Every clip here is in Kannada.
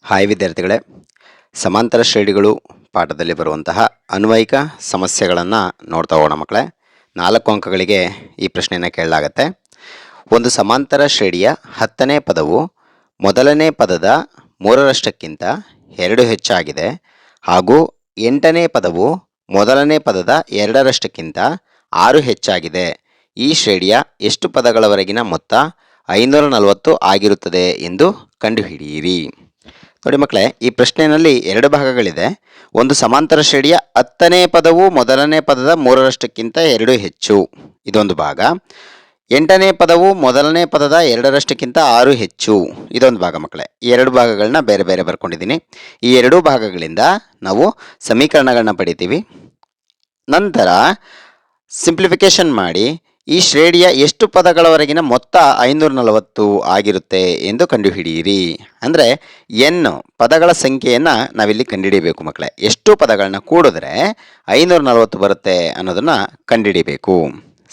ಹಾಯ್ ವಿದ್ಯಾರ್ಥಿಗಳೇ, ಸಮಾಂತರ ಶ್ರೇಣಿಗಳು ಪಾಠದಲ್ಲಿ ಬರುವಂತಹ ಅನ್ವಯಿಕ ಸಮಸ್ಯೆಗಳನ್ನು ನೋಡ್ತಾ ಹೋಗೋಣ ಮಕ್ಕಳೇ. 4 ಅಂಕಗಳಿಗೆ ಈ ಪ್ರಶ್ನೆಯನ್ನು ಕೇಳಲಾಗತ್ತೆ. ಒಂದು ಸಮಾಂತರ ಶ್ರೇಣಿಯ 10ನೇ ಪದವು ಮೊದಲನೇ ಪದದ 3ರಷ್ಟಕ್ಕಿಂತ 2 ಹೆಚ್ಚಾಗಿದೆ ಹಾಗೂ 8ನೇ ಪದವು ಮೊದಲನೇ ಪದದ 2ರಷ್ಟಕ್ಕಿಂತ 6 ಹೆಚ್ಚಾಗಿದೆ. ಈ ಶ್ರೇಣಿಯ ಎಷ್ಟು ಪದಗಳವರೆಗಿನ ಮೊತ್ತ 540 ಆಗಿರುತ್ತದೆ ಎಂದು ಕಂಡುಹಿಡಿಯಿರಿ. ನೋಡಿ ಮಕ್ಕಳೇ, ಈ ಪ್ರಶ್ನೆಯಲ್ಲಿ 2 ಭಾಗಗಳಿದೆ. ಒಂದು ಸಮಾಂತರ ಶ್ರೇಣಿಯ 10ನೇ ಪದವು ಮೊದಲನೇ ಪದದ 3ರಷ್ಟಕ್ಕಿಂತ 2 ಹೆಚ್ಚು, ಇದೊಂದು ಭಾಗ. 8ನೇ ಪದವು ಮೊದಲನೇ ಪದದ 2ರಷ್ಟಕ್ಕಿಂತ 6 ಹೆಚ್ಚು, ಇದೊಂದು ಭಾಗ ಮಕ್ಕಳೇ. ಈ 2 ಭಾಗಗಳನ್ನ ಬೇರೆ ಬೇರೆ ಬರ್ಕೊಂಡಿದ್ದೀನಿ. ಈ 2 ಭಾಗಗಳಿಂದ ನಾವು ಸಮೀಕರಣಗಳನ್ನ ಪಡಿತೀವಿ. ನಂತರ ಸಿಂಪ್ಲಿಫಿಕೇಶನ್ ಮಾಡಿ ಈ ಶ್ರೇಣಿಯ ಎಷ್ಟು ಪದಗಳವರೆಗಿನ ಮೊತ್ತ 540 ಆಗಿರುತ್ತೆ ಎಂದು ಕಂಡುಹಿಡಿಯಿರಿ. ಅಂದರೆ ಎನ್ ಪದಗಳ ಸಂಖ್ಯೆಯನ್ನು ನಾವಿಲ್ಲಿ ಕಂಡುಹಿಡಿಯಬೇಕು ಮಕ್ಕಳೇ. ಎಷ್ಟು ಪದಗಳನ್ನ ಕೂಡಿದ್ರೆ 540 ಬರುತ್ತೆ ಅನ್ನೋದನ್ನು ಕಂಡುಹಿಡಿಯಬೇಕು.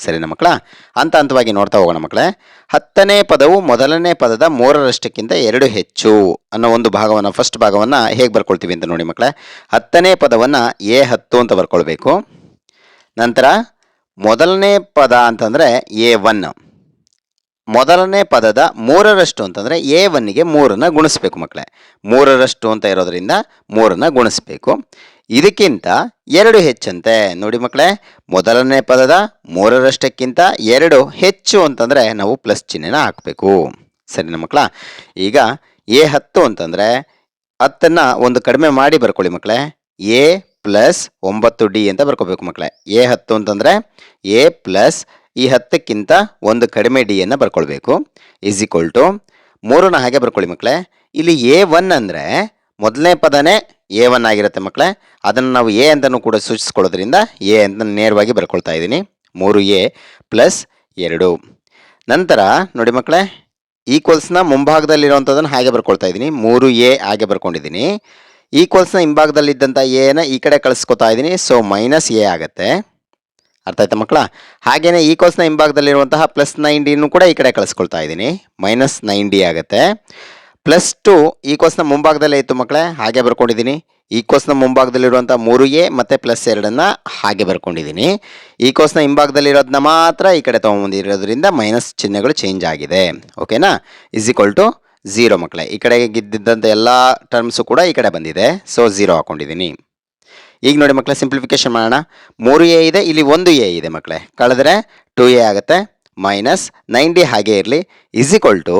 ಸರಿನಾ ಮಕ್ಕಳ? ಹಂತವಾಗಿ ನೋಡ್ತಾ ಹೋಗೋಣ ಮಕ್ಕಳೇ. 10ನೇ ಪದವು ಮೊದಲನೇ ಪದದ 3ರಷ್ಟಕ್ಕಿಂತ 2 ಹೆಚ್ಚು ಅನ್ನೋ ಒಂದು ಭಾಗವನ್ನು, ಫಸ್ಟ್ ಭಾಗವನ್ನು ಹೇಗೆ ಬರ್ಕೊಳ್ತೀವಿ ಅಂತ ನೋಡಿ ಮಕ್ಕಳೇ. 10ನೇ ಪದವನ್ನು A10 ಅಂತ ಬರ್ಕೊಳ್ಬೇಕು. ನಂತರ ಮೊದಲನೇ ಪದ ಅಂತಂದರೆ A1, ಮೊದಲನೇ ಪದದ 3ರಷ್ಟು ಅಂತಂದರೆ A1ಗೆ 3ನ್ನು ಗುಣಿಸ್ಬೇಕು ಮಕ್ಕಳೇ. 3ರಷ್ಟು ಅಂತ ಇರೋದ್ರಿಂದ 3ನ್ನು ಗುಣಿಸ್ಬೇಕು. ಇದಕ್ಕಿಂತ 2 ಹೆಚ್ಚಂತೆ ನೋಡಿ ಮಕ್ಕಳೇ. ಮೊದಲನೇ ಪದದ 3ರಷ್ಟಕ್ಕಿಂತ 2 ಹೆಚ್ಚು ಅಂತಂದರೆ ನಾವು ಪ್ಲಸ್ ಚಿಹ್ನೆನ ಹಾಕಬೇಕು. ಸರಿನಾ ಮಕ್ಕಳ? ಈಗ A10 ಅಂತಂದರೆ 10ನ್ನು ಒಂದು ಕಡಿಮೆ ಮಾಡಿ ಬರ್ಕೊಳ್ಳಿ ಮಕ್ಕಳೇ. A ಪ್ಲಸ್ 9D ಅಂತ ಬರ್ಕೋಬೇಕು ಮಕ್ಕಳೇ. A10 ಅಂತಂದರೆ A ಪ್ಲಸ್ ಈ 10ಕ್ಕಿಂತ ಒಂದು ಕಡಿಮೆ ಡಿಯನ್ನು ಬರ್ಕೊಳ್ಬೇಕು. ಈಸ್ ಈಕ್ವಲ್ ಟು 3ನ ಹಾಗೆ ಬರ್ಕೊಳ್ಳಿ ಮಕ್ಕಳೇ. ಇಲ್ಲಿ A1 ಅಂದರೆ ಮೊದಲನೇ ಪದನೇ A1 ಆಗಿರುತ್ತೆ ಮಕ್ಕಳೇ. ಅದನ್ನು ನಾವು A ಅಂತಲೂ ಕೂಡ ಸೂಚಿಸ್ಕೊಳ್ಳೋದ್ರಿಂದ A ಅಂತ ನೇರವಾಗಿ ಬರ್ಕೊಳ್ತಾ ಇದ್ದೀನಿ. 3A plus 2. ನಂತರ ನೋಡಿ ಮಕ್ಕಳೇ, ಈಕ್ವಲ್ಸ್ನ ಮುಂಭಾಗದಲ್ಲಿರುವಂಥದ್ದನ್ನು ಹಾಗೆ ಬರ್ಕೊಳ್ತಾ ಇದ್ದೀನಿ. 3A ಹಾಗೆ ಬರ್ಕೊಂಡಿದ್ದೀನಿ. ಈಕ್ವಲ್ಸ್ನ ಹಿಂಭಾಗದಲ್ಲಿದ್ದಂಥ ಎನ ಈ ಕಡೆ ಕಳಿಸ್ಕೊತಾ ಇದ್ದೀನಿ. ಸೊ ಮೈನಸ್ A ಆಗುತ್ತೆ. ಅರ್ಥ ಆಯ್ತಾ ಮಕ್ಕಳ? ಹಾಗೆಯೇ ಈಕ್ವಲ್ಸ್ನ ಹಿಂಭಾಗದಲ್ಲಿರುವಂತಹ ಪ್ಲಸ್ 9D ಕೂಡ ಈ ಕಡೆ ಕಳಿಸ್ಕೊಳ್ತಾ ಇದ್ದೀನಿ. ಮೈನಸ್ 9D ಆಗುತ್ತೆ. ಪ್ಲಸ್ 2 ಈಕ್ವಲ್ಸ್ನ ಮುಂಭಾಗದಲ್ಲೇ ಇತ್ತು ಮಕ್ಕಳೇ, ಹಾಗೆ ಬರ್ಕೊಂಡಿದ್ದೀನಿ. ಈಕ್ವಲ್ಸ್ನ ಮುಂಭಾಗದಲ್ಲಿರುವಂಥ 3A ಮತ್ತು ಪ್ಲಸ್ 2ನ್ನು ಹಾಗೆ ಬರ್ಕೊಂಡಿದ್ದೀನಿ. ಈಕ್ವಲ್ಸ್ನ ಹಿಂಭಾಗದಲ್ಲಿರೋದನ್ನ ಮಾತ್ರ ಈ ಕಡೆ ತೊಗೊಂಬಂದಿರೋದ್ರಿಂದ ಮೈನಸ್ ಚಿಹ್ನೆಗಳು ಚೇಂಜ್ ಆಗಿದೆ. ಓಕೆನಾ? ಈಸ್ ಈಕ್ವಲ್ ಟು 0 ಮಕ್ಕಳೇ. ಈ ಕಡೆಗೆ ಗಿದ್ದಿದ್ದಂಥ ಎಲ್ಲ ಟರ್ಮ್ಸು ಕೂಡ ಈ ಕಡೆ ಬಂದಿದೆ. ಸೊ 0 ಹಾಕೊಂಡಿದ್ದೀನಿ. ಈಗ ನೋಡಿ ಮಕ್ಕಳೇ, ಸಿಂಪ್ಲಿಫಿಕೇಶನ್ ಮಾಡೋಣ. 3A ಇದೆ, ಇಲ್ಲಿ 1A ಇದೆ ಮಕ್ಕಳೇ. ಕಳೆದ್ರೆ 2A ಆಗುತ್ತೆ. ಮೈನಸ್ 9D ಹಾಗೆ ಇರಲಿ. ಈಸ್ ಈಕ್ವಲ್ ಟು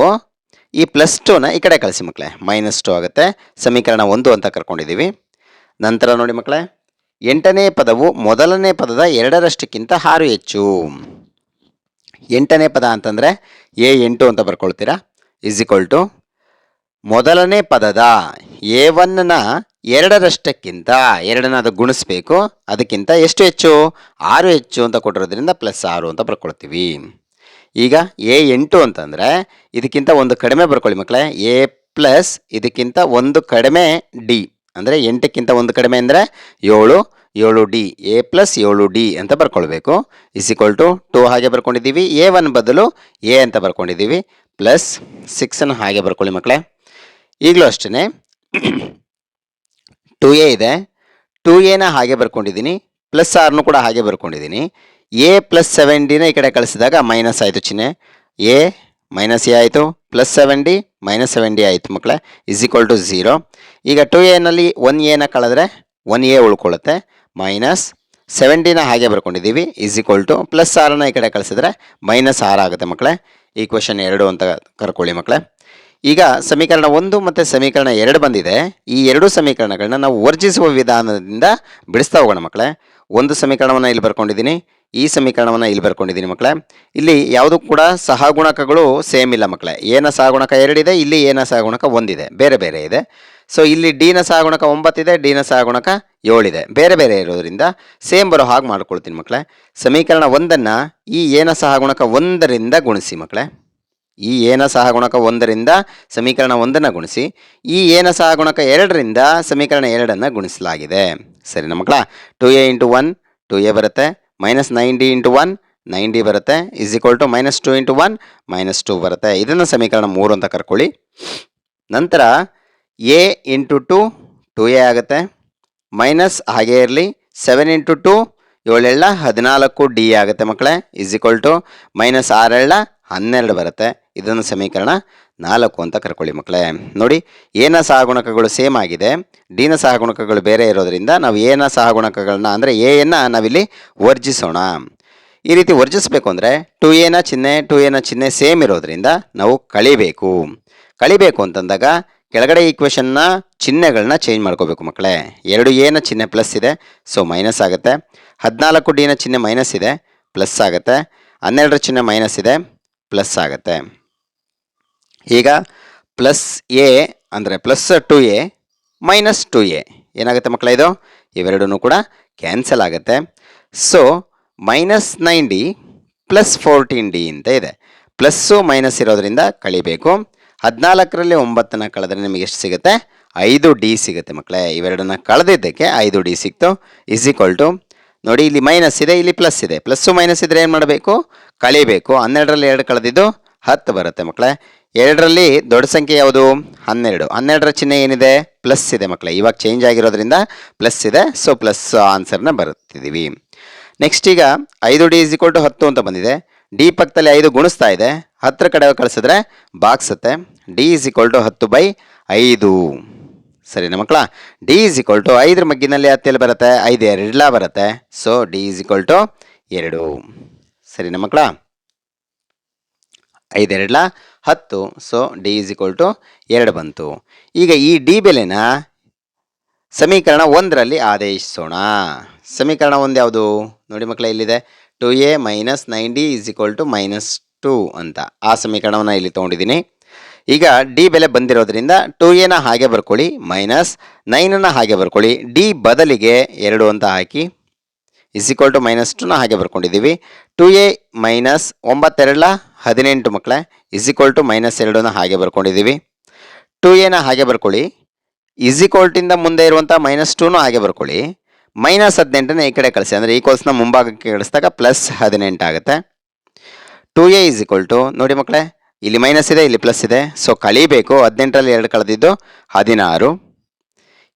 ಈ ಪ್ಲಸ್ 2ನ ಈ ಕಡೆ ಕಳಿಸಿ ಮಕ್ಕಳೇ. ಮೈನಸ್ 2 ಆಗುತ್ತೆ. ಸಮೀಕರಣ 1 ಅಂತ ಕರ್ಕೊಂಡಿದ್ದೀವಿ. ನಂತರ ನೋಡಿ ಮಕ್ಕಳೇ, 8ನೇ ಪದವು ಮೊದಲನೇ ಪದದ 2ರಷ್ಟಕ್ಕಿಂತ 6 ಹೆಚ್ಚು. 8ನೇ ಪದ ಅಂತಂದರೆ A8 ಅಂತ ಬರ್ಕೊಳ್ತೀರಾ. ಈಸ್ ಈಕ್ವಲ್ ಟು ಮೊದಲನೇ ಪದದ A1ನ 2ರಷ್ಟಕ್ಕಿಂತ 2ನ್ನ ಅದು ಗುಣಿಸ್ಬೇಕು. ಅದಕ್ಕಿಂತ ಎಷ್ಟು ಹೆಚ್ಚು? 6 ಹೆಚ್ಚು ಅಂತ ಕೊಟ್ಟಿರೋದ್ರಿಂದ ಪ್ಲಸ್ 6 ಅಂತ ಬರ್ಕೊಳ್ತೀವಿ. ಈಗ A8 ಅಂತಂದರೆ ಇದಕ್ಕಿಂತ ಒಂದು ಕಡಿಮೆ ಬರ್ಕೊಳ್ಳಿ ಮಕ್ಕಳೇ. A ಪ್ಲಸ್ ಇದಕ್ಕಿಂತ ಒಂದು ಕಡಿಮೆ D ಅಂದರೆ 8ಕ್ಕಿಂತ ಒಂದು ಕಡಿಮೆ ಅಂದರೆ 7D. A ಪ್ಲಸ್ 7D ಅಂತ ಬರ್ಕೊಳ್ಬೇಕು. ಇಸ್ ಈಕ್ವಲ್ ಟು 2 ಹಾಗೆ ಬರ್ಕೊಂಡಿದ್ದೀವಿ. A1 ಬದಲು A ಅಂತ ಬರ್ಕೊಂಡಿದ್ದೀವಿ. ಪ್ಲಸ್ 6ನ್ನು ಹಾಗೆ ಬರ್ಕೊಳ್ಳಿ ಮಕ್ಕಳೇ. ಈಗಲೂ ಅಷ್ಟೇ 2A ಇದೆ. 2Aನ ಹಾಗೆ ಬರ್ಕೊಂಡಿದ್ದೀನಿ. ಪ್ಲಸ್ 6ನು ಕೂಡ ಹಾಗೆ ಬರ್ಕೊಂಡಿದ್ದೀನಿ. A ಪ್ಲಸ್ 7Dನ ಈ ಕಡೆ ಕಳಿಸಿದಾಗ ಮೈನಸ್ ಆಯಿತು ಚಿಹ್ನೆ. A ಮೈನಸ್ A ಆಯಿತು. ಪ್ಲಸ್ 7D ಮೈನಸ್ 7D ಆಯಿತು ಮಕ್ಕಳೇ. Is equal to 0. ಈಗ 2Aನಲ್ಲಿ 1Aನ ಕಳೆದ್ರೆ 1A ಉಳ್ಕೊಳ್ಳುತ್ತೆ. ಮೈನಸ್ 7Dನ ಹಾಗೆ ಬರ್ಕೊಂಡಿದ್ದೀವಿ. ಇಸ್ ಈಕ್ವಲ್ ಟು ಪ್ಲಸ್ 6ನ ಈ ಕಡೆ ಕಳಿಸಿದ್ರೆ ಮೈನಸ್ 6 ಆಗುತ್ತೆ ಮಕ್ಕಳೇ. ಈಕ್ವೇಷನ್ 2 ಅಂತ ಕರ್ಕೊಳ್ಳಿ ಮಕ್ಕಳೇ. ಈಗ ಸಮೀಕರಣ 1 ಮತ್ತು ಸಮೀಕರಣ 2 ಬಂದಿದೆ. ಈ 2 ಸಮೀಕರಣಗಳನ್ನ ನಾವು ವರ್ಜಿಸುವ ವಿಧಾನದಿಂದ ಬಿಡಿಸ್ತಾ ಹೋಗೋಣ ಮಕ್ಕಳೇ. ಒಂದು ಸಮೀಕರಣವನ್ನು ಇಲ್ಲಿ ಬರ್ಕೊಂಡಿದ್ದೀನಿ, ಈ ಸಮೀಕರಣವನ್ನು ಇಲ್ಲಿ ಬರ್ಕೊಂಡಿದ್ದೀನಿ ಮಕ್ಕಳೇ. ಇಲ್ಲಿ ಯಾವುದೂ ಕೂಡ ಸಹಗುಣಕಗಳು ಸೇಮ್ ಇಲ್ಲ ಮಕ್ಕಳೇ. ಎನ ಸಹಗುಣಕ 2 ಇದೆ, ಇಲ್ಲಿ ಎನ ಸಹಗುಣಕ 1 ಇದೆ, ಬೇರೆ ಬೇರೆ ಇದೆ. ಸೊ ಇಲ್ಲಿ ಡಿನ ಸಹಗುಣಕ 9 ಇದೆ, ಡಿನ ಸಹಗುಣಕ 7 ಇದೆ, ಬೇರೆ ಬೇರೆ ಇರೋದ್ರಿಂದ ಸೇಮ್ ಬರೋ ಹಾಗೆ ಮಾಡ್ಕೊಳ್ತೀನಿ ಮಕ್ಕಳೇ. ಸಮೀಕರಣ 1ನ್ನು ಈ ಎನ ಸಹಗುಣಕ 1ರಿಂದ ಗುಣಿಸಿ ಮಕ್ಕಳೇ. ಈ ಎನ ಸಹಗುಣಕ 1ರಿಂದ ಸಮೀಕರಣ 1ನ್ನು ಗುಣಿಸಿ. ಈ ಎನ ಸಹಗುಣಕ 2ರಿಂದ ಸಮೀಕರಣ 2ನ್ನು ಗುಣಿಸಲಾಗಿದೆ. ಸರಿನಾ ಮಕ್ಕಳ? 2A ಇಂಟು 1 2A ಬರುತ್ತೆ. ಮೈನಸ್ 9D ಇಂಟು 1 9D ಬರುತ್ತೆ. Is equal to minus 2 into 1 -2 ಬರುತ್ತೆ. ಇದನ್ನು ಸಮೀಕರಣ 3 ಅಂತ ಕರ್ಕೊಳ್ಳಿ. ನಂತರ ಎ ಇಂಟು ಟು 2a ಆಗುತ್ತೆ, ಮೈನಸ್ ಹಾಗೇ ಇರಲಿ 7 ಇಂಟು ಟು 7 14 ಡಿ ಆಗುತ್ತೆ ಮಕ್ಕಳೇ, ಇಸ್ ಈಕ್ವಲ್ ಟು ಮೈನಸ್ 6 12 ಬರುತ್ತೆ. ಇದನ್ನು ಸಮೀಕರಣ 4 ಅಂತ ಕರ್ಕೊಳ್ಳಿ ಮಕ್ಕಳೇ. ನೋಡಿ, ಎನ ಸಹಗುಣಕಗಳು ಸೇಮ್ ಆಗಿದೆ, ಡಿನ ಸಹಗುಣಕಗಳು ಬೇರೆ ಇರೋದ್ರಿಂದ ನಾವು ಎನ ಸಹಗುಣಕಗಳನ್ನ ಅಂದರೆ ಎಯನ್ನು ನಾವಿಲ್ಲಿ ವರ್ಜಿಸೋಣ. ಈ ರೀತಿ ವರ್ಜಿಸಬೇಕು ಅಂದರೆ 2a ನ ಚಿಹ್ನೆ ಸೇಮ್ ಇರೋದ್ರಿಂದ ನಾವು ಕಳಿಬೇಕು ಅಂತಂದಾಗ ಕೆಳಗಡೆ ಈಕ್ವೇಷನ್ನ ಚಿಹ್ನೆಗಳನ್ನ ಚೇಂಜ್ ಮಾಡ್ಕೋಬೇಕು ಮಕ್ಕಳೇ. 2a ನ ಚಿಹ್ನೆ ಪ್ಲಸ್ ಇದೆ, ಸೊ ಮೈನಸ್ ಆಗುತ್ತೆ. 14d ನ ಚಿಹ್ನೆ ಮೈನಸ್ ಇದೆ, ಪ್ಲಸ್ ಆಗುತ್ತೆ. 12 ಚಿಹ್ನೆ ಮೈನಸ್ ಇದೆ, ಪ್ಲಸ್ ಆಗುತ್ತೆ. ಈಗ ಪ್ಲಸ್ ಎ ಅಂದರೆ ಪ್ಲಸ್ 2a ಮೈನಸ್ 2a ಏನಾಗುತ್ತೆ ಮಕ್ಕಳೇ, ಇದು ಇವೆರಡೂ ಕೂಡ ಕ್ಯಾನ್ಸಲ್ ಆಗುತ್ತೆ. So minus 9d plus 14d ಅಂತ ಇದೆ. ಪ್ಲಸ್ಸು ಮೈನಸ್ ಇರೋದ್ರಿಂದ ಕಳಿಬೇಕು. 14ರಲ್ಲಿ 9ನ ಕಳೆದ್ರೆ ನಿಮಗೆ ಎಷ್ಟು ಸಿಗುತ್ತೆ, 5d ಸಿಗುತ್ತೆ ಮಕ್ಕಳೇ. ಇವೆರಡನ್ನ ಕಳೆದಿದ್ದಕ್ಕೆ 5d ಸಿಕ್ತು. ಇಸ್ ಈಕ್ವಲ್ ಟು ನೋಡಿ, ಇಲ್ಲಿ ಮೈನಸ್ ಇದೆ, ಇಲ್ಲಿ ಪ್ಲಸ್ ಇದೆ. ಪ್ಲಸ್ಸು ಮೈನಸ್ ಇದ್ರೆ ಏನು ಮಾಡಬೇಕು, ಕಳಿಬೇಕು. 12ರಲ್ಲಿ 2 ಕಳೆದಿದ್ದು 10 ಬರುತ್ತೆ ಮಕ್ಕಳೇ. 2ರಲ್ಲಿ ದೊಡ್ಡ ಸಂಖ್ಯೆ ಯಾವುದು, 12. 12ರ ಚಿಹ್ನೆ ಏನಿದೆ, ಪ್ಲಸ್ ಇದೆ ಮಕ್ಕಳೇ. ಇವಾಗ ಚೇಂಜ್ ಆಗಿರೋದ್ರಿಂದ ಪ್ಲಸ್ ಇದೆ, ಸೊ ಪ್ಲಸ್ ಆನ್ಸರ್ನ ಬರುತ್ತಿದ್ದೀವಿ. ನೆಕ್ಸ್ಟ್ ಈಗ 5d ಇಸ್ ಈಕ್ವಲ್ ಟು 10 ಅಂತ ಬಂದಿದೆ. ಡಿ ಪಕ್ಕದಲ್ಲಿ 5 ಗುಣಿಸ್ತಾ ಇದೆ, 10 ಕಡೆ ಕಳಿಸಿದ್ರೆ ಬಾಗ್ಸುತ್ತೆ. ಡಿ ಇಸ್ ಈಕ್ವಲ್ ಟು 10/5 ಸರಿನಾ ಮಕ್ಕಳ. ಡಿ ಇಸ್ ಈಕ್ವಲ್ ಟು 5ರ ಮಗ್ಗಿನಲ್ಲಿ 10 ಬರುತ್ತೆ, 5 2 ಬರುತ್ತೆ. So D is equal to 2 ಸರಿನಾ ಮಕ್ಕಳ. 5 2 10, so D is equal to 2 ಬಂತು. ಈಗ ಈ ಡಿ ಬೆಲೆನ ಸಮೀಕರಣ 1ರಲ್ಲಿ ಆದೇಶಿಸೋಣ. ಸಮೀಕರಣ 1 ಯಾವುದು ನೋಡಿ ಮಕ್ಕಳೇ, ಇಲ್ಲಿದೆ 2a minus 9d is equal to minus 2 ಅಂತ. ಆ ಸಮೀಕರಣವನ್ನು ಇಲ್ಲಿ ತೊಗೊಂಡಿದ್ದೀನಿ. ಈಗ ಡಿ ಬೆಲೆ ಬಂದಿರೋದ್ರಿಂದ 2a ಹಾಗೆ ಬರ್ಕೊಳ್ಳಿ, ಮೈನಸ್ 9 ಹಾಗೆ ಬರ್ಕೊಳ್ಳಿ, ಡಿ ಬದಲಿಗೆ 2 ಅಂತ ಹಾಕಿ ಇಸ್ ಈಕ್ವಲ್ ಟು ಮೈನಸ್ 2 ಹಾಗೆ ಬರ್ಕೊಂಡಿದ್ದೀವಿ. 2a ಮೈನಸ್ 9 2 18 ಮಕ್ಕಳೇ, ಇಸ್ ಈಕ್ವಲ್ ಟು ಮೈನಸ್ 2 ಹಾಗೆ ಬರ್ಕೊಂಡಿದ್ದೀವಿ. 2a ಹಾಗೆ ಬರ್ಕೊಳ್ಳಿ, ಇಸ್ ಈಕ್ವಲ್ ಟಿಂದ ಮುಂದೆ ಇರುವಂಥ ಮೈನಸ್ 2 ಹಾಗೆ ಬರ್ಕೊಳ್ಳಿ. ಮೈನಸ್ 18 ಈ ಕಡೆ ಕಳಿಸಿ, ಅಂದರೆ ಈಕ್ವಲ್ಸ್ನ ಮುಂಭಾಗಕ್ಕೆ ಕಳಿಸಿದಾಗ ಪ್ಲಸ್ 18 ಆಗುತ್ತೆ. 2a ಇಸ್ ಈಕ್ವಲ್ ಟು ನೋಡಿ ಮಕ್ಕಳೇ, ಇಲ್ಲಿ ಮೈನಸ್ ಇದೆ, ಇಲ್ಲಿ ಪ್ಲಸ್ ಇದೆ, ಸೊ ಕಳಿಬೇಕು. 18ರಲ್ಲಿ 2 ಕಳೆದಿದ್ದು 16.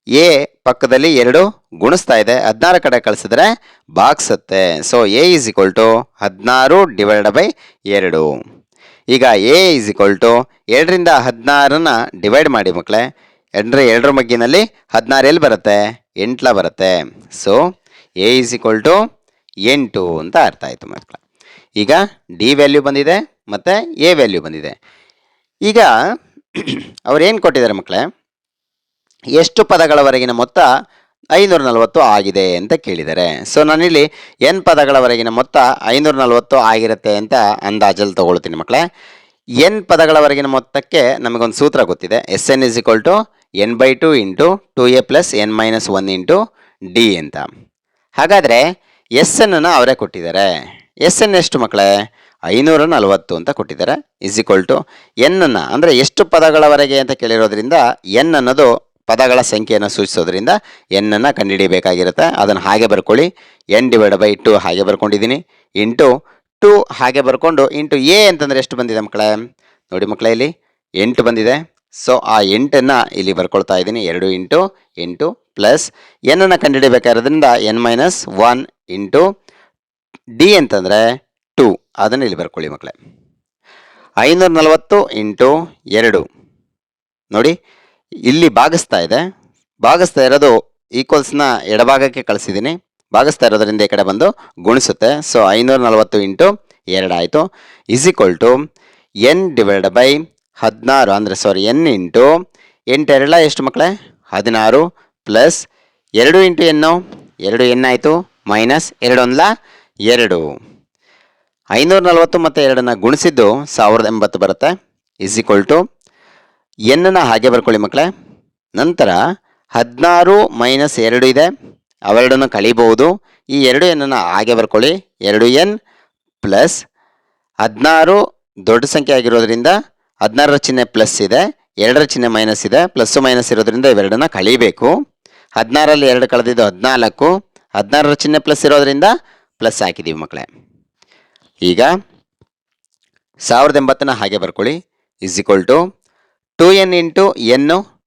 ಎ ಪಕ್ಕದಲ್ಲಿ 2 ಗುಣಿಸ್ತಾ ಇದೆ, 16 ಕಡೆ ಕಳಿಸಿದ್ರೆ ಬಾಗ್ಸುತ್ತೆ. So A is equal to 16/2. ಈಗ ಎ ಇಸ್ ಈಕ್ವಲ್ ಟು 2ರಿಂದ 16ನ ಡಿವೈಡ್ ಮಾಡಿ ಮಕ್ಕಳೇ. 2ರ ಮಗ್ಗಿನಲ್ಲಿ 16 ಎಲ್ಲಿ ಬರುತ್ತೆ, 8 ಬರುತ್ತೆ. So A is equal to 8 ಅಂತ ಅರ್ಥ ಆಯಿತು ಮಕ್ಕಳೇ. ಈಗ ಡಿ ವ್ಯಾಲ್ಯೂ ಬಂದಿದೆ ಮತ್ತು ಎ ವ್ಯಾಲ್ಯೂ ಬಂದಿದೆ. ಈಗ ಅವ್ರೇನು ಕೊಟ್ಟಿದ್ದಾರೆ ಮಕ್ಕಳೇ, ಎಷ್ಟು ಪದಗಳವರೆಗಿನ ಮೊತ್ತ 540 ಆಗಿದೆ ಅಂತ ಕೇಳಿದ್ದಾರೆ. ಸೊ ನಾನಿಲ್ಲಿ n ಪದಗಳವರೆಗಿನ ಮೊತ್ತ 540 ಆಗಿರುತ್ತೆ ಅಂತ ಅಂದಾಜಲ್ಲಿ ತೊಗೊಳ್ತೀನಿ ಮಕ್ಕಳೇ. n ಪದಗಳವರೆಗಿನ ಮೊತ್ತಕ್ಕೆ ನಮಗೊಂದು ಸೂತ್ರ ಗೊತ್ತಿದೆ, Sn is equal to n/2 into 2a plus n-1 into D ಅಂತ. ಹಾಗಾದರೆ Sn ಅವರೇ ಕೊಟ್ಟಿದ್ದಾರೆ. Sn ಎಷ್ಟು ಮಕ್ಕಳೇ, 540 ಅಂತ ಕೊಟ್ಟಿದ್ದಾರೆ. ಇಸ್ ಈಕ್ವಲ್ ಟು n ಅಂದರೆ ಎಷ್ಟು ಪದಗಳವರೆಗೆ ಅಂತ ಕೇಳಿರೋದ್ರಿಂದ n ಅನ್ನೋದು ಪದಗಳ ಸಂಖ್ಯೆಯನ್ನು ಸೂಚಿಸೋದ್ರಿಂದ n ಕಂಡುಹಿಡಿಯಬೇಕಾಗಿರುತ್ತೆ. ಅದನ್ನು ಹಾಗೆ ಬರ್ಕೊಳ್ಳಿ, n/2 ಹಾಗೆ ಬರ್ಕೊಂಡಿದ್ದೀನಿ, ಇಂಟು 2 ಹಾಗೆ ಬರ್ಕೊಂಡು ಇಂಟು ಎ ಅಂತಂದರೆ ಎಷ್ಟು ಬಂದಿದೆ ಮಕ್ಕಳೇ, ನೋಡಿ ಮಕ್ಕಳೇ ಇಲ್ಲಿ 8 ಬಂದಿದೆ. ಸೊ ಆ 8ನ್ನು ಇಲ್ಲಿ ಬರ್ಕೊಳ್ತಾ ಇದ್ದೀನಿ, 2 into 8 plus n ಕಂಡುಹಿಡಿಯಬೇಕಾಗಿರೋದ್ರಿಂದ n-1 into D ಅಂತಂದರೆ 2, ಅದನ್ನು ಇಲ್ಲಿ ಬರ್ಕೊಳ್ಳಿ ಮಕ್ಕಳೇ. 540 ಇಂಟು 2 ನೋಡಿ ಇಲ್ಲಿ ಭಾಗಿಸ್ತಾ ಇರೋದು ಈಕ್ವಲ್ಸ್ನ ಎಡಭಾಗಕ್ಕೆ ಕಳಿಸಿದ್ದೀನಿ. ಭಾಗಿಸ್ತಾ ಇರೋದ್ರಿಂದ ಈ ಕಡೆ ಬಂದು ಗುಣಿಸುತ್ತೆ. ಸೊ 540 ಇಂಟು 2 ಆಯಿತು. ಇಸ್ ಈಕ್ವಲ್ ಟು n/16 ಅಂದರೆ n ಇಂಟು 8 2 ಎಷ್ಟು ಮಕ್ಕಳೇ, 16 ಪ್ಲಸ್ 2 ಇಂಟು n 2 ಆಯಿತು, ಮೈನಸ್ 2 1 2. 540 ಮತ್ತು 2ನ್ನು ಗುಣಿಸಿದ್ದು 1080 ಬರುತ್ತೆ. ಇಸ್ ಈಕ್ವಲ್ ಟು n ಹಾಗೆ ಬರ್ಕೊಳ್ಳಿ ಮಕ್ಕಳೇ. ನಂತರ 16 ಮೈನಸ್ 2 ಇದೆ, ಅವೆರಡನ್ನು ಕಳಿಬಹುದು. ಈ 2n ಹಾಗೆ ಬರ್ಕೊಳ್ಳಿ, 2n ಪ್ಲಸ್ 16 ದೊಡ್ಡ ಸಂಖ್ಯೆ ಆಗಿರೋದ್ರಿಂದ 16ರ ಚಿಹ್ನೆ ಪ್ಲಸ್ ಇದೆ, 2ರ ಚಿಹ್ನೆ ಮೈನಸ್ ಇದೆ. ಪ್ಲಸ್ಸು ಮೈನಸ್ ಇರೋದ್ರಿಂದ ಇವೆರಡನ್ನ ಕಳಿಬೇಕು. 16ರಲ್ಲಿ 2 ಕಳೆದಿದ್ದು 14, 16ರ ಚಿಹ್ನೆ ಪ್ಲಸ್ ಇರೋದ್ರಿಂದ ಪ್ಲಸ್ ಹಾಕಿದ್ದೀವಿ ಮಕ್ಕಳೇ. ಈಗ 1080 ಹಾಗೆ ಬರ್ಕೊಳ್ಳಿ, is equal to 2n into n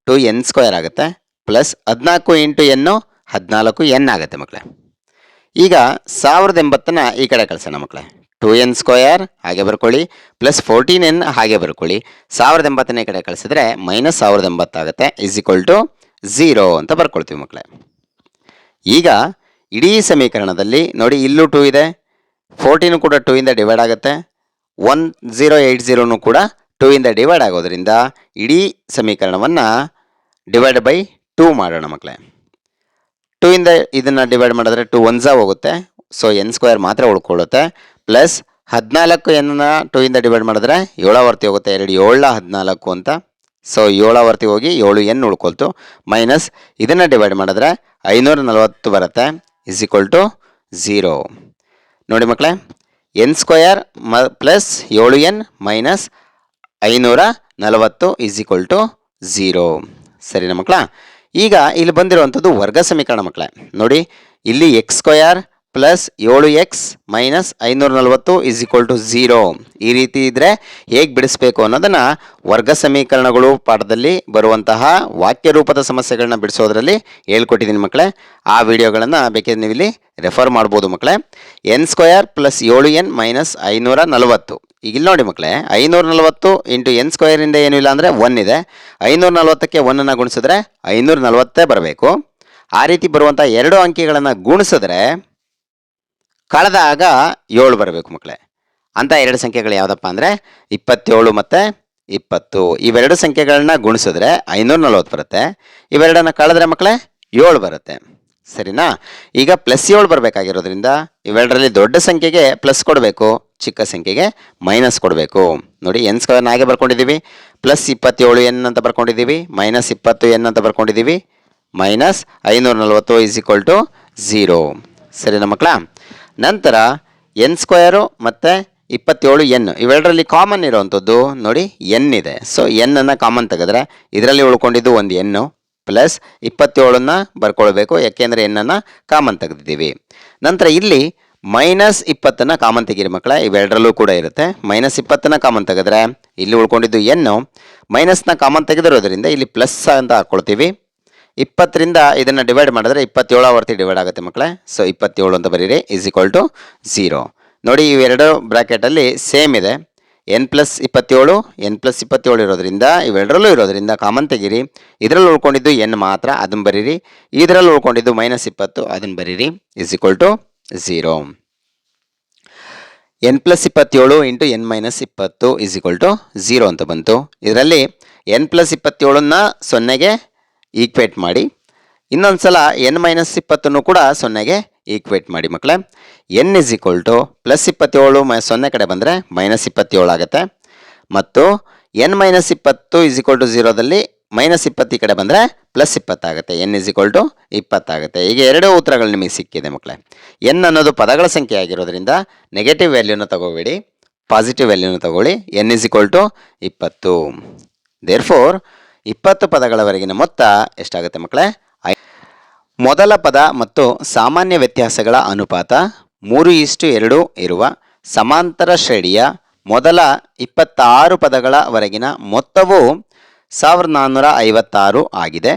2n² ಆಗುತ್ತೆ, ಪ್ಲಸ್ 14 ಇಂಟು ಎನ್ನು 14n ಆಗುತ್ತೆ ಮಕ್ಕಳೇ. ಈಗ 1080ನ ಈ ಕಡೆ ಕಳಿಸೋಣ ಮಕ್ಕಳೇ. 2n² ಹಾಗೆ ಬರ್ಕೊಳ್ಳಿ, ಪ್ಲಸ್ 14n ಹಾಗೆ ಬರ್ಕೊಳ್ಳಿ. 1080ನ ಈ ಕಡೆ ಕಳಿಸಿದ್ರೆ ಮೈನಸ್ 1080 ಆಗುತ್ತೆ, ಈಸ್ ಈಕ್ವಲ್ ಟು 0 ಅಂತ ಬರ್ಕೊಳ್ತೀವಿ ಮಕ್ಕಳೇ. ಈಗ ಇಡೀ ಸಮೀಕರಣದಲ್ಲಿ ನೋಡಿ, ಇಲ್ಲೂ 2 ಇದೆ, 14 ಕೂಡ 2 ಇಂದ ಡಿವೈಡ್ ಆಗುತ್ತೆ, 1080 ಕೂಡ 2 ಇಂದ ಡಿವೈಡ್ ಆಗೋದ್ರಿಂದ ಇಡೀ ಸಮೀಕರಣವನ್ನು ಡಿವೈಡ್ ಬೈ 2 ಮಾಡೋಣ ಮಕ್ಕಳೇ. 2 ಇಂದ ಇದನ್ನು ಡಿವೈಡ್ ಮಾಡಿದ್ರೆ 2 1 ಹೋಗುತ್ತೆ, ಸೊ n² ಮಾತ್ರ ಉಳ್ಕೊಳ್ಳುತ್ತೆ, ಪ್ಲಸ್ 14n 2 ಇಂದ ಡಿವೈಡ್ ಮಾಡಿದ್ರೆ 7 ವರ್ತಿ ಹೋಗುತ್ತೆ, 2 7 14 ಅಂತ, ಸೊ 7 ವರ್ತಿ ಹೋಗಿ 7n ಉಳ್ಕೊಳ್ತು, ಮೈನಸ್ ಇದನ್ನು ಡಿವೈಡ್ ಮಾಡಿದ್ರೆ 540 ಬರುತ್ತೆ, ಇಸ್ ಈಕ್ವಲ್ ಟು 0. ನೋಡಿ ಮಕ್ಕಳೇ, n² plus 7n minus 540 is equal to 0. ಸರಿನಾ ಮಕ್ಕಳ? ಈಗ ಇಲ್ಲಿ ಬಂದಿರುವಂಥದ್ದು ವರ್ಗ ಸಮೀಕರಣ ಮಕ್ಕಳೇ. ನೋಡಿ, ಇಲ್ಲಿ x² plus 7x minus 540 is equal to 0. ಈ ರೀತಿ ಇದ್ದರೆ ಹೇಗೆ ಬಿಡಿಸ್ಬೇಕು ಅನ್ನೋದನ್ನು ವರ್ಗ ಸಮೀಕರಣಗಳು ಪಾಠದಲ್ಲಿ ಬರುವಂತಹ ವಾಕ್ಯ ರೂಪದ ಸಮಸ್ಯೆಗಳನ್ನ ಬಿಡಿಸೋದ್ರಲ್ಲಿ ಹೇಳ್ಕೊಟ್ಟಿದ್ದೀನಿ ಮಕ್ಕಳೇ. ಆ ವಿಡಿಯೋಗಳನ್ನು ಬೇಕಿದ್ರೆ ನೀವು ಇಲ್ಲಿ ರೆಫರ್ ಮಾಡ್ಬೋದು ಮಕ್ಕಳೇ. n² plus 7n minus 540. ಈಗ ಇಲ್ಲಿ ನೋಡಿ ಮಕ್ಕಳೇ, 540 ಇಂಟು n² ಇಂದ ಏನೂ ಇಲ್ಲ ಅಂದರೆ 1 ಇದೆ, 540ಕ್ಕೆ 1ಅನ್ನು ಗುಣಿಸಿದ್ರೆ 540 ಬರಬೇಕು. ಆ ರೀತಿ ಬರುವಂಥ ಎರಡು ಅಂಕಿಗಳನ್ನು ಗುಣಿಸಿದ್ರೆ ಕಳೆದಾಗ 7 ಬರಬೇಕು ಮಕ್ಕಳೇ. ಅಂತ ಎರಡು ಸಂಖ್ಯೆಗಳು ಯಾವುದಪ್ಪ ಅಂದರೆ 27 ಮತ್ತು 20. ಇವೆರಡು ಸಂಖ್ಯೆಗಳನ್ನ ಗುಣಿಸಿದ್ರೆ 540 ಬರುತ್ತೆ, ಇವೆರಡನ್ನು ಕಳೆದ್ರೆ ಮಕ್ಕಳೇ 7 ಬರುತ್ತೆ. ಸರಿನಾ? ಈಗ ಪ್ಲಸ್ 7 ಬರಬೇಕಾಗಿರೋದ್ರಿಂದ ಇವೆರಡರಲ್ಲಿ ದೊಡ್ಡ ಸಂಖ್ಯೆಗೆ ಪ್ಲಸ್ ಕೊಡಬೇಕು, ಚಿಕ್ಕ ಸಂಖ್ಯೆಗೆ ಮೈನಸ್ ಕೊಡಬೇಕು. ನೋಡಿ, n² ಹಾಗೆ ಬರ್ಕೊಂಡಿದ್ದೀವಿ, ಪ್ಲಸ್ 27n ಅಂತ ಬರ್ಕೊಂಡಿದ್ದೀವಿ, ಮೈನಸ್ 20n ಅಂತ ಬರ್ಕೊಂಡಿದ್ದೀವಿ, ಮೈನಸ್ 540 ಈಸ್ ಈಕ್ವಲ್ ಟು 0. ಸರಿನಾ ಮಕ್ಕಳ? ನಂತರ n² ಮತ್ತು 27n ಇವೆರಡರಲ್ಲಿ ಕಾಮನ್ ಇರೋವಂಥದ್ದು ನೋಡಿ n ಇದೆ, ಸೊ n ಕಾಮನ್ ತೆಗೆದ್ರೆ ಇದರಲ್ಲಿ ಉಳ್ಕೊಂಡಿದ್ದು ಒಂದು n ಪ್ಲಸ್ 27ನ್ನ ಬರ್ಕೊಳ್ಬೇಕು, ಯಾಕೆಂದರೆ n ಕಾಮನ್ ತೆಗೆದಿದ್ದೀವಿ. ನಂತರ ಇಲ್ಲಿ ಮೈನಸ್ 20ನ್ನ ಕಾಮನ್ ತೆಗೀರಿ ಮಕ್ಕಳೇ, ಇವೆರಡರಲ್ಲೂ ಕೂಡ ಇರುತ್ತೆ. ಮೈನಸ್ 20ನ್ನ ಕಾಮನ್ ತೆಗೆದ್ರೆ ಇಲ್ಲಿ ಉಳ್ಕೊಂಡಿದ್ದು n, ಮೈನಸ್ನ ಕಾಮನ್ ತೆಗೆದಿರೋದ್ರಿಂದ ಇಲ್ಲಿ ಪ್ಲಸ್ ಅಂತ ಹಾಕ್ಕೊಳ್ತೀವಿ. 20ರಿಂದ ಇದನ್ನು ಡಿವೈಡ್ ಮಾಡಿದ್ರೆ 27 ವರ್ತಿ ಡಿವೈಡ್ ಆಗುತ್ತೆ ಮಕ್ಕಳೇ, ಸೊ 27 ಅಂತ ಬರೀರಿ, ಈಸ್ ಈಕ್ವಲ್ ಟು 0. ನೋಡಿ, ಇವೆರಡು ಬ್ರ್ಯಾಕೆಟಲ್ಲಿ ಸೇಮ್ ಇದೆ, n+27 n+27 ಇರೋದ್ರಿಂದ ಇವೆರಡರಲ್ಲೂ ಇರೋದ್ರಿಂದ ಕಾಮನ್ ತೆಗೀರಿ. ಇದರಲ್ಲಿ ಉಳ್ಕೊಂಡಿದ್ದು n ಮಾತ್ರ, ಅದನ್ನು ಬರೀರಿ. ಇದರಲ್ಲಿ ಉಳ್ಕೊಂಡಿದ್ದು -20 ಅದನ್ನು ಬರೀರಿ, is equal to 0. n+27 into n-20 is equal to 0 ಅಂತ ಬಂತು. ಇದರಲ್ಲಿ n+27ನ್ನ 0ಗೆ ಈಕ್ವೇಟ್ ಮಾಡಿ, ಇನ್ನೊಂದು ಸಲ n-20 ಕೂಡ 0ಗೆ ಈಕ್ವೇಟ್ ಮಾಡಿ ಮಕ್ಕಳೇ. n ಇಸ್ ಈಕ್ವಲ್ ಟು +27 0 ಕಡೆ ಬಂದರೆ -27 ಆಗುತ್ತೆ, ಮತ್ತು n-20 ಇಸ್ ಈಕ್ವಲ್ ಟು 0ದಲ್ಲಿ -20 ಈ ಕಡೆ ಬಂದರೆ +20 ಆಗುತ್ತೆ, n ಇಸ್ ಈಕ್ವಲ್ ಟು 20 ಆಗುತ್ತೆ. ಈಗ ಎರಡೂ ಉತ್ತರಗಳು ನಿಮಗೆ ಸಿಕ್ಕಿದೆ ಮಕ್ಕಳೇ. n ಅನ್ನೋದು ಪದಗಳ ಸಂಖ್ಯೆ ಆಗಿರೋದ್ರಿಂದ ನೆಗೆಟಿವ್ ವ್ಯಾಲ್ಯೂನ ತಗೋಬೇಡಿ, ಪಾಸಿಟಿವ್ ವ್ಯಾಲ್ಯೂನ ತಗೊಳ್ಳಿ. n is equal to 20. Therefore 20 ಪದಗಳವರೆಗಿನ ಮೊತ್ತ ಎಷ್ಟಾಗುತ್ತೆ ಮಕ್ಕಳೇ? ಮೊದಲ ಪದ ಮತ್ತು ಸಾಮಾನ್ಯ ವ್ಯತ್ಯಾಸಗಳ ಅನುಪಾತ 3:2 ಇರುವ ಸಮಾಂತರ ಶ್ರೇಣಿಯ ಮೊದಲ 26 ಪದಗಳವರೆಗಿನ ಮೊತ್ತವು 1456 ಆಗಿದೆ.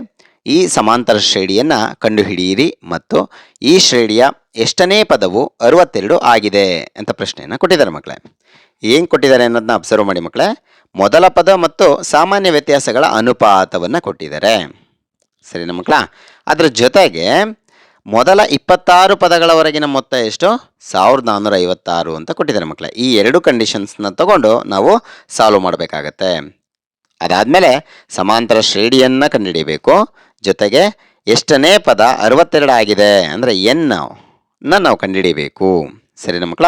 ಈ ಸಮಾಂತರ ಶ್ರೇಣಿಯನ್ನು ಕಂಡುಹಿಡಿಯಿರಿ ಮತ್ತು ಈ ಶ್ರೇಣಿಯ ಎಷ್ಟನೇ ಪದವು 62 ಆಗಿದೆ ಅಂತ ಪ್ರಶ್ನೆಯನ್ನು ಕೊಟ್ಟಿದ್ದಾರೆ ಮಕ್ಕಳೇ. ಏನು ಕೊಟ್ಟಿದ್ದಾರೆ ಅನ್ನೋದನ್ನ ಅಬ್ಸರ್ವ್ ಮಾಡಿ ಮಕ್ಕಳೇ. ಮೊದಲ ಪದ ಮತ್ತು ಸಾಮಾನ್ಯ ವ್ಯತ್ಯಾಸಗಳ ಅನುಪಾತವನ್ನು ಕೊಟ್ಟಿದ್ದಾರೆ. ಸರಿನಾ ಮಕ್ಕಳ? ಅದರ ಜೊತೆಗೆ ಮೊದಲ 26 ಪದಗಳವರೆಗಿನ ಮೊತ್ತ ಎಷ್ಟು? 1456 ಅಂತ ಕೊಟ್ಟಿದ್ದಾರೆ ಮಕ್ಕಳೇ. ಈ ಎರಡು ಕಂಡೀಷನ್ಸ್ನ ತಗೊಂಡು ನಾವು ಸಾಲ್ವ್ ಮಾಡಬೇಕಾಗತ್ತೆ. ಅದಾದಮೇಲೆ ಸಮಾಂತರ ಶ್ರೇಣಿಯನ್ನು ಕಂಡುಹಿಡಿಯಬೇಕು, ಜೊತೆಗೆ ಎಷ್ಟನೇ ಪದ 62 ಆಗಿದೆ ಅಂದರೆ ನಾವು ಕಂಡುಹಿಡಿಯಬೇಕು. ಸರಿನಾ ಮಕ್ಕಳ?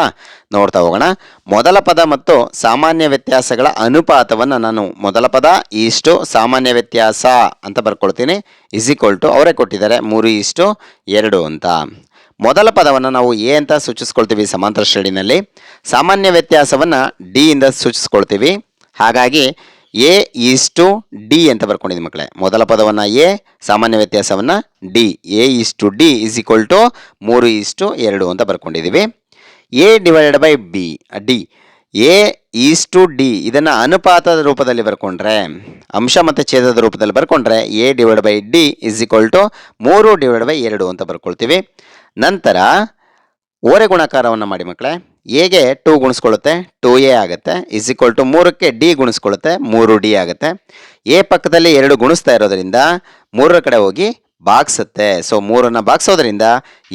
ನೋಡ್ತಾ ಹೋಗೋಣ. ಮೊದಲ ಪದ ಮತ್ತು ಸಾಮಾನ್ಯ ವ್ಯತ್ಯಾಸಗಳ ಅನುಪಾತವನ್ನು ನಾನು ಮೊದಲ ಪದ ಇಷ್ಟು ಸಾಮಾನ್ಯ ವ್ಯತ್ಯಾಸ ಅಂತ ಬರ್ಕೊಳ್ತೀನಿ, ಇಸ್ ಈಕ್ವಲ್ ಟು ಅವರೇ ಕೊಟ್ಟಿದ್ದಾರೆ 3:2 ಅಂತ. ಮೊದಲ ಪದವನ್ನು ನಾವು ಎ ಅಂತ ಸೂಚಿಸ್ಕೊಳ್ತೀವಿ ಸಮಾಂತರ ಶ್ರೇಣಿನಲ್ಲಿ, ಸಾಮಾನ್ಯ ವ್ಯತ್ಯಾಸವನ್ನು ಡಿ ಇಂದ ಸೂಚಿಸ್ಕೊಳ್ತೀವಿ. ಹಾಗಾಗಿ A:D ಅಂತ ಬರ್ಕೊಂಡಿದ್ದೀವಿ ಮಕ್ಕಳೇ. ಮೊದಲ ಪದವನ್ನು ಎ, ಸಾಮಾನ್ಯ ವ್ಯತ್ಯಾಸವನ್ನು D, A:D is equal to 3:2 ಅಂತ ಬರ್ಕೊಂಡಿದ್ದೀವಿ. A divided by D, A is to D ಇದನ್ನು ಅನುಪಾತದ ರೂಪದಲ್ಲಿ ಬರ್ಕೊಂಡ್ರೆ, ಅಂಶ ಮತ್ತು ಛೇದದ ರೂಪದಲ್ಲಿ ಬರ್ಕೊಂಡ್ರೆ A divide by D is equal to 3/2 ಅಂತ ಬರ್ಕೊಳ್ತೀವಿ. ನಂತರ ಓರೆ ಗುಣಾಕಾರವನ್ನು ಮಾಡಿ ಮಕ್ಕಳೇ. ಎಗೆ 2 ಗುಣಿಸ್ಕೊಳ್ಳುತ್ತೆ, 2a ಆಗುತ್ತೆ, ಇಸ್ ಈಕ್ವಲ್ ಟು 3ಕ್ಕೆ ಡಿ ಗುಣಿಸ್ಕೊಳ್ಳುತ್ತೆ, 3d ಆಗುತ್ತೆ. ಎ ಪಕ್ಕದಲ್ಲಿ 2 ಗುಣಿಸ್ತಾ ಇರೋದ್ರಿಂದ 3 ಕಡೆ ಹೋಗಿ ಬಾಗಿಸುತ್ತೆ. ಸೊ 3ನ್ನು ಬಾಗಿಸೋದ್ರಿಂದ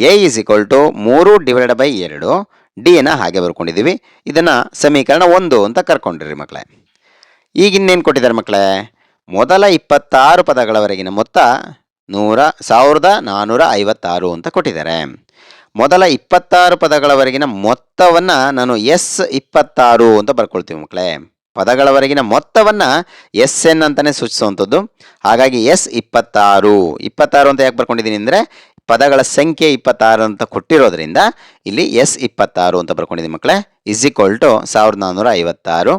ಎ ಇಸ್ ಈಕ್ವಲ್ ಟು 3/2 ಡಿಯನ್ನು ಹಾಗೆ ಬರ್ಕೊಂಡಿದ್ದೀವಿ. ಇದನ್ನು ಸಮೀಕರಣ 1 ಅಂತ ಕರ್ಕೊಂಡಿರಿ ಮಕ್ಕಳೇ. ಈಗ ಇನ್ನೇನು ಕೊಟ್ಟಿದ್ದಾರೆ ಮಕ್ಕಳೇ? ಮೊದಲ 26 ಪದಗಳವರೆಗಿನ ಮೊತ್ತ 1456 ಅಂತ ಕೊಟ್ಟಿದ್ದಾರೆ. ಮೊದಲ 26 ಪದಗಳವರೆಗಿನ ಮೊತ್ತವನ್ನು ನಾನು S26 ಅಂತ ಬರ್ಕೊಳ್ತೀವಿ ಮಕ್ಕಳೇ. ಪದಗಳವರೆಗಿನ ಮೊತ್ತವನ್ನು SN ಅಂತಲೇ ಸೂಚಿಸುವಂಥದ್ದು. ಹಾಗಾಗಿ S26 ಅಂತ ಯಾಕೆ ಬರ್ಕೊಂಡಿದ್ದೀನಿ ಅಂದರೆ ಪದಗಳ ಸಂಖ್ಯೆ 26 ಅಂತ ಕೊಟ್ಟಿರೋದ್ರಿಂದ ಇಲ್ಲಿ S26 ಅಂತ ಬರ್ಕೊಂಡಿದ್ದೀನಿ ಮಕ್ಕಳೇ. Is equal to 1456.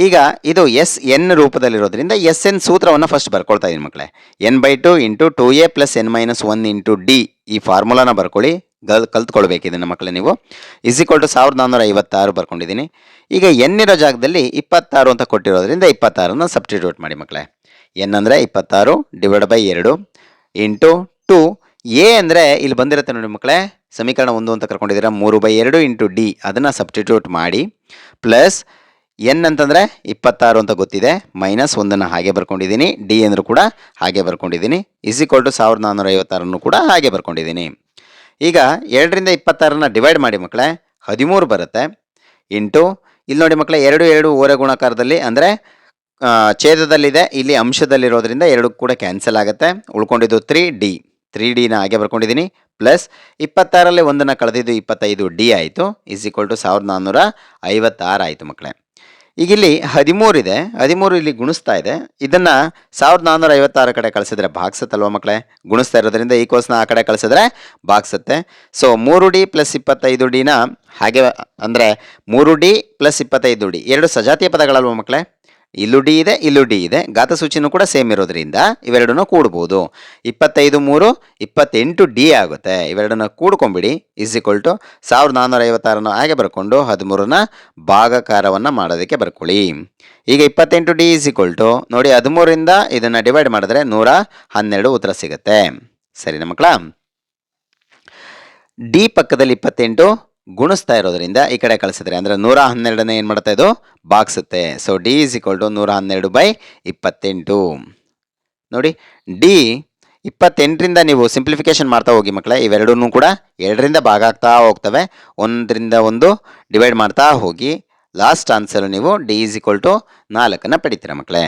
ಈಗ ಇದು SN ರೂಪದಲ್ಲಿರೋದ್ರಿಂದ SN ಸೂತ್ರವನ್ನು ಫಸ್ಟ್ ಬರ್ಕೊಳ್ತಾ ಇದ್ದೀನಿ ಮಕ್ಕಳೇ. n/2 into 2a plus n-1 into D ಈ ಫಾರ್ಮುಲಾನ ಬರ್ಕೊಳ್ಳಿ, ಕಲ್ತ್ಕೊಳ್ಬೇಕು ಇದನ್ನು ಮಕ್ಕಳೇ ನೀವು. ಇಸ್ ಈಕ್ವಲ್ ಟು 1456 ಬರ್ಕೊಂಡಿದ್ದೀನಿ. ಈಗ n ಇರೋ ಜಾಗದಲ್ಲಿ 26 ಅಂತ ಕೊಟ್ಟಿರೋದ್ರಿಂದ 26ನ ಸಬ್ಸ್ಟಿಟ್ಯೂಟ್ ಮಾಡಿ ಮಕ್ಕಳೇ. n ಅಂದರೆ 26 ಡಿವೈಡ್ ಬೈ 2 ಇಂಟು 2. ಎ ಅಂದರೆ ಇಲ್ಲಿ ಬಂದಿರುತ್ತೆ ನೋಡಿ ಮಕ್ಕಳೇ, ಸಮೀಕರಣ 1 ಅಂತ ಕರ್ಕೊಂಡಿದ್ದೀರಾ, 3/2 ಇಂಟು ಡಿ ಅದನ್ನು ಸಬ್ಸ್ಟಿಟ್ಯೂಟ್ ಮಾಡಿ, ಪ್ಲಸ್ ಎನ್ ಅಂತಂದರೆ 26 ಅಂತ ಗೊತ್ತಿದೆ, ಮೈನಸ್ 1ನ್ನು ಹಾಗೆ ಬರ್ಕೊಂಡಿದ್ದೀನಿ, ಡಿ ಅಂದರೂ ಕೂಡ ಹಾಗೆ ಬರ್ಕೊಂಡಿದ್ದೀನಿ, ಇಸ್ ಈಕ್ವಲ್ ಟು 1456 ಕೂಡ ಹಾಗೆ ಬರ್ಕೊಂಡಿದ್ದೀನಿ. ಈಗ 2ರಿಂದ 26ನ ಡಿವೈಡ್ ಮಾಡಿ ಮಕ್ಕಳೇ, 13 ಬರುತ್ತೆ, ಇಂಟು ಇಲ್ಲಿ ನೋಡಿ ಮಕ್ಕಳೇ 2 ಓರೆ ಗುಣಾಕಾರದಲ್ಲಿ ಅಂದರೆ ಛೇದದಲ್ಲಿದೆ, ಇಲ್ಲಿ ಅಂಶದಲ್ಲಿರೋದ್ರಿಂದ 2 ಕೂಡ ಕ್ಯಾನ್ಸಲ್ ಆಗುತ್ತೆ, ಉಳ್ಕೊಂಡಿದ್ದು 3ಡಿನ ಹಾಗೆ ಬರ್ಕೊಂಡಿದ್ದೀನಿ, ಪ್ಲಸ್ 26ರಲ್ಲಿ 1ನ್ನು ಕಳೆದಿದ್ದು 25d ಆಯಿತು, ಇಸ್ ಈಕ್ವಲ್ ಟು 1456 ಆಯಿತು ಮಕ್ಕಳೇ. ಈಗ ಇಲ್ಲಿ 13 ಇದೆ, 13 ಇಲ್ಲಿ ಗುಣಿಸ್ತಾ ಇದೆ, ಇದನ್ನು 1456 ಕಡೆ ಕಳಿಸಿದ್ರೆ ಭಾಗಿಸುತ್ತಲ್ವ ಮಕ್ಕಳೇ, ಗುಣಿಸ್ತಾ ಇರೋದ್ರಿಂದ ಈಕ್ವಲ್ಸ್ನ ಆ ಕಡೆ ಕಳಿಸಿದ್ರೆ ಭಾಗಿಸುತ್ತೆ. ಸೊ 3d ಪ್ಲಸ್ 25dನ ಹಾಗೆ ಅಂದರೆ 3d ಪ್ಲಸ್ 25d 2 ಸಜಾತಿಯ ಪದಗಳಲ್ವ ಮಕ್ಕಳೇ, ಇಲ್ಲೂ ಡಿ ಇದೆ, ಇಲ್ಲೂ ಡಿ ಇದೆ, ಘಾತ ಸೂಚಿನೂ ಕೂಡ ಸೇಮ್ ಇರೋದ್ರಿಂದ ಇವೆರಡನ್ನೂ ಕೂಡ್ಬೋದು. 25 3 28d ಆಗುತ್ತೆ, ಇವೆರಡನ್ನ ಕೂಡ್ಕೊಂಬಿಡಿ, ಇಸ್ ಈಕ್ವಲ್ ಟು 1456 ಹಾಗೆ ಬರ್ಕೊಂಡು 13ನ ಭಾಗಾಕಾರವನ್ನು ಮಾಡೋದಕ್ಕೆ ಬರ್ಕೊಳ್ಳಿ. ಈಗ 28d ಇಸ್ ಈಕ್ವಲ್ ಟು ನೋಡಿ 13ರಿಂದ ಇದನ್ನು ಡಿವೈಡ್ ಮಾಡಿದ್ರೆ 112 ಉತ್ತರ ಸಿಗುತ್ತೆ. ಸರಿನಾ ಮಕ್ಕಳ? ಡಿ ಪಕ್ಕದಲ್ಲಿ 28 ಗುಣಿಸ್ತಾ ಇರೋದ್ರಿಂದ ಈ ಕಡೆ ಕಳಿಸಿದ್ರೆ ಅಂದರೆ 112ನೇ ಏನು ಮಾಡುತ್ತೆ, ಇದು ಬಾಗಿಸುತ್ತೆ. So D is equal to 112/28. ನೋಡಿ ಡಿ 28ರಿಂದ ನೀವು ಸಿಂಪ್ಲಿಫಿಕೇಶನ್ ಮಾಡ್ತಾ ಹೋಗಿ ಮಕ್ಕಳೇ, ಇವೆರಡೂ ಕೂಡ 2ರಿಂದ ಭಾಗ ಆಗ್ತಾ ಹೋಗ್ತವೆ, 1ರಿಂದ 1 ಡಿವೈಡ್ ಮಾಡ್ತಾ ಹೋಗಿ ಲಾಸ್ಟ್ ಆನ್ಸರ್ ನೀವು ಡಿ ಇಸ್ ಈಕ್ವಲ್ ಟು 4ನ್ನು ಪಡಿತೀರ ಮಕ್ಕಳೇ.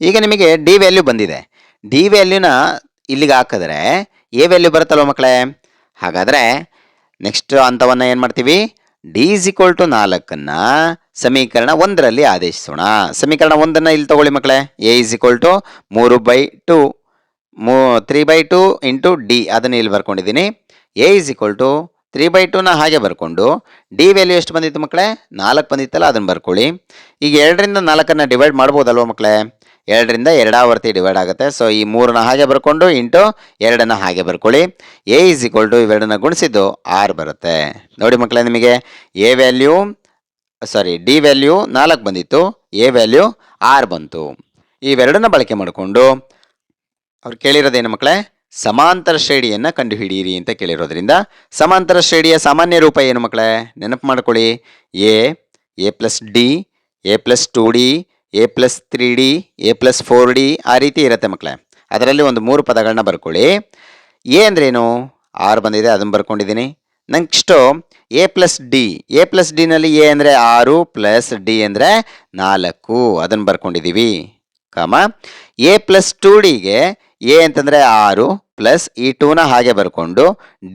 ಈಗ ನಿಮಗೆ ಡಿ ವ್ಯಾಲ್ಯೂ ಬಂದಿದೆ, ಡಿ ವ್ಯಾಲ್ಯೂನ ಇಲ್ಲಿಗೆ ಹಾಕಿದ್ರೆ ಎ ವ್ಯಾಲ್ಯೂ ಬರುತ್ತಲ್ವ ಮಕ್ಕಳೇ. ಹಾಗಾದರೆ ನೆಕ್ಸ್ಟ್ ಹಂತವನ್ನು ಏನು ಮಾಡ್ತೀವಿ, ಡಿ ಇಸ್ ಈಕ್ವಲ್ ಟು 4ನ್ನು ಸಮೀಕರಣ 1ರಲ್ಲಿ ಆದೇಶಿಸೋಣ. ಸಮೀಕರಣ 1ನ್ನು ಇಲ್ಲಿ ತಗೊಳ್ಳಿ ಮಕ್ಕಳೇ, a is equal to 3/2 into d ಅದನ್ನು ಇಲ್ಲಿ ಬರ್ಕೊಂಡಿದ್ದೀನಿ. ಎ ಇಸ್ ಈಕ್ವಲ್ ಟು 3/2ನ ಹಾಗೆ ಬರ್ಕೊಂಡು ಡಿ ವ್ಯಾಲ್ಯೂ ಎಷ್ಟು ಬಂದಿತ್ತು ಮಕ್ಕಳೇ, 4 ಬಂದಿತ್ತಲ್ಲ, ಅದನ್ನು ಬರ್ಕೊಳ್ಳಿ. ಈಗ 2ರಿಂದ 4ನ್ನು ಡಿವೈಡ್ ಮಾಡ್ಬೋದಲ್ವ ಮಕ್ಕಳೇ, 2ರಿಂದ 2 ಆವರ್ತಿ ಡಿವೈಡ್ ಆಗುತ್ತೆ. ಸೊ ಈ 3ನ ಹಾಗೆ ಬರ್ಕೊಂಡು ಇಂಟು 2ನ್ನು ಹಾಗೆ ಬರ್ಕೊಳ್ಳಿ. ಎ ಇಸ್ ಈಕ್ವಲ್ ಟು ಇವೆರಡನ್ನ ಗುಣಿಸಿದ್ದು 6 ಬರುತ್ತೆ. ನೋಡಿ ಮಕ್ಕಳೇ, ನಿಮಗೆ ಡಿ ವ್ಯಾಲ್ಯೂ 4 ಬಂದಿತ್ತು, ಎ ವ್ಯಾಲ್ಯೂ 6 ಬಂತು. ಇವೆರಡನ್ನ ಬಳಕೆ ಮಾಡಿಕೊಂಡು ಅವ್ರು ಕೇಳಿರೋದೇನು ಮಕ್ಕಳೇ, ಸಮಾಂತರ ಶ್ರೇಣಿಯನ್ನು ಕಂಡುಹಿಡಿಯಿರಿ ಅಂತ ಕೇಳಿರೋದ್ರಿಂದ ಸಮಾಂತರ ಶ್ರೇಣಿಯ ಸಾಮಾನ್ಯ ರೂಪ ಏನು ಮಕ್ಕಳೇ, ನೆನಪು ಮಾಡ್ಕೊಳ್ಳಿ, A plus D, A plus 2d, A plus 3d, A plus 4d ಆ ರೀತಿ ಇರುತ್ತೆ ಮಕ್ಕಳೇ. ಅದರಲ್ಲಿ ಒಂದು 3 ಪದಗಳನ್ನ ಬರ್ಕೊಳ್ಳಿ. ಎ ಅಂದ್ರೇನು, 6 ಬಂದಿದೆ, ಅದನ್ನು ಬರ್ಕೊಂಡಿದ್ದೀನಿ. ನೆಕ್ಸ್ಟು ಎ ಪ್ಲಸ್ ಡಿನಲ್ಲಿ ಎ ಅಂದರೆ 6 ಪ್ಲಸ್ ಡಿ ಅಂದರೆ 4, ಅದನ್ನು ಬರ್ಕೊಂಡಿದ್ದೀವಿ. ಎ ಪ್ಲಸ್ 2ಡಿಗೆ ಎ ಅಂತಂದರೆ 6 ಪ್ಲಸ್ ಈ 2ನ ಹಾಗೆ ಬರ್ಕೊಂಡು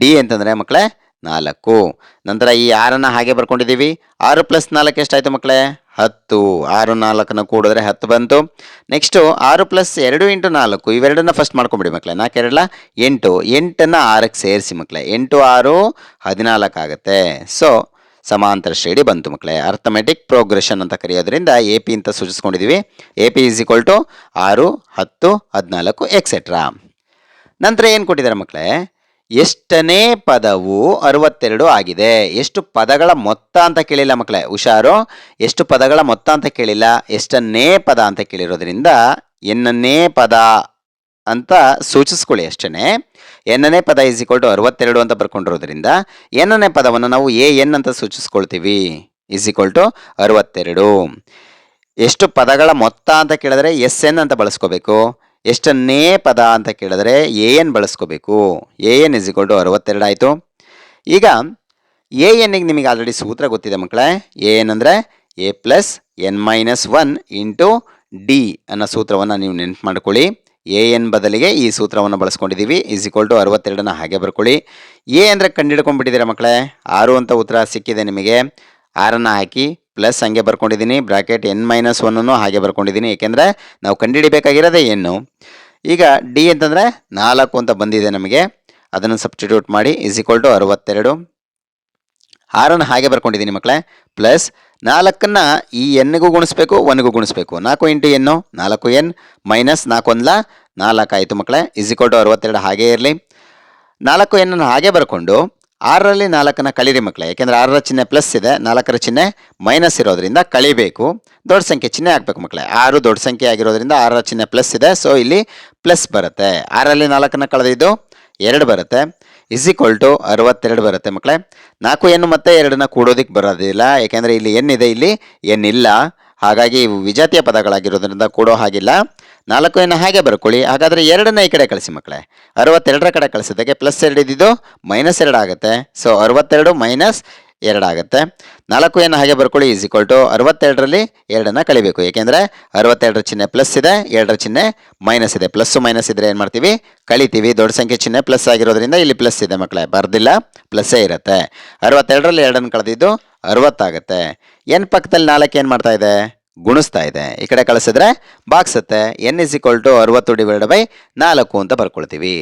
ಡಿ ಅಂತಂದರೆ ಮಕ್ಕಳೇ 4. ನಂತರ ಈ 6ನ್ನು ಹಾಗೆ ಬರ್ಕೊಂಡಿದ್ದೀವಿ. 6 ಪ್ಲಸ್ 4 ಎಷ್ಟಾಯಿತು ಮಕ್ಕಳೇ, 10. 6 4ನ ಕೂಡಿದ್ರೆ 10 ಬಂತು. ನೆಕ್ಸ್ಟು 6 ಪ್ಲಸ್ 2 ಇಂಟು 4 ಇವೆರಡನ್ನ ಫಸ್ಟ್ ಮಾಡ್ಕೊಂಬಿಡಿ ಮಕ್ಕಳೇ, 4 2 8, 8ನ್ನು 6ಕ್ಕೆ ಸೇರಿಸಿ ಮಕ್ಕಳೇ, 8 6 14 ಆಗುತ್ತೆ. ಸೊ ಸಮಾಂತರ ಶ್ರೇಣಿ ಬಂತು ಮಕ್ಕಳೇ. ಅರ್ಥಮೆಟಿಕ್ ಪ್ರೋಗ್ರೆಷನ್ ಅಂತ ಕರೆಯೋದ್ರಿಂದ ಎ ಪಿ ಅಂತ ಸೂಚಿಸ್ಕೊಂಡಿದ್ದೀವಿ. A P is equal to 6 10 14 etcetera. ನಂತರ ಏನು ಕೊಟ್ಟಿದ್ದಾರೆ ಮಕ್ಕಳೇ, ಎಷ್ಟನೇ ಪದವು 62 ಆಗಿದೆ. ಎಷ್ಟು ಪದಗಳ ಮೊತ್ತ ಅಂತ ಕೇಳಿಲ್ಲ ಮಕ್ಕಳೇ, ಹುಷಾರು. ಎಷ್ಟು ಪದಗಳ ಮೊತ್ತ ಅಂತ ಕೇಳಿಲ್ಲ, ಎಷ್ಟನೇ ಪದ ಅಂತ ಕೇಳಿರೋದ್ರಿಂದ ಎನ್ನನೇ ಪದ ಅಂತ ಸೂಚಿಸ್ಕೊಳ್ಳಿ ಅಷ್ಟೇ. ಎನ್ನನೇ ಪದ ಈಸ್ ಈಕ್ವಲ್ ಟು 62 ಅಂತ ಬರ್ಕೊಂಡಿರೋದ್ರಿಂದ ಎನ್ನನೇ ಪದವನ್ನು ನಾವು ಎನ್ ಅಂತ ಸೂಚಿಸ್ಕೊಳ್ತೀವಿ. Is equal to 62. ಎಷ್ಟು ಪದಗಳ ಮೊತ್ತ ಅಂತ ಕೇಳಿದ್ರೆ ಎನ್ ಅಂತ ಬಳಸ್ಕೋಬೇಕು. ಎಷ್ಟನ್ನೇ ಪದ ಅಂತ ಕೇಳಿದ್ರೆ ಎನ್ ಬಳಸ್ಕೋಬೇಕು. ಎನ್ ಇಸ್ ಈಕ್ವಲ್ ಟು 62 ಆಯಿತು. ಈಗ ಎನ್ನಿಗೆ ನಿಮಗೆ ಆಲ್ರೆಡಿ ಸೂತ್ರ ಗೊತ್ತಿದೆ ಮಕ್ಕಳೇ. ಎನ್ ಅಂದರೆ A plus N minus 1 into D ಅನ್ನೋ ಸೂತ್ರವನ್ನು ನೀವು ನೆನಪು ಮಾಡ್ಕೊಳ್ಳಿ. ಎನ್ ಬದಲಿಗೆ ಈ ಸೂತ್ರವನ್ನು ಬಳಸ್ಕೊಂಡಿದ್ದೀವಿ. ಈಸ್ ಈಕ್ವಲ್ ಟು 62ನ ಹಾಗೆ ಬರ್ಕೊಳ್ಳಿ. ಅಂದರೆ ಕಂಡುಹಿಡ್ಕೊಂಡ್ಬಿಟ್ಟಿದ್ದೀರಾ ಮಕ್ಕಳೇ. 6 ಅಂತ ಉತ್ತರ ಸಿಕ್ಕಿದೆ ನಿಮಗೆ. 6ಅನ್ನು ಹಾಕಿ ಪ್ಲಸ್ ಹಂಗೆ ಬರ್ಕೊಂಡಿದ್ದೀನಿ, ಬ್ರಾಕೆಟ್ ಎನ್ ಮೈನಸ್ 1 ಹಾಗೆ ಬರ್ಕೊಂಡಿದ್ದೀನಿ, ಏಕೆಂದರೆ ನಾವು ಕಂಡುಹಿಡಿಬೇಕಾಗಿರೋದೇ ಎನ್ನು. ಈಗ ಡಿ ಅಂತಂದರೆ 4 ಅಂತ ಬಂದಿದೆ ನಮಗೆ, ಅದನ್ನು ಸಬ್ಸ್ಟಿಟ್ಯೂಟ್ ಮಾಡಿ. Is equal to 62. 6ಅನ್ನು ಹಾಗೆ ಬರ್ಕೊಂಡಿದ್ದೀನಿ ಮಕ್ಕಳೇ. ಪ್ಲಸ್ 4ಅನ್ನು ಈ ಎನ್ನಿಗೂ ಗುಣಿಸ್ಬೇಕು, 1ಗೂ ಗುಣಿಸ್ಬೇಕು. 4 ಇಂಟು ಎನ್ನು 4n ಮೈನಸ್ 4 1 4 ಆಯಿತು ಮಕ್ಕಳೇ. ಈಸ್ ಈಕ್ವಲ್ ಟು 62 ಹಾಗೇ ಇರಲಿ. 4n ಹಾಗೆ ಬರ್ಕೊಂಡು 6ರಲ್ಲಿ 4ಅನ್ನು ಕಳೀರಿ ಮಕ್ಕಳೇ, ಯಾಕೆಂದರೆ 6ರ ಚಿಹ್ನೆ ಪ್ಲಸ್ ಇದೆ, 4ರ ಚಿಹ್ನೆ ಮೈನಸ್ ಇರೋದ್ರಿಂದ ಕಳಿಬೇಕು. ದೊಡ್ಡ ಸಂಖ್ಯೆ ಚಿಹ್ನೆ ಹಾಕಬೇಕು ಮಕ್ಕಳೇ. 6 ದೊಡ್ಡ ಸಂಖ್ಯೆ ಆಗಿರೋದ್ರಿಂದ 6ರ ಚಿಹ್ನೆ ಪ್ಲಸ್ ಇದೆ, ಸೊ ಇಲ್ಲಿ ಪ್ಲಸ್ ಬರುತ್ತೆ. 6ರಲ್ಲಿ 4ಅನ್ನು ಕಳೆದಿದ್ದು 2 ಬರುತ್ತೆ. ಇಸ್ ಈಕ್ವಲ್ ಟು 62 ಬರುತ್ತೆ ಮಕ್ಕಳೇ. 4n ಮತ್ತು 2ನ್ನ ಕೂಡೋದಕ್ಕೆ ಬರೋದಿಲ್ಲ, ಯಾಕೆಂದರೆ ಇಲ್ಲಿ ಎನ್ ಇದೆ, ಇಲ್ಲಿ ಎನ್ ಇಲ್ಲ. ಹಾಗಾಗಿ ಇವು ವಿಜಾತಿಯ ಪದಗಳಾಗಿರೋದ್ರಿಂದ ಕೂಡೋ ಹಾಗಿಲ್ಲ. 4n ಹಾಗೆ ಬರ್ಕೊಳ್ಳಿ. ಹಾಗಾದರೆ 2ನ್ನ ಈ ಕಡೆ ಕಳಿಸಿ ಮಕ್ಕಳೇ. 62ರ ಕಡೆ ಕಳಿಸಿದ್ದಕ್ಕೆ ಪ್ಲಸ್ 2 ಇದ್ದಿದ್ದು ಮೈನಸ್ 2 ಆಗುತ್ತೆ. ಸೊ 62 ಮೈನಸ್ 2 ಆಗುತ್ತೆ. 4n ಹಾಗೆ ಬರ್ಕೊಳ್ಳಿ. ಈಸ್ ಈಕ್ವಲ್ ಟು 62ರಲ್ಲಿ 2ನ್ನ ಕಳಿಬೇಕು, ಏಕೆಂದರೆ 62ರ ಚಿಹ್ನೆ ಪ್ಲಸ್ ಇದೆ, 2ರ ಚಿಹ್ನೆ ಮೈನಸ್ ಇದೆ. ಪ್ಲಸ್ಸು ಮೈನಸ್ ಇದ್ದರೆ ಏನು ಮಾಡ್ತೀವಿ, ಕಳಿತೀವಿ. ದೊಡ್ಡ ಸಂಖ್ಯೆ ಚಿಹ್ನೆ ಪ್ಲಸ್ ಆಗಿರೋದ್ರಿಂದ ಇಲ್ಲಿ ಪ್ಲಸ್ ಇದೆ ಮಕ್ಕಳೇ, ಬರ್ದಿಲ್ಲ, ಪ್ಲಸ್ಸೇ ಇರುತ್ತೆ. 62ರಲ್ಲಿ 2ನ್ನು ಕಳೆದಿದ್ದು 60 ಆಗುತ್ತೆ. ಎನ್ ಪಕ್ಕದಲ್ಲಿ 4 ಏನು ಮಾಡ್ತಾ ಇದೆ, ಗುಣಿಸ್ತಾ ಇದೆ. ಈ ಕಡೆ ಕಳಿಸಿದ್ರೆ ಬಾಗ್ಸುತ್ತೆ. N is equal to 60 divide by 4 ಅಂತ ಬರ್ಕೊಳ್ತೀವಿ.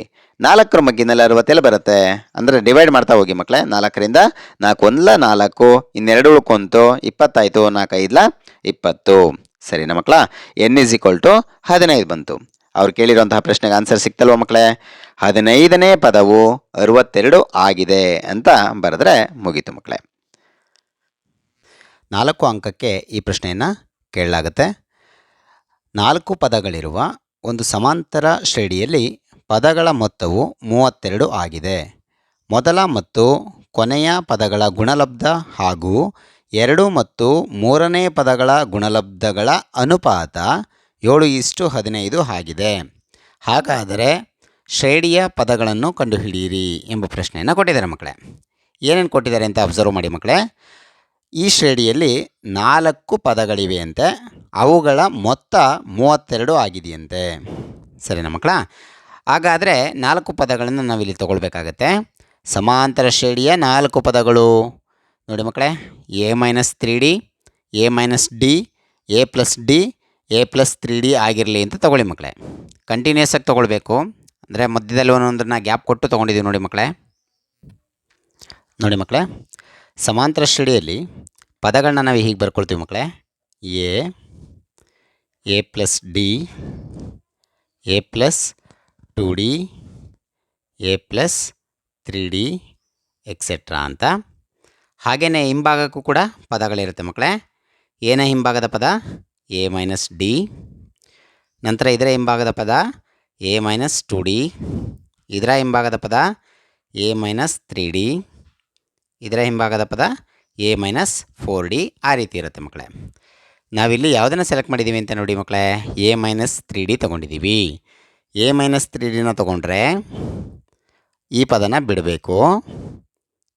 4ರ ಮಗ್ಗಿನಲ್ಲಿ 60 ಬರುತ್ತೆ, ಅಂದರೆ ಡಿವೈಡ್ ಮಾಡ್ತಾ ಹೋಗಿ ಮಕ್ಕಳೇ. 4ರಿಂದ 4 1 4, ಇನ್ನೆರಡು ಉಳ್ಕೊಂತು 20 ಆಯಿತು. 4 5 20. ಸರಿನಾ ಮಕ್ಕಳ. ಎನ್ ಇಸ್ ಈಕ್ವಲ್ ಟು 15 ಬಂತು. ಅವ್ರು ಕೇಳಿರುವಂತಹ ಪ್ರಶ್ನೆಗೆ ಆನ್ಸರ್ ಸಿಕ್ತಲ್ವ ಮಕ್ಕಳೇ. 15ನೇ ಪದವು 62 ಆಗಿದೆ ಅಂತ ಬರೆದ್ರೆ ಮುಗೀತು ಮಕ್ಕಳೇ. 4 ಅಂಕಕ್ಕೆ ಈ ಪ್ರಶ್ನೆಯನ್ನು ಕೇಳಲಾಗುತ್ತೆ. 4 ಪದಗಳಿರುವ ಒಂದು ಸಮಾಂತರ ಶ್ರೇಣಿಯಲ್ಲಿ ಪದಗಳ ಮೊತ್ತವು 32 ಆಗಿದೆ. ಮೊದಲ ಮತ್ತು ಕೊನೆಯ ಪದಗಳ ಗುಣಲಬ್ಧ ಹಾಗೂ 2 ಮತ್ತು 3ನೇ ಪದಗಳ ಗುಣಲಬ್ಧಗಳ ಅನುಪಾತ 7:15 ಆಗಿದೆ. ಹಾಗಾದರೆ ಶ್ರೇಣಿಯ ಪದಗಳನ್ನು ಕಂಡುಹಿಡಿಯಿರಿ ಎಂಬ ಪ್ರಶ್ನೆಯನ್ನು ಕೊಟ್ಟಿದ್ದಾರೆ ಮಕ್ಕಳೇ. ಏನೇನು ಕೊಟ್ಟಿದ್ದಾರೆ ಅಂತ ಅಬ್ಸರ್ವ್ ಮಾಡಿ ಮಕ್ಕಳೇ. ಈ ಶ್ರೇಣಿಯಲ್ಲಿ 4 ಪದಗಳಿವೆಯಂತೆ, ಅವುಗಳ ಮೊತ್ತ 32 ಆಗಿದೆಯಂತೆ. ಸರಿನಾ ಮಕ್ಕಳ. ಹಾಗಾದರೆ 4 ಪದಗಳನ್ನು ನಾವಿಲ್ಲಿ ತಗೊಳ್ಬೇಕಾಗತ್ತೆ. ಸಮಾಂತರ ಶ್ರೇಣಿಯ 4 ಪದಗಳು ನೋಡಿ ಮಕ್ಕಳೇ. a-3d, a-d, a+d, a+3d ಆಗಿರಲಿ ಅಂತ ತಗೊಳ್ಳಿ ಮಕ್ಕಳೇ. ಕಂಟಿನ್ಯೂಸ್ ಆಗಿ ತೊಗೊಳ್ಬೇಕು, ಅಂದರೆ ಮಧ್ಯದಲ್ಲಿ ಒಂದೊಂದನ್ನು ಗ್ಯಾಪ್ ಕೊಟ್ಟು ತೊಗೊಂಡಿದ್ದೀವಿ ನೋಡಿ ಮಕ್ಕಳೇ. ನೋಡಿ ಮಕ್ಕಳೇ, ಸಮಾಂತರ ಶ್ರೇಣಿಯಲ್ಲಿ ಪದಗಳನ್ನ ನಾವು ಹೀಗೆ ಬರ್ಕೊಳ್ತೀವಿ ಮಕ್ಕಳೇ. a+d, a+2d, a+3d ಎಕ್ಸೆಟ್ರಾ ಅಂತ. ಹಾಗೆಯೇ ಹಿಂಭಾಗಕ್ಕೂ ಕೂಡ ಪದಗಳಿರುತ್ತೆ ಮಕ್ಕಳೇ. ಏನ ಹಿಂಭಾಗದ ಪದ a-d, ನಂತರ ಇದರ ಹಿಂಭಾಗದ ಪದ a-2d, ಇದರ ಹಿಂಭಾಗದ ಪದ a-3d, ಇದರ ಹಿಂಭಾಗದ ಪದ a-4d. ಆ ರೀತಿ ಇರುತ್ತೆ ಮಕ್ಕಳೇ. ನಾವಿಲ್ಲಿ ಯಾವುದನ್ನು ಸೆಲೆಕ್ಟ್ ಮಾಡಿದ್ದೀವಿ ಅಂತ ನೋಡಿ ಮಕ್ಕಳೇ. a-3d ತೊಗೊಂಡಿದ್ದೀವಿ. a-3dನ ತೊಗೊಂಡ್ರೆ ಈ ಪದನ ಬಿಡಬೇಕು,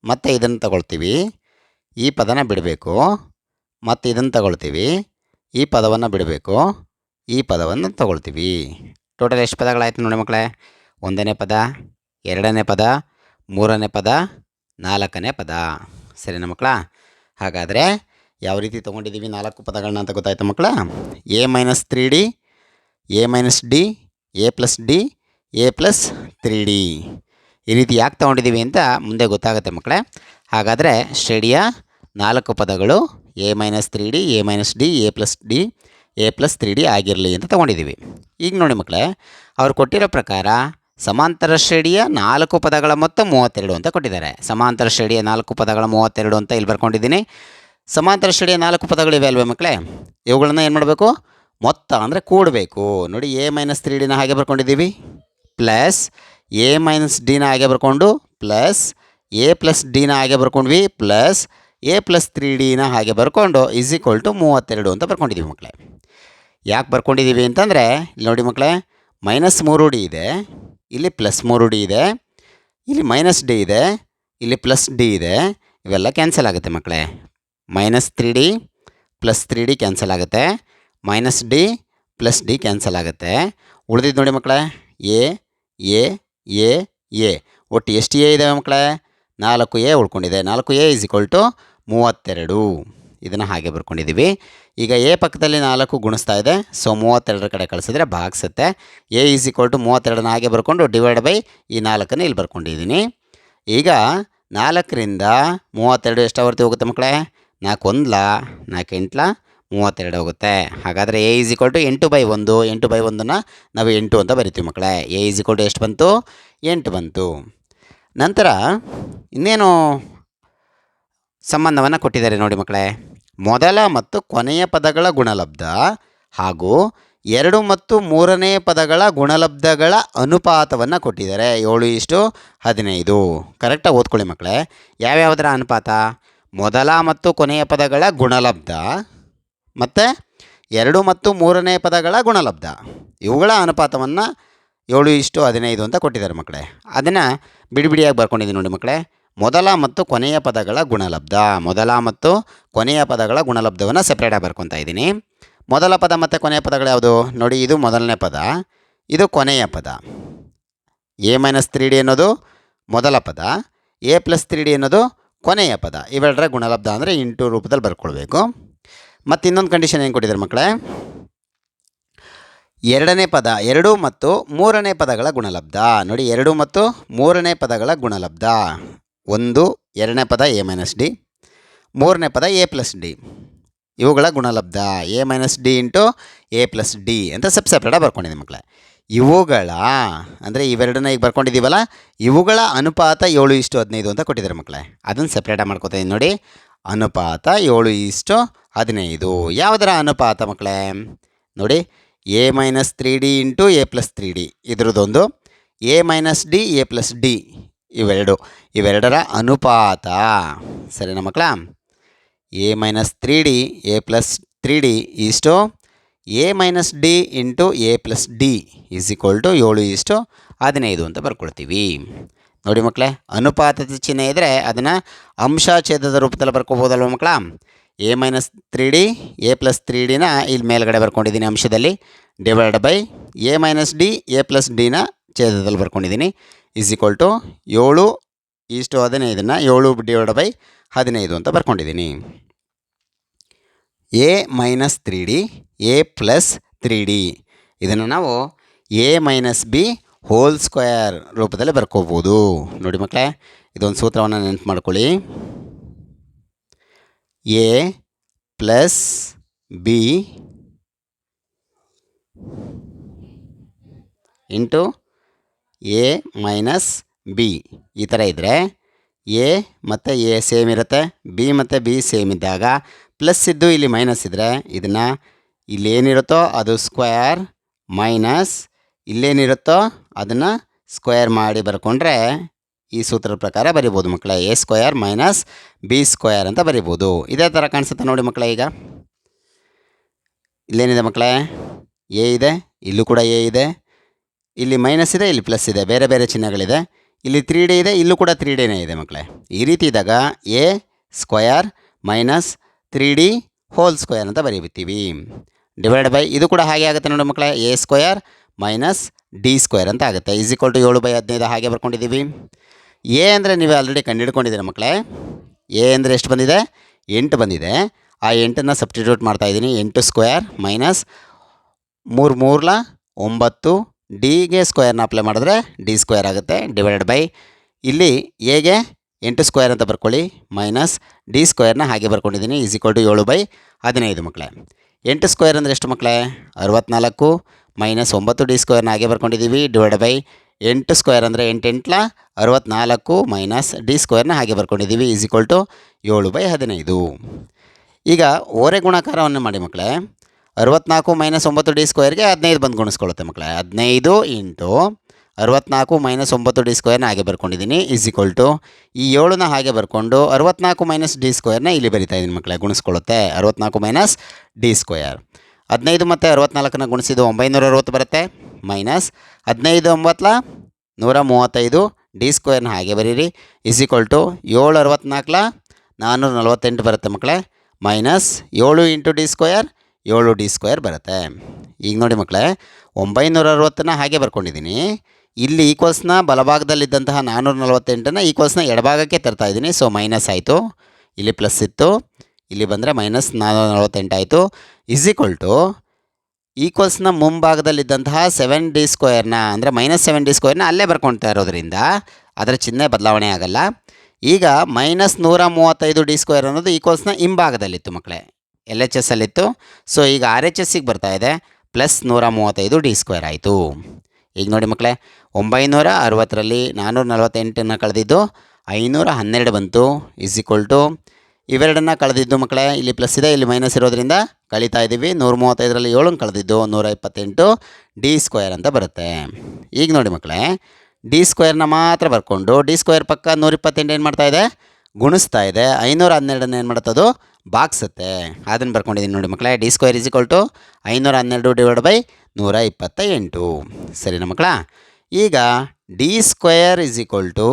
ಮತ್ತು ಇದನ್ನು ತಗೊಳ್ತೀವಿ. ಈ ಪದನ ಬಿಡಬೇಕು, ಮತ್ತು ಇದನ್ನು ತಗೊಳ್ತೀವಿ. ಈ ಪದವನ್ನು ಬಿಡಬೇಕು, ಈ ಪದವನ್ನು ತಗೊಳ್ತೀವಿ. ಟೋಟಲ್ ಎಷ್ಟು ಪದಗಳಾಯ್ತು ನೋಡಿ ಮಕ್ಕಳೇ. 1ನೇ ಪದ, 2ನೇ ಪದ, 3ನೇ ಪದ, 4ನೇ ಪದ. ಸರಿನಾ ಮಕ್ಕಳ. ಹಾಗಾದರೆ ಯಾವ ರೀತಿ ತೊಗೊಂಡಿದ್ದೀವಿ 4 ಪದಗಳನ್ನ ಅಂತ ಗೊತ್ತಾಯ್ತು ಮಕ್ಕಳ. a-3d, a-d, a+d, a+3d ಈ ರೀತಿ ಯಾಕೆ ತೊಗೊಂಡಿದ್ದೀವಿ ಅಂತ ಮುಂದೆ ಗೊತ್ತಾಗುತ್ತೆ ಮಕ್ಕಳೇ. ಹಾಗಾದರೆ ಶ್ರೇಣಿಯ 4 ಪದಗಳು a-3d, a-d, a+d, a+3d ಆಗಿರಲಿ ಅಂತ ತೊಗೊಂಡಿದ್ದೀವಿ. ಈಗ ನೋಡಿ ಮಕ್ಕಳೇ, ಅವ್ರು ಕೊಟ್ಟಿರೋ ಪ್ರಕಾರ ಸಮಾಂತರ ಶ್ರೇಣಿಯ 4 ಪದಗಳ ಮೊತ್ತ 32 ಅಂತ ಕೊಟ್ಟಿದ್ದಾರೆ. ಸಮಾಂತರ ಶ್ರೇಣಿಯ 4 ಪದಗಳ 32 ಅಂತ ಇಲ್ಲಿ ಬರ್ಕೊಂಡಿದ್ದೀನಿ. ಸಮಾಂತರ ಶ್ರೇಣಿಯ 4 ಪದಗಳಿವೆ ಅಲ್ವೇ ಮಕ್ಕಳೇ, ಇವುಗಳನ್ನ ಏನು ಮಾಡಬೇಕು, ಮೊತ್ತ ಅಂದರೆ ಕೂಡಬೇಕು. ನೋಡಿ a-3dನ ಹಾಗೆ ಬರ್ಕೊಂಡಿದ್ದೀವಿ, ಪ್ಲಸ್ a-dನ ಹಾಗೆ ಬರ್ಕೊಂಡು, ಪ್ಲಸ್ a+dನ ಹಾಗೆ ಬರ್ಕೊಂಡ್ವಿ, ಪ್ಲಸ್ a+3dನ ಹಾಗೆ ಬರ್ಕೊಂಡು =32 ಅಂತ ಬರ್ಕೊಂಡಿದ್ದೀವಿ ಮಕ್ಕಳೇ. ಯಾಕೆ ಬರ್ಕೊಂಡಿದ್ದೀವಿ ಅಂತಂದರೆ ಇಲ್ಲಿ ನೋಡಿ ಮಕ್ಕಳೇ, -3d ಇದೆ, ಇಲ್ಲಿ +3d ಇದೆ, ಇಲ್ಲಿ -d ಇದೆ, ಇಲ್ಲಿ +d ಇದೆ. ಇವೆಲ್ಲ ಕ್ಯಾನ್ಸಲ್ ಆಗುತ್ತೆ ಮಕ್ಕಳೇ. -3d +3d ಕ್ಯಾನ್ಸಲ್ ಆಗುತ್ತೆ, -d +d ಕ್ಯಾನ್ಸಲ್ ಆಗುತ್ತೆ. ಉಳಿದಿದ್ದು ನೋಡಿ ಮಕ್ಕಳೇ, a ಒಟ್ಟು ಎಷ್ಟು ಎ ಇದ್ದಾವೆ ಮಕ್ಕಳೇ, 4a ಉಳ್ಕೊಂಡಿದೆ. 4a =32. ಇದನ್ನು ಹಾಗೆ ಬರ್ಕೊಂಡಿದ್ದೀವಿ. ಈಗ ಎ ಪಕ್ಕದಲ್ಲಿ 4 ಗುಣಿಸ್ತಾ ಇದೆ, ಸೊ 32 ಕಡೆ ಕಳಿಸಿದ್ರೆ ಭಾಗಿಸುತ್ತೆ. a =32ನ ಹಾಗೆ ಬರ್ಕೊಂಡು ಡಿವೈಡ್ ಬೈ ಈ 4ನ್ನು ಇಲ್ಲಿ ಬರ್ಕೊಂಡಿದ್ದೀನಿ. ಈಗ 4ರಿಂದ 32 ಎಷ್ಟಾವರ್ತಿ ಹೋಗುತ್ತೆ ಮಕ್ಕಳೇ, 4 1 4 8 32 ಹೋಗುತ್ತೆ. ಹಾಗಾದರೆ a = 8/1. 8/1ನ್ನು ನಾವು 8 ಅಂತ ಬರಿತೀವಿ ಮಕ್ಕಳೇ. a = ಎಷ್ಟು ಬಂತು, 8 ಬಂತು. ನಂತರ ಇನ್ನೇನು ಸಂಬಂಧವನ್ನು ಕೊಟ್ಟಿದ್ದಾರೆ ನೋಡಿ ಮಕ್ಕಳೇ, ಮೊದಲ ಮತ್ತು ಕೊನೆಯ ಪದಗಳ ಗುಣಲಬ್ಧ ಹಾಗೂ 2 ಮತ್ತು 3ನೇ ಪದಗಳ ಗುಣಲಬ್ಧಗಳ ಅನುಪಾತವನ್ನು ಕೊಟ್ಟಿದ್ದಾರೆ. 7:15. ಕರೆಕ್ಟಾಗಿ ಓದ್ಕೊಳ್ಳಿ ಮಕ್ಕಳೇ. ಯಾವ್ಯಾವುದರ ಅನುಪಾತ, ಮೊದಲ ಮತ್ತು ಕೊನೆಯ ಪದಗಳ ಗುಣಲಬ್ಧ ಮತ್ತು 2 ಮತ್ತು 3ನೇ ಪದಗಳ ಗುಣಲಬ್ಧ, ಇವುಗಳ ಅನುಪಾತವನ್ನು 7:15 ಅಂತ ಕೊಟ್ಟಿದ್ದಾರೆ ಮಕ್ಕಳೇ. ಅದನ್ನು ಬಿಡಿಯಾಗಿ ಬರ್ಕೊಂಡಿದ್ದೀನಿ ನೋಡಿ ಮಕ್ಕಳೇ. ಮೊದಲ ಮತ್ತು ಕೊನೆಯ ಪದಗಳ ಗುಣಲಬ್ಧ, ಮೊದಲ ಮತ್ತು ಕೊನೆಯ ಪದಗಳ ಗುಣಲಬ್ಧವನ್ನು ಸೆಪ್ರೇಟಾಗಿ ಬರ್ಕೊತಾ ಇದ್ದೀನಿ. ಮೊದಲ ಪದ ಮತ್ತು ಕೊನೆಯ ಪದಗಳು ಯಾವುದು ನೋಡಿ, ಇದು ಮೊದಲನೇ ಪದ, ಇದು ಕೊನೆಯ ಪದ. a-3d ಅನ್ನೋದು ಮೊದಲ ಪದ, a+3d ಅನ್ನೋದು ಕೊನೆಯ ಪದ. ಇವೆರಡರ ಗುಣಲಬ್ಧ ಅಂದರೆ ಇಂಟು ರೂಪದಲ್ಲಿ ಬರ್ಕೊಳ್ಬೇಕು. ಮತ್ತು ಇನ್ನೊಂದು ಕಂಡೀಷನ್ ಏನು ಕೊಟ್ಟಿದ್ದಾರೆ ಮಕ್ಕಳೇ, ಎರಡನೇ ಪದ 2 ಮತ್ತು 3ನೇ ಪದಗಳ ಗುಣಲಬ್ಧ. ನೋಡಿ 2 ಮತ್ತು 3ನೇ ಪದಗಳ ಗುಣಲಬ್ಧ, 1 2ನೇ ಪದ a-d, 3ನೇ ಪದ a+d, ಇವುಗಳ ಗುಣಲಬ್ಧ a-d ಇಂಟು a+d ಅಂತ ಸೆಪ್ರೇಟಾಗಿ ಬರ್ಕೊಂಡಿದ್ದೀನಿ ಮಕ್ಕಳೇ. ಇವುಗಳ ಅಂದರೆ ಇವೆರಡನ್ನ ಈಗ ಬರ್ಕೊಂಡಿದ್ದೀವಲ್ಲ, ಇವುಗಳ ಅನುಪಾತ 7:15 ಅಂತ ಕೊಟ್ಟಿದ್ದಾರೆ ಮಕ್ಕಳೇ. ಅದನ್ನು ಸೆಪ್ರೇಟಾಗಿ ಮಾಡ್ಕೊತಾ ಇದ್ದೀನಿ ನೋಡಿ. ಅನುಪಾತ 7:15. ಯಾವುದರ ಅನುಪಾತ ಮಕ್ಕಳೇ ನೋಡಿ, a-3d into a+3d ಇದ್ರದ್ದೊಂದು, a-d a+d ಇವೆರಡರ ಅನುಪಾತ. ಸರಿನಾ ಮಕ್ಕಳ, a-3d a+3d ಇಷ್ಟು a-d ಇಂಟು a+d =7:15 ಅಂತ ಬರ್ಕೊಳ್ತೀವಿ ನೋಡಿ ಮಕ್ಕಳೇ. ಅನುಪಾತದ ಚಿಹ್ನೆ ಇದ್ದರೆ ಅದನ್ನು ಅಂಶ ಛೇದದ ರೂಪದಲ್ಲಿ ಬರ್ಕೋಬೋದಲ್ವ ಮಕ್ಕಳ. a-3d a+3dನ ಇಲ್ಲಿ ಮೇಲ್ಗಡೆ ಬರ್ಕೊಂಡಿದ್ದೀನಿ ಅಂಶದಲ್ಲಿ, ಡಿವೈಡ್ ಬೈ a-d a+dನ ಛೇದದಲ್ಲಿ ಬರ್ಕೊಂಡಿದ್ದೀನಿ, =7:15. 7/15 ಅಂತ ಬರ್ಕೊಂಡಿದ್ದೀನಿ. a-3d a+3d ಇದನ್ನು ನಾವು a-b² ರೂಪದಲ್ಲಿ ಬರ್ಕೋಬೋದು ನೋಡಿ ಮಕ್ಕಳೇ. ಇದೊಂದು ಸೂತ್ರವನ್ನು ನೆನಪು ಮಾಡ್ಕೊಳ್ಳಿ, a+b ಇಂಟು a-b ಈ ಥರ ಇದ್ದರೆ a ಮತ್ತು a ಸೇಮ್ ಇರುತ್ತೆ, b ಮತ್ತು b ಸೇಮ್ ಇದ್ದಾಗ ಪ್ಲಸ್ ಇದ್ದು ಇಲ್ಲಿ ಮೈನಸ್ ಇದ್ದರೆ ಇದನ್ನು ಇಲ್ಲೇನಿರುತ್ತೋ ಅದು ಸ್ಕ್ವೇರ್ ಮೈನಸ್ ಇಲ್ಲೇನಿರುತ್ತೋ ಅದನ್ನು ಸ್ಕ್ವೇರ್ ಮಾಡಿ ಬರ್ಕೊಂಡ್ರೆ ಈ ಸೂತ್ರದ ಪ್ರಕಾರ ಬರಿಬೋದು ಮಕ್ಕಳೇ. a² - b² ಅಂತ ಬರಿಬೋದು. ಇದೇ ಥರ ಕಾಣಿಸುತ್ತೆ ನೋಡಿ ಮಕ್ಕಳೇ. ಈಗ ಇಲ್ಲೇನಿದೆ ಮಕ್ಕಳೇ, a ಇದೆ, ಇಲ್ಲೂ ಕೂಡ a ಇದೆ, ಇಲ್ಲಿ ಮೈನಸ್ ಇದೆ, ಇಲ್ಲಿ ಪ್ಲಸ್ ಇದೆ, ಬೇರೆ ಬೇರೆ ಚಿಹ್ನೆಗಳಿದೆ. ಇಲ್ಲಿ 3d ಇದೆ, ಇಲ್ಲೂ ಕೂಡ 3dನೇ ಇದೆ ಮಕ್ಕಳೇ. ಈ ರೀತಿ ಇದ್ದಾಗ a² - 3d² ಅಂತ ಬರೀತೀವಿ. ಡಿವೈಡ್ ಬೈ ಇದು ಕೂಡ ಹಾಗೆ ಆಗುತ್ತೆ ನೋಡಿ ಮಕ್ಕಳೇ, a² - d² ಅಂತ ಆಗುತ್ತೆ, =7/15 ಹಾಗೆ ಬರ್ಕೊಂಡಿದ್ದೀವಿ. a ಅಂದರೆ ನೀವು ಆಲ್ರೆಡಿ ಕಂಡುಹಿಡ್ಕೊಂಡಿದ್ದೀರ ಮಕ್ಕಳೇ. a ಅಂದರೆ ಎಷ್ಟು ಬಂದಿದೆ, 8 ಬಂದಿದೆ. ಆ 8ನ್ನು ಸಬ್ಸ್ಟಿಟ್ಯೂಟ್ ಮಾಡ್ತಾಯಿದ್ದೀನಿ. 8² ಮೈನಸ್ 3 3 9, ಡಿಗೆ ಸ್ಕ್ವೇರ್ನ ಅಪ್ಲೈ ಮಾಡಿದ್ರೆ d² ಆಗುತ್ತೆ, ಡಿವೈಡೆಡ್ ಬೈ ಇಲ್ಲಿ ಎಗೆ 8² ಅಂತ ಬರ್ಕೊಳ್ಳಿ, ಮೈನಸ್ d² ಹಾಗೆ ಬರ್ಕೊಂಡಿದ್ದೀನಿ, =7/15 ಮಕ್ಕಳೇ. 8² ಅಂದರೆ ಎಷ್ಟು ಮಕ್ಕಳೇ, 64 ಮೈನಸ್ 9 d² ಹಾಗೆ ಬರ್ಕೊಂಡಿದ್ದೀವಿ, ಡಿವೈಡ್ ಬೈ ಎಂಟು ಸ್ಕ್ವೇರ್ ಅಂದರೆ 8 × 8 = 64 ಮೈನಸ್ ಡಿ ಸ್ಕ್ವೇರ್ನ ಹಾಗೆ ಬರ್ಕೊಂಡಿದ್ದೀವಿ ಈಸ್ ಈಕ್ವಲ್ ಟು 7/15. ಈಗ ಓರೆ ಗುಣಾಕಾರವನ್ನು ಮಾಡಿ ಮಕ್ಕಳೇ. 64 - 9 ಡಿ ಸ್ಕ್ವೇರ್ಗೆ 15 ಬಂದು ಗುಣಿಸ್ಕೊಳ್ಳುತ್ತೆ ಮಕ್ಕಳೇ. 15 × 64 - 9 ಡಿ ಸ್ಕ್ವೇರ್ನ ಹಾಗೆ ಬರ್ಕೊಂಡಿದ್ದೀನಿ ಈಸ್ ಈಕ್ವಲ್ ಟು ಈ 7ನ ಹಾಗೆ ಬರ್ಕೊಂಡು 64 - ಡಿ ಸ್ಕ್ವೇರ್ನ ಇಲ್ಲಿ ಬರಿತಾ ಇದ್ದೀನಿ ಮಕ್ಕಳೇ. ಗುಣಿಸ್ಕೊಳ್ಳುತ್ತೆ 64 - ಡಿ ಸ್ಕ್ವೇರ್. 15 ಮತ್ತು 64ನ ಗುಣಿಸಿದ್ದು 960 ಬರುತ್ತೆ ಮೈನಸ್ 15 9 135 ಡಿ ಸ್ಕ್ವೇರ್ನ ಹಾಗೆ ಬರೀರಿ ಈಸ್ ಈಕ್ವಲ್ ಟು 7 64 448 ಬರುತ್ತೆ ಮಕ್ಕಳೇ minus 7 × D square 7 D square ಬರುತ್ತೆ. ಈಗ ನೋಡಿ ಮಕ್ಕಳೇ 960ನ ಹಾಗೆ ಬರ್ಕೊಂಡಿದ್ದೀನಿ. ಇಲ್ಲಿ ಈಕ್ವಲ್ಸ್ನ ಬಲಭಾಗದಲ್ಲಿದ್ದಂತಹ 448ನ ಈಕ್ವಲ್ಸ್ನ ಎಡಭಾಗಕ್ಕೆ ತರ್ತಾ ಇದ್ದೀನಿ. ಸೊ ಮೈನಸ್ ಆಯಿತು, ಇಲ್ಲಿ ಪ್ಲಸ್ ಇತ್ತು, ಇಲ್ಲಿ ಬಂದರೆ ಮೈನಸ್ 448 ಆಯಿತು ಈಸ್ ಈಕ್ವಲ್ ಟು ಈಕ್ವಲ್ಸ್ನ ಮುಂಭಾಗದಲ್ಲಿದ್ದಂತಹ 7 ಡಿ ಸ್ಕ್ವೇರ್ನ ಅಂದರೆ -7 ಡಿ ಸ್ಕ್ವೇರ್ನ ಅಲ್ಲೇ ಬರ್ಕೊಳ್ತಾ ಇರೋದ್ರಿಂದ ಅದರ ಚಿಹ್ನೆ ಬದಲಾವಣೆ ಆಗಲ್ಲ. ಈಗ -135 ಡಿ ಸ್ಕ್ವೇರ್ ಅನ್ನೋದು ಈಕ್ವಲ್ಸ್ನ ಹಿಂಭಾಗದಲ್ಲಿತ್ತು ಮಕ್ಕಳೇ, ಎಲ್ ಎಚ್ ಎಸ್ ಅಲ್ಲಿತ್ತು. ಸೊ ಈಗ ಆರ್ ಎಚ್ ಎಸ್ಸಿಗೆ ಬರ್ತಾ ಇದೆ +135 ಡಿ ಸ್ಕ್ವೇರ್ ಆಯಿತು. ಈಗ ನೋಡಿ ಮಕ್ಕಳೇ 960ರಲ್ಲಿ 448ನ್ನು ಕಳೆದಿದ್ದು 512 ಬಂತು ಈಸ್ ಈಕ್ವಲ್ ಟು ಇವೆರಡನ್ನ ಕಳೆದಿದ್ದು ಮಕ್ಕಳೇ, ಇಲ್ಲಿ ಪ್ಲಸ್ ಇದೆ ಇಲ್ಲಿ ಮೈನಸ್ ಇರೋದ್ರಿಂದ ಕಳೀತಾ ಇದ್ದೀವಿ. 135ರಲ್ಲಿ 7ನ್ನು ಕಳೆದಿದ್ದು 128 ಡಿ ಸ್ಕ್ವೇರ್ ಅಂತ ಬರುತ್ತೆ. ಈಗ ನೋಡಿ ಮಕ್ಕಳೇ ಡಿ ಸ್ಕ್ವೇರ್ನ ಮಾತ್ರ ಬರ್ಕೊಂಡು ಡಿ ಸ್ಕ್ವೇರ್ ಪಕ್ಕ 128 ಏನು ಮಾಡ್ತಾ ಇದೆ ಗುಣಿಸ್ತಾ ಇದೆ. 512ನ್ನು ಏನು ಮಾಡುತ್ತದು ಬಾಗಿಸುತ್ತೆ. ಅದನ್ನು ಬರ್ಕೊಂಡಿದ್ದೀನಿ ನೋಡಿ ಮಕ್ಕಳೇ. D square is equal to 512 / 128 ಸರಿನಾ ಮಕ್ಕಳ. ಈಗ d square is equal to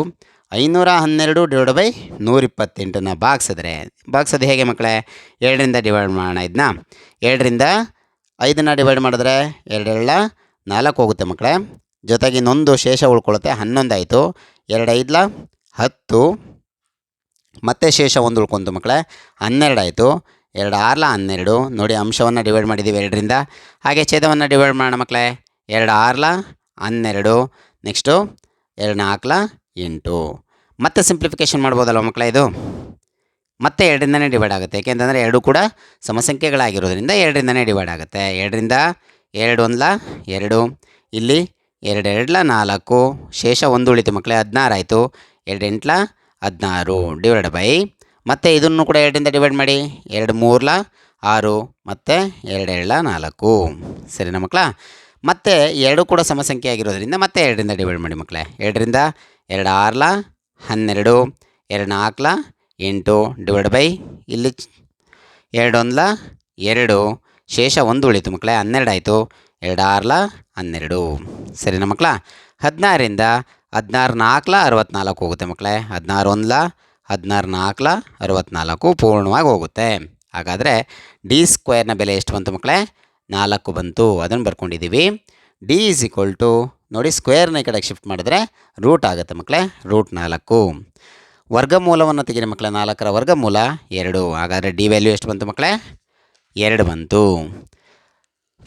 512 / 128ನ ಬಾಗಿಸೋದು ಹೇಗೆ ಮಕ್ಕಳೇ? 2ರಿಂದ ಡಿವೈಡ್ ಮಾಡೋಣ. ಇದನ್ನ 2ರಿಂದ 5ನ್ನು ಡಿವೈಡ್ ಮಾಡಿದ್ರೆ 2 2 4 ಹೋಗುತ್ತೆ ಮಕ್ಕಳೇ. ಜೊತೆಗೆ ಇನ್ನೊಂದು ಶೇಷ ಉಳ್ಕೊಳ್ಳುತ್ತೆ 11 ಆಯಿತು. 2 5 10 ಮತ್ತೆ ಶೇಷ 1 ಉಳ್ಕೊಂತು ಮಕ್ಕಳೇ 12 ಆಯಿತು. 2 6 12 ನೋಡಿ ಅಂಶವನ್ನು ಡಿವೈಡ್ ಮಾಡಿದ್ದೀವಿ 2ರಿಂದ. ಹಾಗೆ ಛೇದವನ್ನು ಡಿವೈಡ್ ಮಾಡೋಣ ಮಕ್ಕಳೇ. 2 6 12 ನೆಕ್ಸ್ಟು 2 4 8 ಮತ್ತೆ ಸಿಂಪ್ಲಿಫಿಕೇಷನ್ ಮಾಡ್ಬೋದಲ್ವ ಮಕ್ಕಳೇ. ಇದು ಮತ್ತೆ 2ರಿಂದನೇ ಡಿವೈಡ್ ಆಗುತ್ತೆ, ಏಕೆಂತಂದರೆ 2 ಕೂಡ ಸಮಸಂಖ್ಯೆಗಳಾಗಿರೋದ್ರಿಂದ 2ರಿಂದನೇ ಡಿವೈಡ್ ಆಗುತ್ತೆ. 2ರಿಂದ 2 1 2 ಇಲ್ಲಿ 2 2 4 ಶೇಷ 1 ಉಳಿತು ಮಕ್ಕಳೇ 16 ಆಯಿತು. 2 8 16 ಡಿವೈಡ್ ಬೈ ಮತ್ತು ಇದನ್ನು ಕೂಡ 2ರಿಂದ ಡಿವೈಡ್ ಮಾಡಿ 2 3 6 ಮತ್ತು 2 7 4 ಸರಿನಾ ಮಕ್ಕಳ. ಮತ್ತು 2 ಕೂಡ ಸಮಸಂಖ್ಯೆ ಆಗಿರೋದ್ರಿಂದ ಮತ್ತೆ 2ರಿಂದ ಡಿವೈಡ್ ಮಾಡಿ ಮಕ್ಕಳೇ. 2ರಿಂದ 2 6 12 2 4 8 ಡಿವೈಡ್ ಬೈ ಇಲ್ಲಿ 2 1 2 ಶೇಷ 1 ಉಳಿತು ಮಕ್ಕಳೇ 12 ಆಯಿತು. 2 6 12 ಸರಿನಾ ಮಕ್ಕಳ. 16ರಿಂದ 16 4 64 ಹೋಗುತ್ತೆ ಮಕ್ಕಳೇ. 16 1 16 4 64 ಪೂರ್ಣವಾಗಿ ಹೋಗುತ್ತೆ. ಹಾಗಾದರೆ ಡಿ ಸ್ಕ್ವೇರ್ನ ಬೆಲೆ ಎಷ್ಟು ಬಂತು ಮಕ್ಕಳೇ? 4 ಬಂತು. ಅದನ್ನು ಬರ್ಕೊಂಡಿದ್ದೀವಿ. ಡಿ ಈಸ್ ಈಕ್ವಲ್ ಟು ನೋಡಿ ಸ್ಕ್ವೇರ್ನ ಈ ಕಡೆಗೆ ಶಿಫ್ಟ್ ಮಾಡಿದ್ರೆ ರೂಟ್ ಆಗುತ್ತೆ ಮಕ್ಕಳೇ, √4. ವರ್ಗಮೂಲವನ್ನು ತೆಗೀರಿ ಮಕ್ಕಳೇ. 4ರ ವರ್ಗಮೂಲ 2. ಹಾಗಾದರೆ ಡಿ ವ್ಯಾಲ್ಯೂ ಎಷ್ಟು ಬಂತು ಮಕ್ಕಳೇ? 2 ಬಂತು.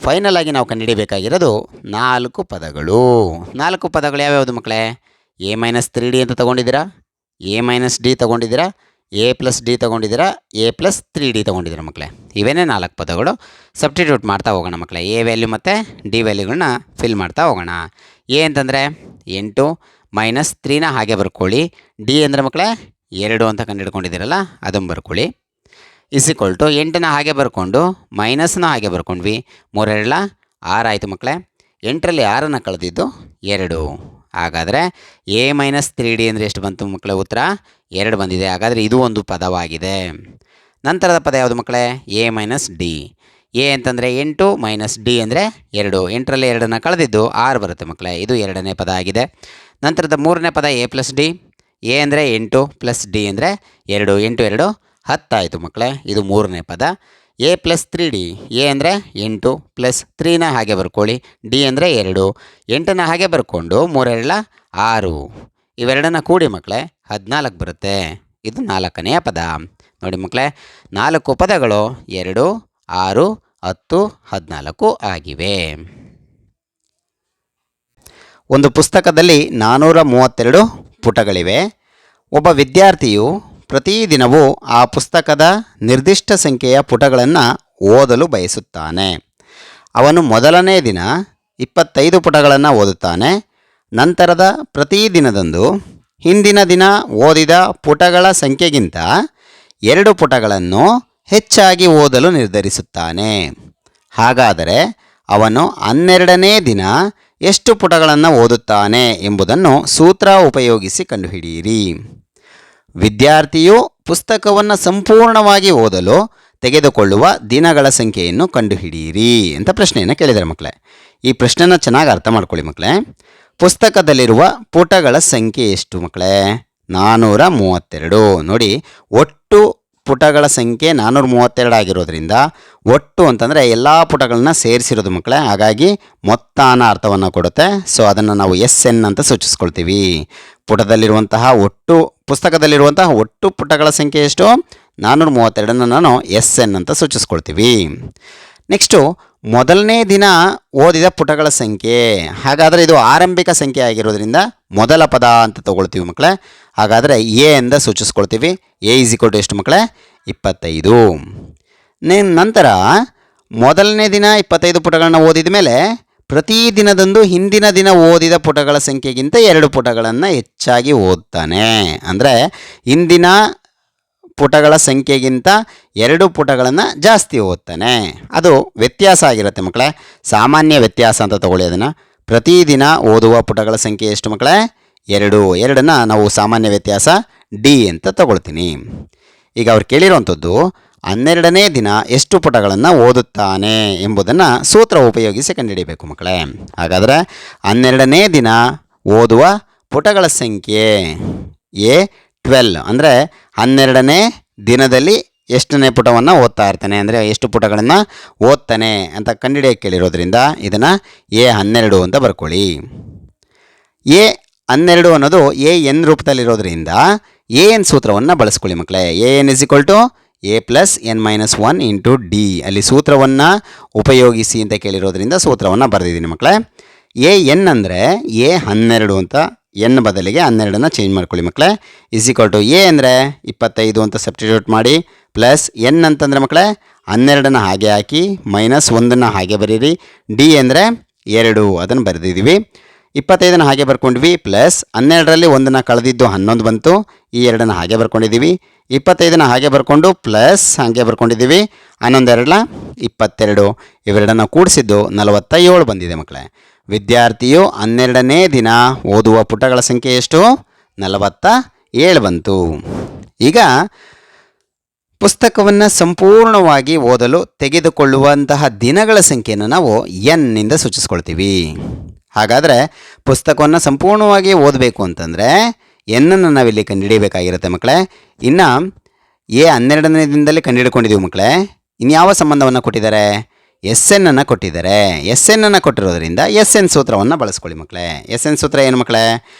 ಫೈನಲ್ ಆಗಿ ನಾವು ಕಂಡುಹಿಡಿಯಬೇಕಾಗಿರೋದು 4 ಪದಗಳು. 4 ಪದಗಳು ಯಾವ್ಯಾವುದು ಮಕ್ಕಳೇ? a - 3d ಅಂತ ತೊಗೊಂಡಿದ್ದೀರಾ, a - d ತೊಗೊಂಡಿದ್ದೀರಾ, a + d ತೊಗೊಂಡಿದ್ದೀರಾ, a + 3d ತೊಗೊಂಡಿದ್ದೀರಾ ಮಕ್ಕಳೇ. ಇವೇನೇ 4 ಪದಗಳು. ಸಬ್ಸ್ಟಿಟ್ಯೂಟ್ ಮಾಡ್ತಾ ಹೋಗೋಣ ಮಕ್ಕಳೇ. a ವ್ಯಾಲ್ಯೂ ಮತ್ತು ಡಿ ವ್ಯಾಲ್ಯೂಗಳನ್ನ ಫಿಲ್ ಮಾಡ್ತಾ ಹೋಗೋಣ. a ಅಂತಂದರೆ 8 ಮೈನಸ್ 3ನ ಹಾಗೆ ಬರ್ಕೊಳ್ಳಿ. ಡಿ ಅಂದರೆ ಮಕ್ಕಳೇ 2 ಅಂತ ಕಂಡುಹಿಡ್ಕೊಂಡಿದ್ದೀರಲ್ಲ ಅದನ್ನು ಬರ್ಕೊಳ್ಳಿ. ಇಸ್ ಈಕ್ವಲ್ ಟು 8ನ ಹಾಗೆ ಬರ್ಕೊಂಡು ಮೈನಸ್ನ ಹಾಗೆ ಬರ್ಕೊಂಡ್ವಿ. 3 2 6 ಆಯಿತು ಮಕ್ಕಳೇ. 8ರಲ್ಲಿ 6ನ್ನು ಕಳೆದಿದ್ದು 2. ಹಾಗಾದರೆ a - 3d ಅಂದರೆ ಎಷ್ಟು ಬಂತು ಮಕ್ಕಳೇ? ಉತ್ತರ 2 ಬಂದಿದೆ. ಹಾಗಾದರೆ ಇದು ಒಂದು ಪದವಾಗಿದೆ. ನಂತರದ ಪದ ಯಾವುದು ಮಕ್ಕಳೇ? a - d. a ಅಂತಂದರೆ 8 ಮೈನಸ್ ಡಿ ಅಂದರೆ 2. 8ರಲ್ಲಿ 2ನ್ನು ಕಳೆದಿದ್ದು 6 ಬರುತ್ತೆ ಮಕ್ಕಳೇ. ಇದು 2ನೇ ಪದ ಆಗಿದೆ. ನಂತರದ 3ನೇ ಪದ a + d. a ಅಂದರೆ 8 + d ಅಂದರೆ 2. 8 2 10 ಆಯಿತು ಮಕ್ಕಳೇ. ಇದು 3ನೇ ಪದ. a + 3d. a ಅಂದರೆ 8 + 3ನ ಹಾಗೆ ಬರ್ಕೊಳ್ಳಿ. ಡಿ ಅಂದರೆ 2. 8ನ ಹಾಗೆ ಬರ್ಕೊಂಡು 3 2 6 ಇವೆರಡನ್ನ ಕೂಡಿ ಮಕ್ಕಳೇ 14 ಬರುತ್ತೆ. ಇದು 4ನೆಯ ಪದ. ನೋಡಿ ಮಕ್ಕಳೇ 4 ಪದಗಳು 2 6 10 14 ಆಗಿವೆ. ಒಂದು ಪುಸ್ತಕದಲ್ಲಿ 432 ಪುಟಗಳಿವೆ. ಒಬ್ಬ ವಿದ್ಯಾರ್ಥಿಯು ಪ್ರತಿದಿನವೂ ಆ ಪುಸ್ತಕದ ನಿರ್ದಿಷ್ಟ ಸಂಖ್ಯೆಯ ಪುಟಗಳನ್ನು ಓದಲು ಬಯಸುತ್ತಾನೆ. ಅವನು ಮೊದಲನೇ ದಿನ 25 ಪುಟಗಳನ್ನು ಓದುತ್ತಾನೆ. ನಂತರದ ಪ್ರತಿ ದಿನದಂದು ಹಿಂದಿನ ದಿನ ಓದಿದ ಪುಟಗಳ ಸಂಖ್ಯೆಗಿಂತ 2 ಪುಟಗಳನ್ನು ಹೆಚ್ಚಾಗಿ ಓದಲು ನಿರ್ಧರಿಸುತ್ತಾನೆ. ಹಾಗಾದರೆ ಅವನು 12ನೇ ದಿನ ಎಷ್ಟು ಪುಟಗಳನ್ನು ಓದುತ್ತಾನೆ ಎಂಬುದನ್ನು ಸೂತ್ರ ಉಪಯೋಗಿಸಿ ಕಂಡುಹಿಡಿಯಿರಿ. ವಿದ್ಯಾರ್ಥಿಯು ಪುಸ್ತಕವನ್ನು ಸಂಪೂರ್ಣವಾಗಿ ಓದಲು ತೆಗೆದುಕೊಳ್ಳುವ ದಿನಗಳ ಸಂಖ್ಯೆಯನ್ನು ಕಂಡುಹಿಡಿಯಿರಿ ಅಂತ ಪ್ರಶ್ನೆಯನ್ನು ಕೇಳಿದ್ದಾರೆ ಮಕ್ಕಳೇ. ಈ ಪ್ರಶ್ನೆನ ಚೆನ್ನಾಗಿ ಅರ್ಥ ಮಾಡ್ಕೊಳ್ಳಿ ಮಕ್ಕಳೇ. ಪುಸ್ತಕದಲ್ಲಿರುವ ಪುಟಗಳ ಸಂಖ್ಯೆ ಎಷ್ಟು ಮಕ್ಕಳೇ? 432. ನೋಡಿ, ಒಟ್ಟು ಪುಟಗಳ ಸಂಖ್ಯೆ 432 ಆಗಿರೋದ್ರಿಂದ ಒಟ್ಟು ಅಂತಂದರೆ ಎಲ್ಲ ಪುಟಗಳನ್ನ ಸೇರಿಸಿರೋದು ಮಕ್ಕಳೇ. ಹಾಗಾಗಿ ಮೊತ್ತ ಅನ್ನೋ ಅರ್ಥವನ್ನು ಕೊಡುತ್ತೆ. ಸೊ ಅದನ್ನು ನಾವು SN ಅಂತ ಸೂಚಿಸ್ಕೊಳ್ತೀವಿ. ಪುಸ್ತಕದಲ್ಲಿರುವಂತಹ ಒಟ್ಟು ಪುಟಗಳ ಸಂಖ್ಯೆ ಎಷ್ಟು? 432 ನಾನು SN ಅಂತ ಸೂಚಿಸ್ಕೊಳ್ತೀವಿ. ನೆಕ್ಸ್ಟು ಮೊದಲನೇ ದಿನ ಓದಿದ ಪುಟಗಳ ಸಂಖ್ಯೆ. ಹಾಗಾದರೆ ಇದು ಆರಂಭಿಕ ಸಂಖ್ಯೆ ಆಗಿರೋದ್ರಿಂದ ಮೊದಲ ಪದ ಅಂತ ತಗೊಳ್ತೀವಿ ಮಕ್ಕಳೇ. ಹಾಗಾದರೆ ಎ ಅಂತ ಸೂಚಿಸ್ಕೊಳ್ತೀವಿ. ಎ = ಎಷ್ಟು ಮಕ್ಕಳೇ? 25. ನಂತರ ಮೊದಲನೇ ದಿನ 25 ಪುಟಗಳನ್ನ ಓದಿದ ಮೇಲೆ ಪ್ರತಿ ದಿನದಂದು ಹಿಂದಿನ ದಿನ ಓದಿದ ಪುಟಗಳ ಸಂಖ್ಯೆಗಿಂತ 2 ಪುಟಗಳನ್ನು ಹೆಚ್ಚಾಗಿ ಓದ್ತಾನೆ. ಅಂದರೆ ಹಿಂದಿನ ಪುಟಗಳ ಸಂಖ್ಯೆಗಿಂತ 2 ಪುಟಗಳನ್ನು ಜಾಸ್ತಿ ಓದ್ತಾನೆ. ಅದು ವ್ಯತ್ಯಾಸ ಆಗಿರುತ್ತೆ ಮಕ್ಕಳೇ. ಸಾಮಾನ್ಯ ವ್ಯತ್ಯಾಸ ಅಂತ ತಗೊಳ್ಳಿ ಅದನ್ನು. ಪ್ರತಿದಿನ ಓದುವ ಪುಟಗಳ ಸಂಖ್ಯೆ ಎಷ್ಟು ಮಕ್ಕಳೇ? 2. 2ನ್ನು ನಾವು ಸಾಮಾನ್ಯ ವ್ಯತ್ಯಾಸ D ಅಂತ ತಗೊಳ್ತೀನಿ. ಈಗ ಅವ್ರು ಕೇಳಿರುವಂಥದ್ದು 12ನೇ ದಿನ ಎಷ್ಟು ಪುಟಗಳನ್ನು ಓದುತ್ತಾನೆ ಎಂಬುದನ್ನು ಸೂತ್ರ ಉಪಯೋಗಿಸಿ ಕಂಡುಹಿಡಿಯಬೇಕು ಮಕ್ಕಳೇ. ಹಾಗಾದರೆ 12ನೇ ದಿನ ಓದುವ ಪುಟಗಳ ಸಂಖ್ಯೆ A12. ಅಂದರೆ 12ನೇ ದಿನದಲ್ಲಿ ಎಷ್ಟನೇ ಪುಟವನ್ನು ಓದ್ತಾ ಇರ್ತಾನೆ, ಅಂದರೆ ಎಷ್ಟು ಪುಟಗಳನ್ನು ಓದ್ತಾನೆ ಅಂತ ಕಂಡುಹಿಡಿಯೋಕ್ಕೆ ಕೇಳಿರೋದ್ರಿಂದ ಇದನ್ನು A12 ಅಂತ ಬರ್ಕೊಳ್ಳಿ. A12 ಅನ್ನೋದು AN ರೂಪದಲ್ಲಿರೋದ್ರಿಂದ AN ಸೂತ್ರವನ್ನು ಬಳಸ್ಕೊಳ್ಳಿ ಮಕ್ಕಳೇ. AN = A + n - 1 × D. ಅಲ್ಲಿ ಸೂತ್ರವನ್ನು ಉಪಯೋಗಿಸಿ ಅಂತ ಕೇಳಿರೋದ್ರಿಂದ ಸೂತ್ರವನ್ನು ಬರೆದಿದ್ದೀನಿ ಮಕ್ಕಳೇ. AN ಅಂದರೆ A12 ಅಂತ, n ಬದಲಿಗೆ 12ನ್ನು ಚೇಂಜ್ ಮಾಡ್ಕೊಳ್ಳಿ ಮಕ್ಕಳೇ. A ಅಂದರೆ 25 ಅಂತ ಸಬ್ಸ್ಟಿಟ್ಯೂಟ್ ಮಾಡಿ, ಪ್ಲಸ್ n ಅಂತಂದರೆ ಮಕ್ಕಳೇ 12ನ್ನು ಹಾಗೆ ಹಾಕಿ, -1ನ್ನು ಹಾಗೆ ಬರೀರಿ. D ಅಂದರೆ 2 ಅದನ್ನು ಬರೆದಿದ್ದೀವಿ. 25ನ್ನು ಹಾಗೆ ಬರ್ಕೊಂಡ್ವಿ, ಪ್ಲಸ್ 12ರಲ್ಲಿ 1ನ್ನು ಕಳೆದಿದ್ದು 11 ಬಂತು. ಈ 2ನ್ನು ಹಾಗೆ ಬರ್ಕೊಂಡಿದ್ದೀವಿ. 25ನ್ನು ಹಾಗೆ ಬರ್ಕೊಂಡು ಪ್ಲಸ್ ಹಾಗೆ ಬರ್ಕೊಂಡಿದ್ದೀವಿ. 11 × 22 ಇವೆರಡನ್ನು ಕೂಡಿಸಿದ್ದು 47 ಬಂದಿದೆ ಮಕ್ಕಳೇ. ವಿದ್ಯಾರ್ಥಿಯು 12ನೇ ದಿನ ಓದುವ ಪುಟಗಳ ಸಂಖ್ಯೆ ಎಷ್ಟು? 47 ಬಂತು. ಈಗ ಪುಸ್ತಕವನ್ನು ಸಂಪೂರ್ಣವಾಗಿ ಓದಲು ತೆಗೆದುಕೊಳ್ಳುವಂತಹ ದಿನಗಳ ಸಂಖ್ಯೆಯನ್ನು ನಾವು N ನಿಂದ ಸೂಚಿಸ್ಕೊಳ್ತೀವಿ. ಹಾಗಾದರೆ ಪುಸ್ತಕವನ್ನು ಸಂಪೂರ್ಣವಾಗಿ ಓದಬೇಕು ಅಂತಂದರೆ ಎನ್ನನ್ನು ನಾವಿಲ್ಲಿ ಕಂಡುಹಿಡಿಯಬೇಕಾಗಿರುತ್ತೆ ಮಕ್ಕಳೇ. ಇನ್ನು A12ನೇ ದಿನದಲ್ಲಿ ಕಂಡುಹಿಡ್ಕೊಂಡಿದ್ದೀವಿ ಮಕ್ಕಳೇ. ಇನ್ಯಾವ ಸಂಬಂಧವನ್ನು ಕೊಟ್ಟಿದ್ದಾರೆ? SN ಅನ್ನು ಕೊಟ್ಟಿದ್ದಾರೆ. SN ಅನ್ನು ಕೊಟ್ಟಿರೋದ್ರಿಂದ SN ಸೂತ್ರವನ್ನು ಬಳಸ್ಕೊಳ್ಳಿ ಮಕ್ಕಳೇ. SN ಸೂತ್ರ ಏನು ಮಕ್ಕಳೇ?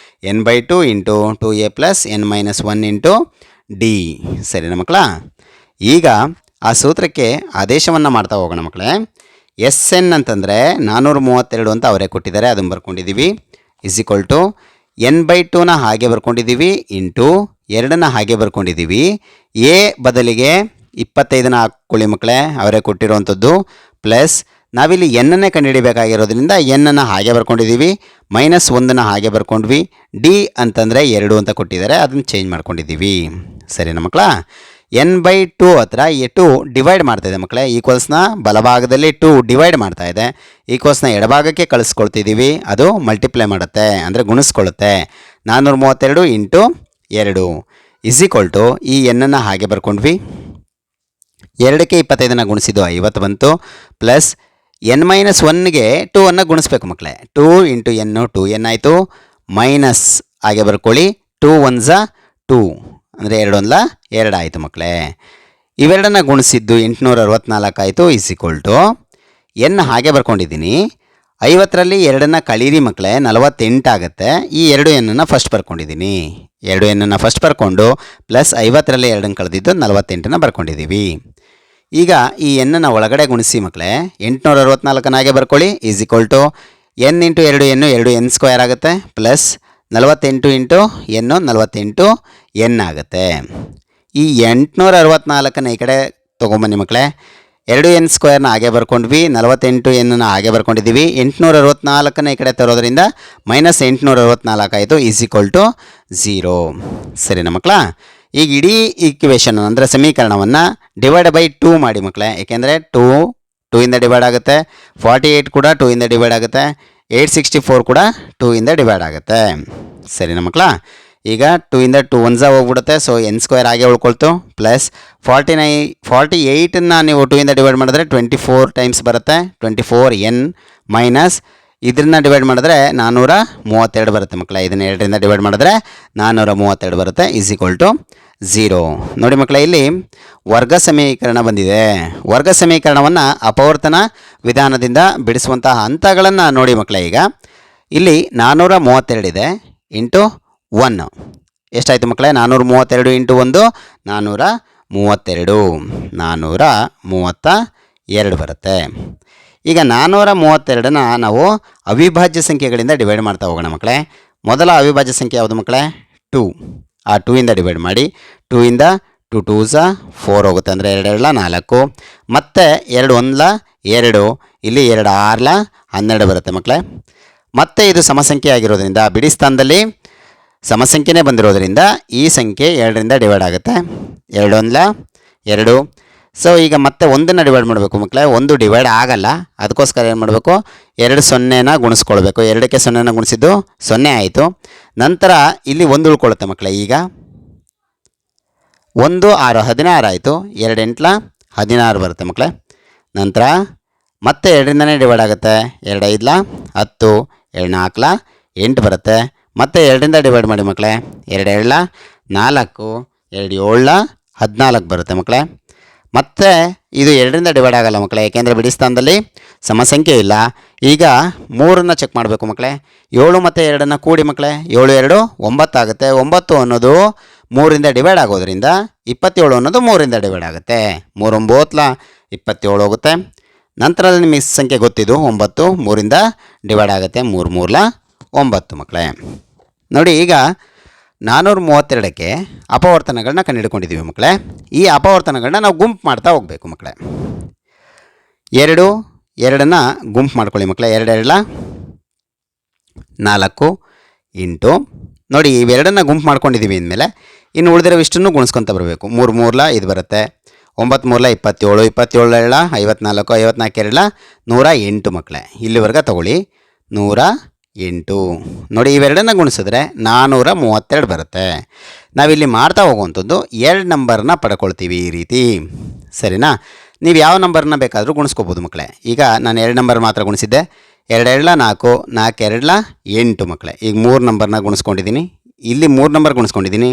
n/2 × 2a + n - 1 × D. ಸರಿನಾ ಮಕ್ಕಳ? ಈಗ ಆ ಸೂತ್ರಕ್ಕೆ ಆದೇಶವನ್ನು ಮಾಡ್ತಾ ಹೋಗೋಣ ಮಕ್ಕಳೇ. SN ಅಂತಂದರೆ 432 ಅಂತ ಅವರೇ ಕೊಟ್ಟಿದ್ದಾರೆ, ಅದನ್ನು ಬರ್ಕೊಂಡಿದ್ದೀವಿ. = n/2ನ ಹಾಗೆ ಬರ್ಕೊಂಡಿದ್ದೀವಿ, ಇಂಟು 2ನ್ನು ಹಾಗೆ ಬರ್ಕೊಂಡಿದ್ದೀವಿ. A ಬದಲಿಗೆ 25ನ್ನು ಹಾಕ್ಕೊಳ್ಳಿ ಮಕ್ಕಳೇ, ಅವರೇ ಕೊಟ್ಟಿರುವಂಥದ್ದು. ಪ್ಲಸ್ ನಾವಿಲ್ಲಿ ಎನ್ನನ್ನೇ ಕಂಡುಹಿಡಿಯಬೇಕಾಗಿರೋದ್ರಿಂದ ಎನ್ನನ್ನು ಹಾಗೆ ಬರ್ಕೊಂಡಿದ್ದೀವಿ, -1ನ್ನು ಹಾಗೆ ಬರ್ಕೊಂಡ್ವಿ. D ಅಂತಂದರೆ 2 ಅಂತ ಕೊಟ್ಟಿದ್ದಾರೆ, ಅದನ್ನು ಚೇಂಜ್ ಮಾಡ್ಕೊಂಡಿದ್ದೀವಿ. ಸರಿನಾ ಮಕ್ಕಳ? n/2 ಹತ್ರ 2 ಡಿವೈಡ್ ಮಾಡ್ತಾಯಿದೆ ಮಕ್ಕಳೇ. ಈಕ್ವಲ್ಸ್ನ ಬಲಭಾಗದಲ್ಲಿ 2 ಡಿವೈಡ್ ಮಾಡ್ತಾ ಇದೆ, ಈಕ್ವಲ್ಸ್ನ ಎಡಭಾಗಕ್ಕೆ ಕಳಿಸ್ಕೊಳ್ತಿದ್ದೀವಿ, ಅದು ಮಲ್ಟಿಪ್ಲೈ ಮಾಡುತ್ತೆ ಅಂದರೆ ಗುಣಿಸ್ಕೊಳ್ಳುತ್ತೆ. 432 × 2 ಈ ಎನ್ನನ್ನು ಹಾಗೆ ಬರ್ಕೊಂಡ್ವಿ. 2ಕ್ಕೆ 25ನ್ನು ಗುಣಿಸಿದ್ದು 50 ಬಂತು. ಪ್ಲಸ್ n - 1ಗೆ 2ನ್ನು ಗುಣಿಸ್ಬೇಕು ಮಕ್ಕಳೇ. 2 × n 2n ಆಯಿತು. ಮೈನಸ್ ಹಾಗೆ ಬರ್ಕೊಳ್ಳಿ. 2 1s 2 ಅಂದರೆ 2 1 2 ಆಯಿತು ಮಕ್ಕಳೇ. ಇವೆರಡನ್ನು ಗುಣಿಸಿದ್ದು 864 ಆಯಿತು. n ಹಾಗೆ ಬರ್ಕೊಂಡಿದ್ದೀನಿ. 50ರಲ್ಲಿ 2ನ್ನು ಕಳೀರಿ ಮಕ್ಕಳೇ, 48 ಆಗುತ್ತೆ. ಈ 2 n ಫಸ್ಟ್ ಬರ್ಕೊಂಡಿದ್ದೀನಿ. 2 n ಫಸ್ಟ್ ಬರ್ಕೊಂಡು ಪ್ಲಸ್ 50ರಲ್ಲಿ 2ನ್ನು ಕಳೆದಿದ್ದು 48ನ್ನು ಬರ್ಕೊಂಡಿದ್ದೀವಿ. ಈಗ ಈ ಎನ್ನನ್ನು ಒಳಗಡೆ ಗುಣಿಸಿ ಮಕ್ಕಳೇ. 864ನ್ನು ಹಾಗೆ ಬರ್ಕೊಳ್ಳಿ. n × 2 n 2 n² ಆಗುತ್ತೆ. ಪ್ಲಸ್ 48 × n 48 n ಆಗುತ್ತೆ. ಈ 864ನ್ನು ಈ ಕಡೆ ತೊಗೊಂಬನ್ನಿ ಮಕ್ಕಳೇ. 2n² ಹಾಗೆ ಬರ್ಕೊಂಡ್ವಿ, 48n ಹಾಗೆ ಬರ್ಕೊಂಡಿದ್ದೀವಿ. 864 ಈ ಕಡೆ ತರೋದ್ರಿಂದ -864 ಆಯಿತು, = 0. ಸರಿನಾ ಮಕ್ಕಳ? ಈಗ ಇಡೀ ಈಕ್ವೇಷನ್ ಅಂದರೆ ಸಮೀಕರಣವನ್ನು /2 ಮಾಡಿ ಮಕ್ಕಳೇ. ಏಕೆಂದರೆ 2 ಇಂದ ಡಿವೈಡ್ ಆಗುತ್ತೆ, 48 ಕೂಡ 2 ಇಂದ ಡಿವೈಡ್ ಆಗುತ್ತೆ, 864 ಕೂಡ 2 ಇಂದ ಡಿವೈಡ್ ಆಗುತ್ತೆ. ಸರಿನಾ ಮಕ್ಕಳ? ಈಗ 2 ಇಂದ 2 1 ಹೋಗ್ಬಿಡುತ್ತೆ, ಸೊ n² ಹಾಗೆ ಉಳ್ಕೊಳ್ತು, ಪ್ಲಸ್ 48ನ್ನು ನೀವು 2 ಇಂದ ಡಿವೈಡ್ ಮಾಡಿದ್ರೆ 24 ಟೈಮ್ಸ್ ಬರುತ್ತೆ, 24n ಮೈನಸ್ ಇದನ್ನ ಡಿವೈಡ್ ಮಾಡಿದ್ರೆ 432 ಬರುತ್ತೆ ಮಕ್ಕಳೇ. ಇದನ್ನು 2ರಿಂದ ಡಿವೈಡ್ ಮಾಡಿದ್ರೆ 432 ಬರುತ್ತೆ, = 0. ನೋಡಿ ಮಕ್ಕಳೇ, ಇಲ್ಲಿ ವರ್ಗ ಸಮೀಕರಣ ಬಂದಿದೆ. ವರ್ಗ ಸಮೀಕರಣವನ್ನು ಅಪವರ್ತನ ವಿಧಾನದಿಂದ ಬಿಡಿಸುವಂತಹ ಹಂತಗಳನ್ನು ನೋಡಿ ಮಕ್ಕಳೇ. ಈಗ ಇಲ್ಲಿ 432 ಇದೆ ಇಂಟು 1 ಎಷ್ಟಾಯಿತು ಮಕ್ಕಳೇ? 432 ಇಂಟು 1 432 432 ಬರುತ್ತೆ. ಈಗ 432ನ ನಾವು ಅವಿಭಾಜ್ಯ ಸಂಖ್ಯೆಗಳಿಂದ ಡಿವೈಡ್ ಮಾಡ್ತಾ ಹೋಗೋಣ ಮಕ್ಕಳೇ. ಮೊದಲ ಅವಿಭಾಜ್ಯ ಸಂಖ್ಯೆ ಯಾವುದು ಮಕ್ಕಳೇ? 2. ಆ 2 ಇಂದ ಡಿವೈಡ್ ಮಾಡಿ. 2 ಇಂದ 2 2s 4 ಹೋಗುತ್ತೆ, ಅಂದರೆ 2 2 4, ಮತ್ತು 2 1 2, ಇಲ್ಲಿ 2 6 12 ಬರುತ್ತೆ ಮಕ್ಕಳೇ. ಮತ್ತೆ ಇದು ಸಮಸಂಖ್ಯೆ ಆಗಿರೋದ್ರಿಂದ, ಬಿಡಿ ಸ್ಥಾನದಲ್ಲಿ ಸಮಸಂಖ್ಯೆನೇ ಬಂದಿರೋದ್ರಿಂದ ಈ ಸಂಖ್ಯೆ 2ರಿಂದ ಡಿವೈಡ್ ಆಗುತ್ತೆ. 2 1 2. ಸೊ ಈಗ ಮತ್ತೆ 1ನ್ನು ಡಿವೈಡ್ ಮಾಡಬೇಕು ಮಕ್ಕಳೇ. 1 ಡಿವೈಡ್ ಆಗಲ್ಲ, ಅದಕ್ಕೋಸ್ಕರ ಏನು ಮಾಡಬೇಕು? 2 0ನ ಗುಣಿಸ್ಕೊಳ್ಬೇಕು. 2ಕ್ಕೆ 0ನ ಗುಣಿಸಿದ್ದು 0 ಆಯಿತು. ನಂತರ ಇಲ್ಲಿ 1 ಉಳ್ಕೊಳ್ಳುತ್ತೆ ಮಕ್ಕಳೇ. ಈಗ 1 6 16 ಆಯಿತು, 2 8 16 ಬರುತ್ತೆ ಮಕ್ಕಳೇ. ನಂತರ ಮತ್ತೆ 2ರಿಂದನೇ ಡಿವೈಡ್ ಆಗುತ್ತೆ, 2 5 10, 2 4 8 ಬರುತ್ತೆ. ಮತ್ತೆ 2ರಿಂದ ಡಿವೈಡ್ ಮಾಡಿ ಮಕ್ಕಳೇ, 2 7 4, 2 7 14 ಬರುತ್ತೆ ಮಕ್ಕಳೇ. ಮತ್ತೆ ಇದು 2ರಿಂದ ಡಿವೈಡ್ ಆಗಲ್ಲ ಮಕ್ಕಳೇ, ಏಕೆಂದರೆ ಬಿಡಿ ಸ್ಥಾನದಲ್ಲಿ ಸಮಸಂಖ್ಯೆ ಇಲ್ಲ. ಈಗ 3ನ್ನು ಚೆಕ್ ಮಾಡಬೇಕು ಮಕ್ಕಳೇ. 7 ಮತ್ತು 2ನ್ನು ಕೂಡಿ ಮಕ್ಕಳೇ, 7 2 9 ಆಗುತ್ತೆ. 9 ಅನ್ನೋದು 3ರಿಂದ ಡಿವೈಡ್ ಆಗೋದ್ರಿಂದ 27 ಅನ್ನೋದು 3ರಿಂದ ಡಿವೈಡ್ ಆಗುತ್ತೆ. 3 9 27 ಹೋಗುತ್ತೆ. ನಂತರ ನಿಮಗೆ ಸಂಖ್ಯೆ ಗೊತ್ತಿದ್ದು 9 3ರಿಂದ ಡಿವೈಡ್ ಆಗುತ್ತೆ, 3 3 9 ಮಕ್ಕಳೇ. ನೋಡಿ, ಈಗ 432ಕ್ಕೆ ಅಪವರ್ತನಗಳನ್ನ ಕಂಡುಹಿಡ್ಕೊಂಡಿದ್ದೀವಿ ಮಕ್ಕಳೇ. ಈ ಅಪವರ್ತನಗಳನ್ನ ನಾವು ಗುಂಪು ಮಾಡ್ತಾ ಹೋಗಬೇಕು ಮಕ್ಕಳೇ. 2 2ನ್ನ ಗುಂಪು ಮಾಡ್ಕೊಳ್ಳಿ ಮಕ್ಕಳೇ. 2 2 4 ಇಂಟು, ನೋಡಿ ಇವೆರಡನ್ನ ಗುಂಪು ಮಾಡ್ಕೊಂಡಿದ್ದೀವಿ ಅಂದಮೇಲೆ ಇನ್ನು ಉಳಿದಿರೋ ಇಷ್ಟನ್ನು ಗುಣಿಸ್ಕೊತ ಬರಬೇಕು. 3 3 ಇದು ಬರುತ್ತೆ, 9 3 27, 27 2 54, 54 2 108 ಮಕ್ಕಳೇ. ಇಲ್ಲಿವರೆಗೆ ತಗೊಳ್ಳಿ, 108. ನೋಡಿ ಇವೆರಡನ್ನ ಗುಣಿಸಿದ್ರೆ 432 ಬರುತ್ತೆ. ನಾವಿಲ್ಲಿ ಮಾಡ್ತಾ ಹೋಗುವಂಥದ್ದು 2 ನಂಬರ್ನ ಪಡ್ಕೊಳ್ತೀವಿ ಈ ರೀತಿ. ಸರಿನಾ? ನೀವು ಯಾವ ನಂಬರ್ನ ಬೇಕಾದರೂ ಗುಣಿಸ್ಕೋಬೋದು ಮಕ್ಕಳೇ. ಈಗ ನಾನು 2 ನಂಬರ್ ಮಾತ್ರ ಗುಣಿಸಿದ್ದೆ. 2 2 4, 4 2 8 ಮಕ್ಕಳೇ. ಈಗ 3 ನಂಬರ್ನ ಗುಣಿಸ್ಕೊಂಡಿದ್ದೀನಿ, ಇಲ್ಲಿ 3 ನಂಬರ್ ಗುಣಿಸ್ಕೊಂಡಿದ್ದೀನಿ.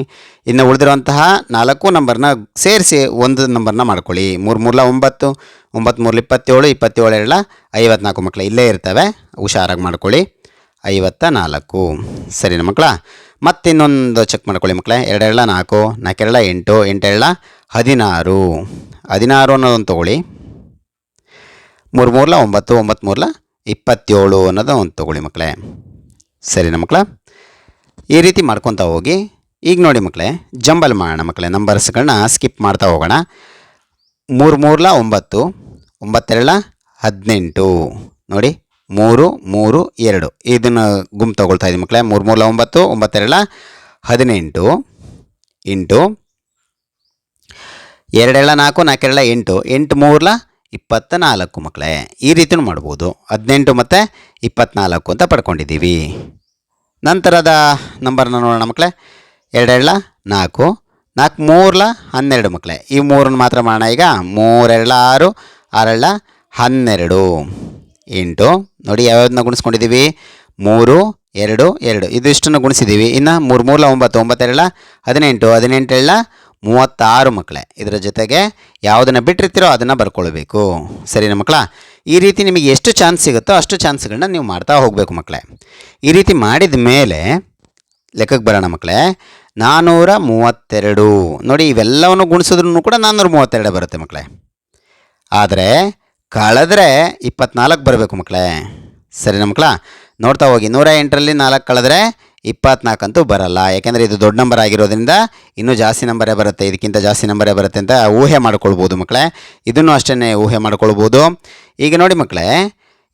ಇನ್ನು ಉಳಿದಿರುವಂತಹ 4 ನಂಬರ್ನ ಸೇರಿಸಿ 1 ನಂಬರ್ನ ಮಾಡ್ಕೊಳ್ಳಿ. 3 3 9, 9 3 27, 27 2 54 ಮಕ್ಕಳೇ. ಇಲ್ಲೇ ಇರ್ತವೆ, ಹುಷಾರಾಗಿ ಮಾಡ್ಕೊಳ್ಳಿ. 54. ಸರಿನಾ ಮಕ್ಕಳ? ಮತ್ತೆ ಇನ್ನೊಂದು ಚೆಕ್ ಮಾಡ್ಕೊಳ್ಳಿ ಮಕ್ಕಳೇ. 2 2 4, 4 2 8, 8 2 16, 16 ಅನ್ನೋದೊಂದು ತೊಗೊಳ್ಳಿ. 3 3 9, 9 3 27 ಅನ್ನೋದು ಒಂದು ತೊಗೊಳ್ಳಿ ಮಕ್ಕಳೇ. ಸರಿನಾ ಮಕ್ಕಳ? ಈ ರೀತಿ ಮಾಡ್ಕೊತಾ ಹೋಗಿ. ಈಗ ನೋಡಿ ಮಕ್ಕಳೇ, ಜಂಬಲ್ ಮಾಡೋಣ ಮಕ್ಕಳೇ. ನಂಬರ್ಸ್ಗಳನ್ನ ಸ್ಕಿಪ್ ಮಾಡ್ತಾ ಹೋಗೋಣ. 3 3 9, 9 2 18. ನೋಡಿ 3 3 2 ಇದನ್ನು ಗುಂಪು ತೊಗೊಳ್ತಾ ಇದ್ದೀವಿ ಮಕ್ಕಳೇ. 3 3 9, 9 2 18 ಇಂಟು 2 2 4, 4 2 8, 8 3 24 ಮಕ್ಕಳೇ. ಈ ರೀತಿಯೂ ಮಾಡ್ಬೋದು. 18 ಮತ್ತು 24 ಅಂತ ಪಡ್ಕೊಂಡಿದ್ದೀವಿ. ನಂತರದ ನಂಬರ್ನ ನೋಡೋಣ ಮಕ್ಕಳೇ. 2 2 4, 4 3 12 ಮಕ್ಕಳೇ. ಈ 3 ಮಾತ್ರ ಮಾಡೋಣ ಈಗ. 3 2 6, 6 12 ಇಂಟು, ನೋಡಿ ಯಾವ್ಯಾವ್ದನ್ನ ಗುಣಿಸ್ಕೊಂಡಿದ್ದೀವಿ? 3 2 2 ಇದು ಇಷ್ಟನ್ನು ಗುಣಿಸಿದ್ದೀವಿ. ಇನ್ನು 3 3 9, 9 2 18, 18 2 36 ಮಕ್ಕಳೇ. ಇದರ ಜೊತೆಗೆ ಯಾವುದನ್ನು ಬಿಟ್ಟಿರ್ತೀರೋ ಅದನ್ನು ಬರ್ಕೊಳ್ಬೇಕು. ಸರಿನಾ ಮಕ್ಕಳ? ಈ ರೀತಿ ನಿಮಗೆ ಎಷ್ಟು ಚಾನ್ಸ್ ಸಿಗುತ್ತೋ ಅಷ್ಟು ಚಾನ್ಸ್ಗಳನ್ನ ನೀವು ಮಾಡ್ತಾ ಹೋಗಬೇಕು ಮಕ್ಕಳೇ. ಈ ರೀತಿ ಮಾಡಿದ ಮೇಲೆ ಲೆಕ್ಕಕ್ಕೆ ಬರೋಣ ಮಕ್ಕಳೇ. 432. ನೋಡಿ ಇವೆಲ್ಲವನ್ನು ಗುಣಿಸಿದ್ರೂ ಕೂಡ 432 ಬರುತ್ತೆ ಮಕ್ಕಳೇ. ಆದರೆ ಕಳೆದ್ರೆ 24 ಬರಬೇಕು ಮಕ್ಕಳೇ. ಸರಿನಾ ಮಕ್ಕಳ? ನೋಡ್ತಾ ಹೋಗಿ. 108ರಲ್ಲಿ 4 ಕಳೆದ್ರೆ 24 ಅಂತೂ ಬರಲ್ಲ, ಯಾಕೆಂದರೆ ಇದು ದೊಡ್ಡ ನಂಬರ್ ಆಗಿರೋದ್ರಿಂದ ಇನ್ನೂ ಜಾಸ್ತಿ ನಂಬರೇ ಬರುತ್ತೆ, ಇದಕ್ಕಿಂತ ಜಾಸ್ತಿ ನಂಬರೇ ಬರುತ್ತೆ ಅಂತ ಊಹೆ ಮಾಡ್ಕೊಳ್ಬೋದು ಮಕ್ಕಳೇ. ಇದನ್ನು ಅಷ್ಟೇ ಊಹೆ ಮಾಡ್ಕೊಳ್ಬೋದು. ಈಗ ನೋಡಿ ಮಕ್ಕಳೇ,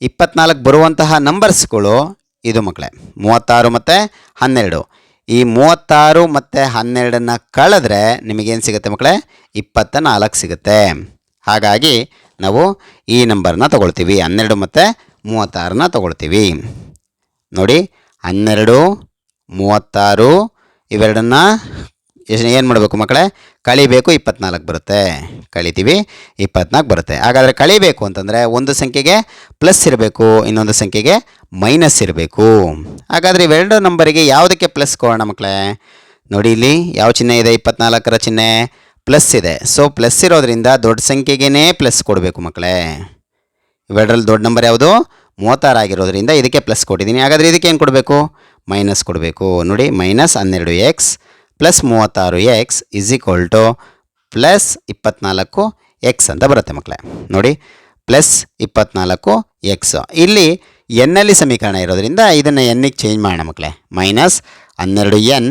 24 ಬರುವಂತಹ ನಂಬರ್ಸ್ಗಳು ಇದು ಮಕ್ಕಳೇ 36 ಮತ್ತು 12. ಈ 36 ಮತ್ತು 12ನ್ನು ಕಳೆದ್ರೆ ನಿಮಗೇನು ಸಿಗುತ್ತೆ ಮಕ್ಕಳೇ? 24 ಸಿಗುತ್ತೆ. ಹಾಗಾಗಿ ನಾವು ಈ ನಂಬರ್ನ ತೊಗೊಳ್ತೀವಿ, 12 ಮತ್ತು 36ನ ತೊಗೊಳ್ತೀವಿ. ನೋಡಿ 12, 36 ಇವೆರಡನ್ನ ಏನು ಮಾಡಬೇಕು ಮಕ್ಕಳೇ? ಕಳಿಬೇಕು, 24 ಬರುತ್ತೆ. ಕಳಿತೀವಿ, 24 ಬರುತ್ತೆ. ಹಾಗಾದರೆ ಕಳಿಬೇಕು ಅಂತಂದರೆ ಒಂದು ಸಂಖ್ಯೆಗೆ ಪ್ಲಸ್ ಇರಬೇಕು, ಇನ್ನೊಂದು ಸಂಖ್ಯೆಗೆ ಮೈನಸ್ ಇರಬೇಕು. ಹಾಗಾದರೆ ಇವೆರಡು ನಂಬರಿಗೆ ಯಾವುದಕ್ಕೆ ಪ್ಲಸ್ ಕೊಡೋಣ ಮಕ್ಕಳೇ? ನೋಡಿ ಇಲ್ಲಿ ಯಾವ ಚಿಹ್ನೆ ಇದೆ? 24ರ ಚಿಹ್ನೆ ಪ್ಲಸ್ ಇದೆ. ಸೊ ಪ್ಲಸ್ ಇರೋದ್ರಿಂದ ದೊಡ್ಡ ಸಂಖ್ಯೆಗೇ ಪ್ಲಸ್ ಕೊಡಬೇಕು ಮಕ್ಕಳೇ. ಇವೆರಡರಲ್ಲಿ ದೊಡ್ಡ ನಂಬರ್ ಯಾವುದು? 36 ಆಗಿರೋದ್ರಿಂದ ಇದಕ್ಕೆ ಪ್ಲಸ್ ಕೊಟ್ಟಿದ್ದೀನಿ. ಹಾಗಾದರೆ ಇದಕ್ಕೆ ಏನು ಕೊಡಬೇಕು? ಮೈನಸ್ ಕೊಡಬೇಕು. ನೋಡಿ -12x plus 36x is equal to plus 24x ಅಂತ ಬರುತ್ತೆ ಮಕ್ಕಳೇ. ನೋಡಿ ಪ್ಲಸ್ 24x. ಇಲ್ಲಿ ಎನ್ನಲ್ಲಿ ಸಮೀಕರಣ ಇರೋದ್ರಿಂದ ಇದನ್ನು ಎನ್ನಿಗೆ ಚೇಂಜ್ ಮಾಡೋಣ ಮಕ್ಕಳೇ. -12n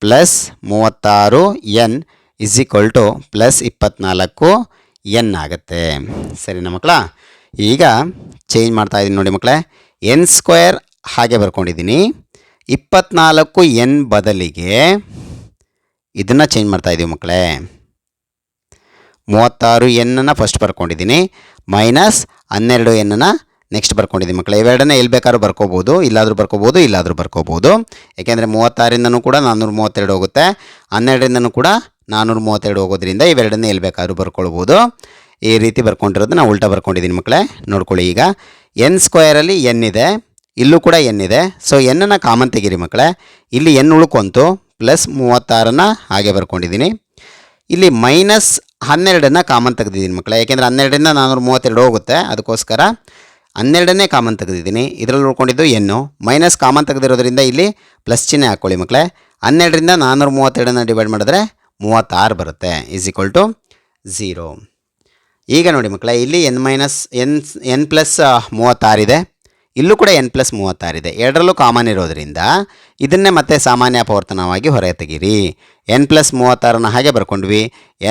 plus 36n is equal to plus 24n ಆಗುತ್ತೆ. ಸರಿನಾ ಮಕ್ಕಳ? ಈಗ ಚೇಂಜ್ ಮಾಡ್ತಾ ಇದ್ದೀನಿ ನೋಡಿ ಮಕ್ಕಳೇ. n² ಹಾಗೆ ಬರ್ಕೊಂಡಿದ್ದೀನಿ. 24n ಬದಲಿಗೆ ಇದನ್ನು ಚೇಂಜ್ ಮಾಡ್ತಾ ಇದ್ದೀವಿ ಮಕ್ಕಳೇ. 36n ಫಸ್ಟ್ ಬರ್ಕೊಂಡಿದ್ದೀನಿ, -12n ನೆಕ್ಸ್ಟ್ ಬರ್ಕೊಂಡಿದ್ದೀನಿ ಮಕ್ಕಳೇ. ಇವೆರಡನ್ನ ಎಲ್ಲಿ ಬೇಕಾದ್ರೂ ಬರ್ಕೋಬೋದು, ಇಲ್ಲಾದರೂ ಬರ್ಕೋಬೋದು. ಯಾಕೆಂದರೆ 36ರಿಂದನೂ ಕೂಡ 432 ಹೋಗುತ್ತೆ, 12ರಿಂದನೂ ಕೂಡ 432 ಹೋಗೋದ್ರಿಂದ ಇವೆರಡನ್ನ ಎಲ್ಲಿ ಬೇಕಾದ್ರೂ ಬರ್ಕೊಳ್ಬೋದು. ಈ ರೀತಿ ಬರ್ಕೊಂಡಿರೋದು ನಾವು ಉಲ್ಟಾ ಬರ್ಕೊಂಡಿದ್ದೀನಿ ಮಕ್ಕಳೇ. ನೋಡ್ಕೊಳ್ಳಿ, ಈಗ n² n ಇದೆ, ಇಲ್ಲೂ ಕೂಡ n ಇದೆ. ಸೊ n ಕಾಮನ್ ತೆಗೀರಿ ಮಕ್ಕಳೇ. ಇಲ್ಲಿ n ಉಳ್ಕೊಂತು, ಪ್ಲಸ್ 36ನ ಹಾಗೆ ಬರ್ಕೊಂಡಿದ್ದೀನಿ. ಇಲ್ಲಿ -12ನ ಕಾಮನ್ ತೆಗೆದಿದ್ದೀನಿ ಮಕ್ಕಳೇ. ಯಾಕೆಂದರೆ 12ರಿಂದ 432 ಹೋಗುತ್ತೆ, ಅದಕ್ಕೋಸ್ಕರ 12ನೇ ಕಾಮನ್ ತೆಗೆದಿದ್ದೀನಿ. ಇದರಲ್ಲಿ ಉಳ್ಕೊಂಡಿದ್ದು n, ಮೈನಸ್ ಕಾಮನ್ ತೆಗೆದಿರೋದ್ರಿಂದ ಇಲ್ಲಿ ಪ್ಲಸ್ ಚಿಹ್ನೆ ಹಾಕ್ಕೊಳ್ಳಿ ಮಕ್ಕಳೇ. 12ರಿಂದ 432ನ ಡಿವೈಡ್ ಮಾಡಿದ್ರೆ 36 ಬರುತ್ತೆ, ಈಸ್ ಈಕ್ವಲ್ ಟು 0. ಈಗ ನೋಡಿ ಮಕ್ಕಳೇ, ಇಲ್ಲಿ n ಪ್ಲಸ್ 36 ಇದೆ, ಇಲ್ಲೂ ಕೂಡ n ಪ್ಲಸ್ 36 ಇದೆ. ಎರಡರಲ್ಲೂ ಕಾಮನ್ ಇರೋದ್ರಿಂದ ಇದನ್ನೇ ಮತ್ತೆ ಸಾಮಾನ್ಯ ಅಪವರ್ತನವಾಗಿ ಹೊರಗೆ ತೆಗೀರಿ. n ಪ್ಲಸ್ 36ನ ಹಾಗೆ ಬರ್ಕೊಂಡ್ವಿ,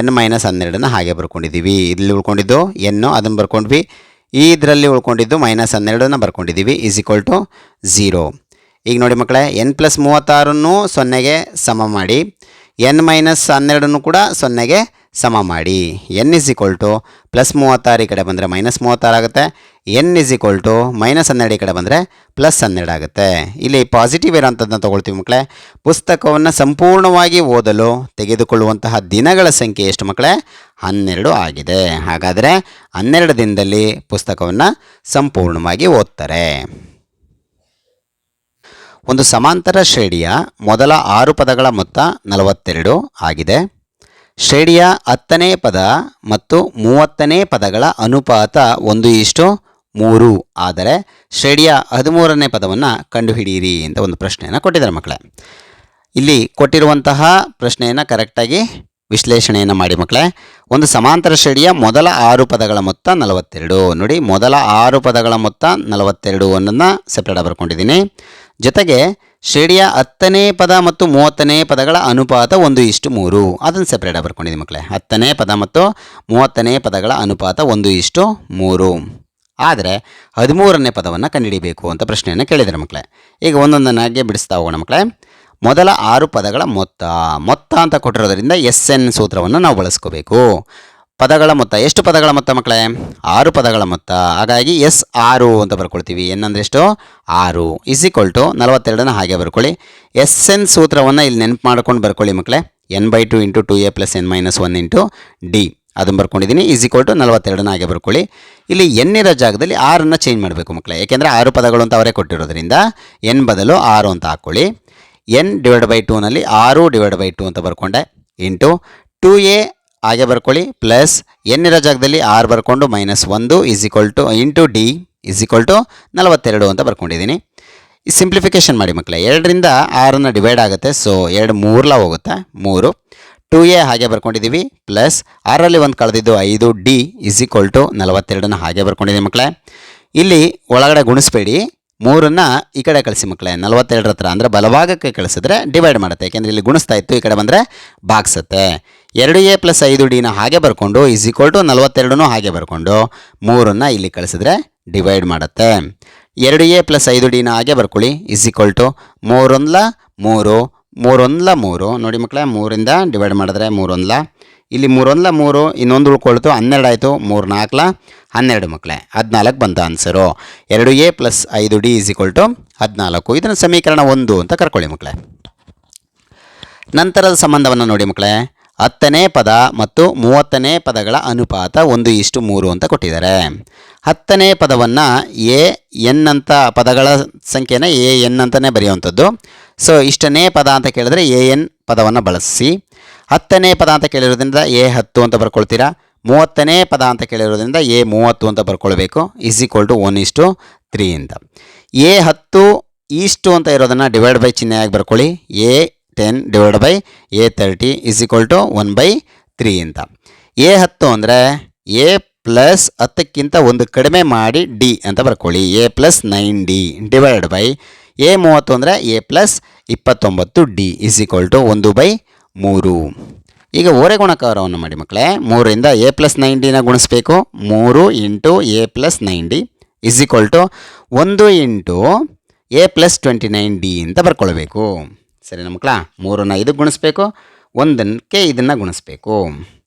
n ಮೈನಸ್ 12ನ ಹಾಗೆ ಬರ್ಕೊಂಡಿದ್ದೀವಿ. ಇಲ್ಲಿ ಉಳ್ಕೊಂಡಿದ್ದು n, ಅದನ್ನು ಬರ್ಕೊಂಡ್ವಿ. ಇದರಲ್ಲಿ ಉಳ್ಕೊಂಡಿದ್ದು -12ನ ಬರ್ಕೊಂಡಿದ್ದೀವಿ, ಈಸ್ ಈಕ್ವಲ್ ಟು 0. ಈಗ ನೋಡಿ ಮಕ್ಕಳೇ, n ಪ್ಲಸ್ 36ನ್ನು 0ಗೆ ಸಮ ಮಾಡಿ, n ಮೈನಸ್ 12ನ್ನು ಕೂಡ 0ಗೆ ಸಮ ಮಾಡಿ. n is equal to plus 36 ಈ ಕಡೆ ಬಂದರೆ -36 ಆಗುತ್ತೆ, n ಇಸ್ ಈಕ್ವಲ್ ಟು -12 ಈ ಕಡೆ ಬಂದರೆ +12 ಆಗುತ್ತೆ. ಇಲ್ಲಿ ಪಾಸಿಟಿವ್ ಇರೋಂಥದ್ದನ್ನ ತೊಗೊಳ್ತೀವಿ ಮಕ್ಕಳೇ. ಪುಸ್ತಕವನ್ನು ಸಂಪೂರ್ಣವಾಗಿ ಓದಲು ತೆಗೆದುಕೊಳ್ಳುವಂತಹ ದಿನಗಳ ಸಂಖ್ಯೆ ಎಷ್ಟು ಮಕ್ಕಳೇ? 12 ಆಗಿದೆ. ಹಾಗಾದರೆ 12 ದಿನದಲ್ಲಿ ಪುಸ್ತಕವನ್ನು ಸಂಪೂರ್ಣವಾಗಿ ಓದ್ತಾರೆ. ಒಂದು ಸಮಾಂತರ ಶ್ರೇಣಿಯ ಮೊದಲ 6 ಪದಗಳ ಮೊತ್ತ 42 ಆಗಿದೆ. ಶ್ರೇಣಿಯ 10ನೇ ಪದ ಮತ್ತು 30ನೇ ಪದಗಳ ಅನುಪಾತ 1:3 ಆದರೆ ಶ್ರೇಣಿಯ 13ನೇ ಪದವನ್ನು ಕಂಡುಹಿಡಿಯಿರಿ ಅಂತ ಒಂದು ಪ್ರಶ್ನೆಯನ್ನು ಕೊಟ್ಟಿದ್ದಾರೆ ಮಕ್ಕಳೇ. ಇಲ್ಲಿ ಕೊಟ್ಟಿರುವಂತಹ ಪ್ರಶ್ನೆಯನ್ನು ಕರೆಕ್ಟಾಗಿ ವಿಶ್ಲೇಷಣೆಯನ್ನು ಮಾಡಿ ಮಕ್ಕಳೇ. ಒಂದು ಸಮಾಂತರ ಶ್ರೇಣಿಯ ಮೊದಲ 6 ಪದಗಳ ಮೊತ್ತ 42. ನೋಡಿ, ಮೊದಲ 6 ಪದಗಳ ಮೊತ್ತ 42 ಅನ್ನೋದನ್ನ ಸೆಪ್ರೇಟಾಗಿ ಬರ್ಕೊಂಡಿದ್ದೀನಿ. ಜೊತೆಗೆ ಶ್ರೇಣಿಯ 10ನೇ ಪದ ಮತ್ತು 30ನೇ ಪದಗಳ ಅನುಪಾತ 1:3 ಅದನ್ನು ಸೆಪ್ರೇಟಾಗಿ ಬರ್ಕೊಂಡಿದ್ದೀನಿ ಮಕ್ಕಳೇ. 10ನೇ ಪದ ಮತ್ತು 30ನೇ ಪದಗಳ ಅನುಪಾತ 1:3 ಆದರೆ 13ನೇ ಪದವನ್ನು ಕಂಡುಹಿಡಿಬೇಕು ಅಂತ ಪ್ರಶ್ನೆಯನ್ನು ಕೇಳಿದ್ದಾರೆ ಮಕ್ಕಳೇ. ಈಗ ಒಂದೊಂದನ್ನಾಗೆ ಬಿಡಿಸ್ತಾ ಹೋಗೋಣ ಮಕ್ಕಳೇ. ಮೊದಲ 6 ಪದಗಳ ಮೊತ್ತ ಅಂತ ಕೊಟ್ಟಿರೋದ್ರಿಂದ SN ಸೂತ್ರವನ್ನು ನಾವು ಬಳಸ್ಕೋಬೇಕು. ಪದಗಳ ಮೊತ್ತ, ಎಷ್ಟು ಪದಗಳ ಮೊತ್ತ ಮಕ್ಕಳೇ? 6 ಪದಗಳ ಮೊತ್ತ. ಹಾಗಾಗಿ S6 ಅಂತ ಬರ್ಕೊಳ್ತೀವಿ. n ಅಂದರೆ ಎಷ್ಟು? 6 ಇಸ್ ಈಕ್ವಲ್ ಟು 42ನ ಹಾಗೆ ಬರ್ಕೊಳ್ಳಿ. SN ಸೂತ್ರವನ್ನು ಇಲ್ಲಿ ನೆನಪು ಮಾಡ್ಕೊಂಡು ಬರ್ಕೊಳ್ಳಿ ಮಕ್ಕಳೇ. n/2 × 2a + n - 1 × d ಅದನ್ನು ಬರ್ಕೊಂಡಿದ್ದೀನಿ. ಈಸ್ ಈಕ್ವಲ್ ಟು 42ನ ಹಾಗೆ ಬರ್ಕೊಳ್ಳಿ. ಇಲ್ಲಿ n ಇರೋ ಜಾಗದಲ್ಲಿ 6ನ್ನು ಚೇಂಜ್ ಮಾಡಬೇಕು ಮಕ್ಕಳೇ. ಯಾಕೆಂದರೆ 6 ಪದಗಳು ಅಂತ ಅವರೇ ಕೊಟ್ಟಿರೋದ್ರಿಂದ n ಬದಲು 6 ಅಂತ ಹಾಕ್ಕೊಳ್ಳಿ. n/2ನಲ್ಲಿ 6/2 ಅಂತ ಬರ್ಕೊಂಡೆ, ಇಂಟು 2a ಹಾಗೆ ಬರ್ಕೊಳ್ಳಿ, ಪ್ಲಸ್ n ಇರೋ ಜಾಗದಲ್ಲಿ 6 ಬರ್ಕೊಂಡು -1 is equal to into d is equal to 42 ಅಂತ ಬರ್ಕೊಂಡಿದ್ದೀನಿ. ಸಿಂಪ್ಲಿಫಿಕೇಷನ್ ಮಾಡಿ ಮಕ್ಕಳೇ. 2ರಿಂದ 6ನ್ನು ಡಿವೈಡ್ ಆಗುತ್ತೆ, ಸೊ 2 3 ಹೋಗುತ್ತೆ, 3. 2a ಹಾಗೆ ಬರ್ಕೊಂಡಿದ್ದೀವಿ, ಪ್ಲಸ್ 6ರಲ್ಲಿ 1 ಕಳೆದಿದ್ದು 5d ಈಸ್ ಈಕ್ವಲ್ ಟು 42ನ ಹಾಗೆ ಬರ್ಕೊಂಡಿದ್ದೀವಿ ಮಕ್ಕಳೇ. ಇಲ್ಲಿ ಒಳಗಡೆ ಗುಣಿಸ್ಬೇಡಿ, 3ನ್ನು ಈ ಕಡೆ ಕಳಿಸಿ ಮಕ್ಕಳೇ 42 ಹತ್ರ ಅಂದರೆ ಬಲಭಾಗಕ್ಕೆ ಕಳಿಸಿದ್ರೆ ಡಿವೈಡ್ ಮಾಡುತ್ತೆ, ಯಾಕೆಂದರೆ ಇಲ್ಲಿ ಗುಣಿಸ್ತಾ ಇತ್ತು, ಈ ಕಡೆ ಬಂದರೆ ಭಾಗಿಸುತ್ತೆ. 2a + 5dನ ಹಾಗೆ ಬರ್ಕೊಂಡು ಈಸ್ ಈಕ್ವಲ್ ಟು 42 ಹಾಗೆ ಬರ್ಕೊಂಡು 3ನ್ನು ಇಲ್ಲಿ ಕಳಿಸಿದ್ರೆ ಡಿವೈಡ್ ಮಾಡುತ್ತೆ. 2a + 5dನ ಹಾಗೆ ಬರ್ಕೊಳ್ಳಿ ಈಸ್ ಈಕ್ವಲ್ ಟು 3 1 3 3 1 3 ನೋಡಿ ಮಕ್ಕಳೇ, 3ರಿಂದ ಡಿವೈಡ್ ಮಾಡಿದ್ರೆ 3 1 ಇಲ್ಲಿ 3 1 3 ಇನ್ನೊಂದು ಉಳ್ಕೊಳ್ತು 12 ಆಯಿತು, 3 4 12 ಮಕ್ಕಳೇ 14 ಬಂತ answer. 2a + 5d is equal to 14. ಇದನ್ನು ಸಮೀಕರಣ 1 ಅಂತ ಕರ್ಕೊಳ್ಳಿ ಮಕ್ಕಳೇ. ನಂತರದ ಸಂಬಂಧವನ್ನು ನೋಡಿ ಮಕ್ಕಳೇ, 10ನೇ ಪದ ಮತ್ತು 30ನೇ ಪದಗಳ ಅನುಪಾತ 1:3 ಅಂತ ಕೊಟ್ಟಿದ್ದಾರೆ. 10ನೇ ಪದವನ್ನು an ಅಂತ ಪದಗಳ ಸಂಖ್ಯೆನ an ಅಂತಲೇ ಬರೆಯುವಂಥದ್ದು. ಸೊ ಇಷ್ಟನೇ ಪದ ಅಂತ ಕೇಳಿದ್ರೆ an ಪದವನ್ನು ಬಳಸಿ. 10ನೇ ಪದ ಅಂತ ಕೇಳಿರೋದ್ರಿಂದ a10 ಅಂತ ಬರ್ಕೊಳ್ತೀರಾ. 30ನೇ ಪದ ಅಂತ ಕೇಳಿರೋದ್ರಿಂದ a30 ಅಂತ ಬರ್ಕೊಳ್ಬೇಕು. ಈಸ್ ಈಕ್ವಲ್ ಟು 1:3 ಅಂತ. a10 ಈಸ್ಟು ಅಂತ ಇರೋದನ್ನು ಡಿವೈಡ್ ಬೈ ಚಿಹ್ನೆಯಾಗಿ ಬರ್ಕೊಳ್ಳಿ. a10 divide by a30 is equal to 1/3 ಅಂತ. a10 ಅಂದರೆ a ಪ್ಲಸ್ 10ಕ್ಕಿಂತ ಒಂದು ಕಡಿಮೆ ಮಾಡಿ ಡಿ ಅಂತ ಬರ್ಕೊಳ್ಳಿ. a + 9d divide by a30 ಅಂದರೆ a + 29d is equal to 1/3. ಈಗ ಓರೆ ಗುಣಕಾರವನ್ನು ಮಾಡಿ ಮಕ್ಕಳೇ. 3ರಿಂದ a + 9dನ ಗುಣಿಸ್ಬೇಕು. 3 × a + 9d is equal to 1 × a + 29d ಅಂತ ಬರ್ಕೊಳ್ಬೇಕು. ಸರಿನಾ ಮಕ್ಕಳ? 3ನ್ನು ಇದಕ್ಕೆ ಗುಣಿಸ್ಬೇಕು, 1ಕ್ಕೆ ಇದನ್ನು ಗುಣಿಸ್ಬೇಕು.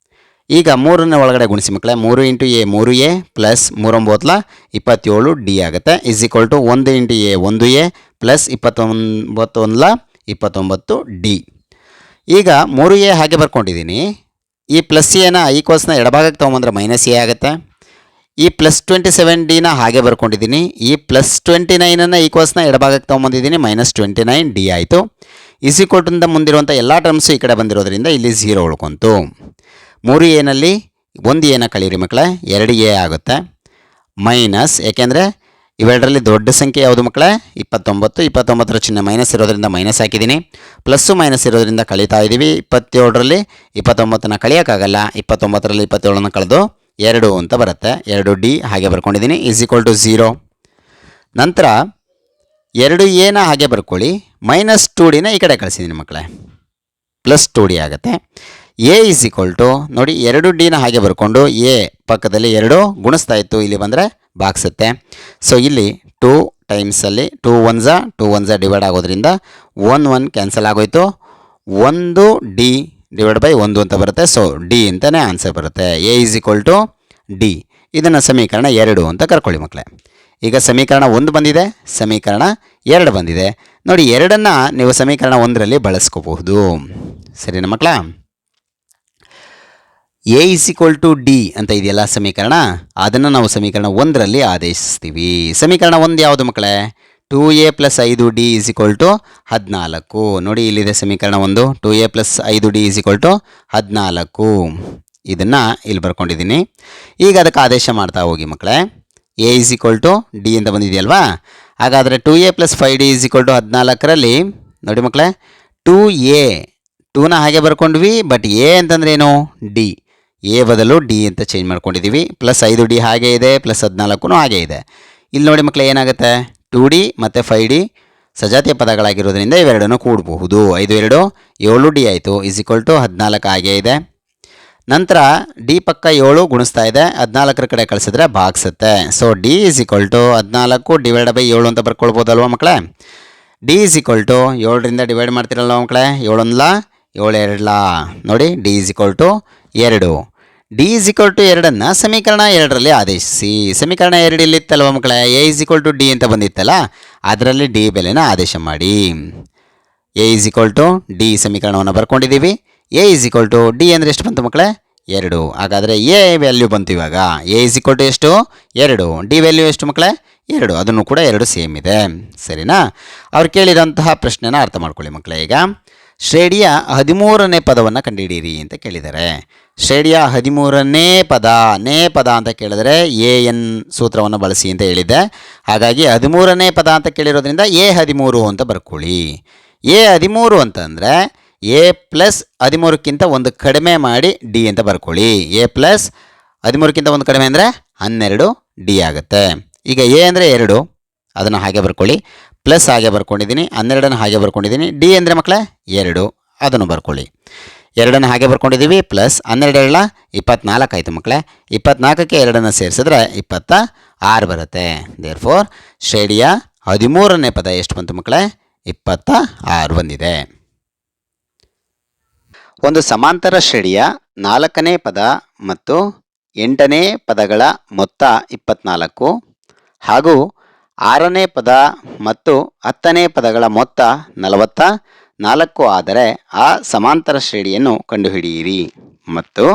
ಈಗ 3ನ್ನ ಒಳಗಡೆ ಗುಣಿಸಿ ಮಕ್ಕಳೇ. 3 × a 3a ಪ್ಲಸ್ 3 9 27d ಆಗುತ್ತೆ. Is equal to 1 × a 1a plus 29 29d. ಈಗ 3a ಹಾಗೆ ಬರ್ಕೊಂಡಿದ್ದೀನಿ. ಈ ಪ್ಲಸ್ ಎನ ಈಕ್ವಲ್ಸ್ನ ಎಡಭಾಗಕ್ಕೆ ತೊಗೊಂಬಂದ್ರೆ -a ಆಗುತ್ತೆ. ಈ ಪ್ಲಸ್ 27dನ ಹಾಗೆ ಬರ್ಕೊಂಡಿದ್ದೀನಿ. ಈ ಪ್ಲಸ್ 29ನ್ನು ಈಕ್ವಲ್ಸ್ನ ಎಡಭಾಗಕ್ಕೆ ತೊಗೊಂಬಂದಿದ್ದೀನಿ, -29d ಆಯಿತು. ಈಸ್ ಈಕ್ವಲ್ ಟು ಮುಂದಿರುವಂಥ ಎಲ್ಲ ಟರ್ಮ್ಸು ಈ ಕಡೆ ಬಂದಿರೋದ್ರಿಂದ ಇಲ್ಲಿ 0 ಉಳ್ಕೊಂತು. 3a ಒಂದು ಎನ ಕಳೀರಿ ಮಕ್ಕಳೇ, 2a ಆಗುತ್ತೆ. ಮೈನಸ್, ಯಾಕೆಂದರೆ ಇವೆರಡರಲ್ಲಿ ದೊಡ್ಡ ಸಂಖ್ಯೆ ಯಾವುದು ಮಕ್ಕಳೇ? 29. 29ರ ಚಿಹ್ನೆ ಮೈನಸ್ ಇರೋದ್ರಿಂದ ಮೈನಸ್ ಹಾಕಿದ್ದೀನಿ. ಪ್ಲಸ್ಸು ಮೈನಸ್ ಇರೋದ್ರಿಂದ ಕಳೀತಾ ಇದ್ದೀವಿ. 27ರಲ್ಲಿ 29ನ ಕಳಿಯೋಕ್ಕಾಗಲ್ಲ. 29ರಲ್ಲಿ 27ನ ಕಳೆದು 2 ಅಂತ ಬರುತ್ತೆ. 2d ಹಾಗೆ ಬರ್ಕೊಂಡಿದ್ದೀನಿ. Is equal to 0. ನಂತರ 2aನ ಹಾಗೆ ಬರ್ಕೊಳ್ಳಿ. -2dನ ಈ ಕಡೆ ಕಳಿಸಿದ್ದೀನಿ ಮಕ್ಕಳೇ, +2d ಆಗುತ್ತೆ. a ಈಸ್ ಈಕ್ವಲ್ ಟು ನೋಡಿ 2dನ ಹಾಗೆ ಬರ್ಕೊಂಡು a ಪಕ್ಕದಲ್ಲಿ 2 ಗುಣಿಸ್ತಾ ಇತ್ತು, ಇಲ್ಲಿ ಬಂದರೆ ಭಾಗಿಸುತ್ತೆ. ಸೊ ಇಲ್ಲಿ 2 ಟೈಮ್ಸಲ್ಲಿ 2 1s ಡಿವೈಡ್ ಆಗೋದ್ರಿಂದ 1 1 ಕ್ಯಾನ್ಸಲ್ ಆಗೋಯ್ತು. 1d ಡಿವೈಡ್ ಬೈ 1 ಅಂತ ಬರುತ್ತೆ. ಸೊ d ಅಂತಲೇ ಆನ್ಸರ್ ಬರುತ್ತೆ. a is equal to d. ಇದನ್ನು ಸಮೀಕರಣ 2 ಅಂತ ಕರ್ಕೊಳ್ಳಿ ಮಕ್ಕಳೇ. ಈಗ ಸಮೀಕರಣ 1 ಬಂದಿದೆ, ಸಮೀಕರಣ 2 ಬಂದಿದೆ. ನೋಡಿ 2ನ್ನು ನೀವು ಸಮೀಕರಣ 1ರಲ್ಲಿ ಬಳಸ್ಕೋಬಹುದು. ಸರಿನಾ ಮಕ್ಕಳ? a is equal to d ಅಂತ ಇದೆಯಲ್ಲ ಸಮೀಕರಣ, ಅದನ್ನು ನಾವು ಸಮೀಕರಣ 1ರಲ್ಲಿ ಆದೇಶಿಸ್ತೀವಿ. ಸಮೀಕರಣ 1 ಯಾವುದು ಮಕ್ಕಳೇ? 2a + 5d is equal to 14. ನೋಡಿ ಇಲ್ಲಿದೆ ಸಮೀಕರಣ 1. 2a + 5d is equal to 14. ಇದನ್ನು ಇಲ್ಲಿ ಬರ್ಕೊಂಡಿದ್ದೀನಿ. ಈಗ ಅದಕ್ಕೆ ಆದೇಶ ಮಾಡ್ತಾ ಹೋಗಿ ಮಕ್ಕಳೇ. a is equal to d ಅಂತ ಬಂದಿದೆಯಲ್ವಾ? ಹಾಗಾದರೆ 2a + 5d is equal to 14ರಲ್ಲಿ ನೋಡಿ ಮಕ್ಕಳೇ, 2a 2ನ ಹಾಗೆ ಬರ್ಕೊಂಡ್ವಿ. ಬಟ್ a ಅಂತಂದ್ರೆ ಏನು? d. a ಬದಲು d ಅಂತ ಚೇಂಜ್ ಮಾಡ್ಕೊಂಡಿದ್ದೀವಿ. ಪ್ಲಸ್ 5d ಹಾಗೆ ಇದೆ, ಪ್ಲಸ್ 14 ಹಾಗೆ ಇದೆ. ಇಲ್ಲಿ ನೋಡಿ ಮಕ್ಕಳೇ ಏನಾಗುತ್ತೆ? 2d ಮತ್ತು 5d ಸಜಾತಿಯ ಪದಗಳಾಗಿರೋದ್ರಿಂದ ಇವೆರಡನ್ನು ಕೂಡಬಹುದು. 5 2 7d ಆಯಿತು. ಈಸ್ ಈಕ್ವಲ್ ಟು 14 ಹಾಗೆ ಇದೆ. ನಂತರ d ಪಕ್ಕ 7 ಗುಣಿಸ್ತಾ ಇದೆ, 14ರ ಕಡೆ ಕಳಿಸಿದ್ರೆ ಭಾಗಿಸುತ್ತೆ. So d is equal to 14 divide by 7 ಅಂತ ಬರ್ಕೊಳ್ಬೋದಲ್ವ ಮಕ್ಕಳೇ? d ಈಸ್ ಈಕ್ವಲ್ ಟು 7ರಿಂದ ಡಿವೈಡ್ ಮಾಡ್ತಿರಲ್ವ ಮಕ್ಕಳೇ? 7 1 7 2 ನೋಡಿ d is equal to 2. d is equal to 2ನ್ನು ಸಮೀಕರಣ 2ರಲ್ಲಿ ಆದೇಶಿಸಿ. ಸಮೀಕರಣ 2 ಇಲ್ಲಿತ್ತಲ್ವ ಮಕ್ಕಳೇ? a is equal to d ಅಂತ ಬಂದಿತ್ತಲ್ಲ, ಅದರಲ್ಲಿ d ಬೆಲೆನ ಆದೇಶ ಮಾಡಿ. a is equal to d ಸಮೀಕರಣವನ್ನು ಬರ್ಕೊಂಡಿದ್ದೀವಿ. a is equal to d ಅಂದರೆ ಎಷ್ಟು ಬಂತು ಮಕ್ಕಳೇ? 2. ಹಾಗಾದರೆ a ವ್ಯಾಲ್ಯೂ ಬಂತು ಇವಾಗ. a ಈಸ್ ಈಕ್ವಲ್ ಟು ಎಷ್ಟು? 2. d ವ್ಯಾಲ್ಯೂ ಎಷ್ಟು ಮಕ್ಕಳೇ? 2. ಅದನ್ನು ಕೂಡ 2 ಸೇಮ್ ಇದೆ. ಸರಿನಾ? ಅವ್ರು ಕೇಳಿರೋಂತಹ ಪ್ರಶ್ನೆನ ಅರ್ಥ ಮಾಡ್ಕೊಳ್ಳಿ ಮಕ್ಕಳೇ. ಈಗ ಶ್ರೇಣಿಯ 13ನೇ ಪದವನ್ನು ಕಂಡುಹಿಡಿಯಿರಿ ಅಂತ ಕೇಳಿದ್ದಾರೆ. ಶ್ರೇಣಿಯ 13ನೇ ಪದ ಅಂತ ಕೇಳಿದರೆ an ಸೂತ್ರವನ್ನು ಬಳಸಿ ಅಂತ ಹೇಳಿದ್ದೆ. ಹಾಗಾಗಿ 13ನೇ ಪದ ಅಂತ ಕೇಳಿರೋದ್ರಿಂದ a13 ಅಂತ ಬರ್ಕೊಳ್ಳಿ. a13 ಅಂತಂದರೆ a ಪ್ಲಸ್ 13ಕ್ಕಿಂತ ಒಂದು ಕಡಿಮೆ ಮಾಡಿ d ಅಂತ ಬರ್ಕೊಳ್ಳಿ. a + 13ಕ್ಕಿಂತ ಒಂದು ಕಡಿಮೆ ಅಂದರೆ 12d ಆಗುತ್ತೆ. ಈಗ a ಅಂದರೆ 2, ಅದನ್ನು ಹಾಗೆ ಬರ್ಕೊಳ್ಳಿ. ಪ್ಲಸ್ ಹಾಗೆ ಬರ್ಕೊಂಡಿದ್ದೀನಿ, 12 ಹಾಗೆ ಬರ್ಕೊಂಡಿದ್ದೀನಿ. ಡಿ ಅಂದರೆ ಮಕ್ಕಳೇ 2, ಅದನ್ನು ಬರ್ಕೊಳ್ಳಿ. 2 ಹಾಗೆ ಬರ್ಕೊಂಡಿದ್ದೀವಿ. ಪ್ಲಸ್ 12 24 ಆಯಿತು ಮಕ್ಕಳೇ. 24ಕ್ಕೆ 2 ಸೇರಿಸಿದ್ರೆ 26 ಬರುತ್ತೆ. ದೇರ್ಫೋರ್ ಶ್ರೇಣಿಯ 13ನೇ ಪದ ಎಷ್ಟು ಬಂತು ಮಕ್ಕಳೇ? 26 ಬಂದಿದೆ. ಒಂದು ಸಮಾಂತರ ಶ್ರೇಣಿಯ 4ನೇ ಪದ ಮತ್ತು 8ನೇ ಪದಗಳ ಮೊತ್ತ 24 ಹಾಗೂ 6ನೇ ಪದ ಮತ್ತು 10ನೇ ಪದಗಳ ಮೊತ್ತ 44 ಆದರೆ ಆ ಸಮಾಂತರ ಶ್ರೇಣಿಯನ್ನು ಕಂಡುಹಿಡಿಯಿರಿ ಮತ್ತು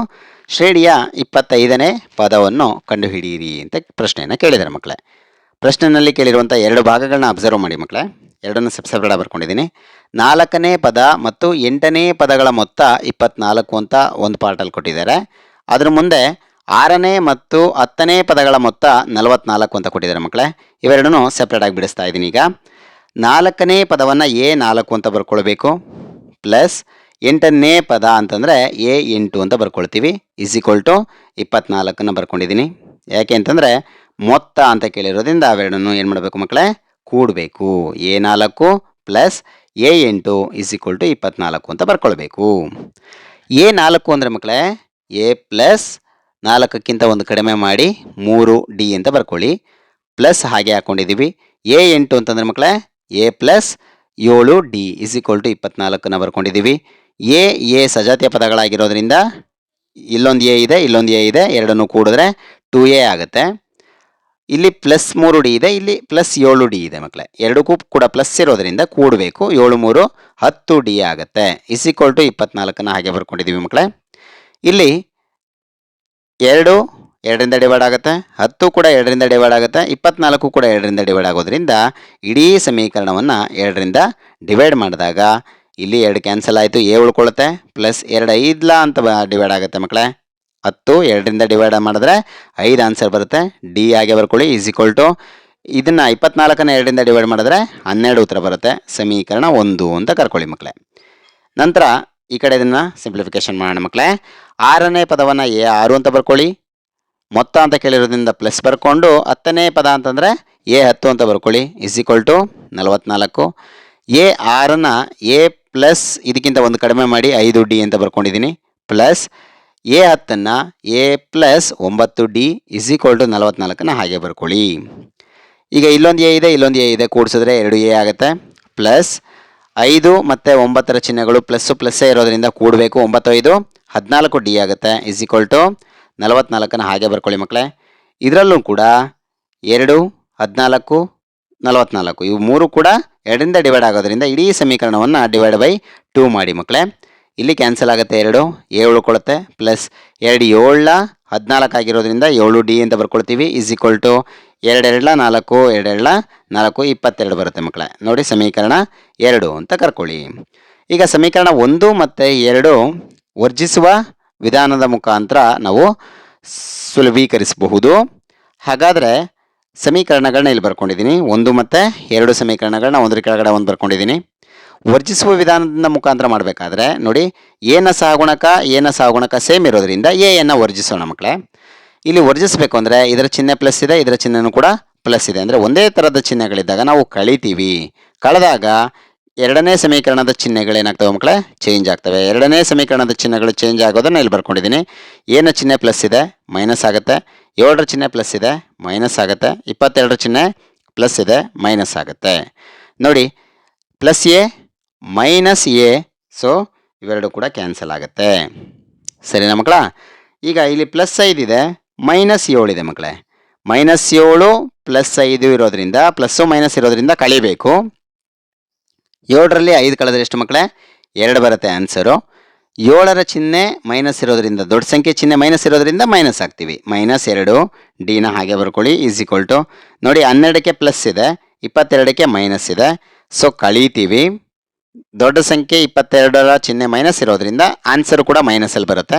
ಶ್ರೇಣಿಯ 25ನೇ ಪದವನ್ನು ಕಂಡುಹಿಡಿಯಿರಿ ಅಂತ ಪ್ರಶ್ನೆಯನ್ನು ಕೇಳಿದ್ದಾರೆ ಮಕ್ಕಳೇ. ಪ್ರಶ್ನೆಯಲ್ಲಿ ಕೇಳಿರುವಂಥ 2 ಭಾಗಗಳನ್ನ ಅಬ್ಸರ್ವ್ ಮಾಡಿ ಮಕ್ಕಳೇ. ಎರಡನ್ನು ಸೆಪ್ರೇಟ್ ಬರ್ಕೊಂಡಿದ್ದೀನಿ. 4ನೇ ಪದ ಮತ್ತು 8ನೇ ಪದಗಳ ಮೊತ್ತ 24 ಅಂತ ಒಂದು ಪಾರ್ಟಲ್ಲಿ ಕೊಟ್ಟಿದ್ದಾರೆ. ಅದರ ಮುಂದೆ 6ನೇ ಮತ್ತು 10ನೇ ಪದಗಳ ಮೊತ್ತ 44 ಅಂತ ಕೊಟ್ಟಿದ್ದಾರೆ ಮಕ್ಕಳೇ. ಇವೆರಡನ್ನೂ ಸೆಪ್ರೇಟಾಗಿ ಬಿಡಿಸ್ತಾ ಇದ್ದೀನಿ. ಈಗ 4ನೇ ಪದವನ್ನು A4 ಅಂತ ಬರ್ಕೊಳ್ಬೇಕು. ಪ್ಲಸ್ 8ನೇ ಪದ ಅಂತಂದರೆ A8 ಅಂತ ಬರ್ಕೊಳ್ತೀವಿ. ಈಸ್ ಈಕ್ವಲ್ ಟು 24 ಬರ್ಕೊಂಡಿದ್ದೀನಿ. ಯಾಕೆ ಅಂತಂದರೆ ಮೊತ್ತ ಅಂತ ಕೇಳಿರೋದ್ರಿಂದ ಅವೆರಡನ್ನು ಏನು ಮಾಡಬೇಕು ಮಕ್ಕಳೇ? ಕೂಡಬೇಕು. A4 plus A8 is equal to 24 ಅಂತ ಬರ್ಕೊಳ್ಬೇಕು. A4 ಅಂದರೆ ಮಕ್ಕಳೇ A ಪ್ಲಸ್ 4ಕ್ಕಿಂತ ಒಂದು ಕಡಿಮೆ ಮಾಡಿ 3D ಅಂತ ಬರ್ಕೊಳ್ಳಿ. ಪ್ಲಸ್ ಹಾಗೆ ಹಾಕ್ಕೊಂಡಿದ್ದೀವಿ. A8 ಅಂತಂದರೆ ಮಕ್ಕಳೇ A plus 7D is equal to 24 ಬರ್ಕೊಂಡಿದ್ದೀವಿ. ಎ ಸಜಾತಿಯ ಪದಗಳಾಗಿರೋದ್ರಿಂದ ಇಲ್ಲೊಂದು ಎ ಇದೆ, ಇಲ್ಲೊಂದು ಎ ಇದೆ, ಎರಡನ್ನು ಕೂಡಿದ್ರೆ 2A ಆಗುತ್ತೆ. ಇಲ್ಲಿ ಪ್ಲಸ್ 3D ಇದೆ, ಇಲ್ಲಿ ಪ್ಲಸ್ 7D ಇದೆ ಮಕ್ಕಳೇ. ಎರಡಕ್ಕೂ ಕೂಡ ಪ್ಲಸ್ ಇರೋದ್ರಿಂದ ಕೂಡಬೇಕು. 7 3 10D ಆಗುತ್ತೆ. ಇಸ್ ಈಕ್ವಲ್ ಟು 24 ಹಾಗೆ ಬರ್ಕೊಂಡಿದ್ದೀವಿ ಮಕ್ಕಳೇ. ಇಲ್ಲಿ 2 2ರಿಂದ ಡಿವೈಡ್ ಆಗುತ್ತೆ, 10 ಕೂಡ 2ರಿಂದ ಡಿವೈಡ್ ಆಗುತ್ತೆ, 24 ಕೂಡ 2ರಿಂದ ಡಿವೈಡ್ ಆಗೋದ್ರಿಂದ ಇಡೀ ಸಮೀಕರಣವನ್ನು 2ರಿಂದ ಡಿವೈಡ್ ಮಾಡಿದಾಗ ಇಲ್ಲಿ 2 ಕ್ಯಾನ್ಸಲ್ ಆಯಿತು, ಎ ಉಳ್ಕೊಳ್ಳುತ್ತೆ. ಪ್ಲಸ್ 2 5 ಅಂತ ಡಿವೈಡ್ ಆಗುತ್ತೆ ಮಕ್ಕಳೇ. 10 2ರಿಂದ ಡಿವೈಡ್ ಮಾಡಿದ್ರೆ 5 ಆನ್ಸರ್ ಬರುತ್ತೆ. ಡಿ ಹಾಗೆ ಬರ್ಕೊಳ್ಳಿ. ಈಸ್ ಈಕ್ವಲ್ ಟು ಇದನ್ನು 24ನ 2ರಿಂದ ಡಿವೈಡ್ ಮಾಡಿದ್ರೆ 12 ಉತ್ತರ ಬರುತ್ತೆ. ಸಮೀಕರಣ 1 ಅಂತ ಕರ್ಕೊಳ್ಳಿ ಮಕ್ಕಳೇ. ನಂತರ ಈ ಕಡೆ ಇದನ್ನು ಸಿಂಪ್ಲಿಫಿಕೇಶನ್ ಮಾಡೋಣ ಮಕ್ಕಳೇ. 6ನೇ ಪದವನ್ನು A6 ಅಂತ ಬರ್ಕೊಳ್ಳಿ. ಮೊತ್ತ ಅಂತ ಕೇಳಿರೋದ್ರಿಂದ ಪ್ಲಸ್ ಬರ್ಕೊಂಡು 10ನೇ ಪದ ಅಂತಂದರೆ A10 ಅಂತ ಬರ್ಕೊಳ್ಳಿ. Is equal to 44. A6ನ A ಪ್ಲಸ್ ಇದಕ್ಕಿಂತ ಒಂದು ಕಡಿಮೆ ಮಾಡಿ 5D ಅಂತ ಬರ್ಕೊಂಡಿದ್ದೀನಿ. ಪ್ಲಸ್ A10ನ A plus 9D is equal to 44 ಹಾಗೆ ಬರ್ಕೊಳ್ಳಿ. ಈಗ ಇಲ್ಲೊಂದು ಎ ಇದೆ, ಇಲ್ಲೊಂದು ಎ ಇದೆ, ಕೂಡಿಸಿದ್ರೆ 2A ಆಗುತ್ತೆ. ಪ್ಲಸ್ 5 ಮತ್ತು 9ರ ಚಿಹ್ನೆಗಳು ಪ್ಲಸ್ಸು ಪ್ಲಸ್ಸೇ ಇರೋದ್ರಿಂದ ಕೂಡಬೇಕು. 9 5 14D ಆಗುತ್ತೆ. ಈಸ್ ಈಕ್ವಲ್ ಟು 44 ಹಾಗೆ ಬರ್ಕೊಳ್ಳಿ ಮಕ್ಕಳೇ. ಇದರಲ್ಲೂ ಕೂಡ 2 14 44 ಇವು 3 ಕೂಡ 2ರಿಂದ ಡಿವೈಡ್ ಆಗೋದ್ರಿಂದ ಇಡೀ ಸಮೀಕರಣವನ್ನು ಡಿವೈಡ್ ಬೈ 2 ಮಾಡಿ ಮಕ್ಕಳೇ. ಇಲ್ಲಿ ಕ್ಯಾನ್ಸಲ್ ಆಗುತ್ತೆ, 2 ಎ ಉಳ್ಕೊಳ್ಳುತ್ತೆ. ಪ್ಲಸ್ 2 7 14 ಆಗಿರೋದ್ರಿಂದ 7D ಅಂತ ಬರ್ಕೊಳ್ತೀವಿ. ಈಸ್ ಈಕ್ವಲ್ ಟು 2 2 4 2 2 4 22 ಬರುತ್ತೆ ಮಕ್ಕಳೇ. ನೋಡಿ ಸಮೀಕರಣ 2 ಅಂತ ಕರ್ಕೊಳ್ಳಿ. ಈಗ ಸಮೀಕರಣ 1 ಮತ್ತು 2 ವರ್ಜಿಸುವ ವಿಧಾನದ ಮುಖಾಂತರ ನಾವು ಸುಲಭೀಕರಿಸಬಹುದು. ಹಾಗಾದರೆ ಸಮೀಕರಣಗಳನ್ನ ಇಲ್ಲಿ ಬರ್ಕೊಂಡಿದ್ದೀನಿ. 1 ಮತ್ತು 2 ಸಮೀಕರಣಗಳನ್ನ ಒಂದರ ಕೆಳಗಡೆ ಒಂದು ಬರ್ಕೊಂಡಿದ್ದೀನಿ. ವರ್ಜಿಸುವ ವಿಧಾನದ ಮುಖಾಂತರ ಮಾಡಬೇಕಾದ್ರೆ ನೋಡಿ, ಎನ ಸಹಗುಣಕ ಸೇಮ್ ಇರೋದ್ರಿಂದ ಎಯನ್ನು ವರ್ಜಿಸೋಣ ಮಕ್ಕಳೇ. ಇಲ್ಲಿ ವರ್ಜಿಸಬೇಕು ಅಂದರೆ ಇದರ ಚಿಹ್ನೆ ಪ್ಲಸ್ ಇದೆ, ಇದರ ಚಿಹ್ನೆನೂ ಕೂಡ ಪ್ಲಸ್ ಇದೆ. ಅಂದರೆ ಒಂದೇ ಥರದ ಚಿಹ್ನೆಗಳಿದ್ದಾಗ ನಾವು ಕಳಿತೀವಿ. ಕಳೆದಾಗ ಎರಡನೇ ಸಮೀಕರಣದ ಚಿಹ್ನೆಗಳೇನಾಗ್ತವೆ ಮಕ್ಕಳೇ? ಚೇಂಜ್ ಆಗ್ತವೆ. ಎರಡನೇ ಸಮೀಕರಣದ ಚಿಹ್ನೆಗಳು ಚೇಂಜ್ ಆಗೋದನ್ನು ಇಲ್ಲಿ ಬರ್ಕೊಂಡಿದ್ದೀನಿ. ಎನ ಚಿಹ್ನೆ ಪ್ಲಸ್ ಇದೆ, ಮೈನಸ್ ಆಗುತ್ತೆ. 7ರ ಚಿಹ್ನೆ ಪ್ಲಸ್ ಇದೆ, ಮೈನಸ್ ಆಗುತ್ತೆ. 22ರ ಚಿಹ್ನೆ ಪ್ಲಸ್ ಇದೆ, ಮೈನಸ್ ಆಗುತ್ತೆ. ನೋಡಿ, plus A minus A, so ಇವೆರಡು ಕೂಡ ಕ್ಯಾನ್ಸಲ್ ಆಗುತ್ತೆ. ಸರಿನಾ ಮಕ್ಕಳ? ಈಗ ಇಲ್ಲಿ ಪ್ಲಸ್ 5 ಇದೆ, ಮೈನಸ್ 7 ಇದೆ ಮಕ್ಕಳೇ. ಮೈನಸ್ 7 ಪ್ಲಸ್ 5 ಇರೋದ್ರಿಂದ, ಪ್ಲಸ್ಸು ಮೈನಸ್ ಇರೋದ್ರಿಂದ ಕಳಿಬೇಕು. 7ರಲ್ಲಿ 5 ಕಳೆದ್ರೆ ಎಷ್ಟು ಮಕ್ಕಳೇ? 2 ಬರುತ್ತೆ ಆನ್ಸರು. 7ರ ಚಿಹ್ನೆ ಮೈನಸ್ ಇರೋದ್ರಿಂದ, ದೊಡ್ಡ ಸಂಖ್ಯೆ ಚಿಹ್ನೆ ಮೈನಸ್ ಇರೋದ್ರಿಂದ ಮೈನಸ್ ಹಾಕ್ತೀವಿ. ಮೈನಸ್ 2 ಡಿನ ಹಾಗೆ ಬರ್ಕೊಳ್ಳಿ. ಈಸ್ ಈಕ್ವಲ್ ಟು ನೋಡಿ, 12ಕ್ಕೆ ಪ್ಲಸ್ ಇದೆ, 22ಕ್ಕೆ ಮೈನಸ್ ಇದೆ, ಸೊ ಕಳೀತೀವಿ. ದೊಡ್ಡ ಸಂಖ್ಯೆ 22ರ ಚಿಹ್ನೆ ಮೈನಸ್ ಇರೋದ್ರಿಂದ ಆನ್ಸರು ಕೂಡ ಮೈನಸಲ್ಲಿ ಬರುತ್ತೆ.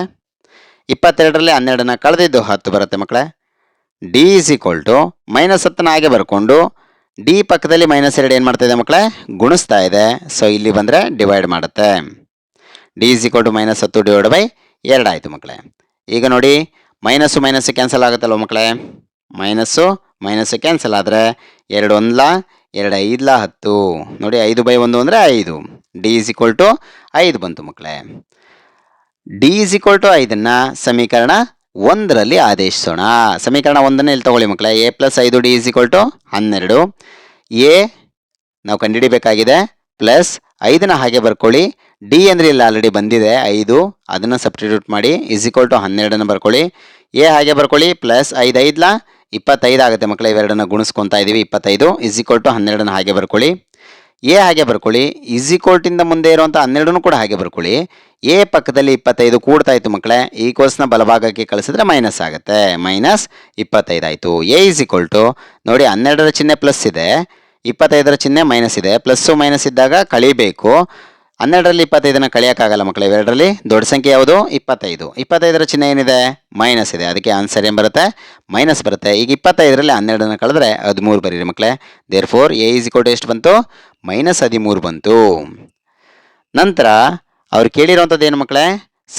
22ರಲ್ಲಿ 12ನ ಕಳೆದಿದ್ದು 10 ಬರುತ್ತೆ ಮಕ್ಕಳೇ. D is equal to minus 10ನ ಹಾಗೆ ಬರ್ಕೊಂಡು ಡಿ ಪಕ್ಕದಲ್ಲಿ ಮೈನಸ್ 2 ಏನು ಮಾಡ್ತಾ ಇದೆ ಮಕ್ಕಳೇ? ಗುಣಿಸ್ತಾ ಇದೆ. ಸೊ ಇಲ್ಲಿ ಬಂದರೆ ಡಿವೈಡ್ ಮಾಡುತ್ತೆ. D is equal to minus 10 divide by 2 ಆಯಿತು ಮಕ್ಕಳೇ. ಈಗ ನೋಡಿ, ಮೈನಸ್ಸು ಮೈನಸ್ಸು ಕ್ಯಾನ್ಸಲ್ ಆಗುತ್ತಲ್ವ ಮಕ್ಕಳೇ? ಮೈನಸ್ಸು ಮೈನಸ್ ಕ್ಯಾನ್ಸಲ್ ಆದರೆ 2 1 2 5 10. ನೋಡಿ 5/1 ಅಂದರೆ 5. ಡಿ ಈಸ್ ಈಕ್ವಲ್ ಟು 5 ಬಂತು ಮಕ್ಕಳೇ. ಡಿ ಈಸ್ ಈಕ್ವಲ್ ಟು 5ನ್ನು ಸಮೀಕರಣ 1ರಲ್ಲಿ ಆದೇಶಿಸೋಣ. ಸಮೀಕರಣ 1ನ್ನು ಇಲ್ಲಿ ತಗೊಳ್ಳಿ ಮಕ್ಕಳೇ. A plus 5 d is equal to 12. A ನಾವು ಕಂಡುಹಿಡಿಬೇಕಾಗಿದೆ, ಪ್ಲಸ್ 5ನ ಹಾಗೆ ಬರ್ಕೊಳ್ಳಿ. ಡಿ ಅಂದರೆ ಇಲ್ಲಿ ಆಲ್ರೆಡಿ ಬಂದಿದೆ 5, ಅದನ್ನು ಸಬ್ಸ್ಟಿಟ್ಯೂಟ್ ಮಾಡಿ. ಈಸ್ ಈಕ್ವಲ್ ಟು 12ನ್ನು ಬರ್ಕೊಳ್ಳಿ. ಎ ಹಾಗೆ ಬರ್ಕೊಳ್ಳಿ, ಪ್ಲಸ್ 5 5 25 ಆಗುತ್ತೆ ಮಕ್ಕಳೇ. ಇವೆರಡನ್ನು ಗುಣಿಸ್ಕೊತಾ ಇದ್ದೀವಿ. 25 ಈಸ್ ಈಕ್ವಲ್ ಟು 12ನ್ನು ಹಾಗೆ ಬರ್ಕೊಳ್ಳಿ. ಎ ಹಾಗೆ ಬರ್ಕೊಳ್ಳಿ. ಈಸ್ ಈಕ್ವಲ್ ಟಿಂದ ಮುಂದೆ ಇರುವಂಥ 12ನ್ನು ಕೂಡ ಹಾಗೆ ಬರ್ಕೊಳ್ಳಿ. ಎ ಪಕ್ಕದಲ್ಲಿ 25 ಕೂಡ್ತಾ ಇತ್ತು ಮಕ್ಕಳೇ. ಈಕ್ವಲ್ಸ್ನ ಬಲಭಾಗಕ್ಕೆ ಕಳಿಸಿದ್ರೆ ಮೈನಸ್ ಆಗುತ್ತೆ. ಮೈನಸ್ 25 ಆಯಿತು. ಎ ಈಸ್ ಈಕ್ವಲ್ ಟು ನೋಡಿ 12ರ ಚಿಹ್ನೆ ಪ್ಲಸ್ ಇದೆ, 25ರ ಚಿಹ್ನೆ ಮೈನಸ್ ಇದೆ. ಪ್ಲಸ್ಸು ಮೈನಸ್ ಇದ್ದಾಗ ಕಳಿಬೇಕು. 12ರಲ್ಲಿ 25ನ ಕಳಿಯೋಕ್ಕಾಗಲ್ಲ ಮಕ್ಕಳೇ. ಇವೆರಡರಲ್ಲಿ ದೊಡ್ಡ ಸಂಖ್ಯೆ ಯಾವುದು? 25. 25ರ ಚಿಹ್ನೆ ಏನಿದೆ? ಮೈನಸ್ ಇದೆ. ಅದಕ್ಕೆ ಆನ್ಸರ್ ಏನು ಬರುತ್ತೆ? ಮೈನಸ್ ಬರುತ್ತೆ. ಈಗ 25ರಲ್ಲಿ 12ನ ಕಳೆದ್ರೆ 13 ಬರೀರಿ ಮಕ್ಕಳೇ. Therefore a is equal to ಎಷ್ಟು ಬಂತು? -13 ಬಂತು. ನಂತರ ಅವ್ರು ಕೇಳಿರೋಂಥದ್ದು ಏನು ಮಕ್ಕಳೇ?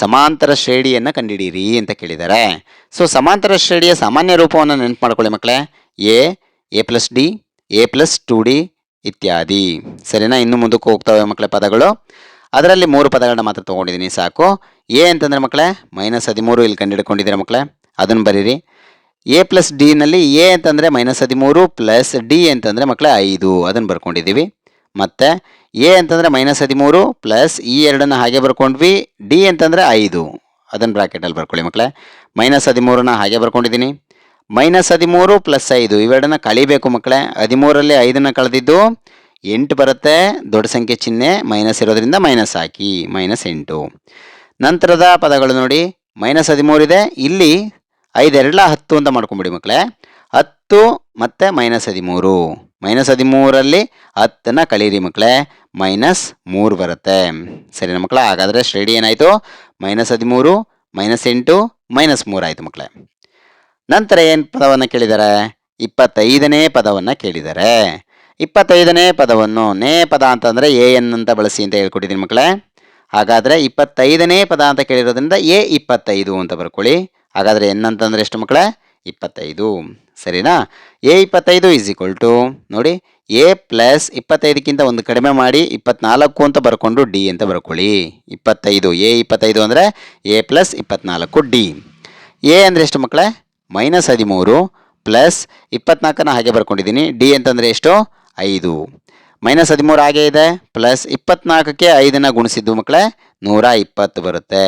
ಸಮಾಂತರ ಶ್ರೇಣಿಯನ್ನು ಕಂಡುಹಿಡಿಯಿರಿ ಅಂತ ಕೇಳಿದ್ದಾರೆ. ಸೊ ಸಮಾಂತರ ಶ್ರೇಣಿಯ ಸಾಮಾನ್ಯ ರೂಪವನ್ನು ನೆನಪು ಮಾಡ್ಕೊಳ್ಳಿ ಮಕ್ಕಳೇ. A plus D, A plus 2D ಇತ್ಯಾದಿ. ಸರಿನಾ? ಇನ್ನು ಮುಂದಕ್ಕೆ ಹೋಗ್ತವೆ ಮಕ್ಕಳೇ ಪದಗಳು. ಅದರಲ್ಲಿ 3 ಪದಗಳನ್ನ ಮಾತ್ರ ತೊಗೊಂಡಿದ್ದೀನಿ ಸಾಕು. ಎ ಅಂತಂದರೆ ಮಕ್ಕಳೇ -13 ಇಲ್ಲಿ ಕಂಡುಹಿಡ್ಕೊಂಡಿದ್ದೀರಾ ಮಕ್ಕಳೇ, ಅದನ್ನು ಬರೀರಿ. ಎ ಪ್ಲಸ್ ಡಿನಲ್ಲಿ ಎ ಅಂತಂದರೆ -13 ಪ್ಲಸ್ ಡಿ ಅಂತಂದರೆ ಮಕ್ಕಳೇ 5, ಅದನ್ನು ಬರ್ಕೊಂಡಿದ್ದೀವಿ. ಮತ್ತು ಎ ಅಂತಂದರೆ -13 ಪ್ಲಸ್ ಈ ಎರಡನ್ನು ಹಾಗೆ ಬರ್ಕೊಂಡ್ವಿ. ಡಿ ಅಂತಂದರೆ 5, ಅದನ್ನು ಬ್ರಾಕೆಟಲ್ಲಿ ಬರ್ಕೊಳ್ಳಿ ಮಕ್ಕಳೇ. -13ನ ಹಾಗೆ ಬರ್ಕೊಂಡಿದ್ದೀನಿ. -13 ಪ್ಲಸ್ 5 ಇವೆರಡನ್ನ ಕಳಿಬೇಕು ಮಕ್ಕಳೇ. 13ರಲ್ಲಿ 5ನ್ನು ಕಳೆದಿದ್ದು 8 ಬರುತ್ತೆ. ದೊಡ್ಡ ಸಂಖ್ಯೆ ಚಿಹ್ನೆ ಮೈನಸ್ ಇರೋದ್ರಿಂದ ಮೈನಸ್ ಹಾಕಿ, -8. ನಂತರದ ಪದಗಳು ನೋಡಿ, -13 ಇದೆ, ಇಲ್ಲಿ 5 2 10 ಅಂತ ಮಾಡ್ಕೊಂಬಿಡಿ ಮಕ್ಕಳೇ. 10 ಮತ್ತು -13. -13ರಲ್ಲಿ 10ನ್ನು ಕಳೀರಿ ಮಕ್ಕಳೇ, -3 ಬರುತ್ತೆ. ಸರಿನಾ ಮಕ್ಕಳೇ? ಹಾಗಾದರೆ ಶ್ರೇಣಿ ಏನಾಯಿತು? -13, -8, -3 ಆಯಿತು ಮಕ್ಕಳೇ. ನಂತರ ಏನು ಪದವನ್ನು ಕೇಳಿದ್ದಾರೆ? 25ನೇ ಪದವನ್ನು ಕೇಳಿದ್ದಾರೆ. 25ನೇ ಪದವನ್ನು ನೇ ಪದ ಅಂತಂದರೆ ಎ ಎನ್ ಅಂತ ಬಳಸಿ ಅಂತ ಹೇಳ್ಕೊಟ್ಟಿದ್ದೀನಿ ಮಕ್ಕಳೇ. ಹಾಗಾದರೆ 25ನೇ ಪದ ಅಂತ ಕೇಳಿರೋದ್ರಿಂದ ಎ 25 ಅಂತ ಬರ್ಕೊಳ್ಳಿ. ಹಾಗಾದರೆ ಎನ್ ಅಂತಂದರೆ ಎಷ್ಟು ಮಕ್ಕಳೇ? 25. ಸರಿನಾ? ಎ 25 ಈಸ್ ಈಕ್ವಲ್ ಟು ನೋಡಿ ಎ ಪ್ಲಸ್ 25ಕ್ಕಿಂತ ಒಂದು ಕಡಿಮೆ ಮಾಡಿ 24 ಅಂತ ಬರ್ಕೊಂಡು ಡಿ ಅಂತ ಬರ್ಕೊಳ್ಳಿ. 25 ಎ 25 ಅಂದರೆ ಎ ಪ್ಲಸ್ 24 ಡಿ. ಎ ಅಂದರೆ ಎಷ್ಟು ಮಕ್ಕಳೇ? -13 ಪ್ಲಸ್ 24ನ ಹಾಗೆ ಬರ್ಕೊಂಡಿದ್ದೀನಿ. ಡಿ ಅಂತಂದರೆ ಎಷ್ಟು? 5. -13 ಹಾಗೆ ಇದೆ, ಪ್ಲಸ್ 24ಕ್ಕೆ 5ನ್ನು ಗುಣಿಸಿದ್ದು ಮಕ್ಕಳೇ 120 ಬರುತ್ತೆ.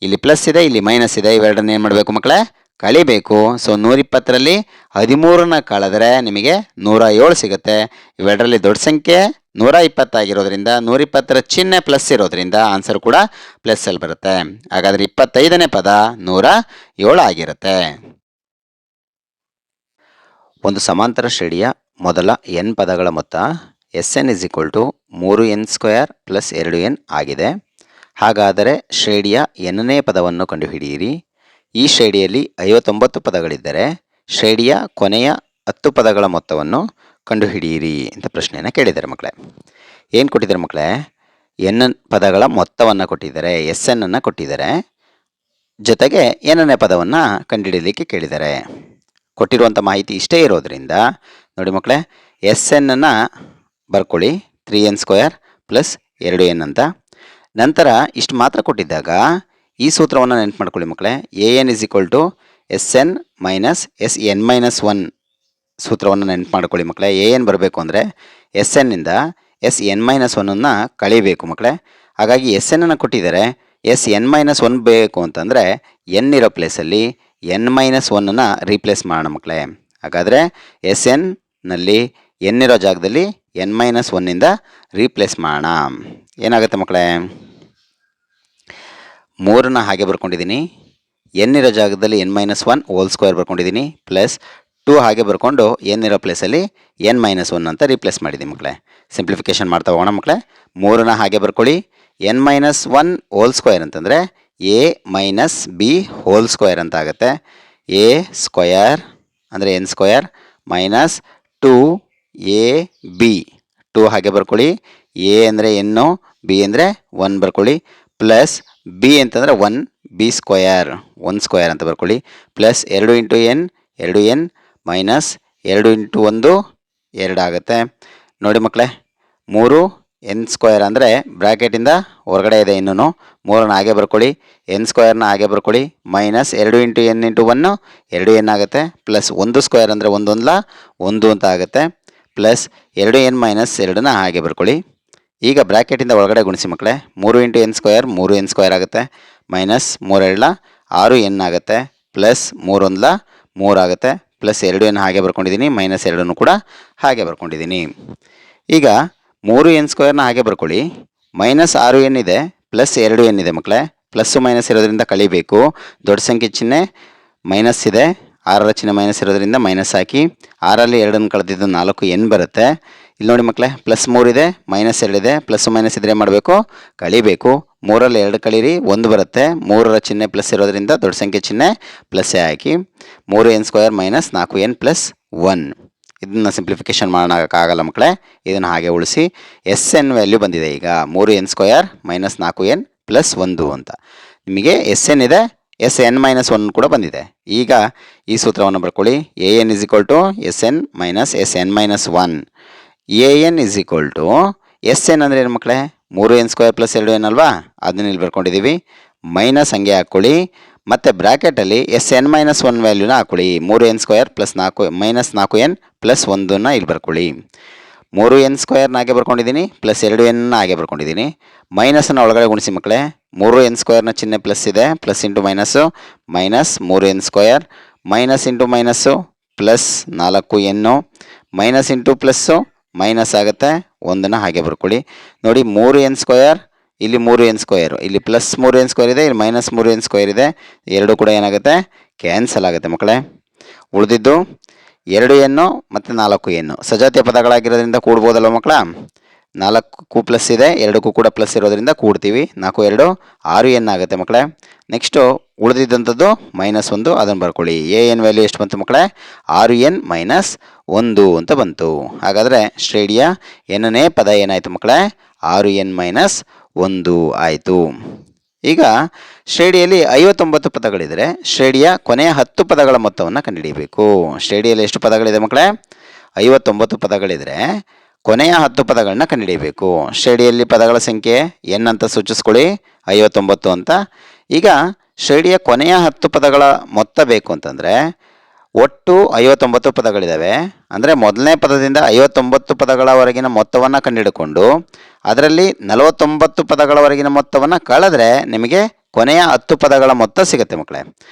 ಇಲ್ಲಿ ಪ್ಲಸ್ ಇದೆ, ಇಲ್ಲಿ ಮೈನಸ್ ಇದೆ. ಇವೆರಡನ್ನ ಏನು ಮಾಡಬೇಕು ಮಕ್ಕಳೇ? ಕಳಿಬೇಕು. ಸೊ 120ರಲ್ಲಿ 13ನ ಕಳೆದ್ರೆ ನಿಮಗೆ 107 ಸಿಗುತ್ತೆ. ಇವೆರಡರಲ್ಲಿ ದೊಡ್ಡ ಸಂಖ್ಯೆ 120 ಆಗಿರೋದ್ರಿಂದ 120ರ ಚಿಹ್ನೆ ಪ್ಲಸ್ ಇರೋದ್ರಿಂದ ಆನ್ಸರ್ ಕೂಡ ಪ್ಲಸ್ಸಲ್ಲಿ ಬರುತ್ತೆ. ಹಾಗಾದರೆ 25ನೇ ಪದ 107 ಆಗಿರುತ್ತೆ. ಒಂದು ಸಮಾಂತರ ಶ್ರೇಣಿಯ ಮೊದಲ n ಪದಗಳ ಮೊತ್ತ Sn = 3n² + 2n ಆಗಿದೆ. ಹಾಗಾದರೆ ಶ್ರೇಣಿಯ nನೇ ಪದವನ್ನು ಕಂಡುಹಿಡಿಯಿರಿ. ಈ ಶ್ರೇಣಿಯಲ್ಲಿ 59 ಪದಗಳಿದ್ದರೆ ಶ್ರೇಣಿಯ ಕೊನೆಯ 10 ಪದಗಳ ಮೊತ್ತವನ್ನು ಕಂಡುಹಿಡಿಯಿರಿ ಅಂತ ಪ್ರಶ್ನೆಯನ್ನು ಕೇಳಿದ್ದಾರೆ ಮಕ್ಕಳೇ. ಏನು ಕೊಟ್ಟಿದ್ದಾರೆ ಮಕ್ಕಳೇ? n ಪದಗಳ ಮೊತ್ತವನ್ನು ಕೊಟ್ಟಿದ್ದಾರೆ, Sn ಅನ್ನು ಕೊಟ್ಟಿದ್ದಾರೆ. ಜೊತೆಗೆ nನೇ ಪದವನ್ನು ಕಂಡುಹಿಡಿಯಲಿಕ್ಕೆ ಕೇಳಿದ್ದಾರೆ. ಕೊಟ್ಟಿರುವಂಥ ಮಾಹಿತಿ ಇಷ್ಟೇ ಇರೋದ್ರಿಂದ ನೋಡಿ ಮಕ್ಕಳೇ, Sn ಅನ್ನು ಬರ್ಕೊಳ್ಳಿ 3n² + 2n ಅಂತ. ನಂತರ ಇಷ್ಟು ಮಾತ್ರ ಕೊಟ್ಟಿದ್ದಾಗ ಈ ಸೂತ್ರವನ್ನು ನೆನಪು ಮಾಡ್ಕೊಳ್ಳಿ ಮಕ್ಕಳೇ. an = Sn - Sn - 1 ಸೂತ್ರವನ್ನು ನೆನಪು ಮಾಡ್ಕೊಳ್ಳಿ ಮಕ್ಕಳೇ. an ಬರಬೇಕು ಅಂದರೆ Snನಿಂದ Sn - 1ನ್ನು ಕಳಿಬೇಕು ಮಕ್ಕಳೇ. ಹಾಗಾಗಿ Sn ಅನ್ನು ಕೊಟ್ಟಿದ್ದಾರೆ. Sn - 1 ಬೇಕು ಅಂತಂದರೆ n ಇರೋ ಪ್ಲೇಸಲ್ಲಿ n - 1ನ್ನು ರೀಪ್ಲೇಸ್ ಮಾಡೋಣ ಮಕ್ಕಳೇ. ಹಾಗಾದರೆ Snನಲ್ಲಿ n ಇರೋ ಜಾಗದಲ್ಲಿ n - 1ನಿಂದ ರೀಪ್ಲೇಸ್ ಮಾಡೋಣ. ಏನಾಗುತ್ತೆ ಮಕ್ಕಳೇ? 3ನ ಹಾಗೆ ಬರ್ಕೊಂಡಿದ್ದೀನಿ. n ಇರೋ ಜಾಗದಲ್ಲಿ n - 1² ಬರ್ಕೊಂಡಿದ್ದೀನಿ. ಪ್ಲಸ್ 2 ಹಾಗೆ ಬರ್ಕೊಂಡು n ಇರೋ ಪ್ಲೇಸಲ್ಲಿ n - 1 ಅಂತ ರೀಪ್ಲೇಸ್ ಮಾಡಿದ್ದೀನಿ ಮಕ್ಕಳೇ. ಸಿಂಪ್ಲಿಫಿಕೇಷನ್ ಮಾಡ್ತಾ ಹೋಗೋಣ ಮಕ್ಕಳೇ. 3ನ ಹಾಗೆ ಬರ್ಕೊಳ್ಳಿ. n - 1² ಅಂತಂದರೆ a - b² ಅಂತ ಆಗುತ್ತೆ. a² ಅಂದರೆ n² ಮೈನಸ್ 2ab 2 ಹಾಗೆ ಬರ್ಕೊಳ್ಳಿ. a ಅಂದರೆ n, b ಅಂದರೆ 1 ಬರ್ಕೊಳ್ಳಿ. ಪ್ಲಸ್ b ಅಂತಂದರೆ 1, b² 1² ಅಂತ ಬರ್ಕೊಳ್ಳಿ. Plus 2 × n 2n minus 2 into 1 2 ಆಗುತ್ತೆ. ನೋಡಿ ಮಕ್ಕಳೇ, 3 ಎನ್ ಸ್ಕ್ವೇರ್ ಅಂದರೆ ಬ್ರ್ಯಾಕೆಟಿಂದ ಹೊರಗಡೆ ಇದೆ ಇನ್ನೂ, 3ನ ಹಾಗೆ ಬರ್ಕೊಳ್ಳಿ, ಎನ್ ಸ್ಕ್ವೇರ್ನ ಹಾಗೆ ಬರ್ಕೊಳ್ಳಿ, minus 2 into N into 1 2 N ಆಗುತ್ತೆ, ಪ್ಲಸ್ 1 ಸ್ಕ್ವೇರ್ ಅಂದರೆ 1 1 ಅಂತ ಆಗುತ್ತೆ, ಪ್ಲಸ್ 2 ಎನ್ ಮೈನಸ್ 2ನ ಹಾಗೆ ಬರ್ಕೊಳ್ಳಿ. ಈಗ ಬ್ರ್ಯಾಕೆಟಿಂದ ಒಳಗಡೆ ಗುಣಿಸಿ ಮಕ್ಕಳೇ, 3 into N square 3 N square ಆಗುತ್ತೆ, ಮೈನಸ್ 3 2 6 ಎನ್ ಆಗುತ್ತೆ, ಪ್ಲಸ್ 3 1 3 ಆಗುತ್ತೆ, ಪ್ಲಸ್ 2 ಎನ್ ಹಾಗೆ ಬರ್ಕೊಂಡಿದ್ದೀನಿ, ಮೈನಸ್ 2 ಕೂಡ ಹಾಗೆ ಬರ್ಕೊಂಡಿದ್ದೀನಿ. ಈಗ 3 ಎನ್ ಸ್ಕ್ವೇರ್ನ ಹಾಗೆ ಬರ್ಕೊಳ್ಳಿ, ಮೈನಸ್ 6 ಎನ್ ಇದೆ, ಪ್ಲಸ್ 2 ಎನ್ ಇದೆ ಮಕ್ಕಳೇ, ಪ್ಲಸ್ಸು ಮೈನಸ್ ಇರೋದ್ರಿಂದ ಕಳಿಬೇಕು, ದೊಡ್ಡ ಸಂಖ್ಯೆ ಚಿಹ್ನೆ ಮೈನಸ್ ಇದೆ, 6ರ ಚಿಹ್ನೆ ಮೈನಸ್ ಇರೋದ್ರಿಂದ ಮೈನಸ್ ಹಾಕಿ, 6ರಲ್ಲಿ 2 ಕಳೆದಿದ್ದು 4 ಎನ್ ಬರುತ್ತೆ. ಇಲ್ಲಿ ನೋಡಿ ಮಕ್ಕಳೇ, ಪ್ಲಸ್ 3 ಇದೆ, ಮೈನಸ್ 2 ಇದೆ, ಪ್ಲಸ್ಸು ಮೈನಸ್ ಇದ್ರೆ ಮಾಡಬೇಕು, ಕಳಿಬೇಕು, 3ರಲ್ಲಿ 2 ಕಳೀರಿ 1 ಬರುತ್ತೆ, 3ರ ಚಿಹ್ನೆ ಪ್ಲಸ್ ಇರೋದ್ರಿಂದ ದೊಡ್ಡ ಸಂಖ್ಯೆ ಚಿಹ್ನೆ ಪ್ಲಸ್ಸೇ ಹಾಕಿ, 3 N square minus 4 N plus 1. ಇದನ್ನು ಸಿಂಪ್ಲಿಫಿಕೇಶನ್ ಮಾಡೋಕ್ಕಾಗಲ್ಲ ಮಕ್ಕಳೇ, ಇದನ್ನು ಹಾಗೆ ಉಳಿಸಿ. ಎಸ್ ಎನ್ ವ್ಯಾಲ್ಯೂ ಬಂದಿದೆ ಈಗ 3 N square minus 4 N plus 1 ಅಂತ. ನಿಮಗೆ ಎಸ್ ಎನ್ ಇದೆ, ಎಸ್ ಎನ್ ಮೈನಸ್ 1 ಕೂಡ ಬಂದಿದೆ. ಈಗ ಈ ಸೂತ್ರವನ್ನು ಬರ್ಕೊಳ್ಳಿ, a n is equal to s N minus s N minus 1. A n is equal to s n ಅಂದರೆ ಏನು ಮಕ್ಕಳೇ, 3 ಎನ್ ಸ್ಕ್ವೇರ್ ಪ್ಲಸ್ 2 ಎನ್ ಅಲ್ವಾ, ಅದನ್ನ ಇಲ್ಲಿ ಬರ್ಕೊಂಡಿದ್ದೀವಿ, ಮೈನಸ್ ಹಂಗೆ ಹಾಕ್ಕೊಳ್ಳಿ, ಮತ್ತು ಬ್ರ್ಯಾಕೆಟಲ್ಲಿ ಎಸ್ ಎನ್ ಮೈನಸ್ 1 ವ್ಯಾಲ್ಯೂನ ಹಾಕ್ಕೊಳ್ಳಿ, 3 N square plus 4 minus 4 N plus 1ನ ಇಲ್ಲಿ ಬರ್ಕೊಳ್ಳಿ. 3 ಎನ್ ಸ್ಕ್ವೇರ್ನ ಹಾಗೆ ಬರ್ಕೊಂಡಿದ್ದೀನಿ, ಪ್ಲಸ್ 2 ಎನ್ನ ಹಾಗೆ ಬರ್ಕೊಂಡಿದ್ದೀನಿ, ಮೈನಸನ್ನು ಒಳಗಡೆ ಗುಣಿಸಿ ಮಕ್ಕಳೇ, 3 ಎನ್ ಸ್ಕ್ವೇರ್ನ ಚಿಹ್ನೆ ಪ್ಲಸ್ ಇದೆ, plus into minus, minus 3 N square, minus into minus plus 4 ಎನ್ನು, ಮೈನಸ್ ಇಂಟು ಪ್ಲಸ್ಸು ಮೈನಸ್ ಆಗುತ್ತೆ, 1ನ ಹಾಗೆ ಬರ್ಕೊಳ್ಳಿ. ನೋಡಿ 3 ಎನ್ ಸ್ಕ್ವೇರ್, ಇಲ್ಲಿ 3 ಎನ್ ಸ್ಕ್ವೇರು, ಇಲ್ಲಿ ಪ್ಲಸ್ 3 ಎನ್ ಸ್ಕ್ವೇರ್ ಇದೆ, ಇಲ್ಲಿ ಮೈನಸ್ 3 ಎನ್ ಸ್ಕ್ವೇರ್ ಇದೆ, ಎರಡು ಕೂಡ ಏನಾಗುತ್ತೆ, ಕ್ಯಾನ್ಸಲ್ ಆಗುತ್ತೆ ಮಕ್ಕಳೇ. ಉಳಿದಿದ್ದು 2 ಎನ್ನು ಮತ್ತು 4 ಎನ್ನು ಸಜಾತಿಯ ಪದಗಳಾಗಿರೋದ್ರಿಂದ ಕೂಡ್ಬೋದಲ್ವ ಮಕ್ಕಳ, 4ಕ್ಕೂ ಪ್ಲಸ್ ಇದೆ, 2ಕ್ಕೂ ಕೂಡ ಪ್ಲಸ್ ಇರೋದ್ರಿಂದ ಕೂಡ್ತೀವಿ, 4 2 6 ಎನ್ ಆಗುತ್ತೆ ಮಕ್ಕಳೇ. ನೆಕ್ಸ್ಟು ಉಳಿದಿದ್ದಂಥದ್ದು ಮೈನಸ್ 1, ಅದನ್ನು ಬರ್ಕೊಳ್ಳಿ. ಎ ಎನ್ ವ್ಯಾಲ್ಯೂ ಎಷ್ಟು ಬಂತು ಮಕ್ಕಳೇ, 6 ಎನ್ ಮೈನಸ್ 1 ಅಂತ ಬಂತು. ಹಾಗಾದರೆ ಶ್ರೇಣಿಯ ಎನ್ನನೇ ಪದ ಏನಾಯಿತು ಮಕ್ಕಳೇ, 6 ಎನ್ ಮೈನಸ್ 1 ಆಯಿತು. ಈಗ ಶ್ರೇಣಿಯಲ್ಲಿ 59 ಪದಗಳಿದ್ದರೆ ಶ್ರೇಣಿಯ ಕೊನೆಯ 10 ಪದಗಳ ಮೊತ್ತವನ್ನು ಕಂಡುಹಿಡಿಯಬೇಕು. ಶ್ರೇಣಿಯಲ್ಲಿ ಎಷ್ಟು ಪದಗಳಿದೆ ಮಕ್ಕಳೇ, 59 ಪದಗಳಿದ್ರೆ ಕೊನೆಯ 10 ಪದಗಳನ್ನ ಕಂಡುಹಿಡಿಯಬೇಕು. ಶ್ರೇಣಿಯಲ್ಲಿ ಪದಗಳ ಸಂಖ್ಯೆ ಎನ್ ಅಂತ ಸೂಚಿಸ್ಕೊಳ್ಳಿ, 59 ಅಂತ. ಈಗ ಶ್ರೇಣಿಯ ಕೊನೆಯ 10 ಪದಗಳ ಮೊತ್ತ ಬೇಕು ಅಂತಂದರೆ ಒಟ್ಟು 59 ಪದಗಳಿದ್ದಾವೆ, ಅಂದರೆ ಮೊದಲನೇ ಪದದಿಂದ 59 ಪದಗಳವರೆಗಿನ ಮೊತ್ತವನ್ನು ಕಂಡುಹಿಡ್ಕೊಂಡು ಅದರಲ್ಲಿ 49 ಪದಗಳವರೆಗಿನ ಮೊತ್ತವನ್ನು ಕಳೆದ್ರೆ ನಿಮಗೆ ಕೊನೆಯ 10 ಪದಗಳ ಮೊತ್ತ ಸಿಗುತ್ತೆ ಮಕ್ಕಳೇ.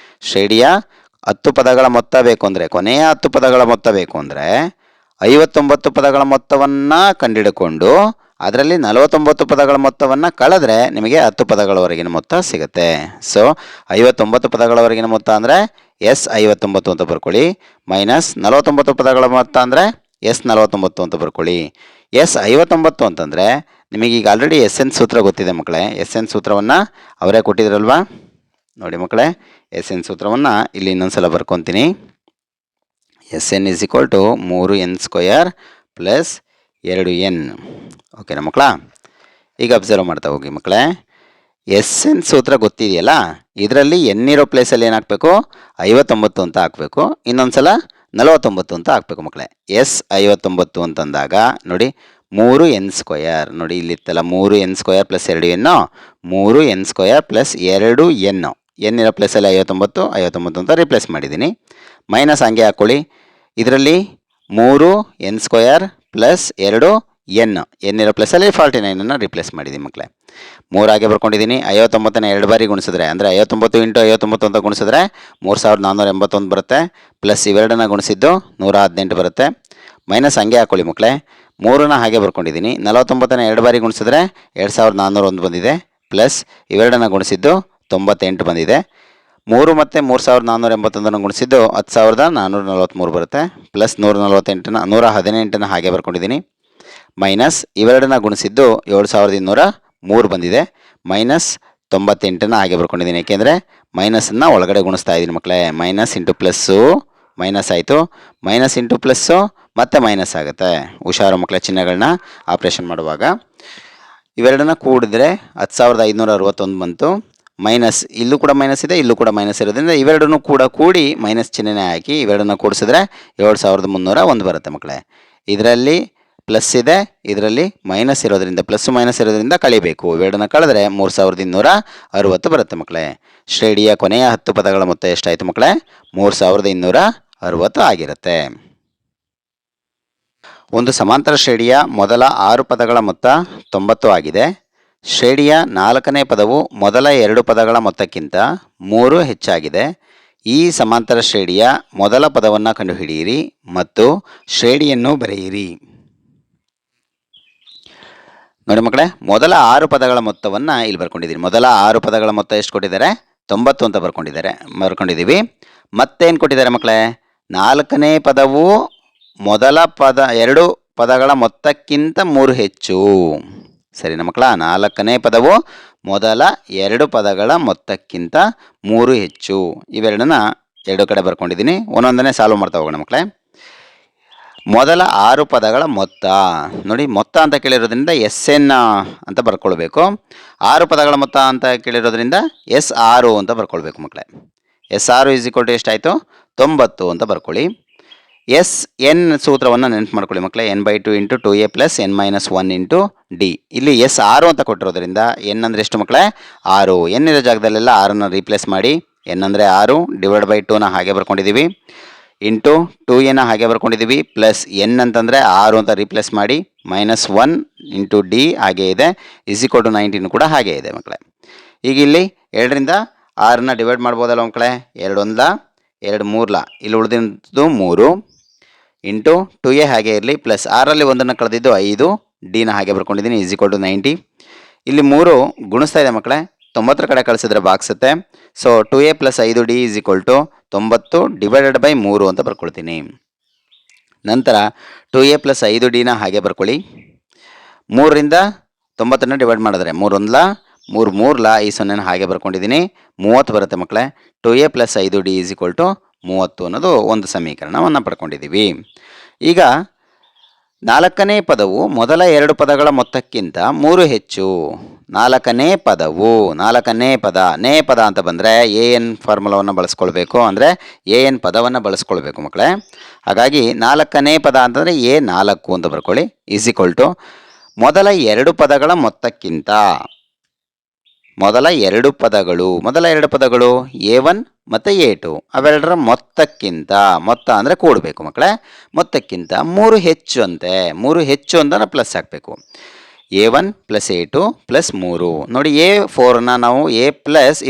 ಶ್ರೇಣಿಯ 10 ಪದಗಳ ಮೊತ್ತ ಬೇಕು ಅಂದರೆ, ಕೊನೆಯ 10 ಪದಗಳ ಮೊತ್ತ ಬೇಕು ಅಂದರೆ 59 ಪದಗಳ ಮೊತ್ತವನ್ನು ಕಂಡುಹಿಡ್ಕೊಂಡು ಅದರಲ್ಲಿ 49 ಪದಗಳ ಮೊತ್ತವನ್ನು ಕಳೆದ್ರೆ ನಿಮಗೆ 10 ಪದಗಳವರೆಗಿನ ಮೊತ್ತ ಸಿಗುತ್ತೆ. ಸೊ 59 ಪದಗಳವರೆಗಿನ ಮೊತ್ತ ಅಂದರೆ ಎಸ್ 59 ಅಂತ ಬರ್ಕೊಳ್ಳಿ, ಮೈನಸ್ 49 ಪದಗಳ ಮೊತ್ತ ಅಂದರೆ ಎಸ್ 49 ಅಂತ ಬರ್ಕೊಳ್ಳಿ. ಎಸ್ 59 ಅಂತಂದರೆ ನಿಮಗೆ ಈಗ ಆಲ್ರೆಡಿ ಎಸ್ ಎನ್ ಸೂತ್ರ ಗೊತ್ತಿದೆ ಮಕ್ಕಳೇ, ಎಸ್ ಎನ್ ಸೂತ್ರವನ್ನು ಅವರೇ ಕೊಟ್ಟಿದ್ರಲ್ವಾ. ನೋಡಿ ಮಕ್ಕಳೇ, ಎಸ್ ಎನ್ ಸೂತ್ರವನ್ನು ಇಲ್ಲಿ ಇನ್ನೊಂದು ಸಲ ಬರ್ಕೊತೀನಿ. S N is equal to 3 N square plus 2 N. ಓಕೆನಾ ಮಕ್ಕಳ, ಈಗ ಅಬ್ಸರ್ವ್ ಮಾಡ್ತಾ ಹೋಗಿ ಮಕ್ಕಳೇ, ಎಸ್ ಎನ್ ಸೂತ್ರ ಗೊತ್ತಿದೆಯಲ್ಲ, ಇದರಲ್ಲಿ ಎನ್ ಇರೋ ಪ್ಲೇಸಲ್ಲಿ ಏನು ಹಾಕಬೇಕು, 59 ಅಂತ ಹಾಕಬೇಕು, ಇನ್ನೊಂದು ಸಲ 49 ಅಂತ ಹಾಕಬೇಕು ಮಕ್ಕಳೇ. ಎಸ್ 59 ಅಂತಂದಾಗ ನೋಡಿ 3 ಎನ್ ಸ್ಕ್ವಯರ್, ನೋಡಿ ಇಲ್ಲಿತ್ತಲ್ಲ 3 ಎನ್ ಸ್ಕ್ವಯರ್ ಪ್ಲಸ್ 2 ಎನ್ನು, 3 ಎನ್ ಸ್ಕ್ವಯರ್ ಪ್ಲಸ್ 2 ಎನ್ನು, ಎನ್ ಇರೋ ಪ್ಲೇಸಲ್ಲಿ 59 ಅಂತ ರಿಪ್ಲೇಸ್ ಮಾಡಿದ್ದೀನಿ, ಮೈನಸ್ ಹಂಗೆ ಹಾಕ್ಕೊಳ್ಳಿ. ಇದರಲ್ಲಿ 3 ಎನ್ ಸ್ಕ್ವಯರ್ ಪ್ಲಸ್ 2 ಎನ್ ಇರೋ ಪ್ಲಸ್ಸಲ್ಲಿ 49 ರಿಪ್ಲೇಸ್ ಮಾಡಿದ್ದೀನಿ ಮಕ್ಕಳೇ. 3 ಹಾಗೆ ಬರ್ಕೊಂಡಿದ್ದೀನಿ. 59ನ 2 ಬಾರಿ ಗುಣಿಸಿದ್ರೆ ಅಂದರೆ 59 ಇಂಟು 59 ಅಂತ ಗುಣಿಸಿದ್ರೆ 3481 ಬರುತ್ತೆ, ಪ್ಲಸ್ ಇವೆರಡನ್ನ ಗುಣಿಸಿದ್ದು 118 ಬರುತ್ತೆ, ಮೈನಸ್ ಹಂಗೆ ಹಾಕ್ಕೊಳ್ಳಿ ಮಕ್ಕಳೇ. 3ನ ಹಾಗೆ ಬರ್ಕೊಂಡಿದ್ದೀನಿ. 49ನ 2 ಬಾರಿ ಗುಣಿಸಿದ್ರೆ 2401 ಬಂದಿದೆ, ಪ್ಲಸ್ ಇವೆರಡನ್ನ ಗುಣಿಸಿದ್ದು 98 ಬಂದಿದೆ. 3 ಮತ್ತು 3481 ಗುಣಿಸಿದ್ದು 10443 ಬರುತ್ತೆ, ಪ್ಲಸ್ 118ನ ಹಾಗೆ ಬರ್ಕೊಂಡಿದ್ದೀನಿ, ಮೈನಸ್ ಇವೆರಡನ್ನ ಗುಣಿಸಿದ್ದು 7203 ಬಂದಿದೆ, ಮೈನಸ್ 98ನ ಹಾಗೆ ಬರ್ಕೊಂಡಿದ್ದೀನಿ, ಏಕೆಂದರೆ ಮೈನಸನ್ನು ಒಳಗಡೆ ಗುಣಿಸ್ತಾ ಇದ್ದೀನಿ ಮಕ್ಕಳೇ. ಮೈನಸ್ ಇಂಟು ಪ್ಲಸ್ಸು ಮೈನಸ್ ಆಯಿತು, ಮೈನಸ್ ಇಂಟು ಪ್ಲಸ್ಸು ಮತ್ತೆ ಮೈನಸ್ ಆಗುತ್ತೆ. ಹುಷಾರು ಮಕ್ಕಳ, ಚಿಹ್ನೆಗಳನ್ನ ಆಪ್ರೇಷನ್ ಮಾಡುವಾಗ ಇವೆರಡನ್ನ ಕೂಡಿದ್ರೆ 10561 ಬಂತು, ಮೈನಸ್ ಇಲ್ಲೂ ಕೂಡ ಮೈನಸ್ ಇದೆ, ಇಲ್ಲೂ ಕೂಡ ಮೈನಸ್ ಇರೋದ್ರಿಂದ ಇವೆರಡನ್ನೂ ಕೂಡ ಕೂಡಿ ಮೈನಸ್ ಚಿಹ್ನೆ ಹಾಕಿ ಇವೆರಡನ್ನ ಕೂಡಿಸಿದ್ರೆ 7301 ಬರುತ್ತೆ ಮಕ್ಕಳೇ. ಇದರಲ್ಲಿ ಪ್ಲಸ್ ಇದೆ, ಇದರಲ್ಲಿ ಮೈನಸ್ ಇರೋದ್ರಿಂದ ಪ್ಲಸ್ ಮೈನಸ್ ಇರೋದ್ರಿಂದ ಕಳಿಬೇಕು. ಇವೆರಡನ್ನ ಕಳೆದ್ರೆ 3260 ಬರುತ್ತೆ ಮಕ್ಕಳೇ. ಶ್ರೇಣಿಯ ಕೊನೆಯ 10 ಪದಗಳ ಮೊತ್ತ ಎಷ್ಟಾಯಿತು ಮಕ್ಕಳೇ? 3260 ಆಗಿರುತ್ತೆ. ಒಂದು ಸಮಾಂತರ ಶ್ರೇಣಿಯ ಮೊದಲ 6 ಪದಗಳ ಮೊತ್ತ 90 ಆಗಿದೆ. ಶ್ರೇಣಿಯ 4ನೇ ಪದವು ಮೊದಲ 2 ಪದಗಳ ಮೊತ್ತಕ್ಕಿಂತ 3 ಹೆಚ್ಚಾಗಿದೆ. ಈ ಸಮಾಂತರ ಶ್ರೇಣಿಯ ಮೊದಲ ಪದವನ್ನು ಕಂಡುಹಿಡಿಯಿರಿ ಮತ್ತು ಶ್ರೇಣಿಯನ್ನು ಬರೆಯಿರಿ. ನೋಡಿ ಮಕ್ಕಳೇ, ಮೊದಲ 6 ಪದಗಳ ಮೊತ್ತವನ್ನು ಇಲ್ಲಿ ಬರ್ಕೊಂಡಿದ್ದೀನಿ. ಮೊದಲ 6 ಪದಗಳ ಮೊತ್ತ ಎಷ್ಟು ಕೊಟ್ಟಿದ್ದಾರೆ? 90 ಅಂತ ಬರ್ಕೊಂಡಿದ್ದೀವಿ. ಮತ್ತೇನು ಕೊಟ್ಟಿದ್ದಾರೆ ಮಕ್ಕಳೇ? 4ನೇ ಪದವು ಮೊದಲ 2 ಪದಗಳ ಮೊತ್ತಕ್ಕಿಂತ 3 ಹೆಚ್ಚು. ಸರಿನಾ ಮಕ್ಕಳ? 4ನೇ ಪದವು ಮೊದಲ 2 ಪದಗಳ ಮೊತ್ತಕ್ಕಿಂತ 3 ಹೆಚ್ಚು. ಇವೆರಡನ್ನ 2 ಕಡೆ ಬರ್ಕೊಂಡಿದ್ದೀನಿ. ಒಂದೊಂದನೇ ಸಾಲ್ವ್ ಮಾಡ್ತಾ ಹೋಗೋಣ ಮಕ್ಕಳೇ. ಮೊದಲ 6 ಪದಗಳ ಮೊತ್ತ ನೋಡಿ, ಮೊತ್ತ ಅಂತ ಕೇಳಿರೋದ್ರಿಂದ SN ಅಂತ ಬರ್ಕೊಳ್ಬೇಕು. 6 ಪದಗಳ ಮೊತ್ತ ಅಂತ ಕೇಳಿರೋದ್ರಿಂದ S6 ಅಂತ ಬರ್ಕೊಳ್ಬೇಕು ಮಕ್ಕಳೇ. S6 = ಎಷ್ಟಾಯಿತು? 90 ಅಂತ ಬರ್ಕೊಳ್ಳಿ. SN ಸೂತ್ರವನ್ನು ನೆನಪು ಮಾಡ್ಕೊಳ್ಳಿ ಮಕ್ಕಳೇ. n/2 × 2a + n - 1 × d. ಇಲ್ಲಿ S6 ಅಂತ ಕೊಟ್ಟಿರೋದ್ರಿಂದ n ಅಂದರೆ ಎಷ್ಟು ಮಕ್ಕಳೇ? 6. n ಇರೋ ಜಾಗದಲ್ಲೆಲ್ಲ 6ನ್ನು ರೀಪ್ಲೇಸ್ ಮಾಡಿ. n ಅಂದರೆ 6 /2ನ ಹಾಗೆ ಬರ್ಕೊಂಡಿದ್ದೀವಿ, ಇಂಟು 2a ಹಾಗೆ ಬರ್ಕೊಂಡಿದ್ದೀವಿ, ಪ್ಲಸ್ n ಅಂತಂದರೆ 6 ಅಂತ ರೀಪ್ಲೇಸ್ ಮಾಡಿ, -1 × d ಹಾಗೆ ಇದೆ, = 19 ಕೂಡ ಹಾಗೆ ಇದೆ ಮಕ್ಕಳೇ. ಈಗ ಇಲ್ಲಿ 2ರಿಂದ 6ನ್ನ ಡಿವೈಡ್ ಮಾಡ್ಬೋದಲ್ಲ ಮಕ್ಕಳೇ? 2 1 2 3 ಇಲ್ಲಿ ಉಳಿದಿದ್ದು 3 ಇಂಟು 2a ಹಾಗೆ ಇರಲಿ, ಪ್ಲಸ್ 6ರಲ್ಲಿ 1ನ್ನು ಕಳೆದಿದ್ದು 5, ಡಿನ ಹಾಗೆ ಬರ್ಕೊಂಡಿದ್ದೀನಿ, = 90. ಇಲ್ಲಿ 3 ಗುಣಿಸ್ತಾ ಇದೆ ಮಕ್ಕಳೇ, 90 ಕಡೆ ಕಳಿಸಿದ್ರೆ ಬಾಗಿಸುತ್ತೆ. ಸೊ 2a + 5d = 90 / 3 ಅಂತ ಬರ್ಕೊಳ್ತೀನಿ. ನಂತರ 2a + 5dನ ಹಾಗೆ ಬರ್ಕೊಳ್ಳಿ. 3ರಿಂದ 90ನ್ನು ಡಿವೈಡ್ ಮಾಡಿದ್ರೆ 3 1 3 3 ಈ 0ನ ಹಾಗೆ ಬರ್ಕೊಂಡಿದ್ದೀನಿ, 30 ಬರುತ್ತೆ ಮಕ್ಕಳೇ. 2a + 5d = 30 ಅನ್ನೋದು ಒಂದು ಸಮೀಕರಣವನ್ನು ಪಡ್ಕೊಂಡಿದ್ದೀವಿ. ಈಗ 4ನೇ ಪದವು ಮೊದಲ 2 ಪದಗಳ ಮೊತ್ತಕ್ಕಿಂತ 3 ಹೆಚ್ಚು. 4ನೇ ಪದ ನೇ ಪದ ಅಂತ ಬಂದರೆ an ಫಾರ್ಮುಲಾವನ್ನು ಬಳಸ್ಕೊಳ್ಬೇಕು, ಅಂದರೆ an ಪದವನ್ನು ಬಳಸ್ಕೊಳ್ಬೇಕು ಮಕ್ಕಳೇ. ಹಾಗಾಗಿ 4ನೇ ಪದ ಅಂತಂದರೆ A4 ಅಂತ ಬರ್ಕೊಳ್ಳಿ, = ಮೊದಲ 2 ಪದಗಳ ಮೊತ್ತಕ್ಕಿಂತ. ಮೊದಲ 2 ಪದಗಳು A1 ಮತ್ತು A2 ಅವೆರಡರ ಮೊತ್ತಕ್ಕಿಂತ, ಮೊತ್ತ ಅಂದರೆ ಕೂಡಬೇಕು ಮಕ್ಕಳೇ, ಮೊತ್ತಕ್ಕಿಂತ 3 ಹೆಚ್ಚು ಅಂತೆ. 3 ಹೆಚ್ಚು ಅಂತ ಪ್ಲಸ್ ಹಾಕಬೇಕು. A1 + A2 + 3. ನೋಡಿ, A4ನ ನಾವು A+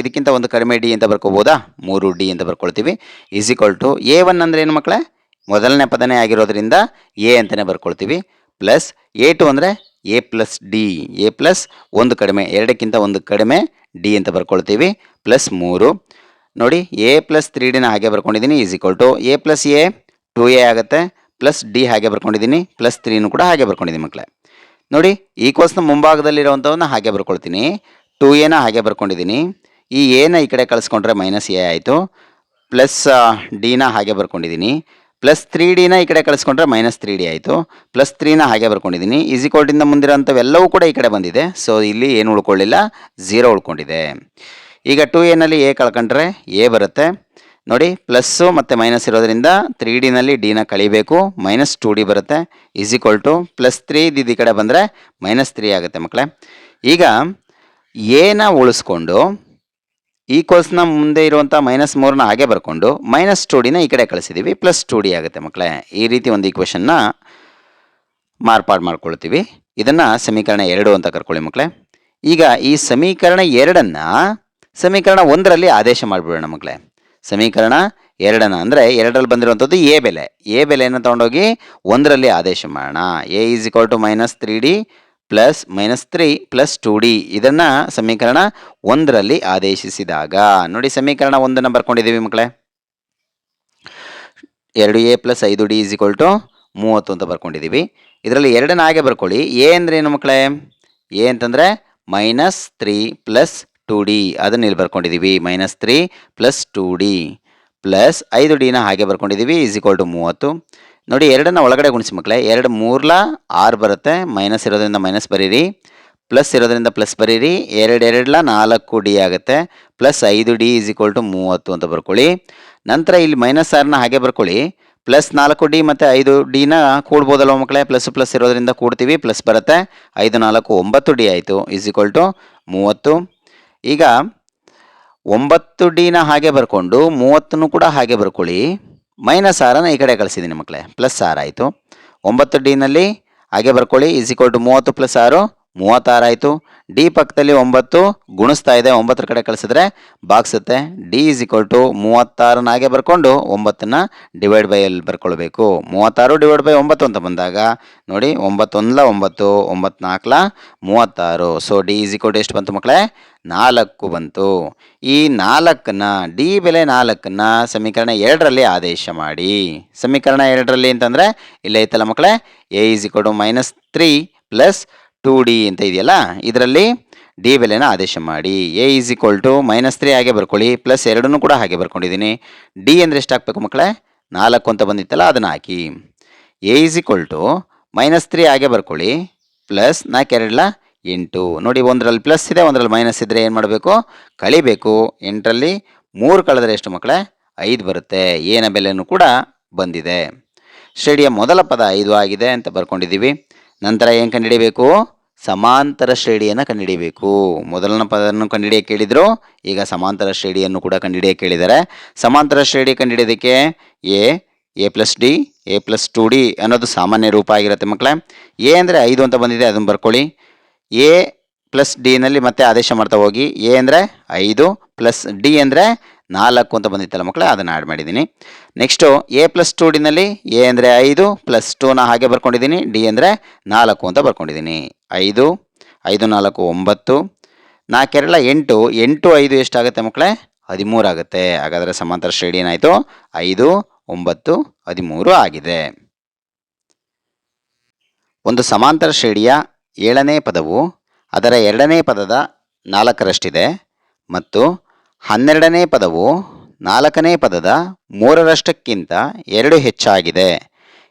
ಇದಕ್ಕಿಂತ ಒಂದು ಕಡಿಮೆ D ಅಂತ ಬರ್ಕೋಬೋದಾ? 3D ಅಂತ ಬರ್ಕೊಳ್ತೀವಿ, = A1 ಅಂದರೆ ಏನು ಮಕ್ಕಳೇ? ಮೊದಲನೇ ಪದನೇ ಆಗಿರೋದ್ರಿಂದ A ಅಂತಲೇ ಬರ್ಕೊಳ್ತೀವಿ, ಪ್ಲಸ್ A2 ಅಂದರೆ A + D, A+ ಒಂದು ಕಡಿಮೆ, 2ಕ್ಕಿಂತ ಒಂದು ಕಡಿಮೆ D ಅಂತ ಬರ್ಕೊಳ್ತೀವಿ, ಪ್ಲಸ್ 3. ನೋಡಿ, A + 3Dನ ಹಾಗೆ ಬರ್ಕೊಂಡಿದ್ದೀನಿ, = A + A 2a ಆಗುತ್ತೆ, ಪ್ಲಸ್ D ಹಾಗೆ ಬರ್ಕೊಂಡಿದ್ದೀನಿ, ಪ್ಲಸ್ 3ನೂ ಕೂಡ ಹಾಗೆ ಬರ್ಕೊಂಡಿದ್ದೀನಿ ಮಕ್ಕಳೇ. ನೋಡಿ, ಈ ಕೋರ್ಸ್ನ ಮುಂಭಾಗದಲ್ಲಿರುವಂಥವನ್ನ ಹಾಗೆ ಬರ್ಕೊಳ್ತೀನಿ, 2aನ ಹಾಗೆ ಬರ್ಕೊಂಡಿದ್ದೀನಿ. ಈ ಎನ ಈ ಕಡೆ ಕಳಿಸ್ಕೊಂಡ್ರೆ -a ಆಯಿತು, ಪ್ಲಸ್ ಡಿನ ಹಾಗೆ ಬರ್ಕೊಂಡಿದ್ದೀನಿ, ಪ್ಲಸ್ 3Dನ ಈ ಕಡೆ ಕಳಿಸ್ಕೊಂಡ್ರೆ -3D ಆಯಿತು, ಪ್ಲಸ್ 3ನ ಹಾಗೆ ಬರ್ಕೊಂಡಿದ್ದೀನಿ. ಇಂದ ಮುಂದಿರೋಂಥವೆಲ್ಲವೂ ಕೂಡ ಈ ಕಡೆ ಬಂದಿದೆ. ಸೊ ಇಲ್ಲಿ ಏನು ಉಳ್ಕೊಳ್ಳಿಲ್ಲ, 0 ಉಳ್ಕೊಂಡಿದೆ. ಈಗ 2aನಲ್ಲಿ a ಕಳ್ಕೊಂಡ್ರೆ a ಬರುತ್ತೆ. ನೋಡಿ, ಪ್ಲಸ್ಸು ಮತ್ತು ಮೈನಸ್ ಇರೋದ್ರಿಂದ 3Dನಲ್ಲಿ ಡಿನ ಕಳಿಬೇಕು, -2D ಬರುತ್ತೆ, = ಪ್ಲಸ್ 3 ಈ ಕಡೆ ಬಂದರೆ -3 ಆಗುತ್ತೆ ಮಕ್ಕಳೇ. ಈಗ ಎನ ಉಳಿಸ್ಕೊಂಡು ಈ ಕೋರ್ಸ್ನ ಮುಂದೆ ಇರುವಂಥ -3ನ ಹಾಗೆ ಬರ್ಕೊಂಡು -2Dನ ಈ ಕಡೆ ಕಳಿಸಿದ್ದೀವಿ, ಪ್ಲಸ್ 2D ಆಗುತ್ತೆ ಮಕ್ಕಳೇ. ಈ ರೀತಿ ಒಂದು ಈಕ್ವೇಷನ್ನ ಮಾರ್ಪಾಡು ಮಾಡ್ಕೊಳ್ತೀವಿ. ಇದನ್ನು ಸಮೀಕರಣ 2 ಅಂತ ಕರ್ಕೊಳ್ಳಿ ಮಕ್ಕಳೇ. ಈಗ ಈ ಸಮೀಕರಣ 2ನ್ನು ಸಮೀಕರಣ 1ರಲ್ಲಿ ಆದೇಶ ಮಾಡಿಬಿಡೋಣ ಮಕ್ಕಳೇ. ಸಮೀಕರಣ 2ನ ಅಂದರೆ 2ರಲ್ಲಿ ಬಂದಿರುವಂಥದ್ದು ಎ ಬೆಲೆಯನ್ನು ತೊಗೊಂಡೋಗಿ 1ರಲ್ಲಿ ಆದೇಶ ಮಾಡೋಣ. a = -3D plus -3 plus 2D. ಇದನ್ನು ಸಮೀಕರಣ 1ರಲ್ಲಿ ಆದೇಶಿಸಿದಾಗ ನೋಡಿ, ಸಮೀಕರಣ 1ನ್ನು ಬರ್ಕೊಂಡಿದ್ದೀವಿ ಮಕ್ಕಳೇ. 2a + 5D = 30 ಅಂತ ಬರ್ಕೊಂಡಿದ್ದೀವಿ. ಇದರಲ್ಲಿ 2ನ ಹಾಗೆ ಬರ್ಕೊಳ್ಳಿ. a ಅಂದರೆ ಏನು ಮಕ್ಕಳೇ? a ಅಂತಂದರೆ -3 ಪ್ಲಸ್ 2D, ಅದನ್ನು ಇಲ್ಲಿ ಬರ್ಕೊಂಡಿದ್ದೀವಿ, -3 ಪ್ಲಸ್ 2D ಪ್ಲಸ್ 5Dನ ಹಾಗೆ ಬರ್ಕೊಂಡಿದ್ದೀವಿ, = 30. ನೋಡಿ, 2ನ್ನ ಒಳಗಡೆ ಗುಣಿಸಿ ಮಕ್ಕಳೇ. 2 3 6 ಬರುತ್ತೆ, ಮೈನಸ್ ಇರೋದ್ರಿಂದ ಮೈನಸ್ ಬರೀರಿ, ಪ್ಲಸ್ ಇರೋದ್ರಿಂದ ಪ್ಲಸ್ ಬರೀರಿ, 2 2 4 ಡಿ ಆಗುತ್ತೆ, plus 5 d is equal to 30 ಅಂತ ಬರ್ಕೊಳ್ಳಿ. ನಂತರ ಇಲ್ಲಿ ಮೈನಸ್ ಆರ್ನ ಹಾಗೆ ಬರ್ಕೊಳ್ಳಿ, ಪ್ಲಸ್ 4 ಡಿ ಮತ್ತು 5 ಡಿನ ಕೂಡ್ಬೋದಲ್ವ ಮಕ್ಕಳೇ, ಪ್ಲಸ್ ಪ್ಲಸ್ ಇರೋದ್ರಿಂದ ಕೂಡ್ತೀವಿ, ಪ್ಲಸ್ ಬರುತ್ತೆ, 5 4 9 ಡಿ ಆಯಿತು ಈಸ್ ಈಕ್ವಲ್ ಟು 30. ಈಗ 9 ಡಿನ ಹಾಗೆ ಬರ್ಕೊಂಡು 30 ಕೂಡ ಹಾಗೆ ಬರ್ಕೊಳ್ಳಿ, ಮೈನಸ್ ಆರನ್ನು ಈ ಕಡೆ ಕಳಿಸಿದ್ದೀನಿ ಮಕ್ಕಳೇ, ಪ್ಲಸ್ 6 ಆಯಿತು. 9 ಡಿನಲ್ಲಿ ಹಾಗೆ ಬರ್ಕೊಳ್ಳಿ, ಈಸ್ ಈಕ್ವಲ್ ಟು 30 ಪ್ಲಸ್ 6 36 ಆಯಿತು. ಡಿ ಪಕ್ಕದಲ್ಲಿ 9 ಗುಣಿಸ್ತಾ ಇದೆ, 9 ಕಡೆ ಕಳಿಸಿದ್ರೆ ಬಾಗಿಸುತ್ತೆ. ಡಿ ಈಸ್ ಈಕ್ವಲ್ ಟು 36 ಹಾಗೆ ಬರ್ಕೊಂಡು 9ನ ಡಿವೈಡ್ ಬೈ ಅಲ್ಲಿ ಬರ್ಕೊಳ್ಬೇಕು. 36 ಡಿವೈಡ್ ಬೈ 9 ಅಂತ ಬಂದಾಗ ನೋಡಿ, 9 1 9, 9 4 36. So d is equal to ಎಷ್ಟು ಬಂತು ಮಕ್ಕಳೇ? 4 ಬಂತು. ಈ 4ನ ಡಿ ಬೆಲೆ 4ನ ಸಮೀಕರಣ 2ರಲ್ಲಿ ಆದೇಶ ಮಾಡಿ. ಸಮೀಕರಣ 2ರಲ್ಲಿ ಅಂತಂದರೆ ಇಲ್ಲೇ ಐತಲ್ಲ ಮಕ್ಕಳೇ, a is equal to -3 plus 2D ಅಂತ ಇದೆಯಲ್ಲ, ಇದರಲ್ಲಿ ಡಿ ಬೆಲೆನ ಆದೇಶ ಮಾಡಿ. ಎ ಈಸ್ ಈಕ್ವಲ್ ಟು -3 ಹಾಗೆ ಬರ್ಕೊಳ್ಳಿ, ಪ್ಲಸ್ 2 ಕೂಡ ಹಾಗೆ ಬರ್ಕೊಂಡಿದ್ದೀನಿ. ಡಿ ಅಂದರೆ ಎಷ್ಟು ಹಾಕಬೇಕು ಮಕ್ಕಳೇ? 4 ಅಂತ ಬಂದಿತ್ತಲ್ಲ, ಅದನ್ನು ಹಾಕಿ. ಎ ಈಸ್ ಈಕ್ವಲ್ ಟು -3 ಹಾಗೆ ಬರ್ಕೊಳ್ಳಿ, ಪ್ಲಸ್ 4 2 8. ನೋಡಿ, ಒಂದರಲ್ಲಿ ಪ್ಲಸ್ ಇದೆ, ಒಂದರಲ್ಲಿ ಮೈನಸ್ ಇದ್ದರೆ ಏನು ಮಾಡಬೇಕು? ಕಳಿಬೇಕು. 8ರಲ್ಲಿ 3 ಕಳೆದ್ರೆ ಎಷ್ಟು ಮಕ್ಕಳೇ? 5 ಬರುತ್ತೆ. ಏನ ಬೆಲೆನೂ ಕೂಡ ಬಂದಿದೆ. ಶ್ರೇಣಿಯ ಮೊದಲ ಪದ 5 ಆಗಿದೆ ಅಂತ ಬರ್ಕೊಂಡಿದ್ದೀವಿ. ನಂತರ ಏನು ಕಂಡುಹಿಡಿಯಬೇಕು? ಸಮಾಂತರ ಶ್ರೇಣಿಯನ್ನು ಕಂಡುಹಿಡಿಯಬೇಕು. ಮೊದಲನ ಪದವನ್ನು ಕಂಡುಹಿಡಿಯಕ್ಕೆ ಕೇಳಿದರು, ಈಗ ಸಮಾಂತರ ಶ್ರೇಣಿಯನ್ನು ಕೂಡ ಕಂಡುಹಿಡಿಯಕ್ಕೆ ಕೇಳಿದ್ದಾರೆ. ಸಮಾಂತರ ಶ್ರೇಣಿ ಕಂಡುಹಿಡಿಯೋದಕ್ಕೆ A plus D, A plus 2D ಅನ್ನೋದು ಸಾಮಾನ್ಯ ರೂಪ ಆಗಿರುತ್ತೆ ಮಕ್ಕಳೇ. ಎ ಅಂದರೆ 5 ಅಂತ ಬಂದಿದೆ, ಅದನ್ನು ಬರ್ಕೊಳ್ಳಿ. ಎ ಪ್ಲಸ್ ಡಿನಲ್ಲಿ ಮತ್ತೆ ಆದೇಶ ಮಾಡ್ತಾ ಹೋಗಿ. ಎ ಅಂದರೆ 5 ಪ್ಲಸ್ ಡಿ ಅಂದರೆ 4 ಅಂತ ಬಂದಿತ್ತಲ್ಲ ಮಕ್ಕಳೇ, ಅದನ್ನು ಆ್ಯಡ್ ಮಾಡಿದ್ದೀನಿ. ನೆಕ್ಸ್ಟು ಎ ಪ್ಲಸ್ 2ಡಿನಲ್ಲಿ ಎ ಅಂದರೆ 5 ಪ್ಲಸ್ 2ನ ಹಾಗೆ ಬರ್ಕೊಂಡಿದ್ದೀನಿ, ಡಿ ಅಂದರೆ 4 ಅಂತ ಬರ್ಕೊಂಡಿದ್ದೀನಿ. 5 5 4 9, 4 2 8, 8 5 ಎಷ್ಟಾಗುತ್ತೆ ಮಕ್ಕಳೇ? 13 ಆಗುತ್ತೆ. ಹಾಗಾದರೆ ಸಮಾಂತರ ಶ್ರೇಣಿ ಏನಾಯಿತು? 5 9 13 ಆಗಿದೆ. ಒಂದು ಸಮಾಂತರ ಶ್ರೇಣಿಯ 7ನೇ ಪದವು ಅದರ 2ನೇ ಪದದ 4ರಷ್ಟಿದೆ ಮತ್ತು 12ನೇ ಪದವು 4ನೇ ಪದದ 3ರಷ್ಟಕ್ಕಿಂತ 2 ಹೆಚ್ಚಾಗಿದೆ.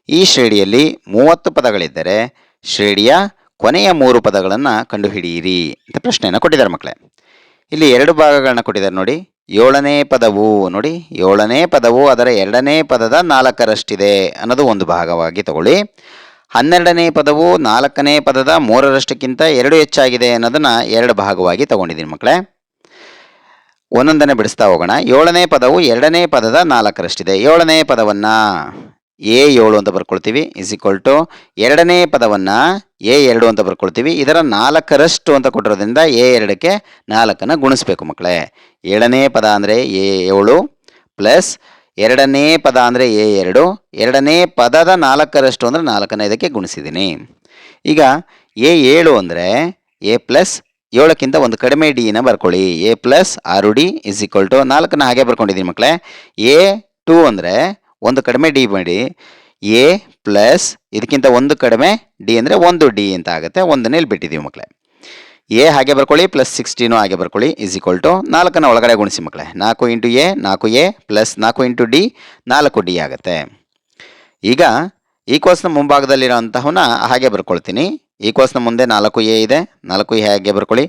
ಈ ಶ್ರೇಣಿಯಲ್ಲಿ 30 ಪದಗಳಿದ್ದರೆ ಶ್ರೇಣಿಯ ಕೊನೆಯ 3 ಪದಗಳನ್ನು ಕಂಡುಹಿಡಿಯಿರಿ ಅಂತ ಪ್ರಶ್ನೆಯನ್ನು ಕೊಟ್ಟಿದ್ದಾರೆ ಮಕ್ಕಳೇ. ಇಲ್ಲಿ 2 ಭಾಗಗಳನ್ನ ಕೊಟ್ಟಿದ್ದಾರೆ ನೋಡಿ. 7ನೇ ಪದವು ನೋಡಿ, 7ನೇ ಪದವು ಅದರ 2ನೇ ಪದದ 4ರಷ್ಟಿದೆ ಅನ್ನೋದು ಒಂದು ಭಾಗವಾಗಿ ತಗೊಳ್ಳಿ. 12ನೇ ಪದವು 4ನೇ ಪದದ 3ರಷ್ಟಕ್ಕಿಂತ 2 ಹೆಚ್ಚಾಗಿದೆ ಅನ್ನೋದನ್ನು 2 ಭಾಗವಾಗಿ ತಗೊಂಡಿದ್ದೀನಿ ಮಕ್ಕಳೇ. ಒಂದೊಂದನ್ನೇ ಬಿಡಿಸ್ತಾ ಹೋಗೋಣ. 7ನೇ ಪದವು 2ನೇ ಪದದ 4ರಷ್ಟಿದೆ. 7ನೇ ಪದವನ್ನು A7 ಅಂತ ಬರ್ಕೊಳ್ತೀವಿ, ಇಸ್ ಈಕ್ವಲ್ ಟು 2ನೇ ಪದವನ್ನು A2 ಅಂತ ಬರ್ಕೊಳ್ತೀವಿ. ಇದರ 4ರಷ್ಟು ಅಂತ ಕೊಟ್ಟಿರೋದ್ರಿಂದ A2ಕ್ಕೆ 4ನ್ನು ಗುಣಿಸ್ಬೇಕು ಮಕ್ಕಳೇ. 7ನೇ ಪದ ಅಂದರೆ A7 ಪ್ಲಸ್ 2ನೇ ಪದ ಅಂದರೆ A2, 2ನೇ ಪದದ 4ರಷ್ಟು ಅಂದರೆ 4ನ್ನು ಇದಕ್ಕೆ ಗುಣಿಸಿದ್ದೀನಿ. ಈಗ A7 ಅಂದರೆ ಎ ಪ್ಲಸ್ 7ಕ್ಕಿಂತ ಒಂದು ಕಡಿಮೆ ಡಿನ ಬರ್ಕೊಳ್ಳಿ. A plus 6D is equal to 4ನ್ನು ಹಾಗೆ ಬರ್ಕೊಂಡಿದ್ದೀನಿ ಮಕ್ಕಳೇ. A2 ಅಂದರೆ ಒಂದು ಕಡಿಮೆ ಡಿ ಮಾಡಿ, ಎ ಪ್ಲಸ್ ಇದಕ್ಕಿಂತ ಒಂದು ಕಡಿಮೆ ಡಿ ಅಂದರೆ 1D ಅಂತ ಆಗುತ್ತೆ. ಒಂದನ್ನು ಇಲ್ಲಿ ಬಿಟ್ಟಿದ್ದೀವಿ ಮಕ್ಕಳೇ. ಎ ಹಾಗೆ ಬರ್ಕೊಳ್ಳಿ, ಪ್ಲಸ್ 16 ಹಾಗೆ ಬರ್ಕೊಳ್ಳಿ, ಇಸ್ ಈಕ್ವಲ್ ಟು 4ನ್ನು ಒಳಗಡೆ ಗುಣಿಸಿ ಮಕ್ಕಳೇ. 4 into A 4A plus 4 into D 4D ಆಗುತ್ತೆ. ಈಗ ಈಕ್ವಲ್ಸ್ನ ಮುಂಭಾಗದಲ್ಲಿರೋಂತಹವನ್ನ ಹಾಗೆ ಬರ್ಕೊಳ್ತೀನಿ. ಈಕ್ವಲ್ಸ್ನ ಮುಂದೆ 4A ಇದೆ, 4A ಹಾಗೆ ಬರ್ಕೊಳ್ಳಿ.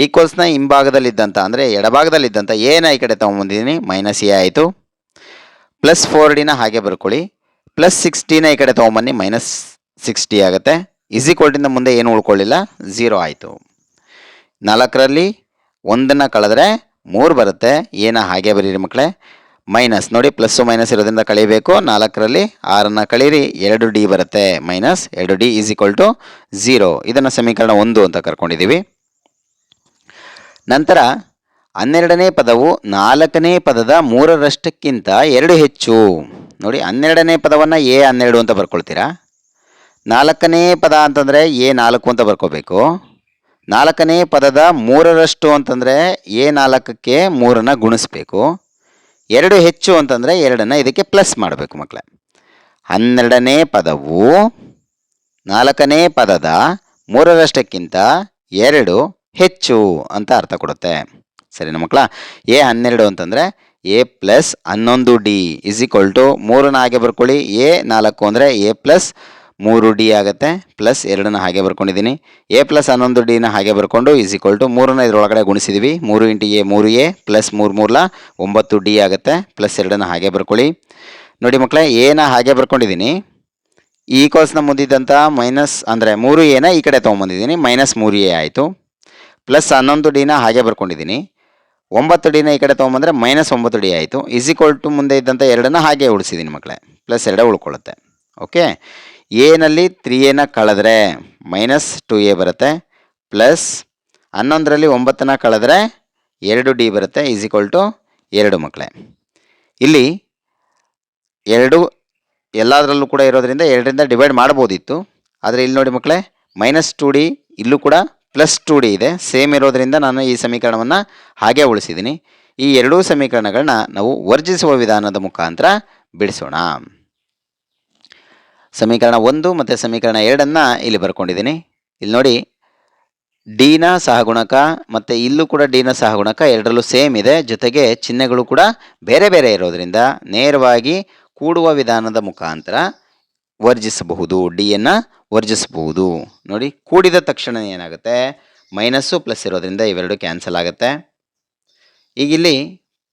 ಈಕ್ವಲ್ಸ್ನ ಹಿಂಭಾಗದಲ್ಲಿದ್ದಂಥ ಅಂದರೆ ಎಡಭಾಗದಲ್ಲಿದ್ದಂಥ ಎನ ಈ ಕಡೆ ತೊಗೊಂಬಂದಿದ್ದೀನಿ, -A ಆಯಿತು. ಪ್ಲಸ್ 4Dನ ಹಾಗೆ ಬರ್ಕೊಳ್ಳಿ, ಪ್ಲಸ್ 6Dನ ಈ ಕಡೆ ತೊಗೊಂಬನ್ನಿ, -6D ಆಗುತ್ತೆ. ಇಸ್ ಈಕ್ವಲ್ಟಿಂದ ಮುಂದೆ ಏನು ಉಳ್ಕೊಳ್ಳಿಲ್ಲ, 0 ಆಯಿತು. 4ರಲ್ಲಿ 1ನ್ನು ಕಳೆದ್ರೆ 3 ಬರುತ್ತೆ. ಏನ ಹಾಗೆ ಬರೀರಿ ಮಕ್ಕಳೇ. ಮೈನಸ್ ನೋಡಿ, ಪ್ಲಸ್ಸು ಮೈನಸ್ ಇರೋದ್ರಿಂದ ಕಳಿಬೇಕು. 4ರಲ್ಲಿ 6ನ್ನು ಕಳೀರಿ, 2D ಬರುತ್ತೆ. -2D is equal to 0. ಇದನ್ನು ಸಮೀಕರಣ 1 ಅಂತ ಕರ್ಕೊಂಡಿದ್ದೀವಿ. ನಂತರ 12ನೇ ಪದವು 4ನೇ ಪದದ 3ರಷ್ಟಕ್ಕಿಂತ 2 ಹೆಚ್ಚು. ನೋಡಿ, 12ನೇ ಪದವನ್ನು A12 ಅಂತ ಬರ್ಕೊಳ್ತೀರಾ. 4ನೇ ಪದ ಅಂತಂದರೆ A4 ಅಂತ ಬರ್ಕೋಬೇಕು. 4ನೇ ಪದದ 3ರಷ್ಟು ಅಂತಂದರೆ A4ಕ್ಕೆ 3ನ್ನು ಗುಣಿಸ್ಬೇಕು. 2 ಹೆಚ್ಚು ಅಂತಂದರೆ 2ನ್ನು ಇದಕ್ಕೆ ಪ್ಲಸ್ ಮಾಡಬೇಕು ಮಕ್ಕಳೇ. 12ನೇ ಪದವು 4ನೇ ಪದದ 3ರಷ್ಟಕ್ಕಿಂತ 2 ಹೆಚ್ಚು ಅಂತ ಅರ್ಥ ಕೊಡುತ್ತೆ. ಸರಿನಾ ಮಕ್ಕಳ? A12 ಅಂತಂದರೆ A plus 11D is equal to 3ನ ಹಾಗೆ ಬರ್ಕೊಳ್ಳಿ. A4 ಅಂದರೆ ಎ ಪ್ಲಸ್ 3D ಆಗುತ್ತೆ, ಪ್ಲಸ್ 2ನ ಹಾಗೆ ಬರ್ಕೊಂಡಿದ್ದೀನಿ. ಎ ಪ್ಲಸ್ 11Dನ ಹಾಗೆ ಬರ್ಕೊಂಡು ಈಸ್ ಈಕ್ವಲ್ ಟು 3ನ ಇದರೊಳಗಡೆ ಗುಣಿಸಿದ್ವಿ. 3 into A 3a plus 3 3 9D ಆಗುತ್ತೆ, ಪ್ಲಸ್ 2ನ ಹಾಗೆ ಬರ್ಕೊಳ್ಳಿ. ನೋಡಿ ಮಕ್ಕಳೇ, ಎನ ಹಾಗೆ ಬರ್ಕೊಂಡಿದ್ದೀನಿ. ಈ ಈಕ್ವಲ್ಸ್ನ ಮುಂದಿದ್ದಂಥ ಮೈನಸ್ ಅಂದರೆ 3a ಈ ಕಡೆ ತೊಗೊಂಬಂದಿದ್ದೀನಿ, ಮೈನಸ್ 3a ಆಯಿತು. ಪ್ಲಸ್ 11Dನ ಹಾಗೆ ಬರ್ಕೊಂಡಿದ್ದೀನಿ. 9Dನ ಈ ಕಡೆ ತೊಗೊಂಬಂದರೆ ಮೈನಸ್ 9D ಆಯಿತು. ಈಸ್ ಈಕ್ವಲ್ ಟು ಮುಂದೆ ಇದ್ದಂಥ 2ನ ಹಾಗೆ ಉಳಿಸಿದ್ದೀನಿ ಮಕ್ಕಳೇ, ಪ್ಲಸ್ 2 ಉಳ್ಕೊಳ್ಳುತ್ತೆ. ಓಕೆ, ಎನಲ್ಲಿ 3aನ ಕಳೆದ್ರೆ ಮೈನಸ್ 2a ಬರುತ್ತೆ, ಪ್ಲಸ್ 11ರಲ್ಲಿ 9ನ ಕಳೆದ್ರೆ 2D ಬರುತ್ತೆ, ಈಸ್ ಈಕ್ವಲ್ ಟು 2 ಮಕ್ಕಳೇ. ಇಲ್ಲಿ 2 ಎಲ್ಲದರಲ್ಲೂ ಕೂಡ ಇರೋದ್ರಿಂದ 2ರಿಂದ ಡಿವೈಡ್ ಮಾಡ್ಬೋದಿತ್ತು, ಆದರೆ ಇಲ್ಲಿ ನೋಡಿ ಮಕ್ಕಳೇ, ಮೈನಸ್ 2D ಇಲ್ಲೂ ಕೂಡ ಪ್ಲಸ್ 2D ಇದೆ, ಸೇಮ್ ಇರೋದ್ರಿಂದ ನಾನು ಈ ಸಮೀಕರಣವನ್ನು ಹಾಗೆ ಉಳಿಸಿದ್ದೀನಿ. ಈ ಎರಡೂ ಸಮೀಕರಣಗಳನ್ನ ನಾವು ವರ್ಜಿಸುವ ವಿಧಾನದ ಮುಖಾಂತರ ಬಿಡಿಸೋಣ. ಸಮೀಕರಣ 1 ಮತ್ತು ಸಮೀಕರಣ 2 ಇಲ್ಲಿ ಬರ್ಕೊಂಡಿದ್ದೀನಿ. ಇಲ್ಲಿ ನೋಡಿ, ಡಿನ ಸಹಗುಣಕ ಮತ್ತು ಇಲ್ಲೂ ಕೂಡ ಡಿನ ಸಹಗುಣಕ ಎರಡರಲ್ಲೂ ಸೇಮ್ ಇದೆ, ಜೊತೆಗೆ ಚಿಹ್ನೆಗಳು ಕೂಡ ಬೇರೆ ಬೇರೆ ಇರೋದ್ರಿಂದ ನೇರವಾಗಿ ಕೂಡುವ ವಿಧಾನದ ಮುಖಾಂತರ ವರ್ಜಿಸಬಹುದು, ಡಿಯನ್ನು ವರ್ಜಿಸಬಹುದು. ನೋಡಿ, ಕೂಡಿದ ತಕ್ಷಣ ಏನಾಗುತ್ತೆ, ಮೈನಸ್ಸು ಪ್ಲಸ್ ಇರೋದ್ರಿಂದ ಇವೆರಡು ಕ್ಯಾನ್ಸಲ್ ಆಗುತ್ತೆ. ಈಗ ಇಲ್ಲಿ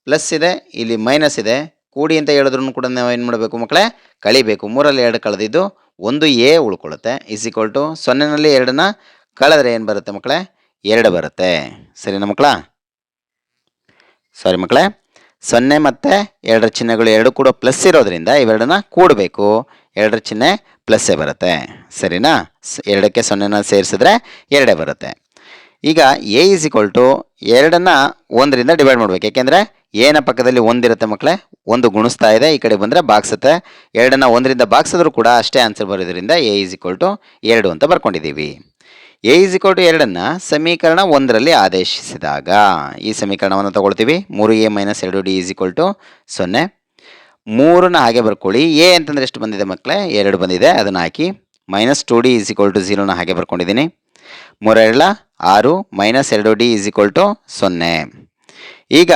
ಪ್ಲಸ್ ಇದೆ, ಇಲ್ಲಿ ಮೈನಸ್ ಇದೆ, ಕೂಡಿ ಅಂತ ಹೇಳಿದ್ರು ಕೂಡ ನಾವು ಏನು ಮಾಡಬೇಕು ಮಕ್ಕಳೇ, ಕಳಿಬೇಕು. 3ರಲ್ಲಿ 2 ಕಳೆದಿದ್ದು 1a ಉಳ್ಕೊಳ್ಳುತ್ತೆ, ಈಸ್ ಈಕ್ವಲ್ ಟು 0ನಲ್ಲಿ 2ನ ಕಳೆದ್ರೆ ಏನು ಬರುತ್ತೆ ಮಕ್ಕಳೇ, 2 ಬರುತ್ತೆ. ಸರಿನಾ ಮಕ್ಕಳ? ಸಾರಿ ಮಕ್ಕಳೇ, 0 ಮತ್ತು 2ರ ಚಿಹ್ನೆಗಳು ಎರಡು ಕೂಡ ಪ್ಲಸ್ ಇರೋದ್ರಿಂದ ಇವೆರಡನ್ನ ಕೂಡಬೇಕು, 2ರ ಚಿಹ್ನೆ ಪ್ಲಸ್ಸೇ ಬರುತ್ತೆ. ಸರಿನಾ? 2ಕ್ಕೆ 0ನ ಸೇರಿಸಿದ್ರೆ 2 ಬರುತ್ತೆ. ಈಗ ಎ ಈಸ್ ಈಕ್ವಲ್ ಟು 2ನ್ನ 1ರಿಂದ ಡಿವೈಡ್ ಮಾಡಬೇಕು, ಯಾಕೆಂದರೆ ಎನ ಪಕ್ಕದಲ್ಲಿ 1 ಇರುತ್ತೆ ಮಕ್ಕಳೇ, 1 ಗುಣಿಸ್ತಾ ಇದೆ, ಈ ಕಡೆ ಬಂದರೆ ಬಾಗಿಸುತ್ತೆ. 2ನ್ನ 1ರಿಂದ ಬಾಗಿಸಿದ್ರು ಕೂಡ ಅಷ್ಟೇ ಆನ್ಸರ್ ಬರೋದ್ರಿಂದ ಎ ಈಸ್ ಈಕ್ವಲ್ ಟು 2 ಅಂತ ಬರ್ಕೊಂಡಿದ್ದೀವಿ. ಎ ಈಸ್ ಈಕ್ವಲ್ ಟು 2ನ್ನು ಸಮೀಕರಣ 1ರಲ್ಲಿ ಆದೇಶಿಸಿದಾಗ ಈ ಸಮೀಕರಣವನ್ನು ತಗೊಳ್ತೀವಿ. 3a minus 2d is equal to 0. 3ನ ಹಾಗೆ ಬರ್ಕೊಳ್ಳಿ. ಎ ಅಂತಂದರೆ ಎಷ್ಟು ಬಂದಿದೆ ಮಕ್ಕಳೇ, 2 ಬಂದಿದೆ, ಅದನ್ನು ಹಾಕಿ. Minus 2d is equal to 0ನ ಹಾಗೆ ಬರ್ಕೊಂಡಿದ್ದೀನಿ. 3 2 6 minus 2d is equal to 0. ಈಗ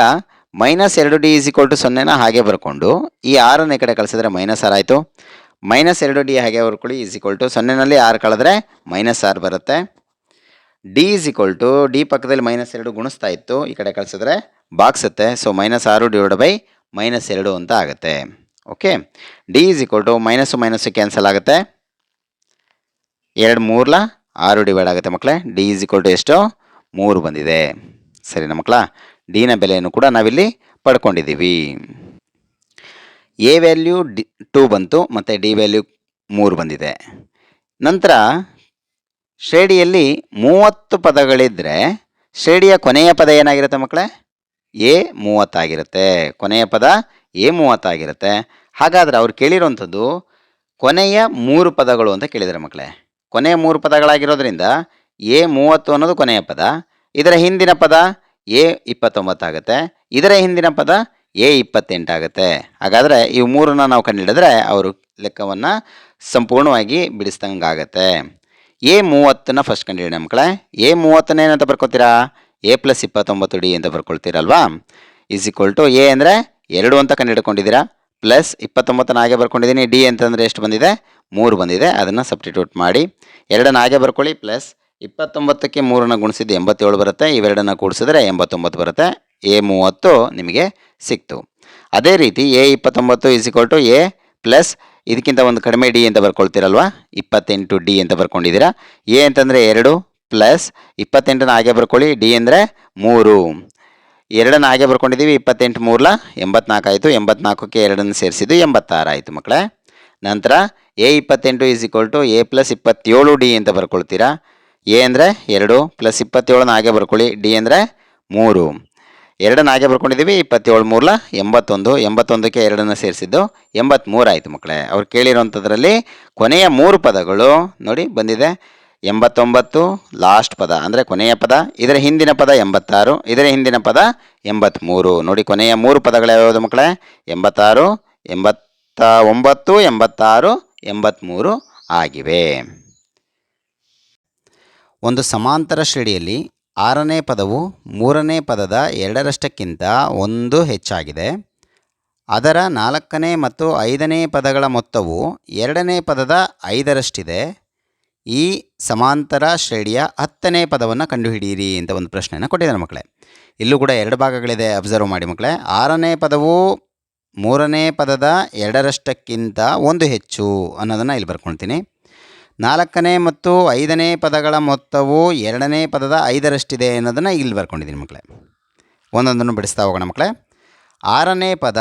minus 2d is equal to 0ನ ಹಾಗೆ ಬರ್ಕೊಂಡು ಈ 6ನ ಈ ಕಡೆ ಕಳಿಸಿದ್ರೆ ಮೈನಸ್ 6 ಆಯಿತು. ಮೈನಸ್ 2d ಹಾಗೆ ಬರ್ಕೊಳ್ಳಿ, ಈಸ್ ಈಕ್ವಲ್ ಟು 0ನಲ್ಲಿ 6 ಕಳೆದ್ರೆ ಮೈನಸ್ 6 ಬರುತ್ತೆ. D is equal to D ಪಕ್ಕದಲ್ಲಿ ಮೈನಸ್ 2 ಗುಣಿಸ್ತಾ ಇತ್ತು, ಈ ಕಡೆ ಕಳಿಸಿದ್ರೆ ಬಾಗಿಸುತ್ತೆ. So minus 6 divide by minus 2 ಅಂತ ಆಗುತ್ತೆ. Okay, D is equal to minus minus cancel ಆಗುತ್ತೆ, 2 3 6 ಡಿವೈಡ್ ಆಗುತ್ತೆ ಮಕ್ಕಳೇ. ಡಿ ಈಸ್ ಈಕ್ವಲ್ ಟು ಎಷ್ಟು, 3 ಬಂದಿದೆ. ಸರಿನಾ ಮಕ್ಕಳ? ಡಿನ ಬೆಲೆಯನ್ನು ಕೂಡ ನಾವಿಲ್ಲಿ ಪಡ್ಕೊಂಡಿದ್ದೀವಿ. ಎ ವ್ಯಾಲ್ಯೂ 2 ಬಂತು ಮತ್ತು ಡಿ ವ್ಯಾಲ್ಯೂ 3 ಬಂದಿದೆ. ನಂತರ ಶ್ರೇಣಿಯಲ್ಲಿ 30 ಪದಗಳಿದ್ದರೆ ಶ್ರೇಣಿಯ ಕೊನೆಯ ಪದ ಏನಾಗಿರುತ್ತೆ ಮಕ್ಕಳೇ, ಎ 30 ಆಗಿರುತ್ತೆ. ಕೊನೆಯ ಪದ ಎ 30 ಆಗಿರುತ್ತೆ. ಹಾಗಾದರೆ ಅವ್ರು ಕೇಳಿರೋವಂಥದ್ದು ಕೊನೆಯ 3 ಪದಗಳು ಅಂತ ಕೇಳಿದ್ದಾರೆ ಮಕ್ಕಳೇ. ಕೊನೆಯ 3 ಪದಗಳಾಗಿರೋದ್ರಿಂದ ಎ 30 ಅನ್ನೋದು ಕೊನೆಯ ಪದ, ಇದರ ಹಿಂದಿನ ಪದ ಎ 29 ಆಗುತ್ತೆ, ಇದರ ಹಿಂದಿನ ಪದ ಎ 28 ಆಗುತ್ತೆ. ಹಾಗಾದರೆ ಇವು 3ನ್ನ ನಾವು ಕಂಡುಹಿಡಿದ್ರೆ ಅವರು ಲೆಕ್ಕವನ್ನು ಸಂಪೂರ್ಣವಾಗಿ ಬಿಡಿಸ್ದಂಗಾಗತ್ತೆ. ಎ 30ನ ಫಸ್ಟ್ ಕಂಡುಹಿಡಿಯೋಣ ಮಕ್ಕಳೇ. ಎ 30ನ ಏನಂತ ಬರ್ಕೊತೀರಾ, ಎ ಪ್ಲಸ್ 29d ಅಂತ ಬರ್ಕೊಳ್ತೀರಲ್ವಾ. ಈಸ್ ಈಕ್ವಲ್ ಟು ಎ ಅಂದರೆ 2 ಅಂತ ಕಂಡುಹಿಡ್ಕೊಂಡಿದ್ದೀರಾ, ಪ್ಲಸ್ 29ನ ಹಾಗೆ ಬರ್ಕೊಂಡಿದ್ದೀನಿ. ಡಿ ಅಂತಂದರೆ ಎಷ್ಟು ಬಂದಿದೆ, 3 ಬಂದಿದೆ, ಅದನ್ನು ಸಬ್ಸ್ಟಿಟ್ಯೂಟ್ ಮಾಡಿ. 2ನ್ನ ಹಾಗೆ ಬರ್ಕೊಳ್ಳಿ, ಪ್ಲಸ್ 29ಕ್ಕೆ 3ನ ಗುಣಿಸಿದ್ದು 87 ಬರುತ್ತೆ, ಇವೆರಡನ್ನ ಕೂಡಿಸಿದ್ರೆ 89 ಬರುತ್ತೆ. ಎ 30 ನಿಮಗೆ ಸಿಕ್ತು. ಅದೇ ರೀತಿ a 29 is equal to a plus ಇದಕ್ಕಿಂತ ಒಂದು ಕಡಿಮೆ ಡಿ ಅಂತ ಬರ್ಕೊಳ್ತೀರಲ್ವಾ, 28 ಡಿ ಅಂತ ಬರ್ಕೊಂಡಿದ್ದೀರಾ. ಎ ಅಂತಂದರೆ 2 ಪ್ಲಸ್ 28ನ ಹಾಗೆ ಬರ್ಕೊಳ್ಳಿ, ಡಿ ಅಂದರೆ 3, 2ನ್ನ ಹಾಗೆ ಬರ್ಕೊಂಡಿದ್ದೀವಿ. 28 3 84 ಆಯಿತು, 84ಕ್ಕೆ 2ನ್ನು ಸೇರಿಸಿದ್ದು 86 ಆಯಿತು ಮಕ್ಕಳೇ. ನಂತರ a 28 is equal to a plus 27 d ಅಂತ ಬರ್ಕೊಳ್ತೀರಾ. ಎ ಅಂದರೆ 2 ಪ್ಲಸ್ 27ನ ಹಾಗೆ ಬರ್ಕೊಳ್ಳಿ, ಡಿ ಅಂದರೆ 3, 2ನ್ನ ಹಾಗೆ ಬರ್ಕೊಂಡಿದ್ದೀವಿ. 27 3 81, 81ಕ್ಕೆ 2ನ್ನು ಸೇರಿಸಿದ್ದು 83 ಆಯಿತು ಮಕ್ಕಳೇ. ಅವ್ರು ಕೇಳಿರೋಂಥದ್ರಲ್ಲಿ ಕೊನೆಯ 3 ಪದಗಳು ನೋಡಿ ಬಂದಿದೆ. 89 ಲಾಸ್ಟ್ ಪದ ಅಂದರೆ ಕೊನೆಯ ಪದ, ಇದರ ಹಿಂದಿನ ಪದ 86, ಇದರ ಹಿಂದಿನ ಪದ 83. ನೋಡಿ ಕೊನೆಯ 3 ಪದಗಳು ಯಾವ್ಯಾವುದು ಮಕ್ಕಳೇ, 86, 89, 86, 83 ಆಗಿವೆ. ಒಂದು ಸಮಾಂತರ ಶ್ರೇಣಿಯಲ್ಲಿ 6ನೇ ಪದವು 3ನೇ ಪದದ 2ರಷ್ಟಕ್ಕಿಂತ 1 ಹೆಚ್ಚಾಗಿದೆ. ಅದರ 4ನೇ ಮತ್ತು 5ನೇ ಪದಗಳ ಮೊತ್ತವು 2ನೇ ಪದದ 5ರಷ್ಟಿದೆ. ಈ ಸಮಾಂತರ ಶ್ರೇಣಿಯ 10ನೇ ಪದವನ್ನು ಕಂಡುಹಿಡಿಯಿರಿ ಅಂತ ಒಂದು ಪ್ರಶ್ನೆಯನ್ನು ಕೊಟ್ಟಿದ್ದಾರೆ ಮಕ್ಕಳೇ. ಇಲ್ಲೂ ಕೂಡ 2 ಭಾಗಗಳಿದೆ, ಅಬ್ಸರ್ವ್ ಮಾಡಿ ಮಕ್ಕಳೇ. 6ನೇ ಪದವು 3ನೇ ಪದದ 2ರಷ್ಟಕ್ಕಿಂತ 1 ಹೆಚ್ಚು ಅನ್ನೋದನ್ನು ಇಲ್ಲಿ ಬರ್ಕೊಳ್ತೀನಿ. 4ನೇ ಮತ್ತು 5ನೇ ಪದಗಳ ಮೊತ್ತವು 2ನೇ ಪದದ 5ರಷ್ಟಿದೆ ಅನ್ನೋದನ್ನು ಇಲ್ಲಿ ಬರ್ಕೊಂಡಿದ್ದೀನಿ ಮಕ್ಕಳೇ. ಒಂದೊಂದನ್ನು ಬಿಡಿಸ್ತಾ ಹೋಗೋಣ ಮಕ್ಕಳೇ. 6ನೇ ಪದ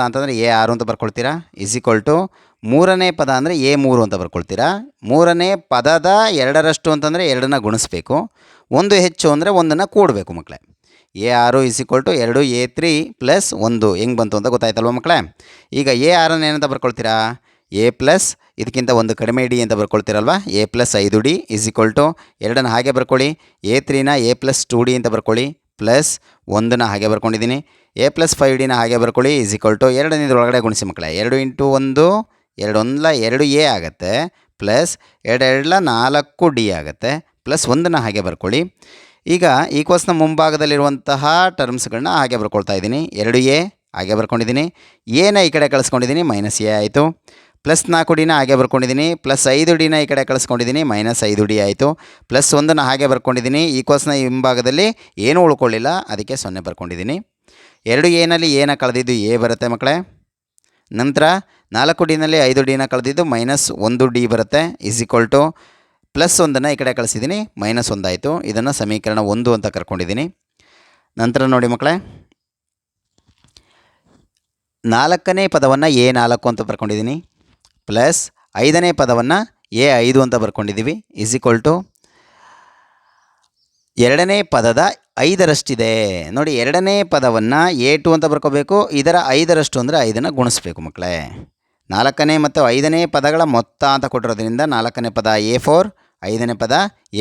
ಅಂತಂದರೆ A6 ಅಂತ ಬರ್ಕೊಳ್ತೀರಾ, = 3ನೇ ಪದ ಅಂದರೆ A3 ಅಂತ ಬರ್ಕೊಳ್ತೀರಾ. 3ನೇ ಪದದ 2ರಷ್ಟು ಅಂತಂದರೆ 2ನ್ನ ಗುಣಿಸ್ಬೇಕು, 1 ಹೆಚ್ಚು ಅಂದರೆ 1ನ್ನು ಕೂಡಬೇಕು ಮಕ್ಕಳೇ. A6 = 2A3 + 1 ಹೆಂಗೆ ಬಂತು ಅಂತ ಗೊತ್ತಾಯ್ತಲ್ವ ಮಕ್ಕಳೇ. ಈಗ A6 ಏನಂತ ಬರ್ಕೊಳ್ತೀರಾ, A+ ಇದಕ್ಕಿಂತ 1 ಕಡಿಮೆ ಡಿ ಅಂತ ಬರ್ಕೊಳ್ತೀರಲ್ವ. A+5D = 2ನ್ನು ಹಾಗೆ ಬರ್ಕೊಳ್ಳಿ. A3ನ A+2D ಅಂತ ಬರ್ಕೊಳ್ಳಿ, ಪ್ಲಸ್ 1ನ ಹಾಗೆ ಬರ್ಕೊಂಡಿದ್ದೀನಿ. A+5Dನ ಹಾಗೆ ಬರ್ಕೊಳ್ಳಿ, = 2 ಒಳಗಡೆ ಗುಣಿಸಿ ಮಕ್ಕಳೇ. 2 × 1 2 1 2A ಆಗುತ್ತೆ, ಪ್ಲಸ್ 2 2 4D ಆಗುತ್ತೆ, ಪ್ಲಸ್ 1ನ ಹಾಗೆ ಬರ್ಕೊಳ್ಳಿ. ಈಗ ಈ ಕೋರ್ಸ್ನ ಮುಂಭಾಗದಲ್ಲಿರುವಂತಹ ಟರ್ಮ್ಸ್ಗಳನ್ನ ಹಾಗೆ ಬರ್ಕೊಳ್ತಾ ಇದ್ದೀನಿ. 2A ಹಾಗೆ ಬರ್ಕೊಂಡಿದ್ದೀನಿ, ಎನ ಈ ಕಡೆ ಕಳಿಸ್ಕೊಂಡಿದ್ದೀನಿ, -A ಆಯಿತು. ಪ್ಲಸ್ 4Dನ ಹಾಗೆ ಬರ್ಕೊಂಡಿದ್ದೀನಿ, ಪ್ಲಸ್ 5Dನ ಈ ಕಡೆ ಕಳಿಸ್ಕೊಂಡಿದ್ದೀನಿ, -5D ಆಯಿತು. ಪ್ಲಸ್ 1ನ ಹಾಗೆ ಬರ್ಕೊಂಡಿದ್ದೀನಿ. ಈ ಕೋರ್ಸ್ನ ಹಿಂಭಾಗದಲ್ಲಿ ಏನೂ ಉಳ್ಕೊಳ್ಳಿಲ್ಲ, ಅದಕ್ಕೆ 0 ಬರ್ಕೊಂಡಿದ್ದೀನಿ. 2Aನಲ್ಲಿ ಎನ ಕಳೆದಿದ್ದು A ಬರುತ್ತೆ ಮಕ್ಕಳೇ. ನಂತರ 4Dನಲ್ಲಿ 5Dನ ಕಳೆದಿದ್ದು -1D ಬರುತ್ತೆ, = ಪ್ಲಸ್ 1ನ ಈ ಕಡೆ ಕಳಿಸಿದ್ದೀನಿ, -1 ಆಯಿತು. ಇದನ್ನು ಸಮೀಕರಣ 1 ಅಂತ ಕರ್ಕೊಂಡಿದ್ದೀನಿ. ನಂತರ ನೋಡಿ ಮಕ್ಕಳೇ, 4ನೇ ಪದವನ್ನು A4 ಅಂತ ಬರ್ಕೊಂಡಿದ್ದೀನಿ, ಪ್ಲಸ್ 5ನೇ ಪದವನ್ನು A5 ಅಂತ ಬರ್ಕೊಂಡಿದ್ದೀವಿ, = 2ನೇ ಪದದ 5ರಷ್ಟಿದೆ. ನೋಡಿ, 2ನೇ ಪದವನ್ನು A2 ಅಂತ ಬರ್ಕೋಬೇಕು, ಇದರ 5ರಷ್ಟು ಅಂದರೆ 5ನ್ನು ಗುಣಿಸ್ಬೇಕು ಮಕ್ಕಳೇ. 4ನೇ ಮತ್ತು 5ನೇ ಪದಗಳ ಮೊತ್ತ ಅಂತ ಕೊಟ್ಟಿರೋದ್ರಿಂದ 4ನೇ ಪದ A4, 5ನೇ ಪದ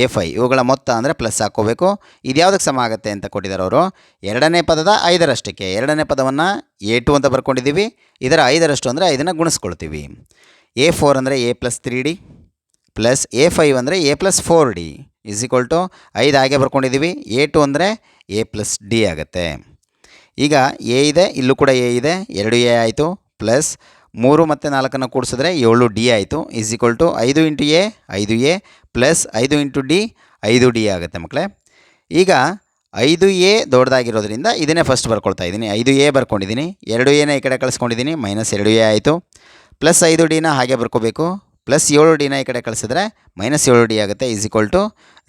A5 ಇವುಗಳ ಮೊತ್ತ ಅಂದರೆ ಪ್ಲಸ್ ಹಾಕ್ಕೋಬೇಕು. ಇದು ಯಾವುದಕ್ಕೆ ಸಮ ಆಗುತ್ತೆ ಅಂತ ಕೊಟ್ಟಿದ್ದಾರೆ ಅವರು, 2ನೇ ಪದದ 5ರಷ್ಟಕ್ಕೆ. 2ನೇ ಪದವನ್ನು A2 ಅಂತ ಬರ್ಕೊಂಡಿದ್ದೀವಿ, ಇದರ 5ರಷ್ಟು ಅಂದರೆ 5ನ್ನು ಗುಣಿಸ್ಕೊಳ್ತೀವಿ. A4 ಅಂದರೆ A+3D, ಪ್ಲಸ್ A5 ಅಂದರೆ A+4D, = 5 ಹಾಗೆ ಬರ್ಕೊಂಡಿದ್ದೀವಿ. A2 ಅಂದರೆ A+D ಆಗುತ್ತೆ. ಈಗ A ಇದೆ, ಇಲ್ಲೂ ಕೂಡ A ಇದೆ, 2A ಆಯಿತು, ಪ್ಲಸ್ 3 ಮತ್ತು 4ನ್ನು ಕೂಡಿಸಿದ್ರೆ 7D ಆಯಿತು, = 5 × A 5A, plus 5 × D 5D ಆಗುತ್ತೆ ಮಕ್ಕಳೇ. ಈಗ 5A ದೊಡ್ಡದಾಗಿರೋದ್ರಿಂದ ಇದನ್ನೇ ಫಸ್ಟ್ ಬರ್ಕೊಳ್ತಾ ಇದ್ದೀನಿ. 5A ಬರ್ಕೊಂಡಿದ್ದೀನಿ, 2Aನ ಈ ಕಡೆ ಕಳಿಸ್ಕೊಂಡಿದ್ದೀನಿ, -2A ಆಯಿತು. ಪ್ಲಸ್ 5Dನ ಹಾಗೆ ಬರ್ಕೋಬೇಕು, ಪ್ಲಸ್ 7Dನ ಈ ಕಡೆ ಕಳಿಸಿದ್ರೆ -7D ಆಗುತ್ತೆ, =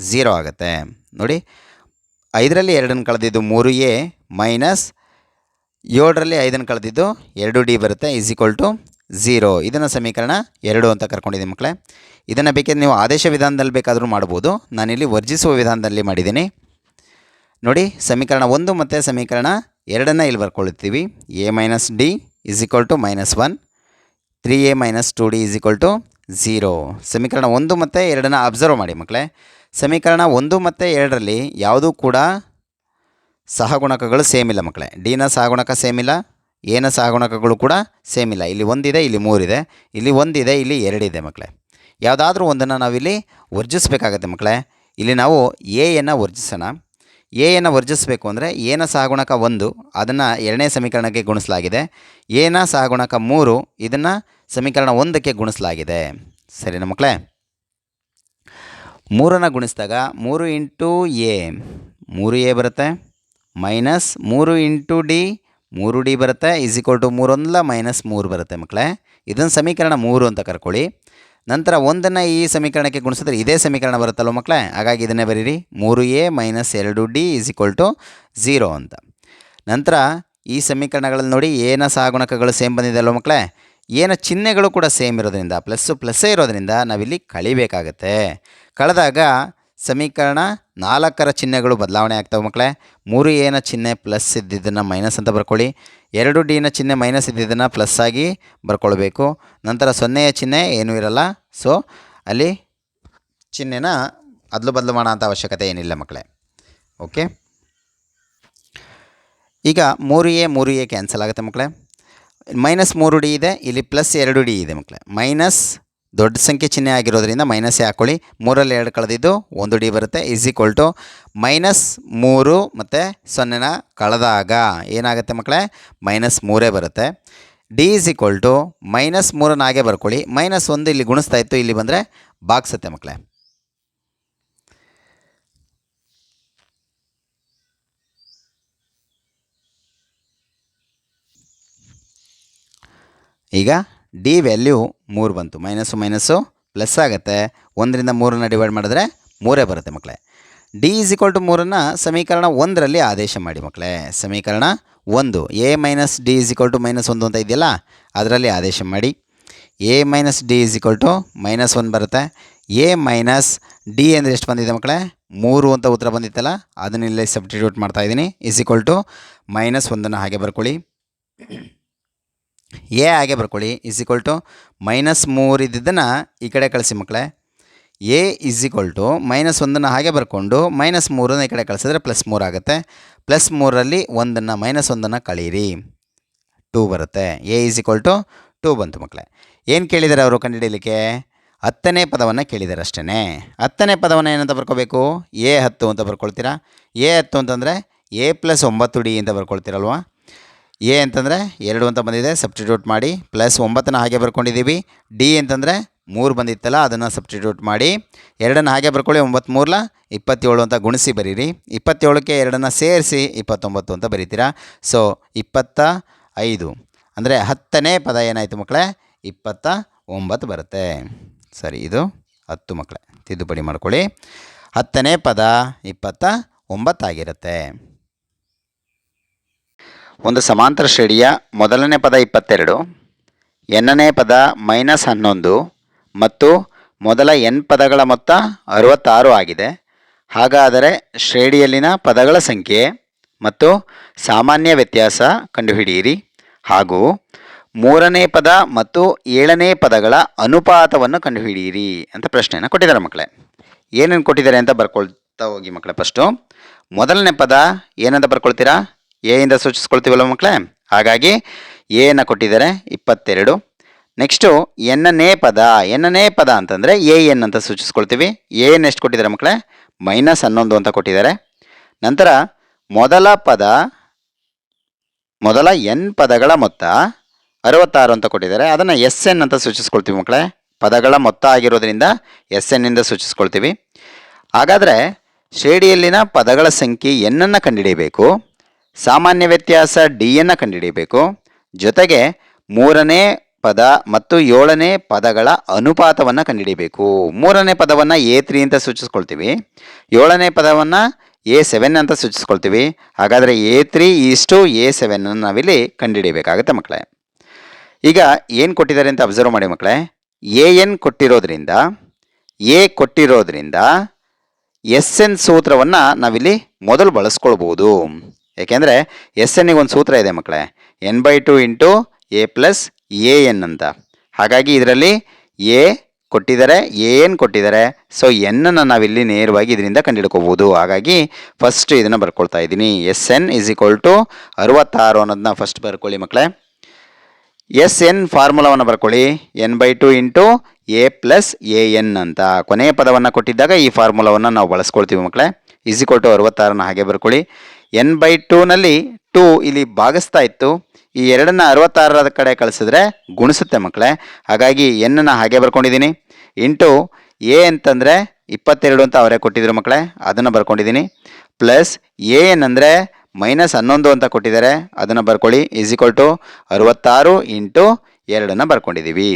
0 ಆಗುತ್ತೆ. ನೋಡಿ, 5ರಲ್ಲಿ 2ನ್ನು ಕಳೆದಿದ್ದು 3A, ಮೈನಸ್ 7ರಲ್ಲಿ 5ನ್ನು ಕಳೆದಿದ್ದು 2D ಬರುತ್ತೆ, = 0. ಇದನ್ನು ಸಮೀಕರಣ 2 ಅಂತ ಕರ್ಕೊಂಡಿದ್ದೀನಿ ಮಕ್ಕಳೇ. ಇದನ್ನು ಬೇಕಿದ್ರೆ ನೀವು ಆದೇಶ ವಿಧಾನದಲ್ಲಿ ಬೇಕಾದರೂ ಮಾಡ್ಬೋದು, ನಾನಿಲ್ಲಿ ವರ್ಜಿಸುವ ವಿಧಾನದಲ್ಲಿ ಮಾಡಿದ್ದೀನಿ. ನೋಡಿ, ಸಮೀಕರಣ 1 ಮತ್ತು ಸಮೀಕರಣ 2ನ್ನು ಇಲ್ಲಿ ಬರ್ಕೊಳ್ತೀವಿ. A - D = -1, 3A - 2D = 0. ಸಮೀಕರಣ 1 ಮತ್ತು 2ನ್ನು ಅಬ್ಸರ್ವ್ ಮಾಡಿ ಮಕ್ಕಳೇ. ಸಮೀಕರಣ 1 ಮತ್ತು 2ರಲ್ಲಿ ಯಾವುದೂ ಕೂಡ ಸಹಗುಣಕಗಳು ಸೇಮ್ ಇಲ್ಲ ಮಕ್ಕಳೇ. ಡಿನ ಸಹಗುಣಕ ಸೇಮ್ ಇಲ್ಲ, ಎನ ಸಹಗುಣಕಗಳು ಕೂಡ ಸೇಮ್ ಇಲ್ಲ. ಇಲ್ಲಿ 1 ಇದೆ, ಇಲ್ಲಿ 3 ಇದೆ, ಇಲ್ಲಿ 1 ಇದೆ, ಇಲ್ಲಿ 2 ಇದೆ ಮಕ್ಕಳೇ. ಯಾವುದಾದ್ರೂ ಒಂದನ್ನು ನಾವಿಲ್ಲಿ ವರ್ಜಿಸಬೇಕಾಗತ್ತೆ ಮಕ್ಕಳೇ. ಇಲ್ಲಿ ನಾವು ಎಯನ್ನು ವರ್ಜಿಸೋಣ. ಎಯನ್ನು ವರ್ಜಿಸಬೇಕು ಅಂದರೆ ಎನ ಸಹಗುಣಕ 1 ಅದನ್ನು 2ನೇ ಸಮೀಕರಣಕ್ಕೆ ಗುಣಿಸಲಾಗಿದೆ, ಎನ ಸಹಗುಣಕ 3 ಇದನ್ನು ಸಮೀಕರಣ 1ಕ್ಕೆ ಗುಣಿಸಲಾಗಿದೆ. ಸರಿನಾ ಮಕ್ಕಳೇ. 3ನ್ನು ಗುಣಿಸಿದಾಗ 3 × A 3A ಬರುತ್ತೆ, ಮೈನಸ್ 3 × D 3D ಬರುತ್ತೆ, = 3 - 3 ಬರುತ್ತೆ ಮಕ್ಕಳೇ. ಇದನ್ನು ಸಮೀಕರಣ 3 ಅಂತ ಕರ್ಕೊಳ್ಳಿ. ನಂತರ 1ನ್ನು ಈ ಸಮೀಕರಣಕ್ಕೆ ಗುಣಿಸಿದ್ರೆ ಇದೇ ಸಮೀಕರಣ ಬರುತ್ತಲ್ವ ಮಕ್ಕಳೇ, ಹಾಗಾಗಿ ಇದನ್ನೇ ಬರೀರಿ, 3A - 2D = 0 ಅಂತ. ನಂತರ ಈ ಸಮೀಕರಣಗಳಲ್ಲಿ ನೋಡಿ, ಎನ ಸಹಗುಣಕಗಳು ಸೇಮ್ ಬಂದಿದೆ ಅಲ್ವ ಮಕ್ಕಳೇ. ಎನ ಚಿಹ್ನೆಗಳು ಕೂಡ ಸೇಮ್ ಇರೋದ್ರಿಂದ, ಪ್ಲಸ್ಸೇ ಇರೋದ್ರಿಂದ ನಾವಿಲ್ಲಿ ಕಳಿಬೇಕಾಗತ್ತೆ. ಕಳೆದಾಗ ಸಮೀಕರಣ 4ರ ಚಿಹ್ನೆಗಳು ಬದಲಾವಣೆ ಆಗ್ತವೆ ಮಕ್ಕಳೇ. 3Aನ ಚಿಹ್ನೆ ಪ್ಲಸ್ ಇದ್ದಿದ್ದನ್ನು ಮೈನಸ್ ಅಂತ ಬರ್ಕೊಳ್ಳಿ, 2Dನ ಚಿಹ್ನೆ ಮೈನಸ್ ಇದ್ದಿದ್ದನ್ನು ಪ್ಲಸ್ ಆಗಿ ಬರ್ಕೊಳ್ಬೇಕು. ನಂತರ 0ಯ ಚಿಹ್ನೆ ಏನೂ ಇರಲ್ಲ, ಸೊ ಅಲ್ಲಿ ಚಿಹ್ನೆನ ಬದಲು ಮಾಡೋ ಅಂಥ ಅವಶ್ಯಕತೆ ಏನಿಲ್ಲ ಮಕ್ಕಳೇ. ಓಕೆ, ಈಗ 3A ಕ್ಯಾನ್ಸಲ್ ಆಗುತ್ತೆ ಮಕ್ಕಳೇ. -3D ಇದೆ, ಇಲ್ಲಿ +2D ಇದೆ ಮಕ್ಕಳೇ. ದೊಡ್ಡ ಸಂಖ್ಯೆ ಚಿಹ್ನೆ ಆಗಿರೋದ್ರಿಂದ ಮೈನಸ್ ಹಾಕ್ಕೊಳ್ಳಿ. 3ರಲ್ಲಿ 2 ಕಳೆದಿದ್ದು 1 ಡಿ ಬರುತ್ತೆ. -3 ಮತ್ತು 0ನ ಕಳೆದಾಗ ಏನಾಗುತ್ತೆ ಮಕ್ಕಳೇ, -3 ಬರುತ್ತೆ. ಡಿ -3ನ ಹಾಗೆ ಬರ್ಕೊಳ್ಳಿ. -1 ಇಲ್ಲಿ ಗುಣಿಸ್ತಾ ಇತ್ತು, ಇಲ್ಲಿ ಬಂದರೆ ಬಾಗ್ಸುತ್ತೆ ಮಕ್ಕಳೇ. ಈಗ ಡಿ ವ್ಯಾಲ್ಯೂ 3 ಬಂತು. ಮೈನಸ್ಸು ಪ್ಲಸ್ ಆಗುತ್ತೆ. 1ರಿಂದ 3ನ ಡಿವೈಡ್ ಮಾಡಿದ್ರೆ 3 ಬರುತ್ತೆ ಮಕ್ಕಳೇ. ಡಿ = 3ನ್ನು ಸಮೀಕರಣ 1ರಲ್ಲಿ ಆದೇಶ ಮಾಡಿ ಮಕ್ಕಳೇ. ಸಮೀಕರಣ 1 a - d -1 ಅಂತ ಇದೆಯಲ್ಲ, ಅದರಲ್ಲಿ ಆದೇಶ ಮಾಡಿ. a - d -1 ಬರುತ್ತೆ. a - d ಅಂದರೆ ಎಷ್ಟು ಬಂದಿದೆ ಮಕ್ಕಳೇ, 3 ಅಂತ ಉತ್ತರ ಬಂದಿತ್ತಲ್ಲ, ಅದನ್ನ ಇಲ್ಲಿ ಸಬ್ಸ್ಟಿಟ್ಯೂಟ್ ಮಾಡ್ತಾಯಿದ್ದೀನಿ. -1ನ್ನು ಹಾಗೆ ಬರ್ಕೊಳ್ಳಿ. ಎ ಹಾಗೆ ಬರ್ಕೊಳ್ಳಿ. -3 ಇದ್ದಿದ್ದನ್ನು ಈ ಕಡೆ ಕಳಿಸಿ ಮಕ್ಕಳೇ. ಎ -1ನ್ನು ಹಾಗೆ ಬರ್ಕೊಂಡು -3ನ ಈ ಕಡೆ ಕಳಿಸಿದ್ರೆ +3 ಆಗುತ್ತೆ. +3ರಲ್ಲಿ 1ನ್ನು -1ನ್ನು ಕಳೀರಿ, 2 ಬರುತ್ತೆ. ಎ = 2 ಬಂತು ಮಕ್ಕಳೇ. ಏನು ಕೇಳಿದ್ದಾರೆ ಅವರು ಕಂಡುಹಿಡೀಲಿಕ್ಕೆ? 10ನೇ ಪದವನ್ನು ಕೇಳಿದ್ದಾರೆ ಅಷ್ಟೇ. 10ನೇ ಪದವನ್ನು ಏನಂತ ಬರ್ಕೋಬೇಕು? A10 ಅಂತ ಬರ್ಕೊಳ್ತೀರಾ. A10 ಅಂತಂದರೆ a + 9d ಅಂತ ಬರ್ಕೊಳ್ತೀರಲ್ವ. ಎ ಅಂತಂದರೆ 2 ಅಂತ ಬಂದಿದೆ, ಸಬ್ಸ್ಟಿಟ್ಯೂಟ್ ಮಾಡಿ. +9ನ ಹಾಗೆ ಬರ್ಕೊಂಡಿದ್ದೀವಿ. ಡಿ ಅಂತಂದರೆ 3 ಬಂದಿತ್ತಲ್ಲ, ಅದನ್ನು ಸಬ್ಸ್ಟಿಟ್ಯೂಟ್ ಮಾಡಿ. 2ನ್ನು ಹಾಗೆ ಬರ್ಕೊಳ್ಳಿ. 9 3 27 ಅಂತ ಗುಣಿಸಿ ಬರೀರಿ. 27ಕ್ಕೆ 2ನ್ನು ಸೇರಿಸಿ 29 ಅಂತ ಬರೀತೀರಾ. ಸೊ 25 ಅಂದರೆ 10ನೇ ಪದ ಏನಾಯಿತು ಮಕ್ಕಳೇ, 29 ಬರುತ್ತೆ. ಸರಿ, ಇದು 10 ಮಕ್ಕಳೇ, ತಿದ್ದುಪಡಿ ಮಾಡ್ಕೊಳ್ಳಿ. 10ನೇ ಪದ 29 ಆಗಿರುತ್ತೆ. ಒಂದು ಸಮಾಂತರ ಶ್ರೇಣಿಯ ಮೊದಲನೇ ಪದ 22, nನೇ ಪದ -11 ಮತ್ತು ಮೊದಲ n ಪದಗಳ ಮೊತ್ತ 66 ಆಗಿದೆ. ಹಾಗಾದರೆ ಶ್ರೇಣಿಯಲ್ಲಿನ ಪದಗಳ ಸಂಖ್ಯೆ ಮತ್ತು ಸಾಮಾನ್ಯ ವ್ಯತ್ಯಾಸ ಕಂಡುಹಿಡಿಯಿರಿ ಹಾಗೂ 3ನೇ ಪದ ಮತ್ತು 7ನೇ ಪದಗಳ ಅನುಪಾತವನ್ನು ಕಂಡುಹಿಡಿಯಿರಿ ಅಂತ ಪ್ರಶ್ನೆಯನ್ನು ಕೊಟ್ಟಿದ್ದಾರೆ ಮಕ್ಕಳೇ. ಏನೇನು ಕೊಟ್ಟಿದ್ದಾರೆ ಅಂತ ಬರ್ಕೊಳ್ತಾ ಹೋಗಿ ಮಕ್ಕಳೇ. ಫಸ್ಟು ಮೊದಲನೇ ಪದ ಏನಂತ ಬರ್ಕೊಳ್ತೀರಾ? ಎ ಇಂದ ಸೂಚಿಸ್ಕೊಳ್ತೀವಲ್ಲ ಮಕ್ಕಳೇ, ಹಾಗಾಗಿ ಎನ ಕೊಟ್ಟಿದ್ದಾರೆ 22. ನೆಕ್ಸ್ಟು nನೇ ಪದ ಅಂತಂದರೆ an ಅಂತ ಸೂಚಿಸ್ಕೊಳ್ತೀವಿ. an ಎಷ್ಟು ಕೊಟ್ಟಿದ್ದಾರೆ ಮಕ್ಕಳೇ? -11 ಅಂತ ಕೊಟ್ಟಿದ್ದಾರೆ. ನಂತರ ಮೊದಲ n ಪದಗಳ ಮೊತ್ತ 66 ಅಂತ ಕೊಟ್ಟಿದ್ದಾರೆ. ಅದನ್ನು SN ಅಂತ ಸೂಚಿಸ್ಕೊಳ್ತೀವಿ ಮಕ್ಕಳೇ. ಪದಗಳ ಮೊತ್ತ ಆಗಿರೋದ್ರಿಂದ SN ಇಂದ ಸೂಚಿಸ್ಕೊಳ್ತೀವಿ. ಹಾಗಾದರೆ ಶ್ರೇಣಿಯಲ್ಲಿನ ಪದಗಳ ಸಂಖ್ಯೆ nನ್ನು ಕಂಡುಹಿಡಿಯಬೇಕು, ಸಾಮಾನ್ಯ ವ್ಯತ್ಯಾಸ ಡಿಯನ್ನು ಕಂಡುಹಿಡಿಯಬೇಕು, ಜೊತೆಗೆ 3ನೇ ಪದ ಮತ್ತು 7ನೇ ಪದಗಳ ಅನುಪಾತವನ್ನು ಕಂಡುಹಿಡಿಯಬೇಕು. 3ನೇ ಪದವನ್ನು A3 ಅಂತ ಸೂಚಿಸ್ಕೊಳ್ತೀವಿ, 7ನೇ ಪದವನ್ನು A7 ಅಂತ ಸೂಚಿಸ್ಕೊಳ್ತೀವಿ. ಹಾಗಾದರೆ A3 A7 ನಾವಿಲ್ಲಿ ಕಂಡುಹಿಡಿಯಬೇಕಾಗುತ್ತೆ ಮಕ್ಕಳೇ. ಈಗ ಏನು ಕೊಟ್ಟಿದ್ದಾರೆ ಅಂತ ಅಬ್ಸರ್ವ್ ಮಾಡಿ ಮಕ್ಕಳೇ. AN ಕೊಟ್ಟಿರೋದ್ರಿಂದ SN ಸೂತ್ರವನ್ನು ನಾವಿಲ್ಲಿ ಮೊದಲು ಬಳಸ್ಕೊಳ್ಬೋದು. ಏಕೆಂದರೆ SNಗೆ ಒಂದು ಸೂತ್ರ ಇದೆ ಮಕ್ಕಳೇ, n/2 × a + an ಅಂತ. ಹಾಗಾಗಿ ಇದರಲ್ಲಿ A ಕೊಟ್ಟಿದ್ದಾರೆ, AN ಕೊಟ್ಟಿದ್ದಾರೆ. ಸೊ ಎನ್ನನ್ನು ನಾವಿಲ್ಲಿ ನೇರವಾಗಿ ಇದರಿಂದ ಕಂಡುಹಿಡ್ಕೋಬೋದು. ಹಾಗಾಗಿ ಫಸ್ಟ್ ಇದನ್ನು ಬರ್ಕೊಳ್ತಾ ಇದ್ದೀನಿ. SN = 66 ಅನ್ನೋದನ್ನ ಫಸ್ಟ್ ಬರ್ಕೊಳ್ಳಿ ಮಕ್ಕಳೇ. SN ಫಾರ್ಮುಲಾವನ್ನು ಬರ್ಕೊಳ್ಳಿ, n/2 × a + an ಅಂತ. ಕೊನೆಯ ಪದವನ್ನು ಕೊಟ್ಟಿದ್ದಾಗ ಈ ಫಾರ್ಮುಲಾವನ್ನು ನಾವು ಬಳಸ್ಕೊಳ್ತೀವಿ ಮಕ್ಕಳೇ. = 66ನ ಹಾಗೆ ಬರ್ಕೊಳ್ಳಿ. n/2ನಲ್ಲಿ 2 ಇಲ್ಲಿ ಭಾಗಿಸ್ತಾ ಇತ್ತು, ಈ 2ನ್ನ 66ರ ಕಡೆ ಕಳಿಸಿದ್ರೆ ಗುಣಿಸುತ್ತೆ ಮಕ್ಕಳೇ. ಹಾಗಾಗಿ ಎನ್ನನ್ನು ಹಾಗೆ ಬರ್ಕೊಂಡಿದ್ದೀನಿ. ಇಂಟು ಎ ಅಂತಂದರೆ 22 ಅಂತ ಅವರೇ ಕೊಟ್ಟಿದ್ರು ಮಕ್ಕಳೇ, ಅದನ್ನು ಬರ್ಕೊಂಡಿದ್ದೀನಿ. ಪ್ಲಸ್ AN ಅಂದರೆ -11 ಅಂತ ಕೊಟ್ಟಿದ್ದಾರೆ, ಅದನ್ನು ಬರ್ಕೊಳ್ಳಿ. = 66 × 2ನ್ನು ಬರ್ಕೊಂಡಿದ್ದೀವಿ.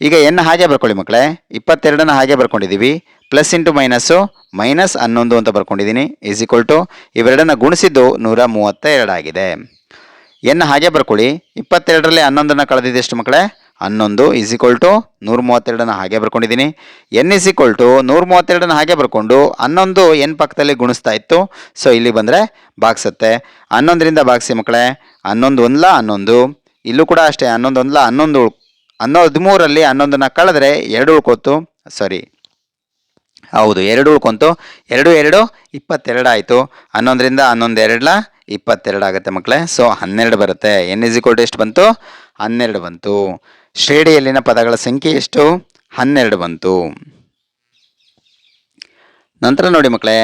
ಈಗ ಎನ್ ಹಾಗೆ ಬರ್ಕೊಳ್ಳಿ ಮಕ್ಕಳೇ. 22ನ ಹಾಗೆ ಬರ್ಕೊಂಡಿದ್ದೀವಿ. ಪ್ಲಸ್ ಇಂಟು ಮೈನಸ್ಸು -11 ಅಂತ ಬರ್ಕೊಂಡಿದ್ದೀನಿ. = ಇವೆರಡನ್ನ ಗುಣಿಸಿದ್ದು 132 ಆಗಿದೆ. ಎನ್ ಹಾಗೆ ಬರ್ಕೊಳ್ಳಿ. 22ರಲ್ಲಿ 11ನ್ನು ಕಳೆದಿದ್ದು ಎಷ್ಟು ಮಕ್ಕಳೇ? 11 = 132ನ ಹಾಗೆ ಬರ್ಕೊಂಡಿದ್ದೀನಿ. n = 132ನ ಹಾಗೆ ಬರ್ಕೊಂಡು 11 n ಪಕ್ಕದಲ್ಲಿ ಗುಣಿಸ್ತಾ ಇತ್ತು. ಸೊ ಇಲ್ಲಿ ಬಂದರೆ ಭಾಗಿಸುತ್ತೆ. 11ರಿಂದ ಭಾಗಿಸಿ ಮಕ್ಕಳೇ. 11 1 11, ಇಲ್ಲೂ ಕೂಡ ಅಷ್ಟೇ. 11 1 11, 13ರಲ್ಲಿ 11ನ ಕಳೆದ್ರೆ 2 ಉಳ್ಕೋತು. ಸಾರಿ, ಹೌದು, 2 ಉಳ್ಕೊಂತು. 2 2 22 ಆಯಿತು. 11ರಿಂದ 11 2 22 ಆಗುತ್ತೆ ಮಕ್ಕಳೇ. ಸೊ 12 ಬರುತ್ತೆ. n = ಎಷ್ಟು ಬಂತು? 12 ಬಂತು. ಶ್ರೇಣಿಯಲ್ಲಿನ ಪದಗಳ ಸಂಖ್ಯೆ ಎಷ್ಟು? 12 ಬಂತು. ನಂತರ ನೋಡಿ ಮಕ್ಕಳೇ,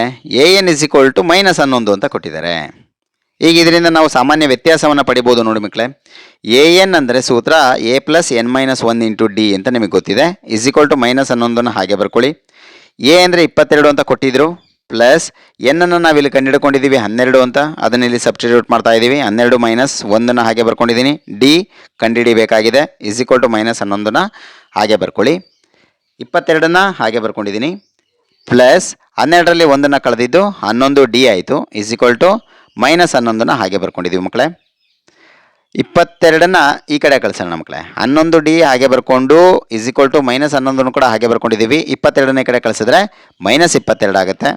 a n is equal to -11 ಅಂತ ಕೊಟ್ಟಿದ್ದಾರೆ. ಈಗ ಇದರಿಂದ ನಾವು ಸಾಮಾನ್ಯ ವ್ಯತ್ಯಾಸವನ್ನು ಪಡಿಬೋದು. ನೋಡಿ ಮಕ್ಕಳೇ, ಎ ಎನ್ ಅಂದರೆ ಸೂತ್ರ A plus N -1 into D ಅಂತ ನಿಮಗೆ ಗೊತ್ತಿದೆ. ಇಸ್ ಈಕ್ವಲ್ ಟು -11 ಹಾಗೆ ಬರ್ಕೊಳ್ಳಿ. ಎ ಅಂದರೆ 22 ಅಂತ ಕೊಟ್ಟಿದ್ರು, ಪ್ಲಸ್ ಎನ್ನನ್ನು ನಾವಿಲ್ಲಿ ಕಂಡುಹಿಡ್ಕೊಂಡಿದ್ದೀವಿ 12 ಅಂತ, ಅದನ್ನ ಇಲ್ಲಿ ಸಬ್ಸ್ಟಿಟ್ಯೂಟ್ ಮಾಡ್ತಾ ಇದ್ದೀವಿ. 12 -1 ಹಾಗೆ ಬರ್ಕೊಂಡಿದ್ದೀನಿ. ಡಿ ಕಂಡುಹಿಡಿಬೇಕಾಗಿದೆ. ಇಸ್ ಈಕ್ವಲ್ ಟು -11 ಹಾಗೆ ಬರ್ಕೊಳ್ಳಿ. 22 ಹಾಗೆ ಬರ್ಕೊಂಡಿದ್ದೀನಿ, ಪ್ಲಸ್ 12ರಲ್ಲಿ 1 ಕಳೆದಿದ್ದು 11 ಡಿ ಆಯಿತು. ಇಸ್ ಈಕ್ವಲ್ ಟು -11 ಹಾಗೆ ಬರ್ಕೊಂಡಿದ್ದೀವಿ ಮಕ್ಕಳೇ. 22 ಈ ಕಡೆ ಕಳಿಸೋಣ ಮಕ್ಕಳೇ. 11 ಡಿ ಹಾಗೆ ಬರ್ಕೊಂಡು ಇಸ್ ಈಕ್ವಲ್ ಟು -11 ಕೂಡ ಹಾಗೆ ಬರ್ಕೊಂಡಿದ್ದೀವಿ. 22 ಈ ಕಡೆ ಕಳಿಸಿದ್ರೆ -22 ಆಗುತ್ತೆ.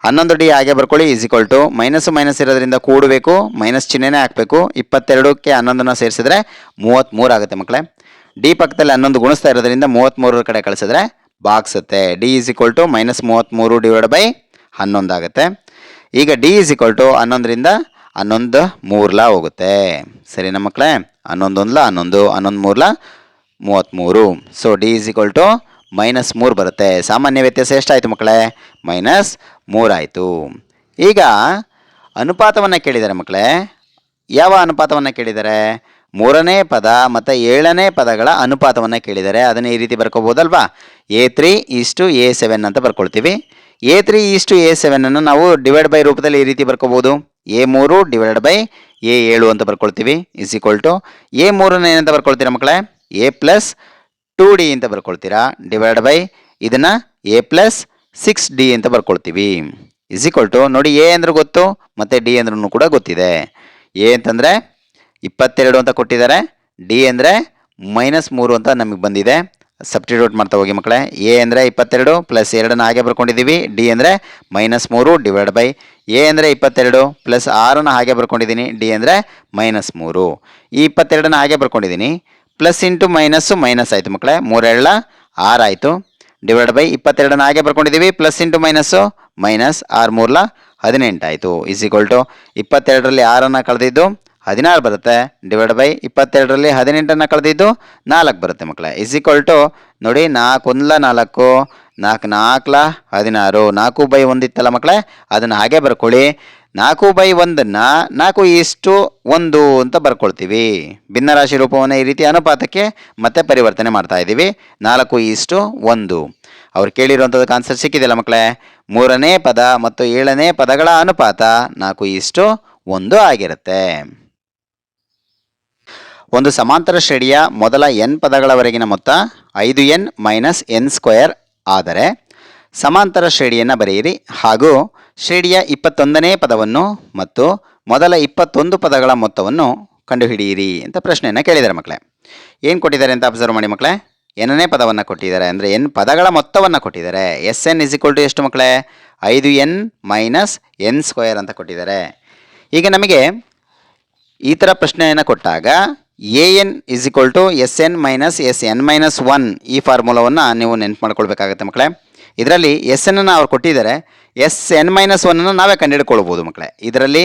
11 ಡಿ ಹಾಗೆ ಬರ್ಕೊಳ್ಳಿ. ಇಸ್ ಈಕ್ವಲ್ ಟು ಮೈನಸ್ ಇರೋದ್ರಿಂದ ಕೂಡಬೇಕು, ಮೈನಸ್ ಚಿಹ್ನೆನೇ ಹಾಕಬೇಕು. 22ಕ್ಕೆ 11 ಸೇರಿಸಿದ್ರೆ 33 ಆಗುತ್ತೆ ಮಕ್ಕಳೇ. ಡಿ ಪಕ್ಕದಲ್ಲಿ 11 ಗುಣಿಸ್ತಾ ಇರೋದ್ರಿಂದ 33 ಕಡೆ ಕಳಿಸಿದ್ರೆ ಬಾಗಿಸುತ್ತೆ. D is equal to -33 divide by 11 ಆಗುತ್ತೆ. ಈಗ ಡಿ ಇಸ್ ಈಕ್ವಲ್ ಟು 11ರಿಂದ 11 3 ಹೋಗುತ್ತೆ. ಸರಿನಾ ಮಕ್ಕಳೇ? 11 1 11, 11 3 33. So D is equal to -3 ಬರುತ್ತೆ. ಸಾಮಾನ್ಯ ವ್ಯತ್ಯಾಸ ಎಷ್ಟಾಯಿತು ಮಕ್ಕಳೇ? -3 ಆಯಿತು. ಈಗ ಅನುಪಾತವನ್ನು ಕೇಳಿದ್ದಾರೆ ಮಕ್ಕಳೇ. ಯಾವ ಅನುಪಾತವನ್ನು ಕೇಳಿದ್ದಾರೆ? 3ನೇ ಪದ ಮತ್ತು 7ನೇ ಪದಗಳ ಅನುಪಾತವನ್ನು ಕೇಳಿದ್ದಾರೆ. ಅದನ್ನು ಈ ರೀತಿ ಬರ್ಕೋಬೋದಲ್ವಾ? A3:A7 ಅಂತ ಬರ್ಕೊಳ್ತೀವಿ. A3:A7 ನಾವು ಡಿವೈಡ್ ಬೈ ರೂಪದಲ್ಲಿ ಈ ರೀತಿ ಬರ್ಕೋಬೋದು. A3 ಡಿವೈಡ್ ಬೈ A7 ಅಂತ ಬರ್ಕೊಳ್ತೀವಿ. ಇಸ್ ಈಕ್ವಲ್ ಟು A3 ಏನಂತ ಬರ್ಕೊಳ್ತೀರಾ ಮಕ್ಕಳೇ? A ಪ್ಲಸ್ 2D ಅಂತ ಬರ್ಕೊಳ್ತೀರಾ. ಡಿವೈಡ್ ಬೈ ಇದನ್ನು A ಪ್ಲಸ್ 6D ಅಂತ ಬರ್ಕೊಳ್ತೀವಿ. ಇಸ್ ಈಕ್ವಲ್ ಟು ನೋಡಿ, ಎ ಅಂದ್ರೆ ಗೊತ್ತು ಮತ್ತು ಡಿ ಅಂದ್ರೂ ಕೂಡ ಗೊತ್ತಿದೆ. ಎ ಅಂತಂದರೆ 22 ಅಂತ ಕೊಟ್ಟಿದ್ದಾರೆ, ಡಿ ಅಂದರೆ -3 ಅಂತ ನಮಗೆ ಬಂದಿದೆ. ಸಬ್ಸ್ಟಿಟ್ಯೂಟ್ ಮಾಡ್ತಾ ಹೋಗಿ ಮಕ್ಕಳೇ. ಎ ಅಂದರೆ 22 ಪ್ಲಸ್ 2 ಹಾಗೆ ಬರ್ಕೊಂಡಿದ್ದೀವಿ. ಡಿ ಅಂದರೆ -3 ಡಿವೈಡ್ ಬೈ ಎ ಅಂದರೆ 22 ಪ್ಲಸ್ 6 ಹಾಗೆ ಬರ್ಕೊಂಡಿದ್ದೀನಿ. ಡಿ ಅಂದರೆ -3. ಈ 22 ಹಾಗೆ ಬರ್ಕೊಂಡಿದ್ದೀನಿ. ಪ್ಲಸ್ ಇಂಟು ಮೈನಸ್ ಆಯಿತು ಮಕ್ಕಳೇ. 3 7 6 ಆಯಿತು. ಡಿವೈಡ್ ಬೈ 22 ಹಾಗೆ ಬರ್ಕೊಂಡಿದ್ದೀವಿ. ಪ್ಲಸ್ ಇಂಟು ಮೈನಸ್ 6 3 18 ಆಯಿತು. ಇಸ್ ಈಕ್ವಲ್ ಟು 22ರಲ್ಲಿ 6 ಕಳೆದಿದ್ದು 16 ಬರುತ್ತೆ. ಡಿವೈಡ್ ಬೈ 22ರಲ್ಲಿ 18 ಕಳೆದಿದ್ದು 4 ಬರುತ್ತೆ ಮಕ್ಕಳೇ. ಇಸ್ ಈಕ್ವಲ್ ಟು ನೋಡಿ, 4 1 4, 4 4 16, 4/1 ಇತ್ತಲ್ಲ ಮಕ್ಕಳೇ, ಅದನ್ನು ಹಾಗೆ ಬರ್ಕೊಳ್ಳಿ. 4/1 4:1 ಅಂತ ಬರ್ಕೊಳ್ತೀವಿ. ಭಿನ್ನರಾಶಿ ರೂಪವನ್ನು ಈ ರೀತಿ ಅನುಪಾತಕ್ಕೆ ಮತ್ತೆ ಪರಿವರ್ತನೆ ಮಾಡ್ತಾ ಇದ್ದೀವಿ. 4:1. ಅವ್ರು ಕೇಳಿರುವಂಥದ್ದು ಆನ್ಸರ್ ಸಿಕ್ಕಿದೆಯಲ್ಲ ಮಕ್ಕಳೇ. 3ನೇ ಪದ ಮತ್ತು 7ನೇ ಪದಗಳ ಅನುಪಾತ 4:1 ಆಗಿರುತ್ತೆ. ಒಂದು ಸಮಾಂತರ ಶ್ರೇಣಿಯ ಮೊದಲ n ಪದಗಳವರೆಗಿನ ಮೊತ್ತ 5n - n² ಆದರೆ ಸಮಾಂತರ ಶ್ರೇಣಿಯನ್ನು ಬರೆಯಿರಿ ಹಾಗೂ ಶ್ರೇಣಿಯ 21ನೇ ಪದವನ್ನು ಮತ್ತು ಮೊದಲ 21 ಪದಗಳ ಮೊತ್ತವನ್ನು ಕಂಡುಹಿಡಿಯಿರಿ ಅಂತ ಪ್ರಶ್ನೆಯನ್ನು ಕೇಳಿದ್ದಾರೆ ಮಕ್ಕಳೇ. ಏನು ಕೊಟ್ಟಿದ್ದಾರೆ ಅಂತ ಅಬ್ಸರ್ವ್ ಮಾಡಿ ಮಕ್ಕಳೇ. nನೇ ಪದವನ್ನು ಕೊಟ್ಟಿದ್ದಾರೆ, ಅಂದರೆ n ಪದಗಳ ಮೊತ್ತವನ್ನು ಕೊಟ್ಟಿದ್ದಾರೆ. Sn ಇಸ್ ಈಕ್ವಲ್ ಟು ಎಷ್ಟು ಮಕ್ಕಳೇ? 5n - n² ಅಂತ ಕೊಟ್ಟಿದ್ದಾರೆ. ಈಗ ನಮಗೆ ಈ ಥರ ಪ್ರಶ್ನೆಯನ್ನು ಕೊಟ್ಟಾಗ an is equal to Sn - Sn - 1 ಈ ಫಾರ್ಮುಲಾವನ್ನು ನೀವು ನೆನ್ಪು ಮಾಡ್ಕೊಳ್ಬೇಕಾಗತ್ತೆ ಮಕ್ಕಳೇ. ಇದರಲ್ಲಿ Sn ಅವ್ರು ಕೊಟ್ಟಿದ್ದಾರೆ, Sn - 1 ನಾವೇ ಕಂಡುಹಿಡ್ಕೊಳ್ಬೋದು ಮಕ್ಕಳೇ. ಇದರಲ್ಲಿ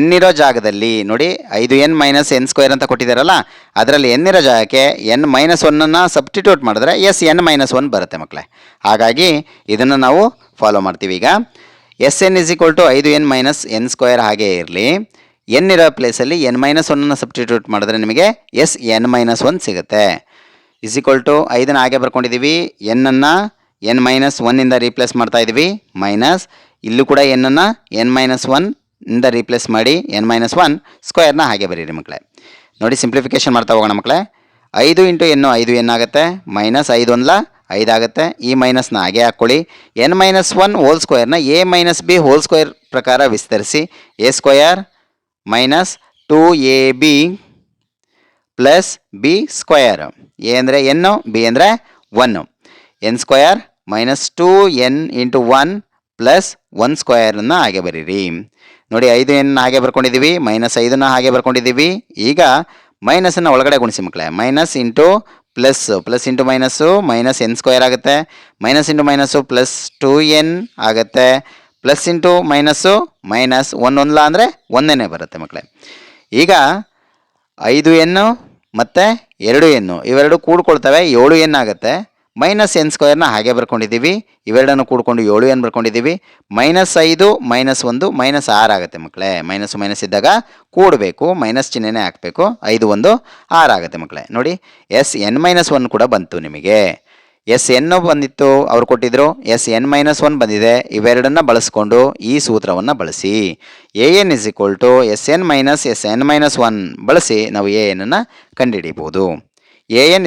n ಇರೋ ಜಾಗದಲ್ಲಿ ನೋಡಿ 5n - n² ಅಂತ ಕೊಟ್ಟಿದ್ದಾರಲ್ಲ, ಅದರಲ್ಲಿ n ಇರೋ ಜಾಗಕ್ಕೆ n - 1 ಸಬ್ಸ್ಟಿಟ್ಯೂಟ್ ಮಾಡಿದ್ರೆ Sn - 1 ಬರುತ್ತೆ ಮಕ್ಕಳೇ. ಹಾಗಾಗಿ ಇದನ್ನು ನಾವು ಫಾಲೋ ಮಾಡ್ತೀವಿ. ಈಗ Sn is equal to 5n - n² ಹಾಗೇ ಇರಲಿ. n ಇರೋ ಪ್ಲೇಸಲ್ಲಿ n - 1 ಸಬ್ಸ್ಟಿಟ್ಯೂಟ್ ಮಾಡಿದ್ರೆ ನಿಮಗೆ Sn - 1 ಸಿಗುತ್ತೆ. ಇಸ್ ಈಕ್ವಲ್ ಟು 5ನ ಹಾಗೆ ಬರ್ಕೊಂಡಿದ್ದೀವಿ. n n - 1 ರೀಪ್ಲೇಸ್ ಮಾಡ್ತಾ ಇದ್ದೀವಿ. ಮೈನಸ್ ಇಲ್ಲೂ ಕೂಡ n n - 1 ರೀಪ್ಲೇಸ್ ಮಾಡಿ n - 1² ಹಾಗೆ ಬರೀರಿ ಮಕ್ಕಳೇ. ನೋಡಿ, ಸಿಂಪ್ಲಿಫಿಕೇಶನ್ ಮಾಡ್ತಾ ಹೋಗೋಣ ಮಕ್ಕಳೇ. 5 ಇಂಟು n 5n ಆಗುತ್ತೆ. ಮೈನಸ್ 5 1 5 ಆಗುತ್ತೆ. ಈ ಮೈನಸ್ನ ಹಾಗೆ ಹಾಕ್ಕೊಳ್ಳಿ. n - 1 ಹೋಲ್² a - b ಹೋಲ್² ಪ್ರಕಾರ ವಿಸ್ತರಿಸಿ. a² - 2ab plus b². a ಅಂದರೆ n, b ಅಂದರೆ 1. n² - 2n ಇಂಟು 1 ಪ್ಲಸ್ 1² ಹಾಗೆ ಬರೀರಿ. ನೋಡಿ, 5n ಹಾಗೆ ಬರ್ಕೊಂಡಿದ್ದೀವಿ, -5ನ ಹಾಗೆ ಬರ್ಕೊಂಡಿದ್ದೀವಿ. ಈಗ ಮೈನಸನ್ನು ಒಳಗಡೆ ಗುಣಿಸಿ ಮಕ್ಕಳೇ. Minus into plus, plus into minus -n² ಆಗುತ್ತೆ. Minus into minus plus 2n ಆಗುತ್ತೆ. ಪ್ಲಸ್ ಇಂಟು ಮೈನಸ್ಸು -1 1 ಅಂದರೆ 1 ಬರುತ್ತೆ ಮಕ್ಕಳೇ. ಈಗ 5n ಮತ್ತು 2n ಇವೆರಡು ಕೂಡ್ಕೊಳ್ತವೆ, 7n ಆಗುತ್ತೆ. ಮೈನಸ್ ಎನ್ ಸ್ಕ್ವೇರ್ನ ಹಾಗೆ ಬರ್ಕೊಂಡಿದ್ದೀವಿ, ಇವೆರಡನ್ನು ಕೂಡ್ಕೊಂಡು 7n ಬರ್ಕೊಂಡಿದ್ದೀವಿ. -5 -1 -6 ಆಗುತ್ತೆ ಮಕ್ಕಳೇ. ಮೈನಸ್ ಮೈನಸ್ ಇದ್ದಾಗ ಕೂಡಬೇಕು, ಮೈನಸ್ ಚಿಹ್ನೆನೇ ಹಾಕಬೇಕು. 5 1 6 ಆಗುತ್ತೆ ಮಕ್ಕಳೇ. ನೋಡಿ Sn-1 ಕೂಡ ಬಂತು ನಿಮಗೆ. Sn ಬಂದಿತ್ತು, ಅವ್ರು ಕೊಟ್ಟಿದ್ರು. Sn-1 ಬಂದಿದೆ. ಇವೆರಡನ್ನ ಬಳಸ್ಕೊಂಡು ಈ ಸೂತ್ರವನ್ನು ಬಳಸಿ an = Sn-Sn-1 ಬಳಸಿ ನಾವು an ಕಂಡುಹಿಡಿಯಬಹುದು. an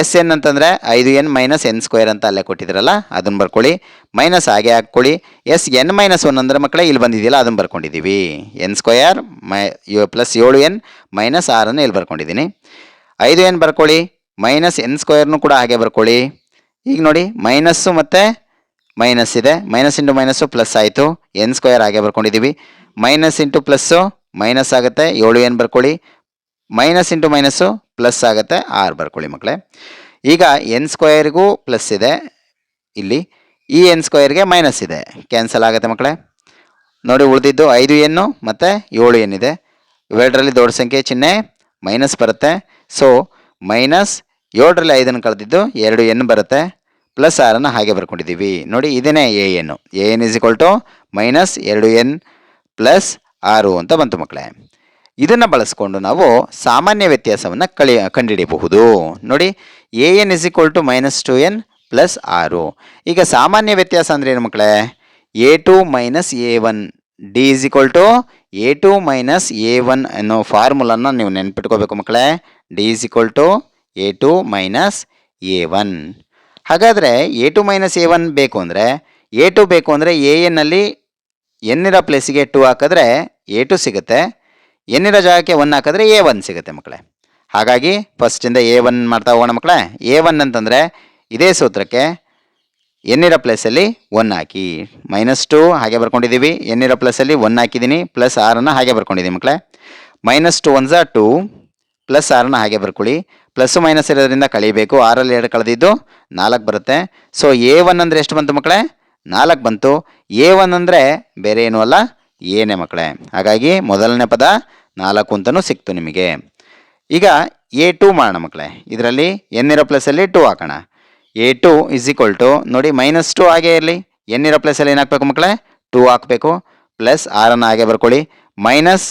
Sn ಅಂತಂದರೆ 5n - n² ಅಂತ ಅಲ್ಲೇ ಕೊಟ್ಟಿದ್ರಲ್ಲ, ಅದನ್ನು ಬರ್ಕೊಳ್ಳಿ. ಮೈನಸ್ ಹಾಗೆ ಹಾಕ್ಕೊಳ್ಳಿ. Sn-1 ಅಂದರೆ ಮಕ್ಕಳೇ ಇಲ್ಲಿ ಬಂದಿದೆಯಲ್ಲ, ಅದನ್ನು ಬರ್ಕೊಂಡಿದ್ದೀವಿ. n² + 7n - 6 ಇಲ್ಲಿ ಬರ್ಕೊಂಡಿದ್ದೀನಿ. 5n ಬರ್ಕೊಳ್ಳಿ. -n² ಕೂಡ ಹಾಗೆ ಬರ್ಕೊಳ್ಳಿ. ಈಗ ನೋಡಿ ಮೈನಸ್ಸು ಮತ್ತು ಮೈನಸ್ ಇದೆ, ಮೈನಸ್ ಇಂಟು ಮೈನಸ್ಸು ಪ್ಲಸ್ ಆಯಿತು. n² ಹಾಗೆ ಬರ್ಕೊಂಡಿದ್ದೀವಿ. ಮೈನಸ್ ಇಂಟು ಪ್ಲಸ್ಸು ಮೈನಸ್ ಆಗುತ್ತೆ, 7n ಬರ್ಕೊಳ್ಳಿ. ಮೈನಸ್ ಇಂಟು ಮೈನಸ್ಸು ಪ್ಲಸ್ ಆಗುತ್ತೆ, 6 ಬರ್ಕೊಳ್ಳಿ ಮಕ್ಕಳೇ. ಈಗ n² ಪ್ಲಸ್ ಇದೆ ಇಲ್ಲಿ, ಈ n² ಮೈನಸ್ ಇದೆ, ಕ್ಯಾನ್ಸಲ್ ಆಗುತ್ತೆ ಮಕ್ಕಳೇ. ನೋಡಿ ಉಳಿದಿದ್ದು 5n ಮತ್ತು 7n ಇದೆ. ಇವೆರಡರಲ್ಲಿ ದೊಡ್ಡ ಸಂಖ್ಯೆ ಚಿಹ್ನೆ ಮೈನಸ್ ಬರುತ್ತೆ. ಸೊ -7ರಲ್ಲಿ 5 ಕಳೆದಿದ್ದು 2n ಬರುತ್ತೆ, ಪ್ಲಸ್ 6 ಹಾಗೆ ಬರ್ಕೊಂಡಿದ್ದೀವಿ. ನೋಡಿ ಇದನ್ನೇ an -2n + 6 ಅಂತ ಬಂತು ಮಕ್ಕಳೇ. ಇದನ್ನು ಬಳಸ್ಕೊಂಡು ನಾವು ಸಾಮಾನ್ಯ ವ್ಯತ್ಯಾಸವನ್ನು ಕಂಡುಹಿಡಿಯಬಹುದು. ನೋಡಿ an -2n + 6. ಈಗ ಸಾಮಾನ್ಯ ವ್ಯತ್ಯಾಸ ಅಂದರೆ ಏನು ಮಕ್ಕಳೇ? a2 - a1 d a2 - a1 ಅನ್ನೋ ಫಾರ್ಮುಲನ್ನು ನೀವು ನೆನ್ಪಿಟ್ಕೋಬೇಕು ಮಕ್ಕಳೇ. d a2 - a1. ಹಾಗಾದರೆ a2 - a1 ಬೇಕು ಅಂದರೆ a2 ಬೇಕು ಅಂದರೆ an-ನಲ್ಲಿ n ಇರೋ ಪ್ಲೇಸಿಗೆ 2 ಹಾಕಿದ್ರೆ a2 ಸಿಗುತ್ತೆ, n ಇರೋ ಜಾಗಕ್ಕೆ 1 ಹಾಕಿದ್ರೆ a1 ಸಿಗುತ್ತೆ ಮಕ್ಕಳೇ. ಹಾಗಾಗಿ ಫಸ್ಟಿಂದ a1 ಮಾಡ್ತಾ ಹೋಗೋಣ ಮಕ್ಕಳೇ. a1 ಅಂತಂದರೆ ಇದೇ ಸೂತ್ರಕ್ಕೆ n ಇರೋ ಪ್ಲೇಸಲ್ಲಿ 1 ಹಾಕಿ, -2 ಹಾಗೆ ಬರ್ಕೊಂಡಿದ್ದೀವಿ. n ಇರೋ ಪ್ಲೇಸಲ್ಲಿ 1 ಹಾಕಿದ್ದೀನಿ, ಪ್ಲಸ್ 6 ಹಾಗೆ ಬರ್ಕೊಂಡಿದ್ದೀನಿ ಮಕ್ಕಳೇ. -2 1 2 ಪ್ಲಸ್ 6 ಹಾಗೆ ಬರ್ಕೊಳ್ಳಿ. ಪ್ಲಸ್ಸು ಮೈನಸ್ ಇರೋದ್ರಿಂದ ಕಳಿಬೇಕು. 6ರಲ್ಲಿ 2 ಕಳೆದಿದ್ದು 4 ಬರುತ್ತೆ. ಸೊ a1 ಅಂದರೆ ಎಷ್ಟು ಬಂತು ಮಕ್ಕಳೇ? 4 ಬಂತು. a1 ಅಂದರೆ ಬೇರೆ ಏನೂ ಅಲ್ಲ, ಏನೇ ಮಕ್ಕಳೇ. ಹಾಗಾಗಿ ಮೊದಲನೇ ಪದ 4 ಅಂತಲೂ ಸಿಕ್ತು ನಿಮಗೆ. ಈಗ a2 ಮಾಡೋಣ ಮಕ್ಕಳೇ. ಇದರಲ್ಲಿ n ಇರೋ ಪ್ಲೇಸಲ್ಲಿ 2 ಹಾಕೋಣ. a2 = ನೋಡಿ -2 ಹಾಗೆ ಇರಲಿ, n ಇರೋ ಪ್ಲೇಸಲ್ಲಿ ಏನು ಹಾಕಬೇಕು ಮಕ್ಕಳೇ? 2 ಹಾಕಬೇಕು. ಪ್ಲಸ್ 6 ಹಾಗೆ ಬರ್ಕೊಳ್ಳಿ. -2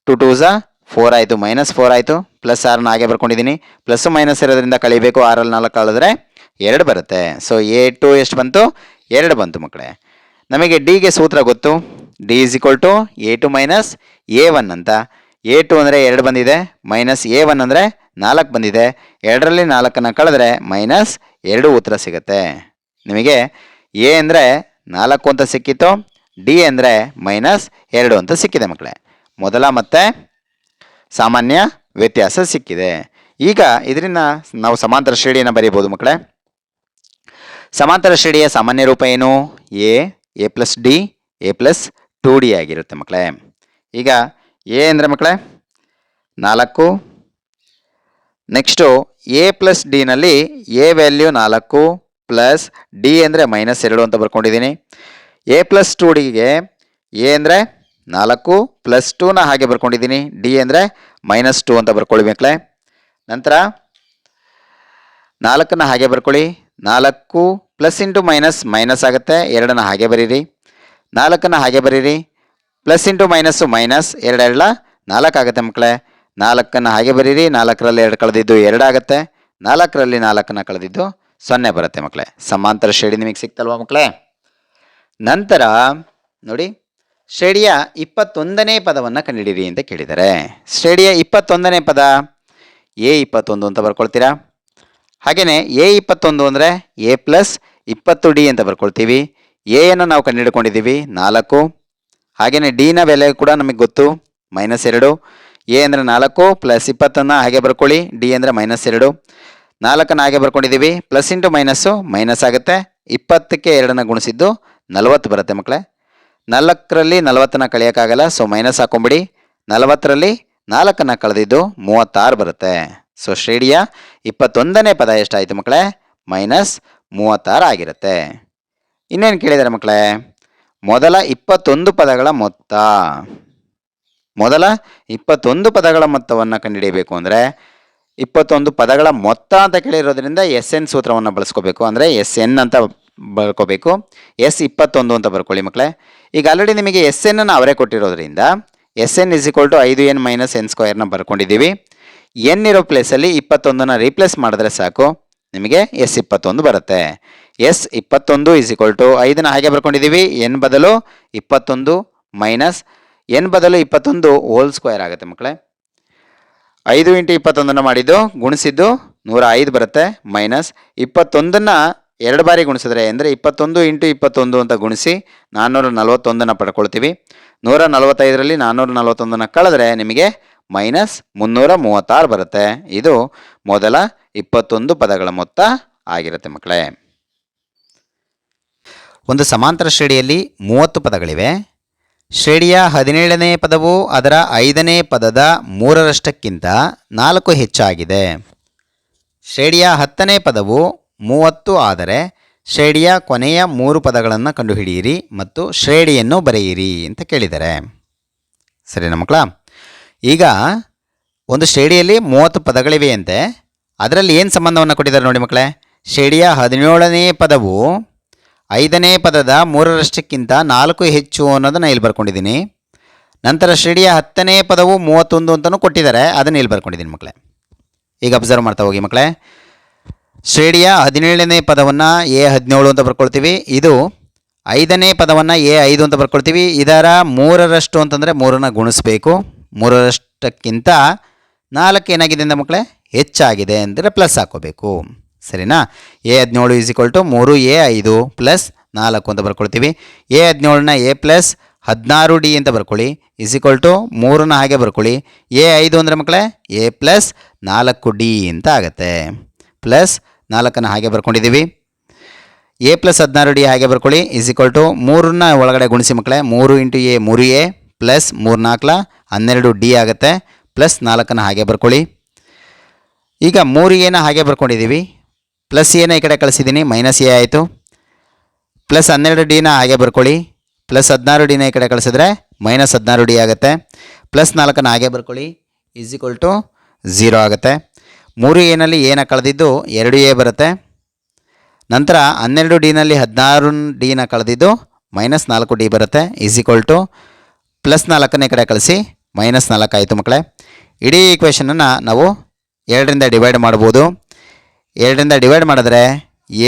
2 4 ಆಯಿತು, -4 ಆಯಿತು. ಪ್ಲಸ್ 6 ಹಾಗೆ ಬರ್ಕೊಂಡಿದ್ದೀನಿ. ಪ್ಲಸ್ಸು ಮೈನಸ್ ಇರೋದ್ರಿಂದ ಕಳಿಬೇಕು. 6ರಲ್ಲಿ 4 ಕಳೆದ್ರೆ 2 ಬರುತ್ತೆ. ಸೊ a2 ಎಷ್ಟು ಬಂತು? 2 ಬಂತು ಮಕ್ಕಳೇ. ನಮಗೆ ಡಿಗೆ ಸೂತ್ರ ಗೊತ್ತು. d a2 - a1 ಅಂತ. a2 ಅಂದರೆ 2 ಬಂದಿದೆ, -a1 ಅಂದರೆ 4 ಬಂದಿದೆ. 2ರಲ್ಲಿ 4 ಕಳೆದ್ರೆ -2 ಉತ್ತರ ಸಿಗುತ್ತೆ. ನಿಮಗೆ a ಅಂದರೆ 4 ಅಂತ ಸಿಕ್ಕಿತ್ತು, ಡಿ ಅಂದರೆ -2 ಅಂತ ಸಿಕ್ಕಿದೆ ಮಕ್ಕಳೇ. ಮೊದಲ ಮತ್ತು ಸಾಮಾನ್ಯ ವ್ಯತ್ಯಾಸ ಸಿಕ್ಕಿದೆ. ಈಗ ಇದರಿಂದ ನಾವು ಸಮಾಂತರ ಶ್ರೇಣಿಯನ್ನು ಬರೀಬೋದು ಮಕ್ಕಳೇ. ಸಮಾಂತರ ಶ್ರೇಣಿಯ ಸಾಮಾನ್ಯ ರೂಪ ಏನು? a + d a + 2d ಆಗಿರುತ್ತೆ ಮಕ್ಕಳೇ. ಈಗ a ಅಂದರೆ ಮಕ್ಕಳೇ 4, ನೆಕ್ಸ್ಟು a + d ನಲ್ಲಿ a ವ್ಯಾಲ್ಯೂ 4 ಪ್ಲಸ್ d ಅಂದರೆ -2 ಅಂತ ಬರ್ಕೊಂಡಿದ್ದೀನಿ. a + 2dಗೆ a ಅಂದರೆ 4 + 2ನ ಹಾಗೆ ಬರ್ಕೊಂಡಿದ್ದೀನಿ. d ಅಂದರೆ -2 ಅಂತ ಬರ್ಕೊಳ್ಳಿ ಮಕ್ಕಳೇ. ನಂತರ 4ನ ಹಾಗೆ ಬರ್ಕೊಳ್ಳಿ. 4 ಪ್ಲಸ್ ಇಂಟು ಮೈನಸ್ ಆಗುತ್ತೆ, 2ನ ಹಾಗೆ ಬರೀರಿ. 4ನ ಹಾಗೆ ಬರೀರಿ. ಪ್ಲಸ್ ಇಂಟು ಮೈನಸ್ಸು ಮೈನಸ್, 2 2 4 ಆಗುತ್ತೆ ಮಕ್ಕಳೇ. 4ನ ಹಾಗೆ ಬರೀರಿ. 4ರಲ್ಲಿ 2 ಕಳೆದಿದ್ದು 2 ಆಗುತ್ತೆ. 4ರಲ್ಲಿ 4ನ ಕಳೆದಿದ್ದು 0 ಬರುತ್ತೆ ಮಕ್ಕಳೇ. ಸಮಾಂತರ ಶ್ರೇಣಿ ನಿಮಗೆ ಸಿಕ್ತಲ್ವಾ ಮಕ್ಕಳೇ? ನಂತರ ನೋಡಿ ಶ್ರೇಣಿಯ 21ನೇ ಪದವನ್ನು ಕಂಡುಹಿಡಿಯಿರಿ ಅಂತ ಕೇಳಿದ್ದಾರೆ. ಶ್ರೇಣಿಯ 21ನೇ ಪದ a21 ಅಂತ ಬರ್ಕೊಳ್ತೀರಾ. ಹಾಗೆಯೇ a21 ಅಂದರೆ a + 20d ಅಂತ ಬರ್ಕೊಳ್ತೀವಿ. ಎಯನ್ನು ನಾವು ಕಂಡುಹಿಡ್ಕೊಂಡಿದ್ದೀವಿ 4. ಹಾಗೆಯೇ ಡಿನ ಬೆಲೆ ಕೂಡ ನಮಗೆ ಗೊತ್ತು -2. a ಅಂದರೆ 4 + 20ನ್ನು ಹಾಗೆ ಬರ್ಕೊಳ್ಳಿ. ಡಿ ಅಂದರೆ -2. 4ನ್ನು ಹಾಗೆ ಬರ್ಕೊಂಡಿದ್ದೀವಿ. ಪ್ಲಸ್ ಇಂಟು ಮೈನಸ್ಸು ಮೈನಸ್ ಆಗುತ್ತೆ. 20ಕ್ಕೆ 2ನ ಗುಣಿಸಿದ್ದು 40 ಬರುತ್ತೆ ಮಕ್ಕಳೇ. 4ರಲ್ಲಿ 40ನ ಕಳೆಯೋಕ್ಕಾಗಲ್ಲ, ಸೊ ಮೈನಸ್ ಹಾಕೊಂಬಿಡಿ. 40ರಲ್ಲಿ 4ನ ಕಳೆದಿದ್ದು 36 ಬರುತ್ತೆ. ಸೊ ಶ್ರೇಣಿಯ 21ನೇ ಪದ ಎಷ್ಟಾಯಿತು ಮಕ್ಕಳೇ? -36 ಆಗಿರುತ್ತೆ. ಇನ್ನೇನು ಕೇಳಿದ್ದಾರೆ ಮಕ್ಕಳೇ? ಮೊದಲ 21 ಪದಗಳ ಮೊತ್ತ. ಮೊದಲ 21 ಪದಗಳ ಮೊತ್ತವನ್ನು ಕಂಡುಹಿಡಿಯಬೇಕು ಅಂದರೆ 21 ಪದಗಳ ಮೊತ್ತ ಅಂತ ಕೇಳಿರೋದ್ರಿಂದ ಎಸ್ ಎನ್ ಸೂತ್ರವನ್ನು ಬಳಸ್ಕೋಬೇಕು. ಅಂದರೆ ಎಸ್ ಎನ್ ಅಂತ ಬರ್ಕೋಬೇಕು. ಎಸ್ 21 ಅಂತ ಬರ್ಕೊಳ್ಳಿ ಮಕ್ಕಳೇ. ಈಗ ಆಲ್ರೆಡಿ ನಿಮಗೆ ಎಸ್ ಎನ್ ಅನ್ನು ಅವರೇ ಕೊಟ್ಟಿರೋದ್ರಿಂದ S N is equal to 5n minus N ಸ್ಕ್ವಯರ್ನ ಬರ್ಕೊಂಡಿದ್ದೀವಿ. ಎನ್ ಇರೋ ಪ್ಲೇಸಲ್ಲಿ 21ನ ರೀಪ್ಲೇಸ್ ಮಾಡಿದ್ರೆ ಸಾಕು, ನಿಮಗೆ ಎಸ್ 21 ಬರುತ್ತೆ. ಎಸ್ 21 ಇಸ್ ಈಕ್ವಲ್ ಟು 5ನ ಹಾಗೆ ಬರ್ಕೊಂಡಿದ್ದೀವಿ, ಎನ್ ಬದಲು 21 ಮೈನಸ್ ಎನ್ ಬದಲು 21 ಹೋಲ್ ಸ್ಕ್ವೇರ್ ಆಗುತ್ತೆ ಮಕ್ಕಳೇ. 5 ಇಂಟು 21ನ ಮಾಡಿದ್ದು ಗುಣಿಸಿದ್ದು 105 ಬರುತ್ತೆ, ಮೈನಸ್ 21ನ 2 ಬಾರಿ ಗುಣಿಸಿದ್ರೆ ಅಂದರೆ 21 ಇಂಟು 21 ಅಂತ ಗುಣಿಸಿ 441ನ ಪಡ್ಕೊಳ್ತೀವಿ. 145ರಲ್ಲಿ 441ನ ಕಳೆದ್ರೆ ನಿಮಗೆ ಮೈನಸ್ 336 ಬರುತ್ತೆ. ಇದು ಮೊದಲ 21 ಪದಗಳ ಮೊತ್ತ ಆಗಿರುತ್ತೆ ಮಕ್ಕಳೇ. ಒಂದು ಸಮಾಂತರ ಶ್ರೇಣಿಯಲ್ಲಿ 30 ಪದಗಳಿವೆ. ಶ್ರೇಣಿಯ 17ನೇ ಪದವು ಅದರ 5ನೇ ಪದದ 3ರಷ್ಟಕ್ಕಿಂತ 4 ಹೆಚ್ಚಾಗಿದೆ. ಶ್ರೇಣಿಯ 10ನೇ ಪದವು 30 ಆದರೆ ಶ್ರೇಣಿಯ ಕೊನೆಯ 3 ಪದಗಳನ್ನು ಕಂಡುಹಿಡಿಯಿರಿ ಮತ್ತು ಶ್ರೇಣಿಯನ್ನು ಬರೆಯಿರಿ ಅಂತ ಕೇಳಿದ್ದಾರೆ. ಸರಿನಾ ಮಕ್ಕಳ? ಈಗ ಒಂದು ಶ್ರೇಣಿಯಲ್ಲಿ 30 ಪದಗಳಿವೆಯಂತೆ. ಅದರಲ್ಲಿ ಏನು ಸಂಬಂಧವನ್ನು ಕೊಟ್ಟಿದ್ದಾರೆ ನೋಡಿ ಮಕ್ಕಳೇ. ಶ್ರೇಣಿಯ 17ನೇ ಪದವು 5ನೇ ಪದದ 3ರಷ್ಟಕ್ಕಿಂತ 4 ಹೆಚ್ಚು ಅನ್ನೋದನ್ನು ಇಲ್ಲಿ ಬರ್ಕೊಂಡಿದ್ದೀನಿ. ನಂತರ ಶ್ರೇಣಿಯ 10ನೇ ಪದವು 31 ಅಂತಲೂ ಕೊಟ್ಟಿದ್ದಾರೆ, ಅದನ್ನು ಇಲ್ಲಿ ಬರ್ಕೊಂಡಿದ್ದೀನಿ ಮಕ್ಕಳೇ. ಈಗ ಅಬ್ಸರ್ವ್ ಮಾಡ್ತಾ ಹೋಗಿ ಮಕ್ಕಳೇ. ಶ್ರೇಣಿಯ 17ನೇ ಪದವನ್ನು A17 ಅಂತ ಬರ್ಕೊಳ್ತೀವಿ. ಇದು 5ನೇ ಪದವನ್ನು A5 ಅಂತ ಬರ್ಕೊಳ್ತೀವಿ. ಇದರ 3ರಷ್ಟು ಅಂತಂದರೆ 3ನ ಗುಣಿಸ್ಬೇಕು. 3ರಷ್ಟಕ್ಕಿಂತ 4 ಏನಾಗಿದೆ ಅಂತ ಮಕ್ಕಳೇ ಹೆಚ್ಚಾಗಿದೆ ಅಂದರೆ ಪ್ಲಸ್ ಹಾಕೋಬೇಕು. ಸರಿನಾ? A17 is equal to 3A5 plus 4 ಅಂತ ಬರ್ಕೊಳ್ತೀವಿ. A17ನ A ಪ್ಲಸ್ 16D ಅಂತ ಬರ್ಕೊಳ್ಳಿ, ಇಸ್ ಈಕ್ವಲ್ ಟು 3ನ ಹಾಗೆ ಬರ್ಕೊಳ್ಳಿ. A5 ಅಂದರೆ ಮಕ್ಕಳೇ A ಪ್ಲಸ್ 4D ಅಂತ ಆಗುತ್ತೆ. ಪ್ಲಸ್ 4ನ ಹಾಗೆ ಬರ್ಕೊಂಡಿದ್ದೀವಿ. A ಪ್ಲಸ್ 16D ಹಾಗೆ ಬರ್ಕೊಳ್ಳಿ, ಇಸ್ ಈಕ್ವಲ್ ಟು 3ನ ಒಳಗಡೆ ಗುಣಿಸಿ ಮಕ್ಕಳೇ. 3 into A 3A plus 3 4 12D ಆಗುತ್ತೆ. ಪ್ಲಸ್ 4ನ ಹಾಗೆ ಬರ್ಕೊಳ್ಳಿ. ಈಗ 3Aನ ಹಾಗೆ ಬರ್ಕೊಂಡಿದ್ದೀವಿ. ಪ್ಲಸ್ ಎನ ಈ ಕಡೆ ಕಳಿಸಿದ್ದೀನಿ, ಮೈನಸ್ ಎ ಆಯಿತು. ಪ್ಲಸ್ 12Dನ ಹಾಗೆ ಬರ್ಕೊಳ್ಳಿ. ಪ್ಲಸ್ 16Dನ ಈ ಕಡೆ ಕಳಿಸಿದ್ರೆ ಮೈನಸ್ 16D ಆಗುತ್ತೆ. ಪ್ಲಸ್ 4ನ ಹಾಗೆ ಬರ್ಕೊಳ್ಳಿ, ಈಸ್ ಈಕ್ವಲ್ ಟು 0 ಆಗುತ್ತೆ. 3Aನಲ್ಲಿ ಏನ ಕಳೆದಿದ್ದು 2A ಬರುತ್ತೆ. ನಂತರ 12Dನಲ್ಲಿ 16Dನ ಕಳೆದಿದ್ದು ಮೈನಸ್ 4D ಬರುತ್ತೆ, ಈಸ್ ಈಕ್ವಲ್ ಟು ಪ್ಲಸ್ 4ನ ಈ ಕಡೆ ಕಳಿಸಿ ಮೈನಸ್ 4 ಆಯಿತು ಮಕ್ಕಳೇ. ಇಡೀ ಈಕ್ವೇಷನನ್ನು ನಾವು 2ರಿಂದ ಡಿವೈಡ್ ಮಾಡ್ಬೋದು. 2ರಿಂದ ಡಿವೈಡ್ ಮಾಡಿದ್ರೆ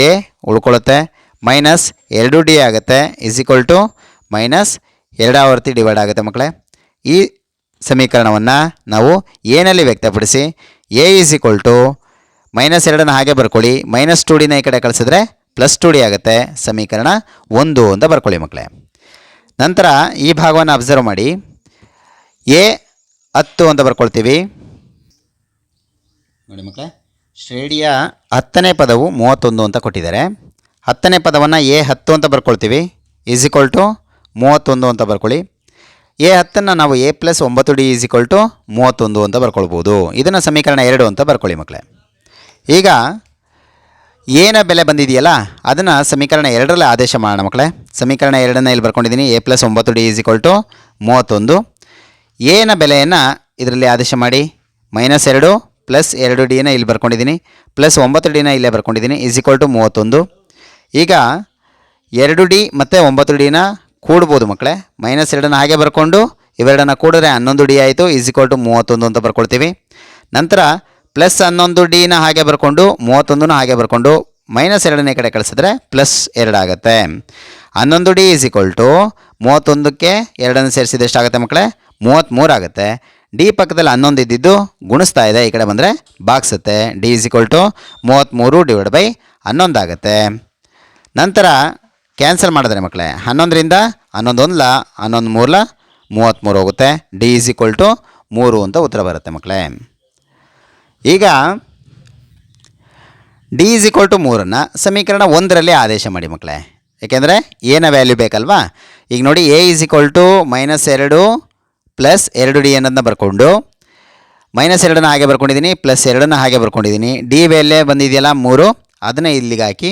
ಎ ಉಳ್ಕೊಳ್ಳುತ್ತೆ, ಮೈನಸ್ 2D ಆಗುತ್ತೆ, ಇಸ್ ಈಕ್ವಲ್ ಟು ಮೈನಸ್ 2 ಆವರ್ತಿ ಡಿವೈಡ್ ಆಗುತ್ತೆ ಮಕ್ಕಳೇ. ಈ ಸಮೀಕರಣವನ್ನು ನಾವು ಏನಲ್ಲಿ ವ್ಯಕ್ತಪಡಿಸಿ A is equal to minus 2ನ ಹಾಗೆ ಬರ್ಕೊಳ್ಳಿ, ಮೈನಸ್ 2Dನ ಈ ಕಡೆ ಕಳಿಸಿದ್ರೆ ಪ್ಲಸ್ 2D ಆಗುತ್ತೆ. ಸಮೀಕರಣ 1 ಅಂತ ಬರ್ಕೊಳ್ಳಿ ಮಕ್ಕಳೇ. ನಂತರ ಈ ಭಾಗವನ್ನು ಅಬ್ಸರ್ವ್ ಮಾಡಿ. ಎ 10 ಅಂತ ಬರ್ಕೊಳ್ತೀವಿ ನೋಡಿ ಮಕ್ಕಳೇ. ಶ್ರೇಣಿಯ 10ನೇ ಪದವು 31 ಅಂತ ಕೊಟ್ಟಿದ್ದಾರೆ. 10ನೇ ಪದವನ್ನು A10 ಅಂತ ಬರ್ಕೊಳ್ತೀವಿ, ಈಸ್ ಈಕ್ವಲ್ ಟು 31 ಅಂತ ಬರ್ಕೊಳ್ಳಿ. A10ನ್ನು ನಾವು A plus 9D is equal to 31 ಅಂತ ಬರ್ಕೊಳ್ಬೋದು. ಇದನ್ನು ಸಮೀಕರಣ 2 ಅಂತ ಬರ್ಕೊಳ್ಳಿ ಮಕ್ಕಳೇ. ಈಗ ಏನ ಬೆಲೆ ಬಂದಿದೆಯಲ್ಲ ಅದನ್ನು ಸಮೀಕರಣ 2ರಲ್ಲಿ ಆದೇಶ ಮಾಡೋಣ ಮಕ್ಕಳೇ. ಸಮೀಕರಣ 2ನ್ನು ಇಲ್ಲಿ ಬರ್ಕೊಂಡಿದ್ದೀನಿ. A plus 9D is equal to 31. ಏನ ಬೆಲೆಯನ್ನು ಇದರಲ್ಲಿ ಆದೇಶ ಮಾಡಿ ಮೈನಸ್ 2 ಪ್ಲಸ್ 2Dನ ಇಲ್ಲಿ ಬರ್ಕೊಂಡಿದ್ದೀನಿ, ಪ್ಲಸ್ 9Dನ ಇಲ್ಲೇ ಬರ್ಕೊಂಡಿದ್ದೀನಿ, ಈಸ್ ಈಕ್ವಲ್ ಟು 31. ಈಗ 2D ಮತ್ತು 9Dನ ಕೂಡ್ಬೋದು ಮಕ್ಕಳೇ. ಮೈನಸ್ 2ನ ಹಾಗೆ ಬರ್ಕೊಂಡು ಇವೆರಡನ್ನ ಕೂಡಿದ್ರೆ 11D ಆಯಿತು, ಈಸ್ ಈಕ್ವಲ್ ಟು 31 ಅಂತ ಬರ್ಕೊಳ್ತೀವಿ. ನಂತರ ಪ್ಲಸ್ 11Dನ ಹಾಗೆ ಬರ್ಕೊಂಡು 31ನ ಹಾಗೆ ಬರ್ಕೊಂಡು ಮೈನಸ್ 2ನ ಕಡೆ ಕಳಿಸಿದ್ರೆ ಪ್ಲಸ್ 2 ಆಗುತ್ತೆ. 11D ಈಸ್ ಈಕ್ವಲ್ ಟು 31ಕ್ಕೆ 2ನ್ನು ಸೇರಿಸಿದ್ರೆ ಎಷ್ಟಾಗುತ್ತೆ ಮಕ್ಕಳೇ 33 ಆಗುತ್ತೆ. ಡಿ ಪಕ್ಕದಲ್ಲಿ 11 ಇದ್ದಿದ್ದು ಗುಣಿಸ್ತಾ ಇದೆ, ಈ ಕಡೆ ಬಂದರೆ ಬಾಗಿಸುತ್ತೆ. D is equal to 33 divide by 11 ಆಗುತ್ತೆ. ನಂತರ ಕ್ಯಾನ್ಸಲ್ ಮಾಡಿದ್ರೆ ಮಕ್ಕಳೇ 11ರಿಂದ 11 1 11 3 33 ಹೋಗುತ್ತೆ. ಡಿ ಈಸ್ ಈಕ್ವಲ್ ಟು 3 ಅಂತ ಉತ್ತರ ಬರುತ್ತೆ ಮಕ್ಕಳೇ. ಈಗ ಡಿ ಈಸ್ ಈಕ್ವಲ್ ಟು 3ನ್ನು ಸಮೀಕರಣ 1ರಲ್ಲಿ ಆದೇಶ ಮಾಡಿ ಮಕ್ಕಳೇ, ಏಕೆಂದರೆ ಏನ ವ್ಯಾಲ್ಯೂ ಬೇಕಲ್ವಾ. ಈಗ ನೋಡಿ a is equal to minus 2 plus 2D ಅನ್ನೋದನ್ನ ಬರ್ಕೊಂಡು ಮೈನಸ್ 2ನ ಹಾಗೆ ಬರ್ಕೊಂಡಿದ್ದೀನಿ, ಪ್ಲಸ್ 2ನ ಹಾಗೆ ಬರ್ಕೊಂಡಿದ್ದೀನಿ. ಡಿ ಬೆಲೆ ಬಂದಿದೆಯಲ್ಲ 3, ಅದನ್ನೇ ಇಲ್ಲಿಗೆ ಹಾಕಿ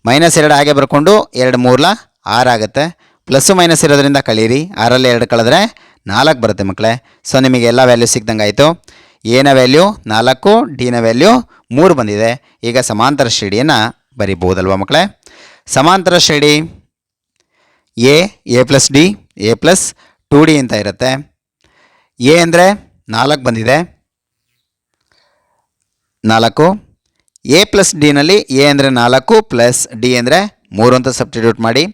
ಮೈನಸ್ 2 ಹಾಗೆ ಬರ್ಕೊಂಡು 2 3 6 ಆಗುತ್ತೆ. ಪ್ಲಸ್ಸು ಮೈನಸ್ ಇರೋದ್ರಿಂದ ಕಳೀರಿ, 6ರಲ್ಲಿ 2 ಕಳೆದ್ರೆ 4 ಬರುತ್ತೆ ಮಕ್ಕಳೇ. ಸೊ ನಿಮಗೆ ಎಲ್ಲ ವ್ಯಾಲ್ಯೂ ಸಿಕ್ದಂಗೆ ಆಯಿತು. ಎನ ವ್ಯಾಲ್ಯೂ 4, ಡಿನ ವ್ಯಾಲ್ಯೂ 3 ಬಂದಿದೆ. ಈಗ ಸಮಾಂತರ ಶ್ರೇಣಿಯನ್ನು ಬರಿಬಹುದಲ್ವ ಮಕ್ಕಳೇ? ಸಮಾಂತರ ಶ್ರೇಣಿ A plus D, A plus 2d ಅಂತ ಇರುತ್ತೆ. ಎ ಅಂದರೆ 4 ಬಂದಿದೆ, 4. ಎ ಪ್ಲಸ್ ಡಿನಲ್ಲಿ ಎ ಅಂದರೆ 4 ಪ್ಲಸ್ ಡಿ ಅಂದರೆ 3 ಅಂತ ಸಬ್ಸ್ಟಿಟ್ಯೂಟ್ ಮಾಡಿ.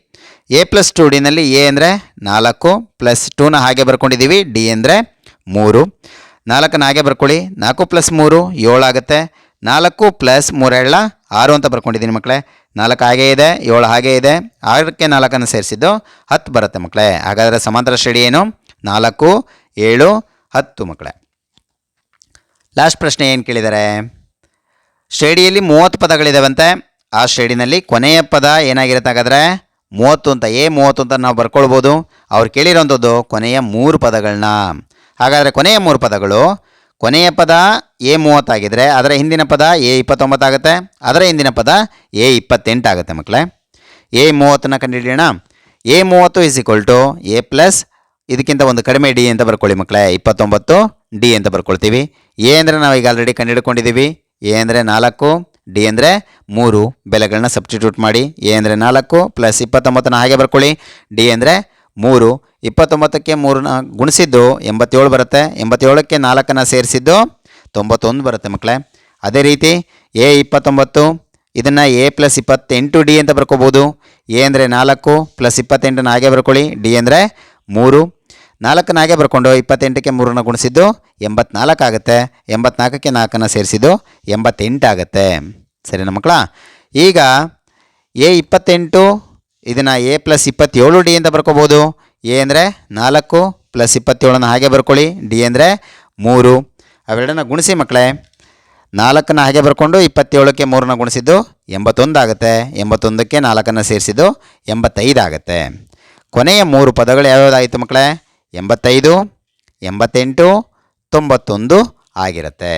ಎ ಪ್ಲಸ್ 2ಡಿನಲ್ಲಿ ಎ ಅಂದರೆ 4 ಪ್ಲಸ್ 2ನ ಹಾಗೆ ಬರ್ಕೊಂಡಿದ್ದೀವಿ, ಡಿ ಅಂದರೆ 3. 4ನ ಹಾಗೆ ಬರ್ಕೊಳ್ಳಿ, 4 ಪ್ಲಸ್ 3 7 ಆಗುತ್ತೆ. 4 ಪ್ಲಸ್ 3 6 ಅಂತ ಬರ್ಕೊಂಡಿದ್ದೀನಿ ಮಕ್ಕಳೇ. 4 ಹಾಗೇ ಇದೆ, 7 ಹಾಗೇ ಇದೆ, 6ಕ್ಕೆ 4ಅನ್ನು ಸೇರಿಸಿದ್ದು 10 ಬರುತ್ತೆ ಮಕ್ಕಳೇ. ಹಾಗಾದರೆ ಸಮಾಂತರ ಶ್ರೇಣಿ ಏನು? 4, 7, 10 ಮಕ್ಕಳೇ. ಲಾಸ್ಟ್ ಪ್ರಶ್ನೆ ಏನು ಕೇಳಿದ್ದಾರೆ? ಶ್ರೇಣಿಯಲ್ಲಿ 30 ಪದಗಳಿದಾವಂತೆ. ಆ ಶ್ರೇಣಿನಲ್ಲಿ ಕೊನೆಯ ಪದ ಏನಾಗಿರುತ್ತೆ? ಹಾಗಾದರೆ 30 ಅಂತ, ಎ 30 ಅಂತ ನಾವು ಬರ್ಕೊಳ್ಬೋದು. ಅವ್ರು ಕೇಳಿರೋಂಥದ್ದು ಕೊನೆಯ 3 ಪದಗಳನ್ನ. ಹಾಗಾದರೆ ಕೊನೆಯ 3 ಪದಗಳು, ಕೊನೆಯ ಪದ ಎ 30 ಆಗಿದ್ದರೆ ಅದರ ಹಿಂದಿನ ಪದ ಎ 29 ಆಗುತ್ತೆ, ಅದರ ಹಿಂದಿನ ಪದ ಎ 28 ಆಗುತ್ತೆ ಮಕ್ಕಳೇ. ಎ 30ನ ಕಂಡುಹಿಡಿಯೋಣ. A 30 is equal to a plus ಇದಕ್ಕಿಂತ ಒಂದು ಕಡಿಮೆ ಡಿ ಅಂತ ಬರ್ಕೊಳ್ಳಿ ಮಕ್ಕಳೇ, 29 ಡಿ ಅಂತ ಬರ್ಕೊಳ್ತೀವಿ. ಎ ಅಂದರೆ ನಾವು ಈಗ ಆಲ್ರೆಡಿ ಕಂಡುಹಿಡ್ಕೊಂಡಿದ್ದೀವಿ, ಎ ಅಂದರೆ 4, ಡಿ ಅಂದರೆ 3. ಬೆಲೆಗಳನ್ನ ಸಬ್ಸ್ಟಿಟ್ಯೂಟ್ ಮಾಡಿ. ಎ ಅಂದರೆ 4 ಪ್ಲಸ್ 29ನ ಹಾಗೆ ಬರ್ಕೊಳ್ಳಿ, ಡಿ ಅಂದರೆ 3. 29ಕ್ಕೆ 3ನ ಗುಣಿಸಿದ್ದು 87 ಬರುತ್ತೆ, 87ಕ್ಕೆ 4ಅನ್ನು ಸೇರಿಸಿದ್ದು 91 ಬರುತ್ತೆ ಮಕ್ಕಳೇ. ಅದೇ ರೀತಿ ಎ 29 ಇದನ್ನು ಎ ಪ್ಲಸ್ 28 ಡಿ ಅಂತ ಬರ್ಕೋಬೋದು. ಎ ಅಂದರೆ 4 ಪ್ಲಸ್ 28ನ ಹಾಗೆ ಬರ್ಕೊಳ್ಳಿ, ಡಿ ಅಂದರೆ 3. 4ನ ಹಾಗೆ ಬರ್ಕೊಂಡು 28ಕ್ಕೆ 3ನ ಗುಣಿಸಿದ್ದು 84 ಆಗುತ್ತೆ, 84ಕ್ಕೆ 4ಅನ್ನು ಸೇರಿಸಿದ್ದು 88 ಆಗುತ್ತೆ. ಸರಿನಾ ಮಕ್ಕಳ? ಈಗ ಎ 28 ಇದನ್ನು ಎ ಪ್ಲಸ್ 27 ಡಿ ಅಂತ ಬರ್ಕೋಬೋದು. ಎ ಅಂದರೆ 4 ಪ್ಲಸ್ 27ನ ಹಾಗೆ ಬರ್ಕೊಳ್ಳಿ, ಡಿ ಅಂದರೆ 3. ಅವೆರಡನ್ನ ಗುಣಿಸಿ ಮಕ್ಕಳೇ. 4ನ ಹಾಗೆ ಬರ್ಕೊಂಡು 27ಕ್ಕೆ 3ನ ಗುಣಿಸಿದ್ದು 81 ಆಗುತ್ತೆ, 81ಕ್ಕೆ 4ಅನ್ನು ಸೇರಿಸಿದ್ದು 85 ಆಗುತ್ತೆ. ಕೊನೆಯ 3 ಪದಗಳು ಯಾವ್ಯಾವುದಾಯಿತು ಮಕ್ಕಳೇ? 85, 88, 91 ಆಗಿರುತ್ತೆ.